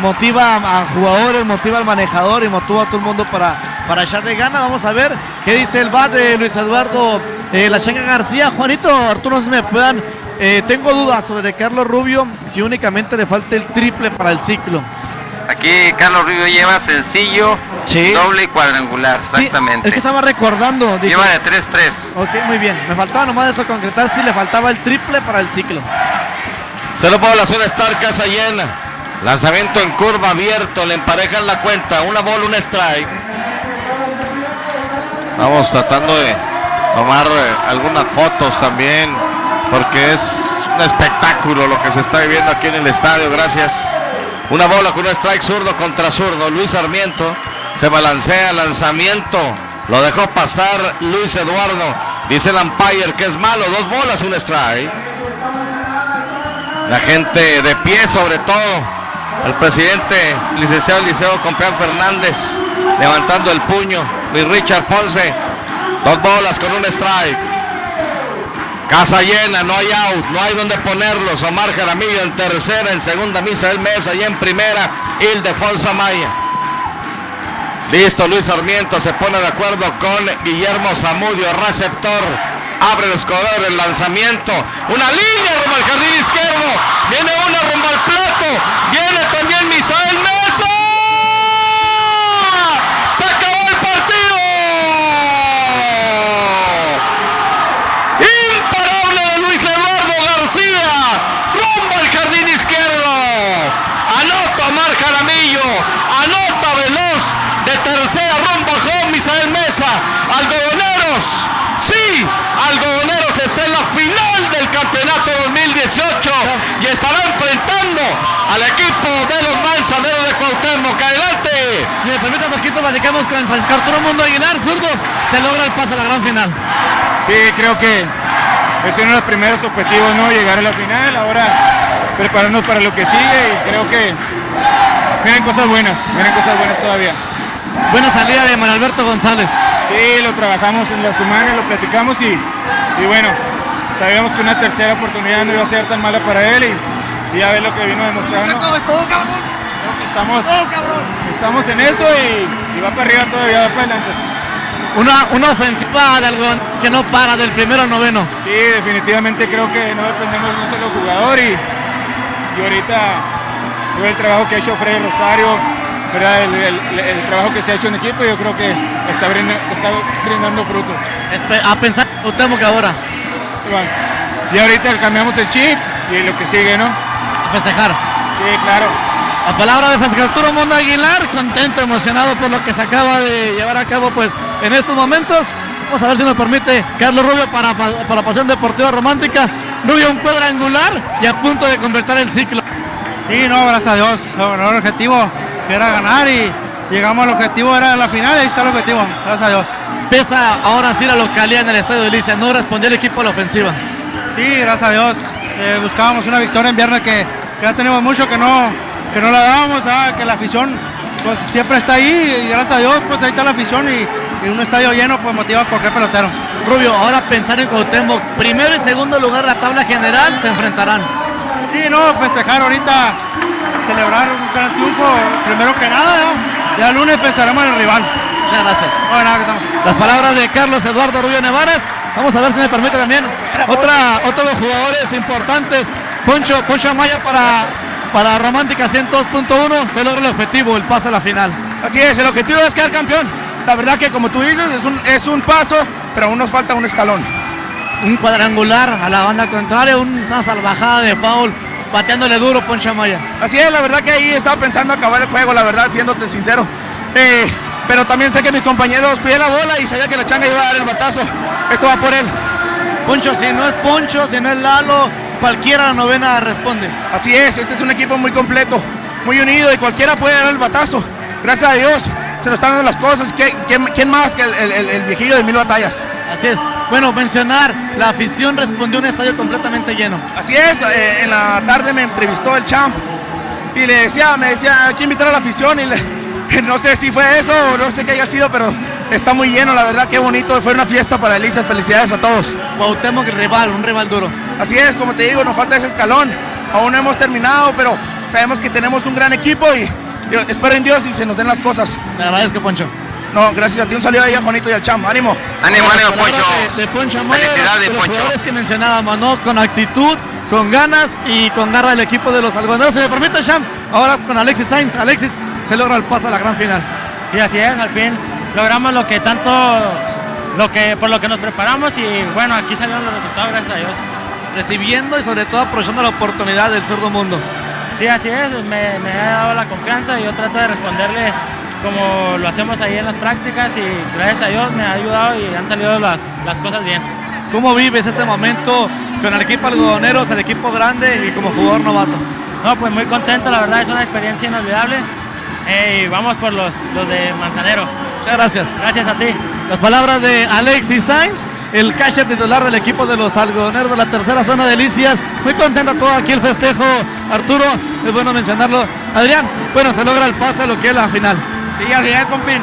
motiva a jugadores, motiva al manejador y motiva a todo el mundo para echarle ganas. Vamos a ver qué dice el bat de Luis Eduardo La Changa García. Juanito, Arturo, no se me puedan. Tengo dudas sobre Carlos Rubio, si únicamente le falta el triple para el ciclo. Aquí Carlos Rubio lleva sencillo, Sí. doble y cuadrangular, exactamente. Sí, es que estaba recordando. Dije, Lleva de 3-3. ok, muy bien. Me faltaba nomás eso concretar si le faltaba el triple para el ciclo. Se lo puedo hacer Star, casa llena. Lanzamiento en curva abierto, le emparejan la cuenta. Una bola, un strike. Vamos tratando de tomar algunas fotos también, porque es un espectáculo lo que se está viviendo aquí en el estadio. Gracias. Una bola con un strike, zurdo contra zurdo. Luis Sarmiento se balancea, lanzamiento. Lo dejó pasar Luis Eduardo. Dice el umpire que es malo. 2 bolas, un strike. La gente de pie, sobre todo el presidente, licenciado Eliseo Compeán Fernández, levantando el puño. Luis Richard Ponce. 2 bolas con un strike. Casa llena, no hay out, no hay donde ponerlos. Omar Jaramillo en tercera, en segunda Misael Mesa y en primera Ildefonso Amaya. Listo, Luis Sarmiento se pone de acuerdo con Guillermo Zamudio, receptor. Abre los corredores, el lanzamiento. Una línea rumbo al jardín izquierdo. Viene una rumbo al plato. Viene también Misael Mesa. ¡Se acabó el partido! Imparable de Luis Eduardo García. Rumbo al jardín izquierdo. Anota Omar Jaramillo. Anota veloz. De tercera rumbo a home Misael Mesa. Algodoneros. Sí, Algodoneros está en la final del campeonato 2018 y estará enfrentando al equipo de los Manzaneros de Cuauhtémoc. Adelante. Si me permite un poquito, platicamos con el Francisco Arturo Mundo Aguilar, zurdo. Se logra el pase a la gran final. Sí, creo que es uno de los primeros objetivos, ¿no? Llegar a la final, ahora prepararnos para lo que sigue, y creo que vienen cosas buenas todavía. Buena salida de Manuel Alberto González. Sí, lo trabajamos en la semana, lo platicamos y bueno, sabíamos que una tercera oportunidad no iba a ser tan mala para él y ya ves lo que vino demostrando. Estamos en eso y va para arriba todavía, va para adelante. Una ofensiva de Algodón que no para del primero al noveno. Sí, definitivamente creo que no dependemos de un solo jugador y ahorita todo el trabajo que ha hecho Freddy Rosario, ¿verdad? El trabajo que se ha hecho en equipo, yo creo que está brindando frutos. A pensar en Cuauhtémoc ahora. Bueno, y ahorita cambiamos el chip y lo que sigue, ¿no? Festejar. Sí, claro. La palabra de Francisco Arturo Mundo Aguilar, contento, emocionado por lo que se acaba de llevar a cabo pues en estos momentos. Vamos a ver si nos permite Carlos Rubio para Pasión Deportiva Romántica. Rubio, un cuadrangular y a punto de completar el ciclo. Sí, no, gracias a Dios. El objetivo que era ganar y llegamos al objetivo, era la final, y ahí está el objetivo, gracias a Dios. Pesa ahora sí la localidad en el estadio de Delicia, no respondió el equipo a la ofensiva. Sí, gracias a Dios. Buscábamos una victoria en viernes que ya tenemos mucho que no la dábamos, que la afición pues siempre está ahí y gracias a Dios pues ahí está la afición y un estadio lleno pues motiva a cualquier pelotero. Rubio, ahora pensar en Cuauhtémoc, primero y segundo lugar la tabla general se enfrentarán. Sí, no, festejar ahorita, celebrar un gran triunfo, primero que nada, ¿no? Ya el lunes pensaremos en el rival. Muchas gracias. Bueno, nada, que estamos. Las palabras de Carlos Eduardo Rubio Nevares. Vamos a ver si me permite también otro de los jugadores importantes, Poncho Amaya para Romántica 102.1, se logra el objetivo, el pase a la final. Así es, el objetivo es quedar campeón. La verdad que como tú dices, es un paso, pero aún nos falta un escalón. Un cuadrangular a la banda contraria, una salvajada de foul, bateándole duro Poncho Amaya. Así es, la verdad que ahí estaba pensando acabar el juego, la verdad, siéndote sincero. pero también sé que mis compañeros piden la bola y sabía que la changa iba a dar el batazo. Esto va por él. Poncho, si no es Poncho, si no es Lalo, cualquiera la novena responde. Así es, este es un equipo muy completo, muy unido y cualquiera puede dar el batazo. Gracias a Dios se nos están dando las cosas. ¿Quién más que el viejillo de 1000 batallas? Así es. Bueno, mencionar, la afición respondió a un estadio completamente lleno. Así es, en la tarde me entrevistó el champ y me decía, hay que invitar a la afición y no sé si fue eso o no sé qué haya sido, pero está muy lleno, la verdad, qué bonito, fue una fiesta para Delicias, felicidades a todos. Cuauhtémoc un rival duro. Así es, como te digo, nos falta ese escalón, aún no hemos terminado, pero sabemos que tenemos un gran equipo y espero en Dios y se nos den las cosas. Te agradezco, Poncho. No, gracias a ti, un saludo ahí a Juanito y al champ, ánimo. Ánimo, Poncho. De Poncho Amaya, felicidades, los Poncho. jugadores que mencionábamos, ¿no? Con actitud, con ganas y con garra del equipo de los algodoneros. Se me permite, champ, ahora con Alexis Sainz. Alexis, se logra el pase a la gran final. Sí, así es, al fin logramos lo que tanto, por lo que nos preparamos y bueno, aquí salieron los resultados, gracias a Dios. Recibiendo y sobre todo aprovechando la oportunidad del zurdo mundo. Sí, así es, me ha dado la confianza y yo trato de responderle como lo hacemos ahí en las prácticas y gracias a Dios me ha ayudado y han salido las cosas bien. ¿Cómo vives este momento con el equipo algodoneros, el equipo grande y como jugador novato? No, pues muy contento, la verdad es una experiencia inolvidable y vamos por los de Manzanero. Muchas gracias. Gracias a ti. Las palabras de Alexis Sainz, el catcher titular del equipo de los algodoneros de la tercera zona de Delicias. Muy contento todo aquí el festejo, Arturo, es bueno mencionarlo. Adrián, bueno, se logra el pase a lo que es la final. Sí, así es, compín.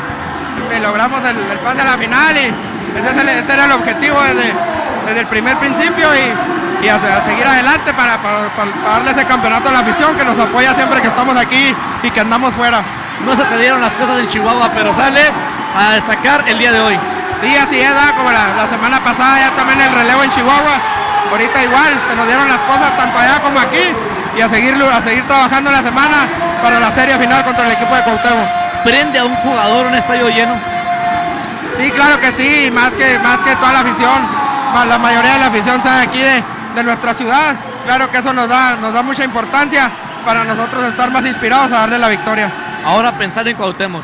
Logramos el pase a la final y ese era el objetivo desde el primer principio y a seguir adelante para darle ese campeonato a la afición que nos apoya siempre que estamos aquí y que andamos fuera. No se te dieron las cosas en Chihuahua, pero sales a destacar el día de hoy. Sí, así es, como la semana pasada ya también el relevo en Chihuahua. Ahorita igual, se nos dieron las cosas tanto allá como aquí y a seguir trabajando la semana para la serie final contra el equipo de Cuauhtémoc. ¿Prende a un jugador un estadio lleno? Sí, claro que sí, más que toda la afición, la mayoría de la afición sabe aquí de nuestra ciudad, claro que eso nos da mucha importancia para nosotros estar más inspirados a darle la victoria. Ahora pensar en Cuauhtémoc.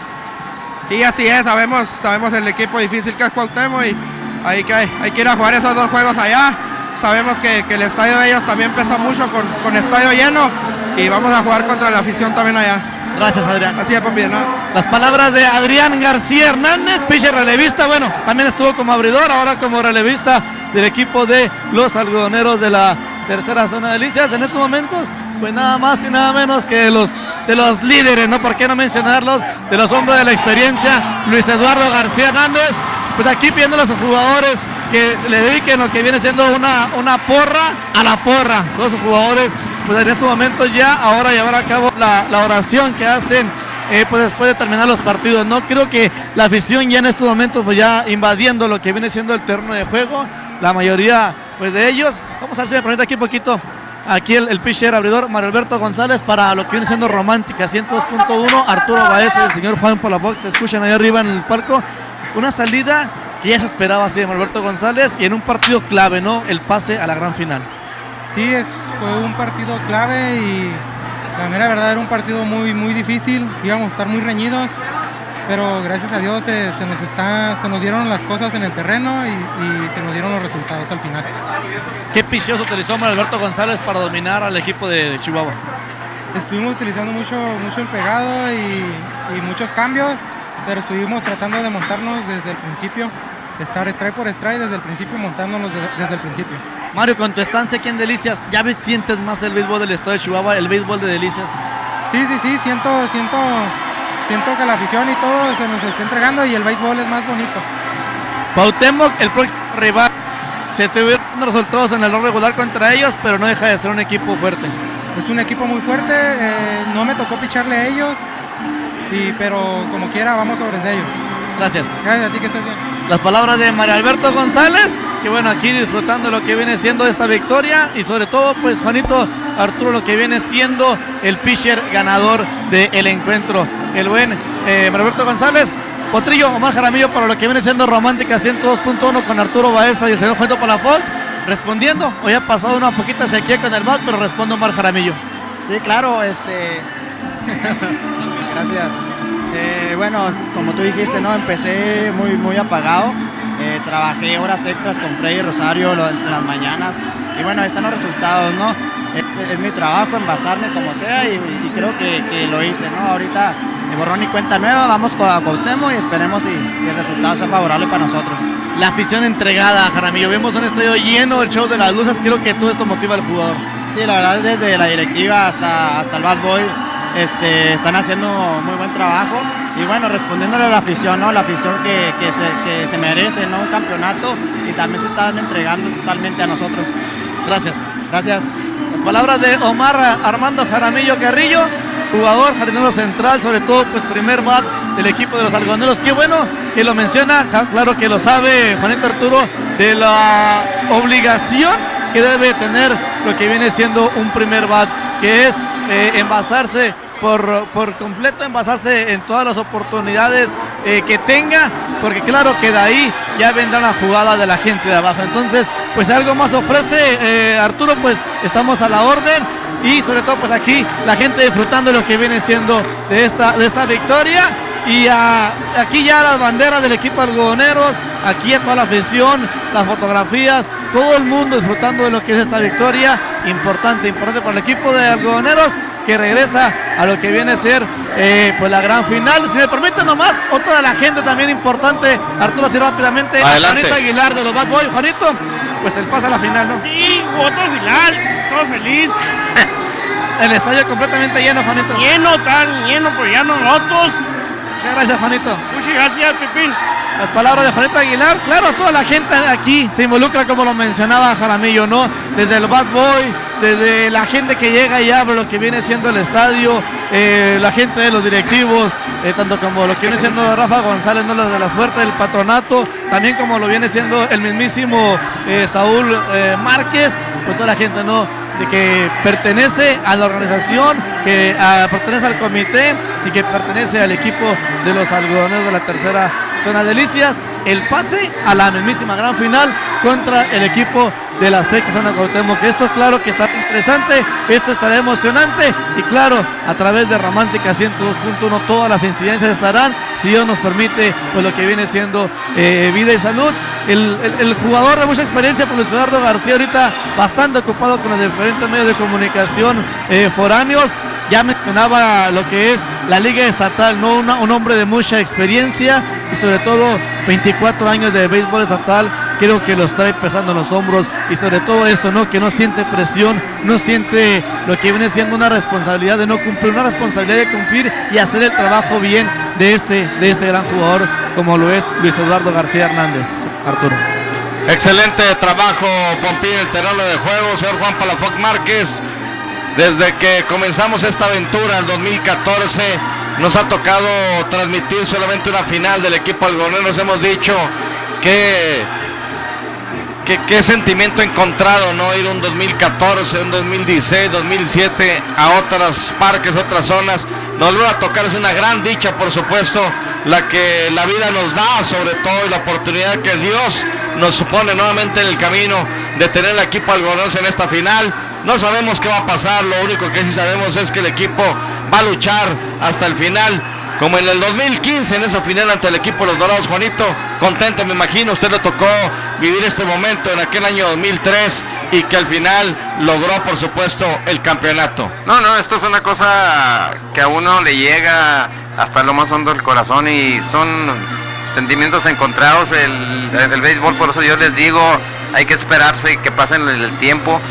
Sí, así es, sabemos el equipo difícil que es Cuauhtémoc y hay que ir a jugar esos 2 juegos allá, sabemos que el estadio de ellos también pesa mucho con estadio lleno y vamos a jugar contra la afición también allá. Gracias, Adrián. Así es, papi, ¿no? Las palabras de Adrián García Hernández, pitcher relevista, bueno, también estuvo como abridor, ahora como relevista del equipo de los algodoneros de la tercera zona de Delicias. En estos momentos, pues nada más y nada menos que de los líderes, ¿no? ¿Por qué no mencionarlos? De los hombres de la experiencia, Luis Eduardo García Hernández, pues aquí pidiendo a los jugadores que le dediquen lo que viene siendo una porra a la porra, todos los jugadores. Pues en estos momentos ya ahora llevar a cabo la oración que hacen pues después de terminar los partidos. No creo que la afición ya en estos momentos pues ya invadiendo lo que viene siendo el terreno de juego, la mayoría pues de ellos. Vamos a ver si me permite aquí un poquito, aquí el pitcher abridor Mario Alberto González para lo que viene siendo Romántica 102.1, Arturo Baez, el señor Juan Palafox, te escuchan ahí arriba en el palco. Una salida que ya se esperaba así de Mario Alberto González y en un partido clave, ¿no? El pase a la gran final. Sí, fue un partido clave y la mera verdad era un partido muy, muy difícil, íbamos a estar muy reñidos, pero gracias a Dios se nos dieron las cosas en el terreno y se nos dieron los resultados al final. ¿Qué picheos utilizó Mario Alberto González para dominar al equipo de Chihuahua? Estuvimos utilizando mucho el pegado y muchos cambios, pero estuvimos tratando de montarnos desde el principio, estar strike por strike desde el principio, montándonos desde el principio. Mario, con tu estancia aquí en Delicias, ¿ya sientes más el béisbol del estado de Chihuahua, el béisbol de Delicias? Sí, siento que la afición y todo se nos está entregando y el béisbol es más bonito. Cuauhtémoc, el próximo rival, se tuvieron resultados en el rol regular contra ellos, pero no deja de ser un equipo fuerte. Es un equipo muy fuerte, no me tocó picharle a ellos, pero como quiera vamos sobre ellos. Gracias. Gracias a ti, que estés bien. Las palabras de Mario Alberto González, que bueno, aquí disfrutando lo que viene siendo esta victoria y sobre todo pues Juanito Arturo lo que viene siendo el pitcher ganador del encuentro, el buen Mario Alberto González. Potrillo, Omar Jaramillo para lo que viene siendo Romántica 102.1 con Arturo Baeza y el señor Juanito Palafox respondiendo. Hoy ha pasado una poquita sequía con el bat, pero responde Omar Jaramillo. Sí, claro, gracias. Bueno, como tú dijiste, ¿no? Empecé muy apagado. Trabajé horas extras con Freddy Rosario en las mañanas. Y bueno, ahí están los resultados, ¿no? Es mi trabajo envasarme como sea y creo que lo hice, ¿no? Ahorita borrón y cuenta nueva, vamos a Cuauhtémoc y esperemos que el resultado sea favorable para nosotros. La afición entregada, Jaramillo, vemos un estadio lleno, el show de las luces, creo que todo esto motiva al jugador. Sí, la verdad desde la directiva hasta el bad boy están haciendo muy buen trabajo y bueno, respondiéndole a la afición, ¿no? La afición que se merece, ¿no? Un campeonato y también se están entregando totalmente a nosotros. Gracias. Gracias. Las palabras de Omar Armando Jaramillo Carrillo, jugador jardinero central, sobre todo pues primer bat del equipo de los algodoneros. Qué bueno que lo menciona, claro que lo sabe Juanito Arturo, de la obligación que debe tener lo que viene siendo un primer bat, que es envasarse por completo, envasarse en todas las oportunidades que tenga, porque claro que de ahí ya vendrá la jugada de la gente de abajo. Entonces pues algo más ofrece Arturo, pues estamos a la orden y sobre todo pues aquí la gente disfrutando de lo que viene siendo de esta victoria y aquí ya las banderas del equipo algodoneros, aquí a toda la afición, las fotografías, todo el mundo disfrutando de lo que es esta victoria importante para el equipo de algodoneros que regresa a lo que viene a ser pues la gran final. Si me permiten nomás, otra de la gente también importante, Arturo, así rápidamente, adelante. Juanito Aguilar de los Bad Boys. Juanito, pues el pase a la final, ¿no? Sí, otro final, todo feliz. El estadio completamente lleno, Juanito. Lleno, tan lleno, pero ya no nosotros. Muchas gracias, Juanito. Muchas gracias, Pipín. Las palabras de Juanito Aguilar, claro, toda la gente aquí se involucra, como lo mencionaba Jaramillo, ¿no? Desde el Bad Boy, desde la gente que llega y abre lo que viene siendo el estadio, la gente de los directivos, tanto como lo que viene siendo Rafa González, ¿no? Los de la fuerza del patronato, también como lo viene siendo el mismísimo Saúl Márquez, pues toda la gente, ¿no? De que pertenece a la organización, que pertenece al comité y que pertenece al equipo de los algodoneros de la tercera zona Delicias, el pase a la mismísima gran final contra el equipo de la sexta zona Cuauhtémoc. Esto claro que está interesante, esto estará emocionante y claro, a través de Romántica 102.1 todas las incidencias estarán, si Dios nos permite, pues lo que viene siendo vida y salud. El jugador de mucha experiencia, pues Luis Eduardo García, ahorita bastante ocupado con los diferentes medios de comunicación foráneos. Ya mencionaba lo que es la liga estatal, ¿no? Un hombre de mucha experiencia y sobre todo 24 años de béisbol estatal, creo que los trae pesando en los hombros y sobre todo eso, ¿no? Que no siente presión, no siente lo que viene siendo una responsabilidad de no cumplir, una responsabilidad de cumplir y hacer el trabajo bien de este gran jugador como lo es Luis Eduardo García Hernández. Arturo. Excelente trabajo, Pompín, el terreno de juego, señor Juan Palafox Márquez. Desde que comenzamos esta aventura en 2014 nos ha tocado transmitir solamente una final del equipo algodonero. Nos hemos dicho que qué sentimiento encontrado, ¿no? Ir un 2014, un 2016, 2017 a otras parques, otras zonas. Nos vuelve a tocar, es una gran dicha, por supuesto, la que la vida nos da, sobre todo, y la oportunidad que Dios nos supone nuevamente en el camino de tener el equipo algodonero en esta final. No sabemos qué va a pasar, lo único que sí sabemos es que el equipo va a luchar hasta el final, como en el 2015, en esa final ante el equipo de los Dorados. Juanito, contento me imagino, usted le tocó vivir este momento en aquel año 2003 y que al final logró, por supuesto, el campeonato. No, esto es una cosa que a uno le llega hasta lo más hondo del corazón y son sentimientos encontrados. El béisbol, por eso yo les digo, hay que esperarse que pasen el tiempo.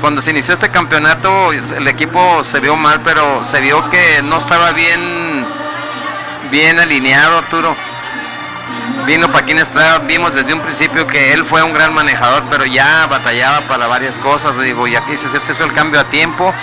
Cuando se inició este campeonato el equipo se vio mal, pero se vio que no estaba bien alineado. Arturo vino Paquín Estrada, vimos desde un principio que él fue un gran manejador, pero ya batallaba para varias cosas, digo, y aquí se hizo el cambio a tiempo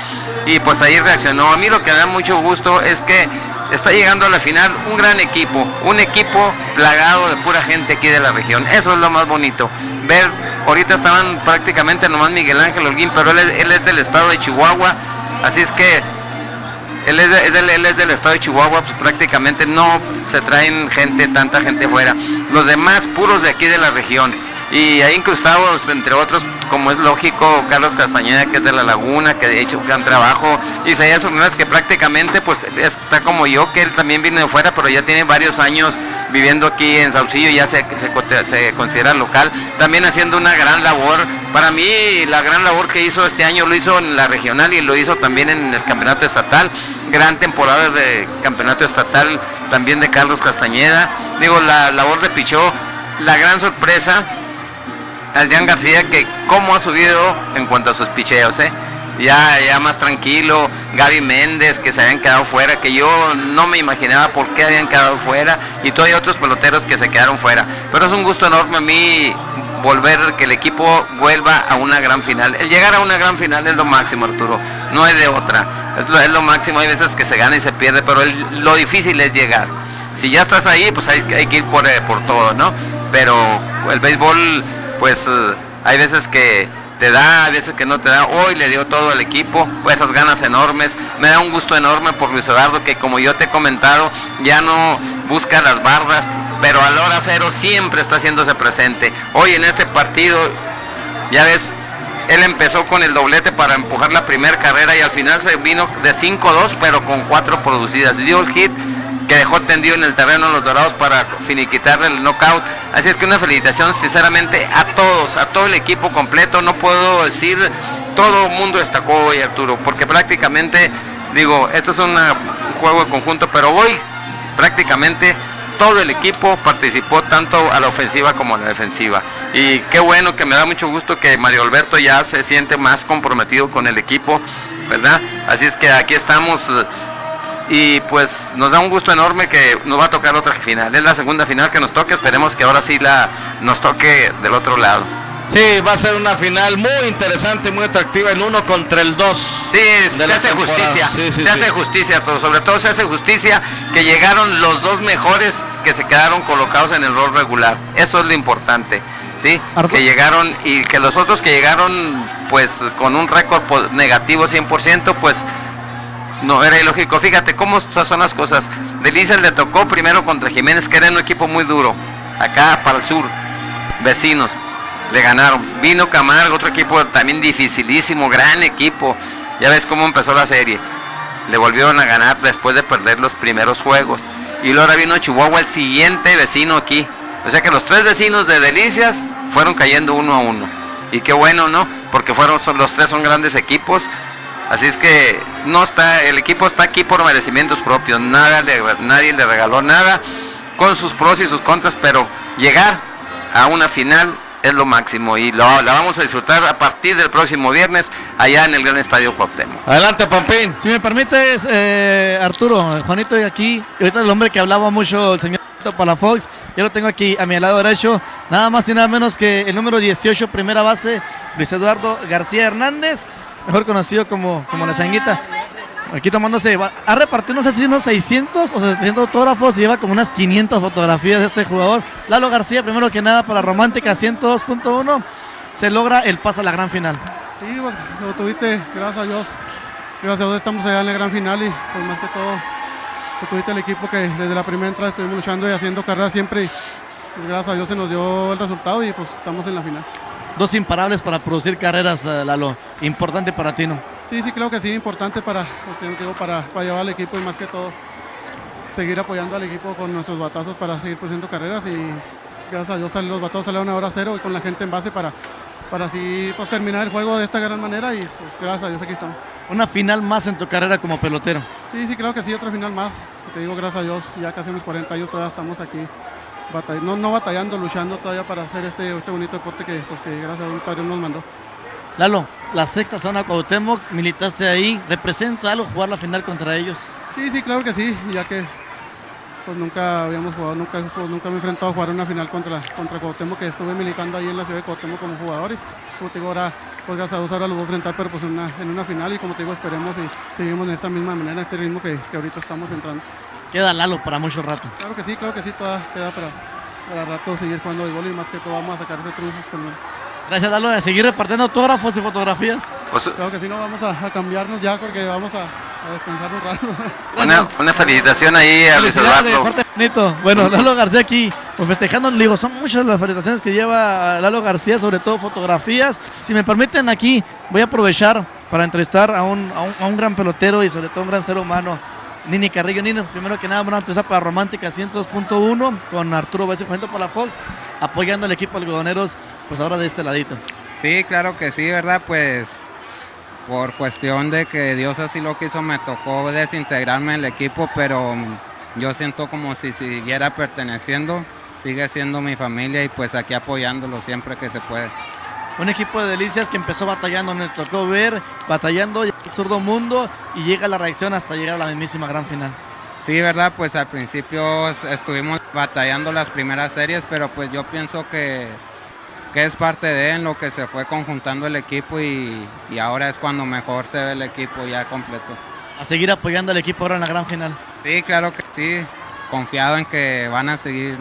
y pues ahí reaccionó. A mí lo que me da mucho gusto es que está llegando a la final un gran equipo, un equipo plagado de pura gente aquí de la región. Eso es lo más bonito, ver. Ahorita estaban prácticamente nomás Miguel Ángel Holguín, pero él es del estado de Chihuahua, así es que él es del estado de Chihuahua, pues prácticamente no se traen tanta gente fuera. Los demás puros de aquí de la región. Y ahí incrustados, entre otros, como es lógico, Carlos Castañeda, que es de La Laguna, que de hecho un gran trabajo, Isaías Hernández, que prácticamente pues está como yo, que él también viene de fuera, pero ya tiene varios años viviendo aquí en Saucillo, ya se considera local, también haciendo una gran labor. Para mí, la gran labor que hizo este año lo hizo en la regional y lo hizo también en el campeonato estatal. Gran temporada de campeonato estatal también de Carlos Castañeda. Digo, la labor de pichó, la gran sorpresa, Adrián García, que cómo ha subido en cuanto a sus picheos, ya más tranquilo. Gaby Méndez, que se habían quedado fuera, que yo no me imaginaba por qué habían quedado fuera, y todavía otros peloteros que se quedaron fuera. Pero es un gusto enorme a mí que el equipo vuelva a una gran final. El llegar a una gran final es lo máximo, Arturo, no hay de otra, es lo máximo. Hay veces que se gana y se pierde, pero lo difícil es llegar. Si ya estás ahí, pues hay que ir por todo, ¿no? Pero el béisbol, pues hay veces que te da, a veces que no te da. Hoy le dio todo al equipo, pues esas ganas enormes. Me da un gusto enorme por Luis Eduardo, que como yo te he comentado, ya no busca las barras, pero a la hora cero siempre está haciéndose presente. Hoy en este partido, ya ves, él empezó con el doblete para empujar la primera carrera y al final se vino de 5-2, pero con 4 producidas. Dio el hit que dejó tendido en el terreno los Dorados para finiquitarle el knockout. Así es que una felicitación sinceramente a todos, a todo el equipo completo. No puedo decir todo el mundo destacó hoy, Arturo, porque prácticamente, digo, esto es un juego de conjunto, pero hoy prácticamente todo el equipo participó tanto a la ofensiva como a la defensiva. Y qué bueno, que me da mucho gusto que Mario Alberto ya se siente más comprometido con el equipo, ¿verdad? Así es que aquí estamos. Y pues nos da un gusto enorme que nos va a tocar otra final. Es la segunda final que nos toque, esperemos que ahora sí nos toque del otro lado. Sí, va a ser una final muy interesante, muy atractiva, el 1 contra el 2. Sí, se hace justicia, se hace justicia, sobre todo se hace justicia que llegaron los 2 mejores que se quedaron colocados en el rol regular. Eso es lo importante, ¿sí? Que llegaron, y que los otros que llegaron pues con un récord negativo 100%, pues no era ilógico. Fíjate cómo son las cosas. Delicias le tocó primero contra Jiménez, que era un equipo muy duro, acá para el sur, vecinos, le ganaron. Vino Camargo, otro equipo también dificilísimo, gran equipo. Ya ves cómo empezó la serie. Le volvieron a ganar después de perder los primeros juegos. Y luego vino Chihuahua, el siguiente vecino aquí. O sea que los 3 vecinos de Delicias fueron cayendo 1-1. Y qué bueno, ¿no? Porque los 3 son grandes equipos. Así es que el equipo está aquí por merecimientos propios, nadie le regaló nada, con sus pros y sus contras, pero llegar a una final es lo máximo y la vamos a disfrutar a partir del próximo viernes allá en el Gran Estadio Cuauhtémoc. Adelante, Pampín. Si me permites, Arturo, Juanito aquí, y ahorita el hombre que hablaba mucho, el señor Palafox, yo lo tengo aquí a mi lado derecho, nada más y nada menos que el número 18, primera base, Luis Eduardo García Hernández, mejor conocido como la Changuita. Aquí tomándose, ha repartido no sé si unos 600 o 700 autógrafos y lleva como unas 500 fotografías de este jugador. Lalo García, primero que nada para Romántica 102.1, se logra el pase a la gran final. Sí, pues, lo tuviste, gracias a Dios. Gracias a Dios estamos allá en la gran final y pues más que todo, lo tuviste el equipo que desde la primera entrada estuvimos luchando y haciendo carrera siempre. Y, pues, gracias a Dios se nos dio el resultado y pues estamos en la final. 2 imparables para producir carreras, Lalo. Importante para ti, ¿no? Sí, creo que sí, importante para llevar al equipo y más que todo seguir apoyando al equipo con nuestros batazos para seguir produciendo carreras y gracias a Dios los batazos salieron a hora cero y con la gente en base para así pues terminar el juego de esta gran manera y pues gracias a Dios aquí estamos. Una final más en tu carrera como pelotero. Sí, creo que sí, otra final más. Te digo, gracias a Dios, ya casi en los 40 años todavía estamos aquí. No batallando, luchando todavía para hacer este bonito deporte que gracias a Dios Padre nos mandó. Lalo, la sexta zona Cuauhtémoc, militaste ahí, ¿representa algo jugar la final contra ellos? Sí, claro que sí, ya que pues nunca habíamos jugado, nunca me he enfrentado a jugar una final contra Cuauhtémoc, que estuve militando ahí en la ciudad de Cuauhtémoc como jugador y como te digo ahora, pues gracias a Dios ahora los voy a enfrentar pero pues en una final y como te digo esperemos y seguimos en esta misma manera, este ritmo que ahorita estamos entrando. Queda Lalo para mucho rato. Claro que sí, todavía queda para rato seguir jugando béisbol y más que todo vamos a sacar ese triunfo también. Gracias, Lalo, a seguir repartiendo autógrafos y fotografías. Pues, claro que sí, no vamos a cambiarnos ya porque vamos a A descansar un rato. Una felicitación ahí a Luis Eduardo. Bueno, Lalo García aquí, pues festejando, digo, son muchas las felicitaciones que lleva Lalo García, sobre todo fotografías. Si me permiten aquí, voy a aprovechar para entrevistar a un gran pelotero y sobre todo un gran ser humano, Nini Carrillo. Nini, primero que nada, una entrevista para Romántica 102.1 con Arturo Baez, por la Fox, apoyando al equipo algodoneros, pues ahora de este ladito. Sí, claro que sí, ¿verdad? Pues por cuestión de que Dios así lo quiso, me tocó desintegrarme en el equipo, pero yo siento como si siguiera perteneciendo, sigue siendo mi familia y pues aquí apoyándolo siempre que se puede. Un equipo de Delicias que empezó batallando, me tocó ver, batallando el zurdo mundo y llega la reacción hasta llegar a la mismísima gran final. Sí, verdad, pues al principio estuvimos batallando las primeras series, pero pues yo pienso que es parte de en lo que se fue conjuntando el equipo y ahora es cuando mejor se ve el equipo ya completo. A seguir apoyando al equipo ahora en la gran final. Sí, claro que sí, confiado en que van a seguir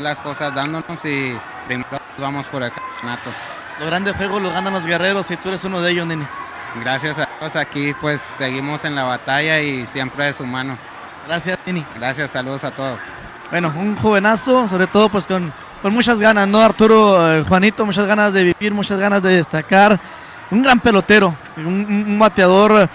las cosas dándonos y primero vamos por el campeonato. Los grandes juegos los ganan los guerreros y tú eres uno de ellos, Nini. Gracias a Dios, aquí pues seguimos en la batalla y siempre de su mano. Gracias, Nini. Gracias, saludos a todos. Bueno, un jovenazo, sobre todo pues con muchas ganas, ¿no, Arturo? Juanito, muchas ganas de vivir, muchas ganas de destacar. Un gran pelotero, un bateador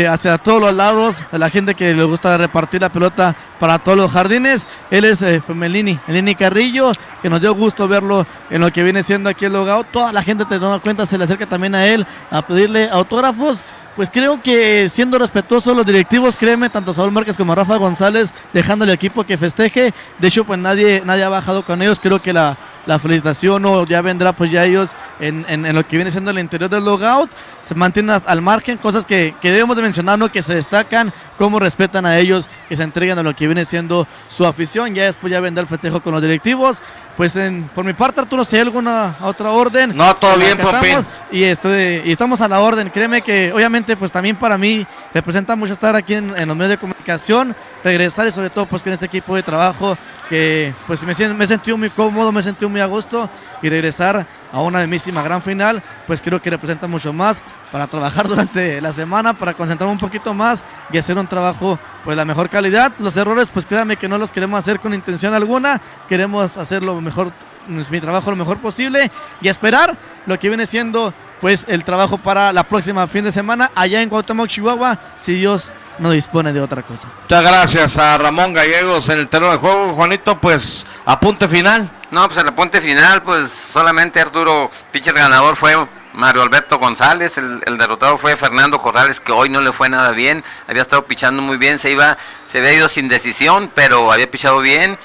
hacia todos los lados, de la gente que le gusta repartir la pelota para todos los jardines. Él es el Nini Carrillo, que nos dio gusto verlo en lo que viene siendo aquí el logout. Toda la gente, te da cuenta, se le acerca también a él a pedirle autógrafos. Pues creo que siendo respetuosos los directivos, créeme, tanto Saúl Márquez como Rafa González, dejándole al equipo que festeje. De hecho, pues nadie ha bajado con ellos. Creo que la felicitación ya vendrá pues ya ellos en lo que viene siendo el interior del logout. Se mantienen al margen, cosas que debemos de mencionar, ¿no? Que se destacan, cómo respetan a ellos, que se entregan a lo que viene siendo su afición. Ya después ya vendrá el festejo con los directivos. Pues por mi parte, Arturo, si hay alguna otra orden. No, todo bien, Popín. Y estamos a la orden. Créeme que obviamente pues también para mí representa mucho estar aquí en los medios de comunicación, regresar y sobre todo pues con este equipo de trabajo que pues me he sentido muy cómodo, me he sentido muy a gusto y regresar a una mismísima gran final, pues creo que representa mucho más para trabajar durante la semana, para concentrarme un poquito más y hacer un trabajo pues la mejor calidad. Los errores pues créanme que no los queremos hacer con intención alguna, queremos hacer lo mejor, mi trabajo lo mejor posible y esperar lo que viene siendo pues el trabajo para la próxima fin de semana allá en Cuauhtémoc, Chihuahua, si Dios no dispone de otra cosa. Muchas gracias a Ramón Gallegos en el terreno de juego. Juanito, pues apunte final. No, pues el apunte final, pues solamente Arturo, pitcher ganador fue Mario Alberto González, el derrotado fue Fernando Corrales, que hoy no le fue nada bien, había estado pichando muy bien, se había ido sin decisión, pero había pichado bien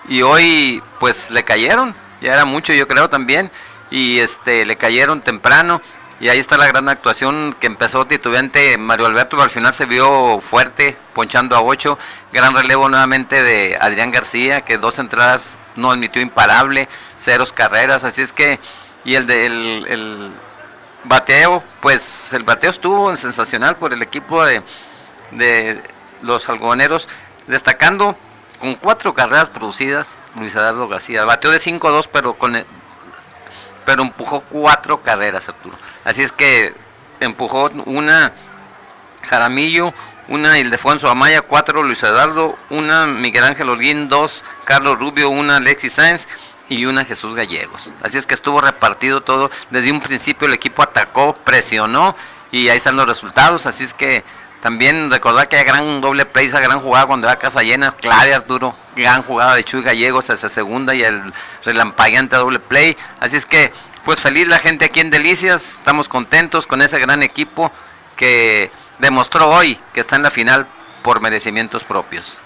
y hoy pues le cayeron, ya era mucho yo creo también, y le cayeron temprano. Y ahí está la gran actuación que empezó titubeante Mario Alberto, pero al final se vio fuerte, ponchando a 8. Gran relevo nuevamente de Adrián García, que 2 entradas no admitió imparable, 0 carreras. Así es que, y el bateo, pues el bateo estuvo sensacional por el equipo de los algodoneros, destacando con 4 carreras producidas Luis Eduardo García. Bateó de 5-2, pero empujó 4 carreras, Arturo. Así es que empujó una Jaramillo, una Ildefonso Amaya, 4 Luis Eduardo, una Miguel Ángel Holguín, 2 Carlos Rubio, una Alexis Sáenz y una Jesús Gallegos. Así es que estuvo repartido todo. Desde un principio el equipo atacó, presionó y ahí están los resultados. Así es que también recordar que hay gran doble play, esa gran jugada cuando va a casa llena, clave Arturo, gran jugada de Chuy Gallegos hacia segunda y el relampagueante doble play. Así es que pues feliz la gente aquí en Delicias, estamos contentos con ese gran equipo que demostró hoy que está en la final por merecimientos propios.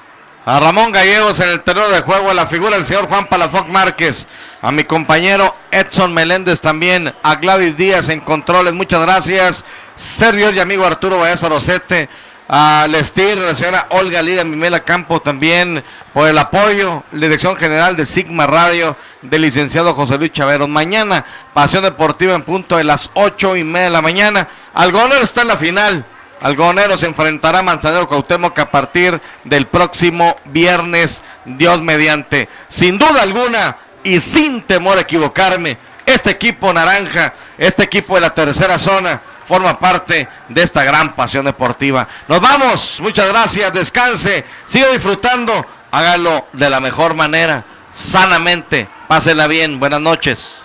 A Ramón Gallegos en el terreno de juego, a la figura del señor Juan Palafox Márquez, a mi compañero Edson Meléndez también, a Gladys Díaz en controles, muchas gracias, servidor y amigo Arturo Baez Rosete, a Lestir, a la señora Olga Lida Mimela Campo también por el apoyo, dirección general de Sigma Radio, del licenciado José Luis Chaveros. Mañana, Pasión Deportiva en punto de las 8:30 de la mañana. Algodonero está en la final. Algodonero se enfrentará a Manzanero Cuauhtémoc a partir del próximo viernes, Dios mediante. Sin duda alguna y sin temor a equivocarme, este equipo naranja, este equipo de la tercera zona, forma parte de esta gran pasión deportiva. Nos vamos, muchas gracias, descanse, siga disfrutando, hágalo de la mejor manera, sanamente, pásela bien, buenas noches.